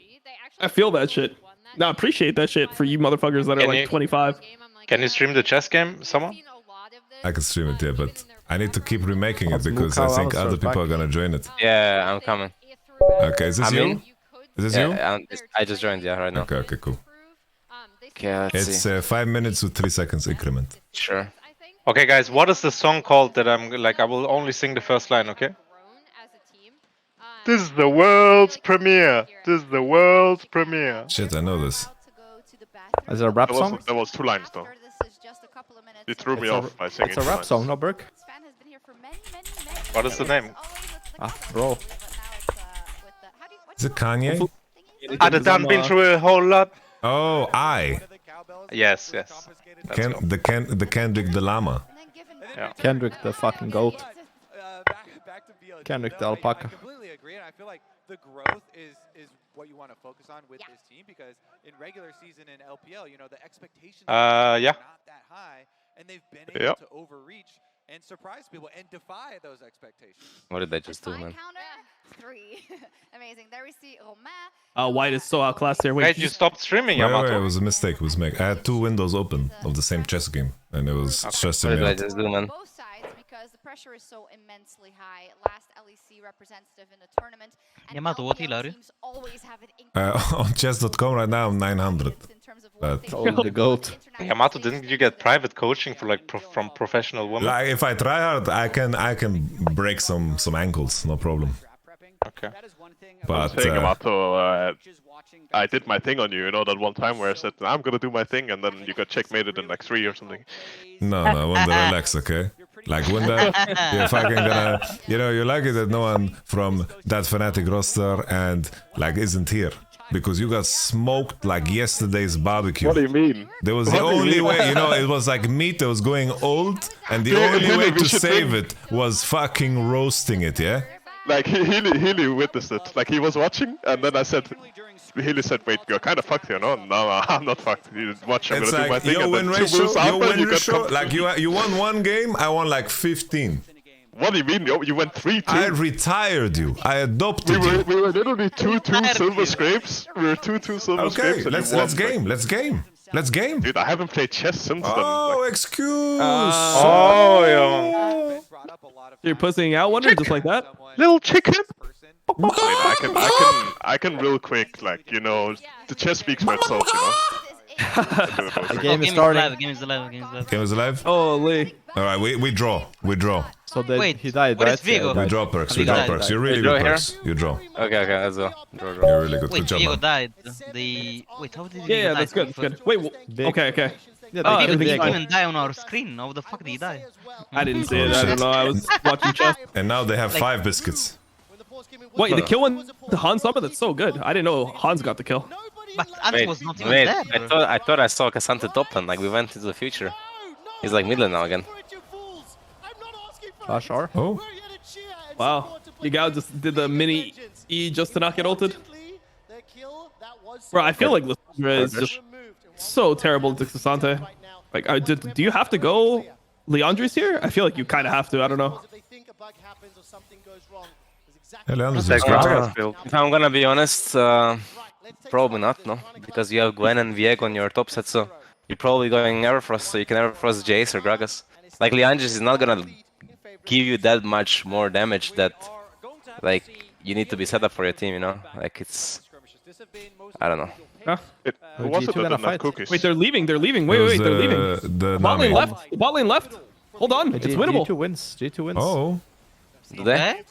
S15: I feel that shit. No, I appreciate that shit for you motherfuckers that are
S13: Can
S15: like
S13: you-
S15: 25.
S13: Can you stream the chess game, someone?
S1: I can stream it, yeah, but I need to keep remaking it
S14: That's
S1: because I
S14: Mukau
S1: think
S14: Alistair
S1: other people
S14: back.
S1: are gonna join it.
S16: Yeah, I'm coming.
S1: Okay, is this
S16: I'm
S1: you?
S16: in.
S1: Is this you?
S16: Yeah, I just joined, yeah, right now.
S1: Okay, cool.
S16: Okay, let's
S1: It's
S16: see.
S1: 5 minutes with 3 seconds increment.
S16: Sure.
S13: Okay, guys, what is the song called that I'm like? I will only sing the first line, okay? This is the world's premiere. This is the world's premiere.
S1: Shit, I know this.
S14: Is it a rap song?
S20: That was 2 lines though. You threw me off by singing
S14: It's a
S20: 2
S14: rap
S20: lines.
S14: song, no, Burke?
S13: What is the name?
S14: Ah, bro.
S1: Is it Kanye?
S13: I done been through a whole lot.
S1: Oh, I.
S13: Yes.
S1: The Kendrick the llama.
S13: Yeah.
S14: Kendrick the fucking goat. Kendrick the alpaca.
S5: I completely agree, and I feel like the growth is what you want to focus on with this team, because in regular season in LPL, you know, the expectations are
S13: Yeah.
S5: not that high, and they've been able to overreach and surprise people and defy those expectations.
S16: What did I just do, man?
S9: 3. Amazing. There we see Romain.
S15: White is so outclassed here.
S13: Wait, you stopped streaming,
S1: Wait,
S13: Yamato.
S1: it was a mistake. It was make. I had 2 windows open of the same chess game, and it was stressing
S16: What
S1: me
S16: did I
S1: out.
S16: just do, man?
S9: Both sides, because the pressure is so immensely high. Last LEC representative in the tournament. And
S19: Yamato, what heal
S9: LPL
S19: are you?
S9: teams always have it
S1: On chess.com right now, I'm 900. But
S14: Oh, the goat.
S13: Yamato, didn't you get private coaching for like from professional women?
S1: like, if I try hard, I can break some ankles, no problem.
S13: Okay.
S1: But
S20: Saying Yamato, I did my thing on you, you know, that one time where I said, I'm gonna do my thing, and then you got checkmated in like 3 or something.
S1: no, Wonder, relax, okay? Like Wonder, you're fucking gonna, you know, you're lucky that no one from that Fnatic roster and like isn't here. Because you got smoked like yesterday's barbecue.
S20: What do you mean?
S1: There was
S20: What
S1: the
S20: do you
S1: only
S20: mean?
S1: way, you know, it was like meat that was going old, and the only way to save it was fucking roasting it, yeah?
S20: Like, Healy witnessed it. Like, he was watching, and then I said, Healy said, wait, you're kind of fucked here, no? No, I'm not fucked. You watch, I'm
S1: It's
S20: gonna do my
S1: like
S20: thing,
S1: your
S20: and
S1: win
S20: then 2 moves
S1: ratio,
S20: after, you got
S1: like you won 1 game, I won like 15.
S20: What do you mean? You went 3-2.
S1: I retired you. I adopted you.
S20: We were literally 2-2 silver scrapes. We were 2-2 silver scrapes.
S1: Okay,
S20: and
S1: let's game. Let's game.
S20: Dude, I haven't played chess since then.
S1: Oh,
S20: Like,
S1: excuse.
S13: Oh,
S15: You're pussying out Wonder just like that?
S20: little chicken. I can real quick, like, you know, the chess speaks for itself, you know.
S14: The game is starting.
S19: Game is alive.
S1: Game is alive?
S15: Holy.
S1: Alright, we draw.
S14: So they,
S19: Wait,
S14: he died,
S19: what
S14: right?
S19: is Vigo?
S1: We draw perks.
S19: He
S1: We draw
S19: died.
S1: perks. You're really
S16: We draw
S1: good
S16: here?
S1: perks. You draw.
S16: Okay, let's go. Draw.
S1: You're really good.
S19: Wait,
S1: Good job,
S19: Diego
S1: man.
S19: died. Wait, how did he
S15: Yeah,
S19: die?
S15: that's good. That's good. Wait, okay.
S14: Yeah,
S19: Oh,
S14: they
S19: he
S14: killed
S19: didn't
S14: Diego.
S19: even die on our screen. How the fuck did he die?
S15: I didn't see it. I don't know. I was watching chess.
S1: And now they have
S19: Like-
S1: 5 biscuits.
S15: Wait, the kill one, the Hans summon? That's so good. I didn't know Hans got the kill.
S19: But Ant
S16: Wait,
S19: was not even
S16: wait.
S19: there.
S16: I thought I saw Cassante top lane. Like, we went into the future. He's like middle now again.
S14: Flash R.
S1: Oh.
S15: Wow. Yigao just did the mini E just to not get ulted. Bro, I feel like Lissandra is just so terrible to Cassante. Like, do you have to go Leandre's here? I feel like you kind of have to. I don't know.
S1: Leandro's
S13: Like,
S1: expensive.
S16: If I'm gonna be honest, probably not, no, because you have Gwen and Viego on your top set, so you're probably going Everfrost, so you can Everfrost Jace or Gragas. Like Liandris is not gonna give you that much more damage that, like, you need to be set up for your team, you know? Like, it's... I don't know.
S15: Huh?
S20: What's it with the cookies?
S15: Wait, they're leaving. They're leaving. Wait, they're leaving.
S1: The
S15: Bot lane
S1: Nami.
S15: left. Bot lane left. Hold on, it's winnable.
S14: G2 wins. G2 wins.
S1: Oh.
S16: Do they?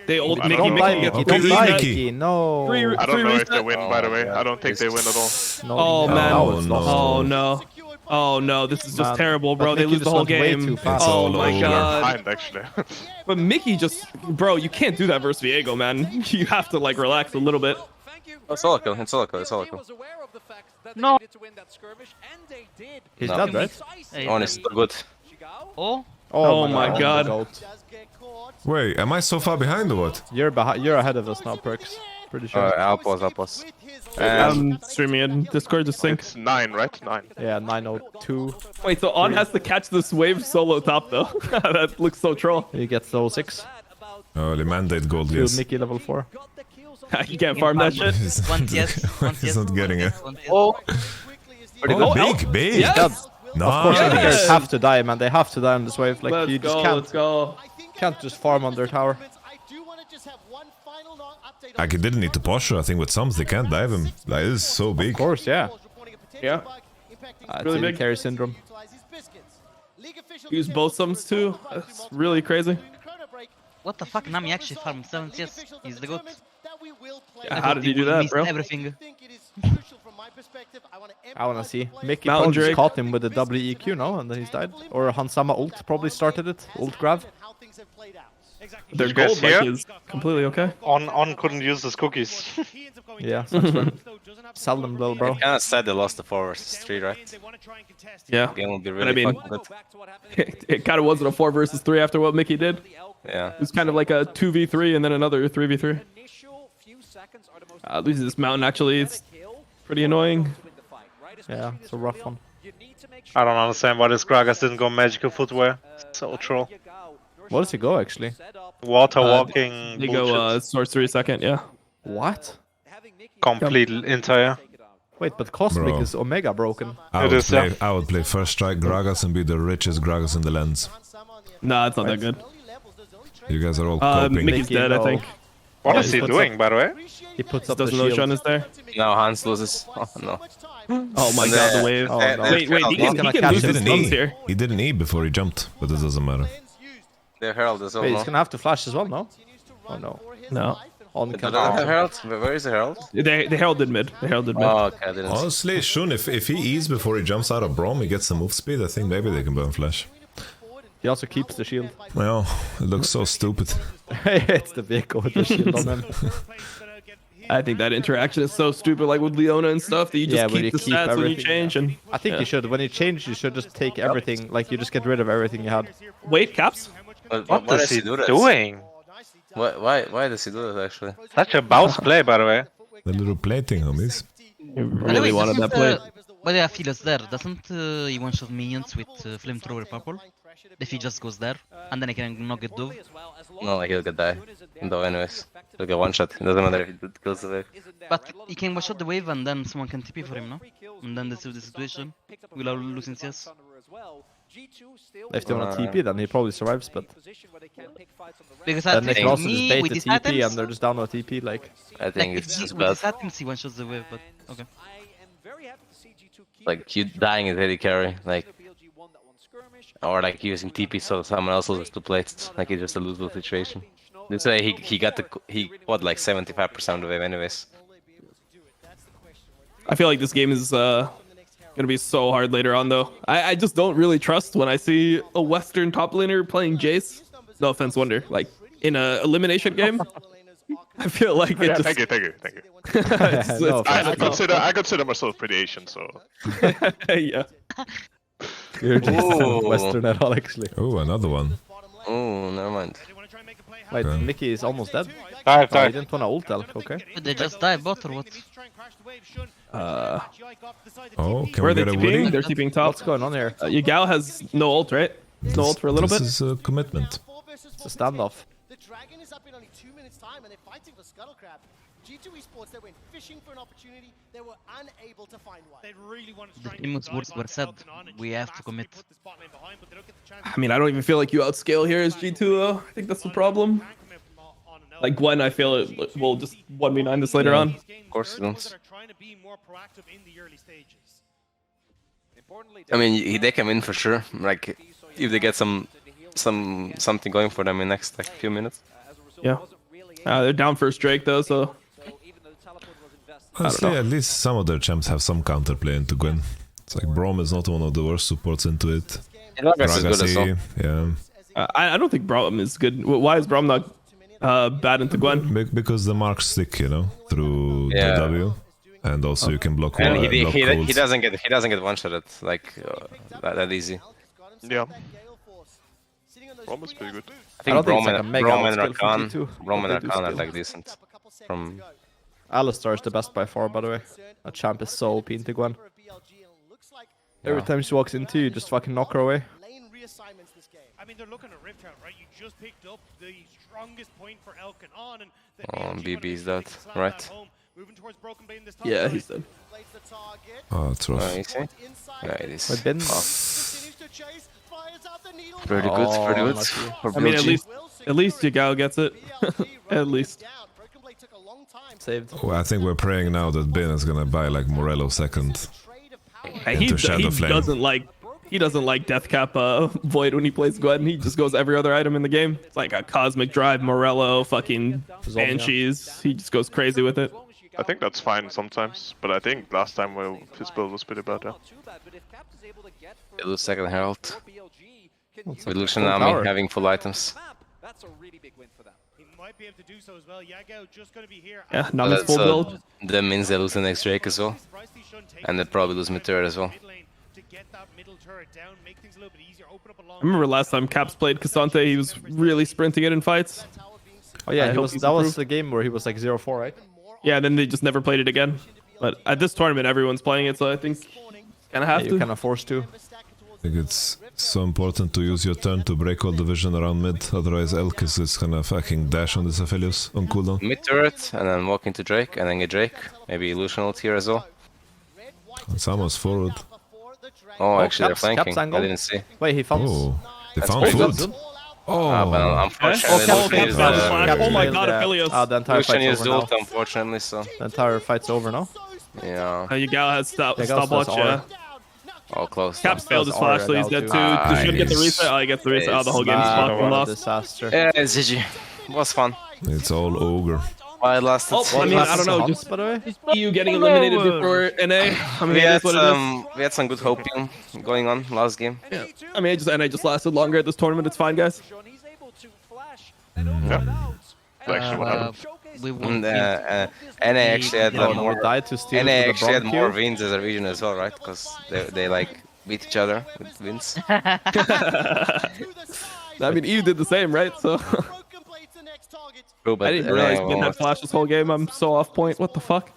S15: They old Mickey.
S14: Don't die,
S15: Mickey.
S14: Mickey. Don't die, Mickey. No.
S20: I don't know if they win, by the way. I don't think they win at all.
S15: Oh man.
S1: no.
S15: Oh no. Oh no, this is just
S14: Man,
S15: terrible, bro.
S14: but
S15: They
S14: Mickey
S15: lose the
S14: just
S15: whole
S14: went way
S15: game.
S14: too fast.
S15: Oh
S1: It's
S15: my
S1: all
S15: god.
S20: Behind, actually.
S15: But Mickey just, bro, you can't do that versus Viego, man. You have to like relax a little bit.
S16: Oh, solo kill, it's solo kill, it's solo kill.
S19: No.
S14: He's
S16: No.
S14: dead, right?
S16: Honest, good.
S19: Oh.
S15: Oh my god.
S1: Wait, am I so far behind or what?
S14: You're behind. You're ahead of us now, Perks. Pretty sure.
S16: I'll pause.
S15: I'm streaming in Discord to sync.
S20: It's 9, right? 9.
S14: Yeah, 902.
S15: Wait, so On has to catch this wave solo top though. That looks so troll.
S14: He gets those 6.
S1: Early mandate gold,
S14: Kill
S1: yes.
S14: Mickey level 4.
S15: You can't farm that shit.
S1: He's not getting it.
S16: Oh,
S1: Big.
S14: Yes.
S1: No.
S14: Of course,
S15: Yes.
S14: players have to die, man. They have to die on this wave. Like you just
S15: Let's go.
S14: can't just farm on their tower.
S1: Like, he didn't need to push her. I think with sums they can't dive him. Like, this is so big.
S14: Of course, yeah.
S15: Yeah.
S14: Really
S15: big.
S14: carry syndrome.
S15: Use both sums too. That's really crazy.
S19: What the fuck? Nami actually farmed 7 CS. He's the goat.
S15: Yeah, how did he do that, bro?
S19: Everything.
S14: I wanna see. Mickey
S15: Mountain
S14: probably just
S15: Drake.
S14: caught him with a WEQ, no? And then he's died. Or Hansama ult probably started it. Ult grab.
S15: Their
S13: You guys
S15: gold like
S13: hear?
S15: is completely okay.
S13: On couldn't use his cookies.
S14: Yeah, sucks for him. Sell them, little bro.
S16: Kinda sad they lost the 4 versus 3, right?
S15: Yeah.
S16: The game will be
S15: But
S16: really
S15: I mean,
S16: fucking good.
S15: it kind of wasn't a 4 versus 3 after what Mickey did.
S16: Yeah.
S15: It was kind of like a 2v3 and then another 3v3. At least this mountain actually is pretty annoying.
S14: Yeah, it's a rough one.
S13: I don't understand why this Gragas didn't go magical footwear. So troll.
S14: What does he go actually?
S13: Water walking.
S15: They go sorcery second, yeah.
S14: What?
S13: Complete entire.
S14: Wait, but Cosmic
S1: Bro.
S14: is Omega broken.
S1: I would play first strike Gragas and be the richest Gragas in the lens.
S15: Nah, it's not that good.
S1: You guys are all coping.
S15: Mickey's dead, I think.
S13: What
S14: Yeah,
S13: is
S14: he
S13: he
S14: puts
S13: doing,
S14: up-
S13: by the way?
S14: He puts up the
S15: Doesn't know
S14: shield.
S15: Sean is there.
S16: Now Hans loses. Oh no.
S15: Oh my
S16: And
S15: god, the
S16: the-
S15: wave.
S14: Oh, no.
S15: Wait, he
S14: He's
S15: can
S14: gonna catch
S15: lose
S14: it.
S15: his thumbs here.
S1: He didn't E before he jumped, but it doesn't matter.
S16: The Herald as well,
S14: Wait, he's
S16: no?
S14: gonna have to flash as well, no? Oh no.
S15: No.
S14: On
S16: They
S14: counter.
S16: don't have the Herald? Where is the Herald?
S15: The Herald did mid. The Herald did mid.
S16: Oh, okay, I didn't see.
S1: Honestly, Shun, if he E's before he jumps out of Brom, he gets some move speed, I think maybe they can burn flash.
S14: He also keeps the shield.
S1: Well, it looks so stupid.
S14: It's the vehicle with the shield on him.
S15: I think that interaction is so stupid, like with Leona and stuff, that you just
S14: Yeah, when
S15: keep
S14: you
S15: the
S14: keep
S15: stats when you
S14: everything,
S15: change. And
S14: I think you should. When you change, you should just take everything. Like you just get rid of everything you had.
S15: Wait, Caps?
S16: But
S13: What
S16: why
S13: is
S16: does
S13: he
S16: do that?
S13: doing?
S16: Why does he do that actually?
S13: Such a bounce play, by the way.
S1: The little plating, homies.
S15: You really wanted that play.
S19: But yeah, Phil is there. Doesn't he one-shot minions with flamethrower purple? If he just goes there, and then he can knock it dove.
S16: No, like he'll get die. Though anyways. He'll get one shot. It doesn't matter if he kills the wave.
S19: But he can one-shot the wave and then someone can TP for him, no? And then this is the situation. We'll all lose in CS.
S14: If they want to TP, then he probably survives. But
S19: Because I
S14: then they
S19: think
S14: can also just
S19: me
S14: bait
S19: with
S14: the
S19: these
S14: TP,
S19: items,
S14: and they're just down on TP. Like
S16: I think
S19: like
S16: it's just
S19: with
S16: bad.
S19: these items he one-shots the wave, but okay.
S16: Like you dying is really carry. Like or like using TP so someone else loses 2 plates. Like it's just a lose-lose situation. This way he got he got like 75% of the wave anyways.
S15: I feel like this game is gonna be so hard later on, though. I just don't really trust when I see a Western top laner playing Jace. No offense, Wonder. Like in a elimination game, I feel like it
S20: Yeah,
S15: just.
S20: thank you.
S15: it's
S14: No,
S15: kind
S20: I
S15: of
S20: consider myself pretty Asian, so.
S15: yeah.
S14: you're just
S16: Ooh.
S14: Western at all, actually.
S1: Oh, another one.
S16: Oh, never mind.
S14: Wait,
S1: Okay.
S14: Mickey is almost dead.
S13: Dive,
S14: Oh, he
S13: dive.
S14: didn't want to ult Elk. Okay.
S19: Did they just die bot or what?
S1: Oh, can
S15: Where
S1: we
S15: are they
S1: get a
S15: TPing?
S1: Woody?
S15: They're TPing top.
S14: What's going on here?
S15: Yagao has no ult, right? No ult for a little
S1: This
S15: bit.
S1: is a commitment.
S14: It's a standoff.
S4: Dragon is up in only 2 minutes time and they're fighting for Scuttle Crab. G2 Esports, they went fishing for an opportunity, they were unable to find one.
S6: They really wanted to
S19: The
S6: try and
S19: famous words were said. We have to commit.
S15: I mean, I don't even feel like you outscale here as G2 though. I think that's the problem. Like Gwen, I feel it will just 1v9 this later on.
S13: Of course you don't. I mean, they can win for sure. Like, if they get something going for them in next like few minutes.
S15: Yeah. They're down first Drake though, so.
S1: Honestly, at least some of their champs have some counterplay into Gwen. It's like Braum is not one of the worst supports into it.
S13: Gragas is good as well.
S1: Yeah.
S15: I don't think Braum is good. Why is Braum not bad into Gwen?
S1: Because the marks stick, you know, through the W, and also you can block.
S13: And he doesn't get one shot like that easy.
S20: Yeah. Braum is pretty good.
S13: I think Braum and Rakan are like decent. From
S14: Alistar is the best by far, by the way. That champ is so OP into Gwen. Every time she walks into you, just fucking knock her away.
S6: I mean, they're looking at Rift out, right? You just picked up the strongest point for Elkin on, and
S13: BB's dead, right?
S15: Yeah, he's dead.
S1: Oh, that's rough.
S13: Oh, you see? Yeah, it is.
S14: I've been.
S13: Pretty good. For
S15: I mean,
S13: BLG.
S15: at least Yagao gets it. At least.
S14: Saved.
S1: Oh, I think we're praying now that Bin is gonna buy like Morello second.
S15: He doesn't like Deathcap Void when he plays Gwen. He just goes every other item in the game. It's like a Cosmic Drive, Morello, fucking Banshees. He just goes crazy with it.
S20: I think that's fine sometimes, but I think last time his build was pretty bad. Yeah.
S13: They lose second Herald. With Lucian Army having full items.
S7: That's a really big win for them.
S6: He might be able to do so as well. Yagao just going to be here.
S15: Yeah, Nami's full build.
S13: That means they lose the next Drake as well. And they probably lose mid-turret as well.
S15: I remember last time Caps played Cassante, he was really sprinting it in fights.
S14: Oh yeah, that was the game where he was like 0-4, right?
S15: Yeah, then they just never played it again. But at this tournament, everyone's playing it, so I think kind of have to.
S14: You're kind of forced to.
S1: I think it's so important to use your turn to break all the vision around mid, otherwise Elk is just gonna fucking dash on this Aphelios on cooldown.
S13: Mid turret, and then walk into Drake, and then get Drake. Maybe Illusion ult here as well.
S1: It's almost forward.
S13: Oh, actually they're
S14: Caps
S13: flanking. I
S14: angle.
S13: didn't see.
S14: Wait, he found.
S1: Oh, they
S13: That's
S1: found
S13: pretty
S1: food.
S13: Ah, but unfortunately,
S15: Oh my god, Aphelios.
S14: The entire
S13: Lucian
S14: fight's
S13: used
S14: over now.
S13: ult, unfortunately, so.
S14: The entire fight's over now.
S13: Yeah.
S15: Yagao has stopwatch,
S14: Yagao's
S15: yeah.
S13: All close.
S15: Caps failed his flash, so he's dead too.
S13: Ah,
S15: Does he get the reset? Oh, he gets the reset. Oh, the whole game's fucked and lost.
S14: Disaster.
S13: Yeah, it's GG. It was fun.
S1: It's all ogre.
S13: Why it lasted?
S15: Oh, I mean, I don't know. Just
S14: by the way,
S15: EU getting eliminated before NA. I mean,
S13: we
S15: it is what it is.
S13: We had some good hopium going on last game.
S15: Yeah. I mean, NA just lasted longer at this tournament. It's fine, guys.
S20: Actually, what happened?
S19: We won.
S13: NA actually had more.
S14: died to steal
S13: NA
S14: to the
S13: actually had
S14: Bronx
S13: more
S14: queue.
S13: wins as a region as well, right? Because they like beat each other with wins.
S15: I mean, EU did the same, right? So
S13: True, but
S15: I didn't realize he didn't have flash this whole game. I'm so off point. What the fuck?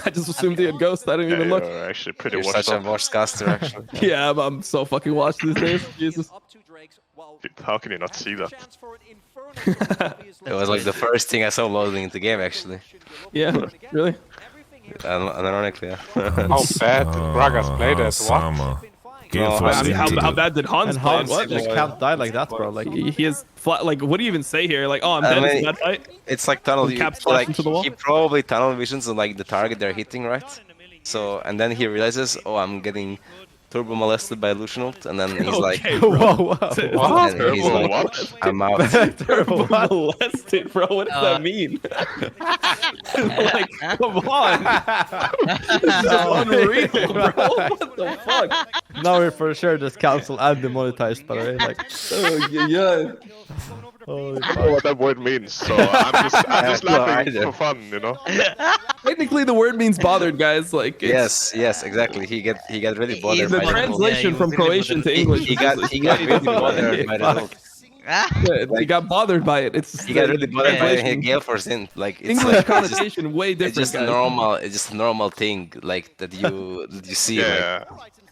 S15: I just assumed he had ghost. I didn't even look.
S20: You're actually pretty
S13: You're
S20: washed
S13: such a
S20: up.
S13: watch caster, actually.
S15: Yeah, I'm so fucking watched these days. Jesus.
S20: Dude, how can you not see that?
S13: It was like the first thing I saw loading into the game, actually.
S15: Yeah, really?
S13: Ironically, yeah.
S21: How bad did Gragas play that? What?
S1: Sama.
S15: I mean, how bad did Hans
S14: And
S15: play?
S14: Hans
S15: What?
S14: like, can't die like that, bro. Like
S15: He is flat. Like, what do you even say here? Like, oh, I'm dead. It's a bad fight.
S13: It's like tunnel.
S15: When Caps flash
S13: Like
S15: into the wall?
S13: he probably tunnel visions on like the target they're hitting, right? So and then he realizes, oh, I'm getting turbo molested by Lucian ult, and then he's like,
S15: Okay, bro.
S14: whoa,
S15: What?
S13: and he's like,
S20: What?
S13: I'm out.
S15: Turbo molested, bro. What does that mean? Like, come on. This is unreal, bro. What the fuck?
S14: now we're for sure just cancelled and demonetized, by the way. Like,
S15: Oh, yeah.
S14: holy
S20: I don't know what that word means, so I'm just laughing for fun, you know?
S15: Technically, the word means bothered, guys. Like, it's,
S13: Yes, exactly. He got really bothered.
S15: the
S13: by
S15: translation from Croatian to English.
S13: He got really bothered by the ult.
S15: Yeah, he got bothered by it. It's
S13: He got really bothered by
S15: translation.
S13: it. Gale Force in. Like it's
S15: English
S13: like it's just,
S15: connotation way different.
S13: it's just
S15: guys.
S13: normal. It's just a normal thing, like that you see.
S20: Yeah.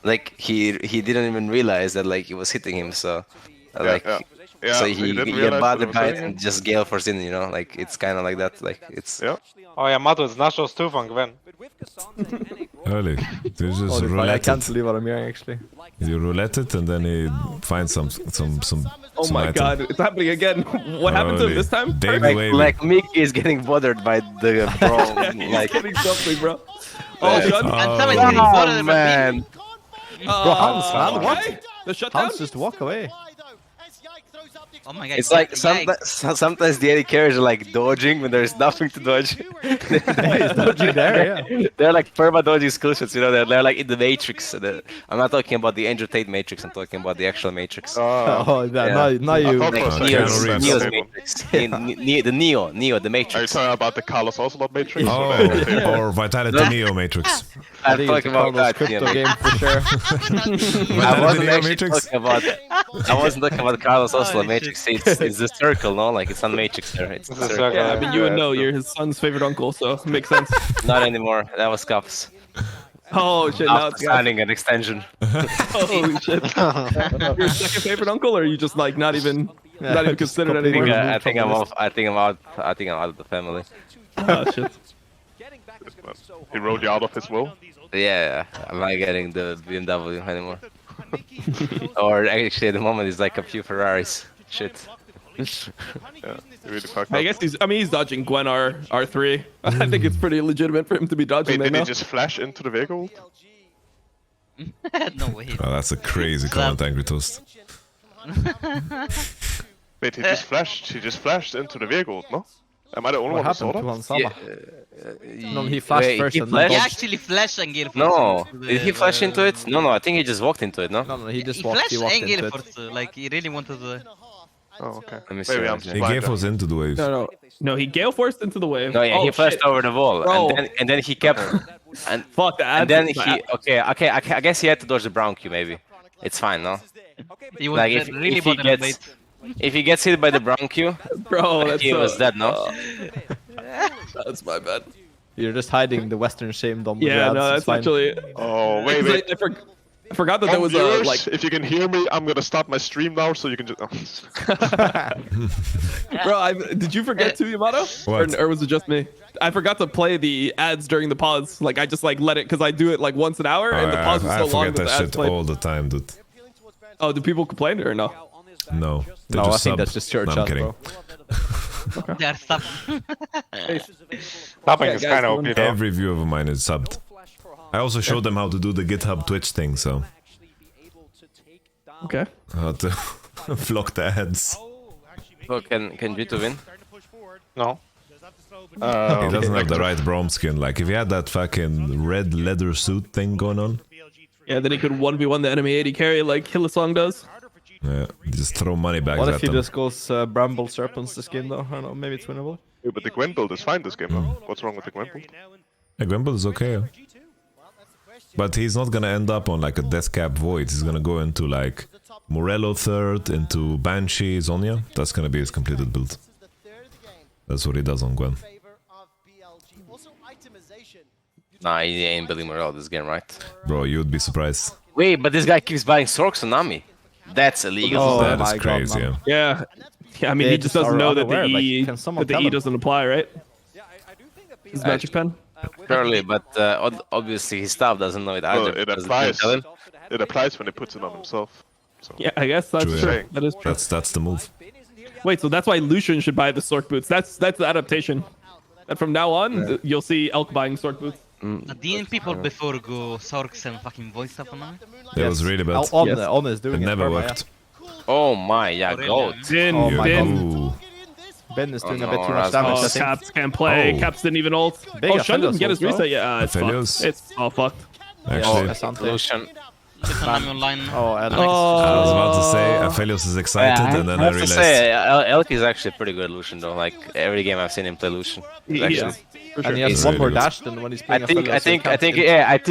S13: Like he didn't even realize that like it was hitting him. So like
S20: yeah. Yeah,
S16: so
S20: he
S16: he
S20: didn't
S16: get
S20: realize what he
S16: bothered
S20: was
S16: by it
S20: doing.
S16: and just Gale force in, you know, like it's kind of like that. Like it's.
S20: Yeah.
S21: Oh yeah, Mado is nachos too van Gwen.
S1: Really? You just
S14: Holy fuck, I
S1: roulette
S14: can't
S1: it.
S14: believe what I'm hearing actually.
S1: You roulette it and then he finds some.
S15: Oh
S1: some
S15: my
S1: item.
S15: god, it's happening again. What happened to him
S1: Holy.
S15: this time?
S1: Davey wavy.
S16: Like Mickey is getting bothered by the bro.
S15: He's
S16: like
S15: getting something, bro.
S16: Oh,
S15: shut
S19: And
S1: Oh.
S19: Sam is getting bothered by
S16: man.
S14: Bro, Hans, man, what?
S15: Why? The shutdown?
S14: Hans just walk away.
S19: Oh my god.
S16: It's like
S19: yikes.
S16: sometimes the AD carriers are like dodging when there's nothing to dodge.
S14: He's dodging there, yeah.
S16: They're like perma dodging skill shots, you know. They're like in the matrix. I'm not talking about the Andrew Tate matrix. I'm talking about the actual matrix.
S14: Oh, yeah. Now you.
S20: I thought for a second
S16: Neo's,
S20: you said
S16: Neo's
S20: Sable.
S16: matrix. The Neo, the
S20: Are you
S16: matrix.
S20: talking about the Carlos Ocelot Matrix?
S1: Oh, or Vitality Neo Matrix.
S14: I
S16: I'm
S14: think it's
S16: talking
S14: a
S16: about that.
S14: crypto
S16: Yeah.
S14: game for sure.
S16: I wasn't
S1: Neo
S16: actually
S1: Matrix?
S16: talking about. I wasn't talking about Carlos Ocelot
S19: Holy
S16: matrix. It's the circle, no? Like it's not matrix there. It's the
S21: It's a
S16: circle.
S21: circle.
S15: Yeah, I mean, you would know. You're his son's favorite uncle, so it makes sense.
S16: Not anymore. That was Cups.
S15: Oh shit! Now
S16: After
S15: it's got.
S16: signing an extension.
S15: Holy shit! Your second favorite uncle, or are you just like not even considered
S16: I think,
S15: anymore?
S16: I think I'm off. I think I'm out. I think I'm out of the family.
S15: Oh shit!
S20: He rode you out of his will.
S16: Yeah, I'm not getting the BMW anymore. Or actually, at the moment, it's like a few Ferraris. Shit.
S20: Yeah, he really fucked
S15: I
S20: up.
S15: guess he's dodging Gwen R3. I think it's pretty legitimate for him to be dodging
S20: Wait,
S15: that
S20: did he
S15: now.
S20: just flash into the vehicle?
S19: No way.
S1: Oh, that's a crazy comment, Angry Toast.
S20: Wait, he just flashed into the vehicle, no? Am I the only
S14: What
S20: one who saw
S14: happened to
S20: that?
S14: Hans Sama? No, he
S16: Wait,
S14: flashed first
S16: he
S14: and
S16: flashed?
S19: He
S14: then
S19: actually flashed and Gale
S16: No,
S19: force.
S16: did he flash into it? No, I think he just walked into it, no?
S14: No, he just
S19: He
S14: walked.
S19: flashed
S14: He walked
S19: and Gale
S14: into it.
S19: force. Like he really wanted to.
S20: Oh, okay.
S16: Let me see.
S20: Maybe I'm
S1: He gave us into the waves.
S15: No, he gale forced into the wave.
S16: No, yeah,
S15: oh,
S16: he flashed
S15: shit.
S16: over the wall,
S15: Bro.
S16: and then he kept, and
S15: Fuck that.
S16: and then he, okay, I guess he had to dodge the brown Q maybe. It's fine, no?
S19: He was
S16: Like if,
S19: really
S16: if he
S19: bothered by
S16: gets,
S19: it.
S16: if he gets hit by the brown Q,
S15: Bro, that's
S16: he was dead, no?
S15: That's my bad.
S14: You're just hiding the Western shame, Dom.
S15: Yeah, no, that's actually.
S20: Oh, wait.
S15: I forgot that there was a
S20: Viewers,
S15: like.
S20: if you can hear me, I'm gonna stop my stream now, so you can just.
S15: Bro, did you forget too, Yamato?
S1: What?
S15: Or was it just me? I forgot to play the ads during the pause. Like I just like let it because I do it like once an hour, and the pause is
S1: I
S15: so long
S1: forget
S15: that the
S1: that
S15: ads
S1: shit
S15: play.
S1: all the time, dude.
S15: Oh, do people complain or no?
S1: No. They
S14: No, I
S1: just
S14: think
S1: sub.
S14: that's just your
S1: No, I'm
S14: chat,
S1: kidding.
S14: bro.
S19: They are stuck.
S21: Stopping
S15: Yeah,
S21: is
S15: guys,
S21: kind of
S15: don't-
S21: OP though.
S1: Every view of mine is subbed. I also showed them how to do the GitHub Twitch thing, so
S15: Okay.
S1: how to flock the ads.
S16: So can G2 win?
S21: No.
S1: He doesn't have the right Brom skin. Like if he had that fucking red leather suit thing going on,
S15: Yeah, then he could 1v1 the enemy AD carry like Hillsong does.
S1: yeah, just throw money back
S14: What
S1: at
S14: if he
S1: them.
S14: just goes Bramble Serpents this game though? I don't know, maybe it's winnable.
S20: Yeah, but the Gwen build is fine this game, though. What's wrong with the Gwen build?
S1: Yeah, Gwemble is okay. Yeah. But he's not gonna end up on like a Death Cap Void. He's gonna go into like Morello third, into Banshee, Zonia. That's gonna be his completed build. That's what he does on Gwen.
S16: Nah, he ain't building morale this game, right?
S1: Bro, you would be surprised.
S16: Wait, but this guy keeps buying Sorks on Nami. That's illegal.
S14: Oh
S1: That is
S14: my God,
S1: crazy,
S14: man.
S1: yeah.
S15: Yeah, I mean
S14: They
S15: he just
S14: just
S15: doesn't
S14: are
S15: know that the
S14: unaware, like,
S15: E
S14: can someone
S15: that the
S14: tell
S15: E
S14: him?
S15: doesn't apply, right? His magic pen.
S16: Surely, but obviously his staff doesn't know it either.
S20: Well, it
S16: because they
S20: applies.
S16: tell him.
S20: It applies when he puts it on himself. So.
S15: Yeah, I guess that's
S1: True,
S15: true.
S1: yeah.
S15: That is true.
S1: That's the move.
S15: Wait, so that's why Lucian should buy the Sork boots. That's the adaptation. And from now on, you'll see Elk buying Sork boots.
S19: Didn't people before go Sorks and fucking voice stuff on them?
S1: That was really bad.
S14: On is doing
S1: It never
S14: perma,
S1: worked.
S16: Oh my, yeah, goat.
S15: Bin,
S14: Oh my
S15: bin.
S1: Ooh.
S14: Ben is doing
S16: Oh,
S14: a bit
S16: no,
S14: too much
S16: Raz-
S14: damage.
S15: Oh,
S14: I think.
S15: Caps can't play.
S1: Oh.
S15: Caps didn't even ult.
S14: Big
S15: Oh, Shun didn't get his
S14: Aphelios, bro.
S15: reset. Yeah, it's
S1: Aphelios.
S15: fucked. It's all fucked.
S1: Actually,
S14: Asante.
S16: Lucian.
S19: Nami online.
S14: Oh, and
S1: I was about to say Aphelios is excited,
S16: Yeah,
S1: and then
S16: I
S1: I
S16: have to
S1: realized.
S16: say, Elk is actually pretty good Lucian though. Like every game I've seen him play Lucian. He's
S15: Yeah.
S16: actually-
S15: For
S14: and
S15: sure.
S14: he has
S1: He's
S14: one
S1: really
S14: more
S1: good.
S14: dash than when he's
S16: I
S14: playing
S16: think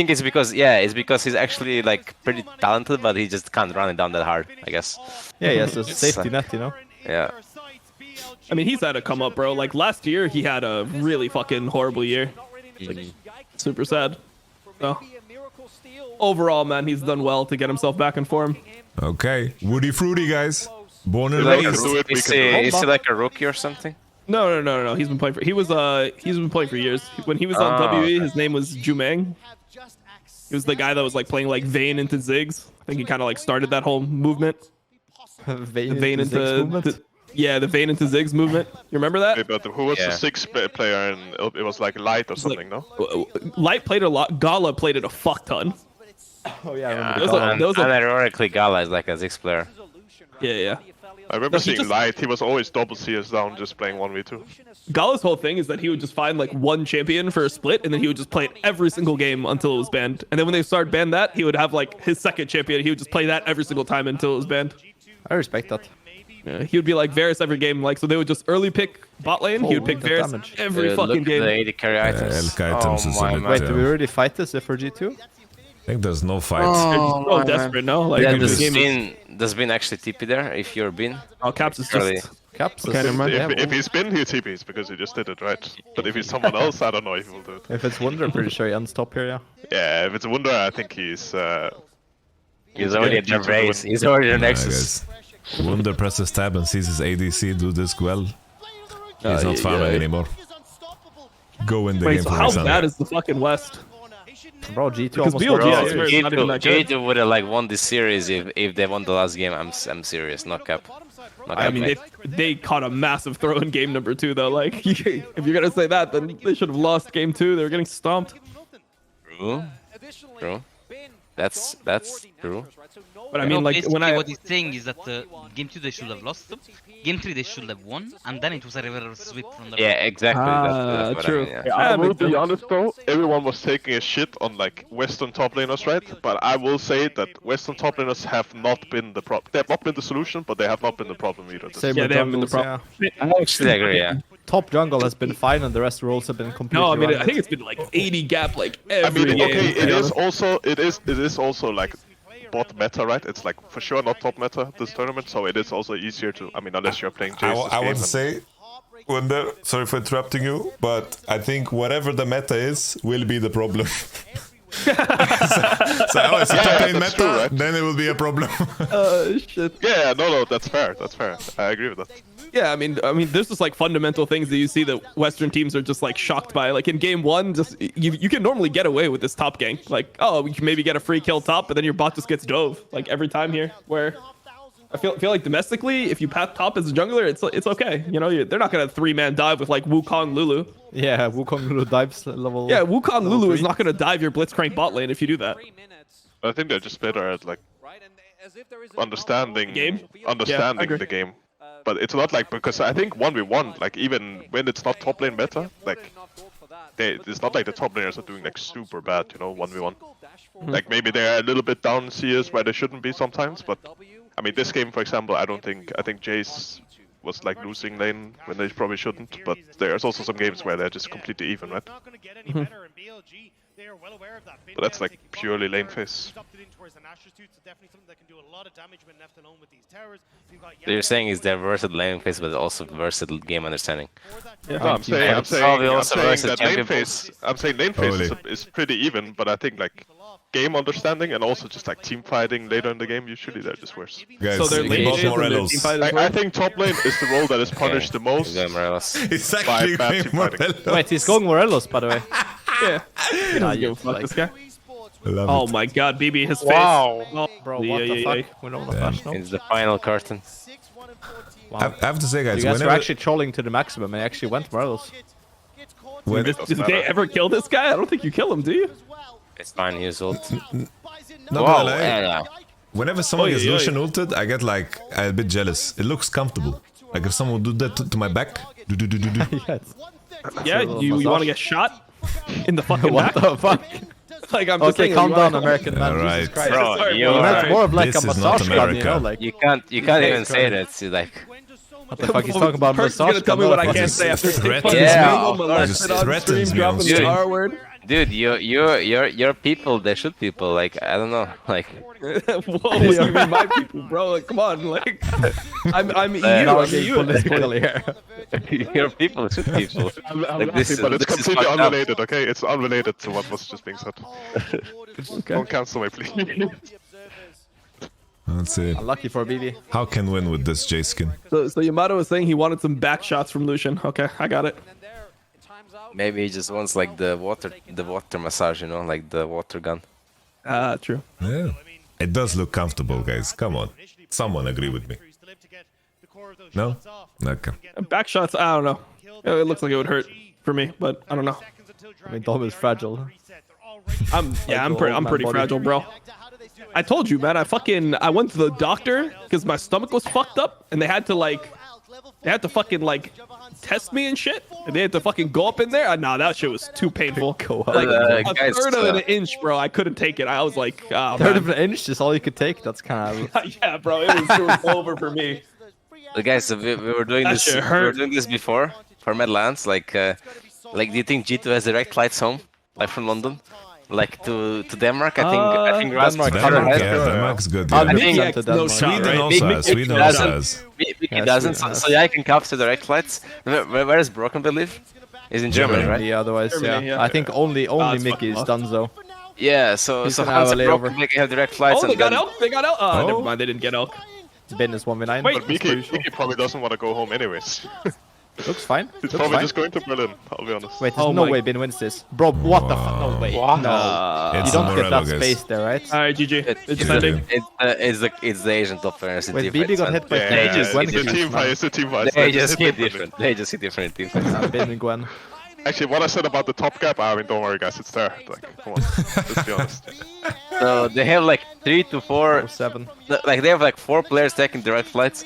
S16: it's because he's actually like pretty talented, but he just can't run it down that hard. I guess.
S14: Yeah, he has a
S16: It's,
S14: safety net, you know.
S16: Yeah.
S15: I mean, he's had a come up, bro. Like last year, he had a really fucking horrible year. Like, super sad. So, overall, man, he's done well to get himself back in form.
S1: Okay, Woody Fruity, guys. Born and
S20: Like,
S1: raised.
S20: do
S16: Is he like a rookie or something?
S15: No. He's been playing for. He's been playing for years. When he was on WE, his name was Jumang. He was the guy that was like playing like Vayne into Ziggs. I think he kind of like started that whole movement.
S14: Vayne into Ziggs movement?
S15: Yeah, the Vayne into Ziggs movement. You remember that?
S20: Yeah, but who was the sixth player? And it was like Light or something, no?
S15: Light played a lot. Gala played it a fuck ton.
S14: Oh yeah, I
S16: And ironically, Gala is like a Ziggs player.
S15: Yeah.
S20: I remember seeing Light. He was always double CS down, just playing 1v2.
S15: Gala's whole thing is that he would just find like one champion for a split, and then he would just play it every single game until it was banned. And then when they started ban that, he would have like his second champion. He would just play that every single time until it was banned.
S14: I respect that.
S15: Yeah, he would be like Varus every game, like so they would just early pick bot lane. He would pick Varus every fucking game.
S16: The AD carry items.
S1: Elk items is a bit,
S14: Wait, do we already fight this for G2?
S1: I think there's no fight.
S15: Oh, desperate, no? Like,
S16: Yeah,
S15: this game is...
S16: there's been actually TP there if you're Bin.
S15: Oh, Caps is just...
S14: Caps is
S20: If he's Bin, he TPs because he just did it, right? But if he's someone else, I don't know if he will do it.
S14: If it's Wunder, I'm pretty sure he ends top here, yeah.
S20: Yeah, if it's a Wunder, I think he's
S16: already at the race. He's already the Nexus.
S1: Wunder presses tab and sees his ADC do this well. He's not farming anymore. Go in the game
S15: so
S1: for
S15: how
S1: Alexander.
S15: bad is the fucking West?
S14: Bro, G2
S15: because
S14: almost
S15: BLG, I swear, is not even that good.
S16: G2 would have like won this series if they won the last game. I'm serious, not cap.
S15: I mean, they caught a massive throw in game number 2, though. Like, if you're gonna say that, then they should have lost game 2. They were getting stomped.
S16: True. That's true.
S15: But I mean, like, when
S19: what he's saying is that game 2 they should have lost, game 3 they should have won, and then it was a reverse sweep from the.
S16: Yeah, exactly. That's what
S15: true.
S16: I mean,
S20: Yeah, I will be honest though, everyone was taking a shit on like Western top laners, right? But I will say that Western top laners have not been the problem. They have not been the solution, but they have not been the problem either.
S14: Same
S15: Yeah,
S14: with
S15: they haven't been the
S14: jungles,
S15: problem.
S14: yeah.
S16: I actually agree. Yeah.
S14: Top jungle has been fine, and the rest roles have been completely.
S15: No, I mean,
S14: run.
S15: I think it's been like 80 gap like every
S20: I mean,
S15: game.
S20: okay, it is also like bot meta, right? It's like for sure not top meta this tournament, so it is also easier to. I mean, unless you're playing Jace.
S1: I want to say, Wunder, sorry for interrupting you, but I think whatever the meta is will be the problem. so it's a top lane meta,
S20: true, right?
S1: then it will be a problem.
S15: Shit.
S20: Yeah, no, that's fair. That's fair. I agree with that.
S15: Yeah, I mean, there's just like fundamental things that you see that Western teams are just like shocked by. Like in game 1, just you can normally get away with this top gank. Like, oh, you can maybe get a free kill top, but then your bot just gets dove like every time here. Where I feel like domestically, if you path top as a jungler, it's okay. You know, they're not gonna 3-man dive with like Wukong Lulu.
S14: Yeah, Wukong Lulu dives level.
S15: Yeah, Wukong Lulu is not gonna dive your Blitzcrank bot lane if you do that.
S20: I think they're just better at like understanding the game. But it's not like, because I think 1v1, like even when it's not top lane meta, like it's not like the top laners are doing like super bad, you know, 1v1. Like maybe they're a little bit down CS where they shouldn't be sometimes, but I mean this game for example, I think Jace was like losing lane when they probably shouldn't, but there's also some games where they're just completely even, right? But that's like purely lane phase.
S16: So you're saying is they're versatile lane phase, but also versatile game understanding.
S20: Yeah. No, I'm saying that lane phase. I'm saying lane phase is pretty even, but I think like game understanding and also just like team fighting later in the game, usually they're just worse.
S1: Guys,
S15: so they're lane phase and they're team fight as well?
S20: I think top lane is the role that is punished the most.
S1: It's actually
S20: by bad team fighting.
S14: Wait, he's going Morelos, by the way.
S15: Yeah.
S14: Nah,
S15: Give a fuck,
S14: like,
S15: this guy.
S1: Love it.
S15: My god, BB, his face.
S20: Wow.
S15: Oh,
S14: bro, what the fuck? We don't know flash, no?
S16: It's the final curtain.
S1: I have to say, guys,
S14: You guys were
S1: whenever
S14: actually trolling to the maximum, and I actually went Morelos.
S15: Did they ever kill this guy? I don't think you kill him, do you?
S16: It's fine, he's ult.
S1: not
S16: Wow,
S1: gonna lie,
S16: yeah.
S1: whenever someone gets Lucian ulted, I get like a bit jealous. It looks comfortable. Like if someone would do that to my back,
S15: Yeah, you want to get shot in the fucking
S14: What
S15: back?
S14: the fuck?
S15: Like I'm just
S14: Okay,
S15: saying,
S14: calm
S15: you
S14: down,
S15: wanna-
S14: American man.
S1: Alright.
S14: Jesus Christ.
S16: Bro,
S15: Sorry,
S16: you
S15: bro.
S14: That's
S16: are,
S14: more of like
S1: This
S14: a
S1: is not
S14: massage gun, you
S1: America.
S14: know? Like,
S16: you can't even say that. It's like,
S14: what the fuck he's talking about?
S15: Perk's
S14: Massage
S15: gonna tell
S14: gun?
S15: me what I
S14: What the
S15: can't
S14: fuck?
S15: say after
S1: Threatens
S16: me.
S15: molested on
S1: Threatens
S15: stream,
S1: me on
S15: dropping the
S1: stream.
S15: R word.
S16: dude, your people, they shoot people. Like I don't know, like.
S15: Whoa, what do you mean my people, bro? Like, come on, like, I'm EU,
S14: Now
S15: I'm
S14: I'm being
S15: EU.
S14: political here.
S16: Your people shoot people.
S20: I'm
S16: Like, this
S20: but
S16: is-
S20: it's
S16: this is
S20: completely
S16: fucked up.
S20: unrelated, okay? It's unrelated to what was just being said.
S15: Okay.
S20: Don't cancel me, please.
S1: Let's see.
S14: Unlucky for BB.
S1: How can win with this J skin?
S15: So Yamato was saying he wanted some back shots from Lucian. Okay, I got it.
S16: Maybe he just wants like the water massage, you know, like the water gun.
S15: True.
S1: Yeah. It does look comfortable, guys. Come on. Someone agree with me. No? Okay.
S15: Back shots, I don't know. It looks like it would hurt for me, but I don't know.
S14: I mean, Dom is fragile.
S15: I'm pretty fragile, bro. I told you, man. I went to the doctor because my stomach was fucked up, and they had to fucking like test me and shit. And they had to fucking go up in there. Nah, that shit was too painful. Like a third of an inch, bro. I couldn't take it. I was like, oh,
S14: third of an inch is all you could take. That's kind of
S15: yeah, bro. It was over for me.
S16: But guys, we were doing
S15: That
S16: this.
S15: shit
S16: We
S15: hurt.
S16: were doing this before for Meadowlands. Like, do you think G2 has direct flights home, like from London, like to Denmark? I think
S1: Denmark, Denmark's good.
S16: I
S1: Yeah.
S16: think
S1: Sweden also has. Sweden also has.
S16: Mickey doesn't. So yeah, I can capture direct flights. Where is Broken live? Is in Germany, right?
S14: Yeah, otherwise,
S15: Germany,
S14: yeah. I think only Mickey is done though.
S16: Yeah. So
S14: He's
S16: so
S14: gonna have
S16: Hans
S14: a
S16: and Broken
S14: layover.
S16: Mickey have direct flights.
S15: Oh, they
S16: and
S15: got
S16: then-
S15: elk. They got elk. Oh, never mind. They didn't get elk.
S14: Ben is 1v9.
S15: Wait,
S20: But Mickey probably doesn't want to go home anyways.
S14: Looks fine.
S20: He's
S14: Looks
S20: probably
S14: fine.
S20: just going to Berlin, I'll be honest.
S14: Wait, there's no way Ben wins this. Bro, what the fuck? No way. No.
S1: It's
S14: You don't
S1: Morello,
S14: get that
S1: guys.
S14: space there, right?
S15: All right, GG. It's
S1: Yeah.
S15: sending.
S16: It's the Asian top players.
S14: Wait, BB got hit by
S20: Yeah,
S14: Gwen.
S20: it's a team fight. It's a team fight.
S16: They just hit different. They just hit different teams.
S14: Ben and Gwen.
S20: Actually, what I said about the top gap, I mean, don't worry, guys, it's there. Like, come on, let's be honest.
S16: So they have like 3 to 4.
S14: 7.
S16: Like they have like 4 players taking direct flights.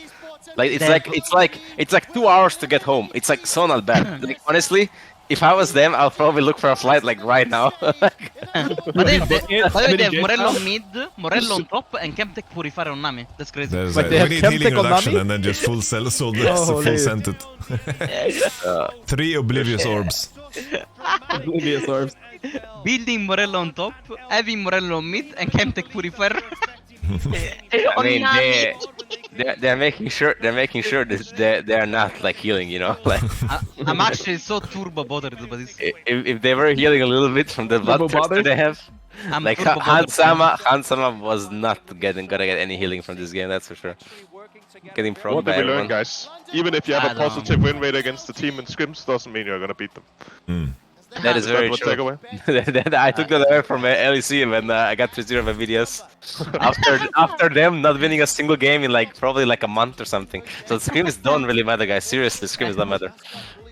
S16: Like it's like 2 hours to get home. It's like so not bad. Like honestly, if I was them, I'll probably look for a flight like right now.
S19: But they have Morello on mid, Morello on top, and Chemtech Purifier on Nami. That's crazy.
S1: There's
S14: But
S1: we
S14: they have
S1: need
S14: Chemtech
S1: healing
S14: on
S1: reduction
S14: Nami?
S1: and then just full sold
S14: Holy.
S1: full scented. 3 oblivious orbs.
S15: Oblivious orbs.
S19: Building Morello on top, having Morello on mid, and Chemtech Purifier.
S16: I mean, they're making sure that they are not like healing, you know. Like
S19: I'm actually so turbo bothered by this.
S16: if they were healing a little bit from the blood pressure they have,
S19: I'm
S16: like
S19: turbo bothered.
S16: Hansama was not gonna get any healing from this game, that's for sure. Getting
S20: What
S16: prone
S20: did
S16: by
S20: we learn,
S16: everyone.
S20: guys? Even if you have a positive win rate against the team in scrims, doesn't mean you're gonna beat them.
S16: That is very
S20: what
S16: true.
S20: takeaway?
S16: I took that away from LEC when I got 3-0 my videos. After them not winning a single game in like probably like a month or something. So scrims don't really matter, guys. Seriously, scrims don't matter.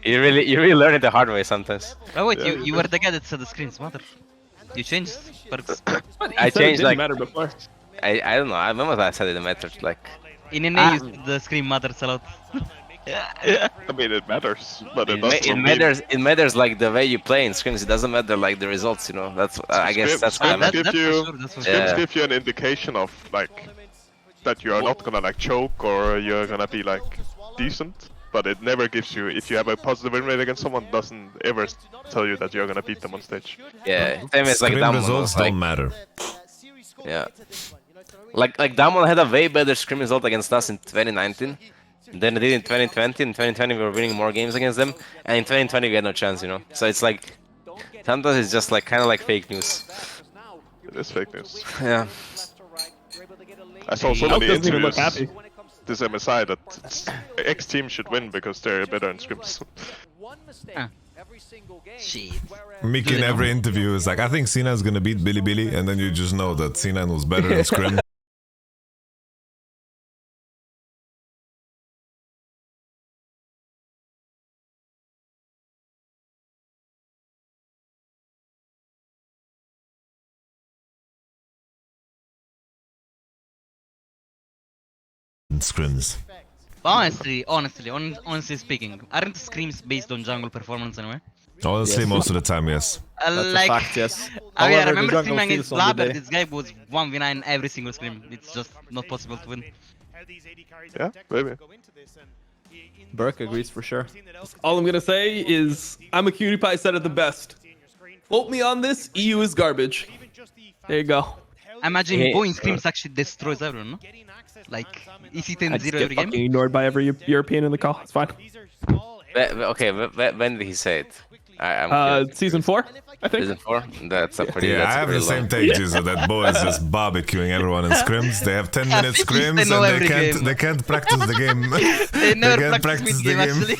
S16: You really learn it the hard way sometimes.
S19: Oh wait, you were the guy that said the screens matter. You changed perks.
S16: I changed like
S15: matter before.
S16: I don't know. I remember I said it mattered like.
S19: In NA, the screen matters a lot.
S20: I mean, it matters, but it doesn't.
S16: It matters like the way you play in scrims. It doesn't matter like the results, you know. That's I guess that's what I meant.
S20: Scrims give you an indication of like that you are not gonna like choke or you're gonna be like decent. But it never gives you, if you have a positive win rate against someone, doesn't ever tell you that you're gonna beat them on stage.
S16: Yeah, same as like
S1: Scrim
S16: Damon.
S1: results
S16: Like,
S1: don't matter.
S16: yeah, like Damon had a way better scrim result against us in 2019 than it did in 2020. In 2020 we were winning more games against them, and in 2020 we had no chance, you know. So it's like sometimes it's just like kind of like fake news.
S20: It is fake news.
S16: Yeah.
S20: I saw so
S15: Elk
S20: many
S15: doesn't even look
S20: interviews
S15: happy.
S20: this MSI that X team should win because they're better in scrims.
S19: Shit.
S1: Mickey in every interview is like, I think C9's gonna beat Billy, and then you just know that C9 was better in scrim. Scrims.
S19: Honestly speaking, aren't scrims based on jungle performance anyway?
S1: Honestly, most of the time, yes.
S19: Like,
S14: a fact, yes.
S19: I mean, I
S14: However, the
S19: remember
S14: jungle
S19: streaming against
S14: feels on the
S19: Blabber,
S14: day.
S19: this guy was 1v9 every single scrim. It's just not possible to win.
S20: Yeah, maybe.
S14: Burke agrees for sure.
S15: All I'm gonna say is I'm a cutie pie said it the best. Quote me on this. EU is garbage. There you go.
S19: I imagine Boeing scrims actually destroys everyone, no? Like, easy 10-0
S15: I just
S19: every
S15: get
S19: game.
S15: fucking ignored by every European in the call. It's fine.
S16: Okay, when did he say it? I'm
S15: Season 4, I think.
S16: Season 4? That's a pretty.
S1: Yeah,
S16: that's
S1: I have
S16: pretty
S1: the same
S16: long.
S1: take, Jizo. That Bo is just barbecuing everyone in scrims. They have 10-minute scrims and they can't practice the game.
S19: They never
S1: can't
S19: practice
S1: the
S19: mid-game,
S1: game.
S19: actually.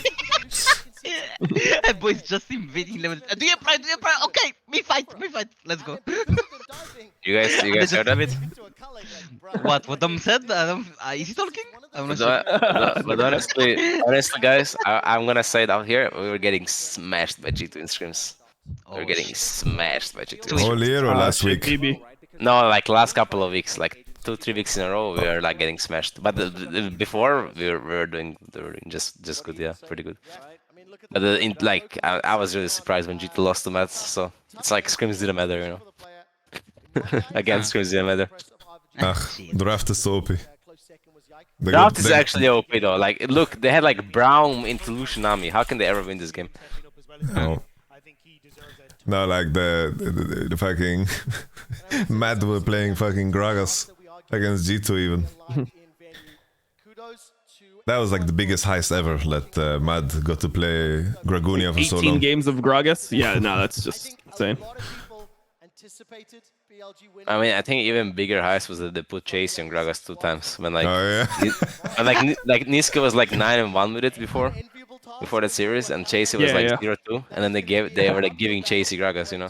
S19: That boy's just invading level. Do you apply? Okay, me fight. Let's go.
S16: You guys heard of it?
S19: What Dom said? Is he talking? I'm not
S16: But,
S19: sure.
S16: but honestly, guys, I'm gonna say it out here. We were getting smashed by G2 in scrims. We were getting smashed by G2.
S1: Whole year or last week?
S16: No, like last couple of weeks, like 2-3 weeks in a row, we were like getting smashed. But before we were doing just good, yeah, pretty good. But I was really surprised when G2 lost to Mats, so it's like scrims didn't matter, you know. Again, scrims didn't matter.
S1: Draft is so OP.
S16: Draft is actually OP though. Like, look, they had like Braum into Lucianami. How can they ever win this game?
S1: No. No, like the fucking Mad were playing fucking Gragas against G2 even. That was like the biggest heist ever. That Mad got to play Gragunia for so long.
S15: 18 games of Gragas? Yeah, no, that's just insane.
S16: I mean, I think even bigger heist was that they put Chase on Gragas 2 times when like, and like Niska was like 9-1 with it before that series, and Chase was 0-2, and then they were like giving Chasey Gragas, you know.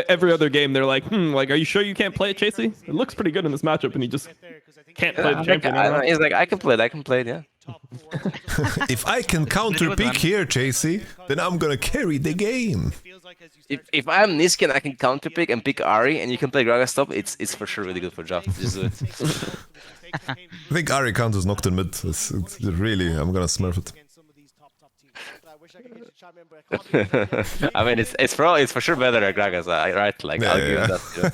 S15: Every other game they're like, like, are you sure you can't play it, Chasey? It looks pretty good in this matchup, and he just can't play the champion.
S16: He's like, I can play it, yeah.
S1: If I can counter pick here, Chasey, then I'm gonna carry the game.
S16: If I'm Niskin, I can counter pick and pick Ari, and you can play Gragas top. It's for sure really good for draft. Just do it.
S1: I think Ari counters Nocturne mid. It's really, I'm gonna smurf it.
S16: I mean, it's for sure better than Gragas, right? Like, I'll give it that. You know?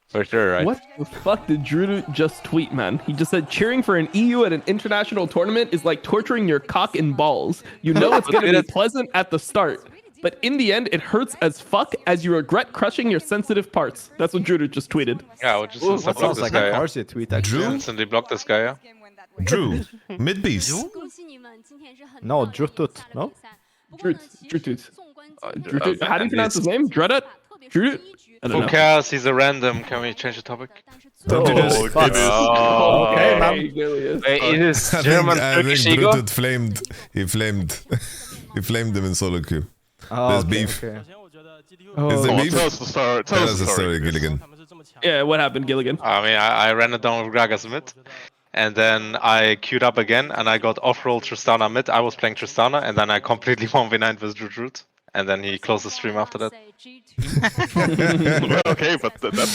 S16: For sure, right?
S15: What the fuck did Drew just tweet, man? He just said, cheering for an EU at an international tournament is like torturing your cock and balls. You know it's going to be pleasant at the start, but in the end, it hurts as fuck as you regret crushing your sensitive parts. That's what Drew just tweeted.
S20: Yeah, I would just block this guy.
S14: Parsi tweet, actually.
S1: Drew?
S20: Instantly block this guy, yeah?
S1: Drew? Mid-beast?
S14: No, Drutut, no?
S15: Drutut. How do you pronounce his name? Dreddut? Drutut?
S20: Who cares? He's a random. Can we change the topic?
S1: Don't do this.
S15: Okay, man.
S16: Wait, it is German Turkish
S1: I think
S16: ego?
S1: Brutut flamed. He flamed him in solo queue. There's beef. Is there beef?
S20: Tell us the story.
S1: Tell us the story, Gilligan.
S15: Yeah, what happened, Gilligan?
S20: I mean, I ran it down with Gragas mid, and then I queued up again, and I got off-roll Tristana mid. I was playing Tristana, and then I completely 1v9'd with Drut. And then he closed the stream after that.
S2: Say G2.
S20: Okay, but that's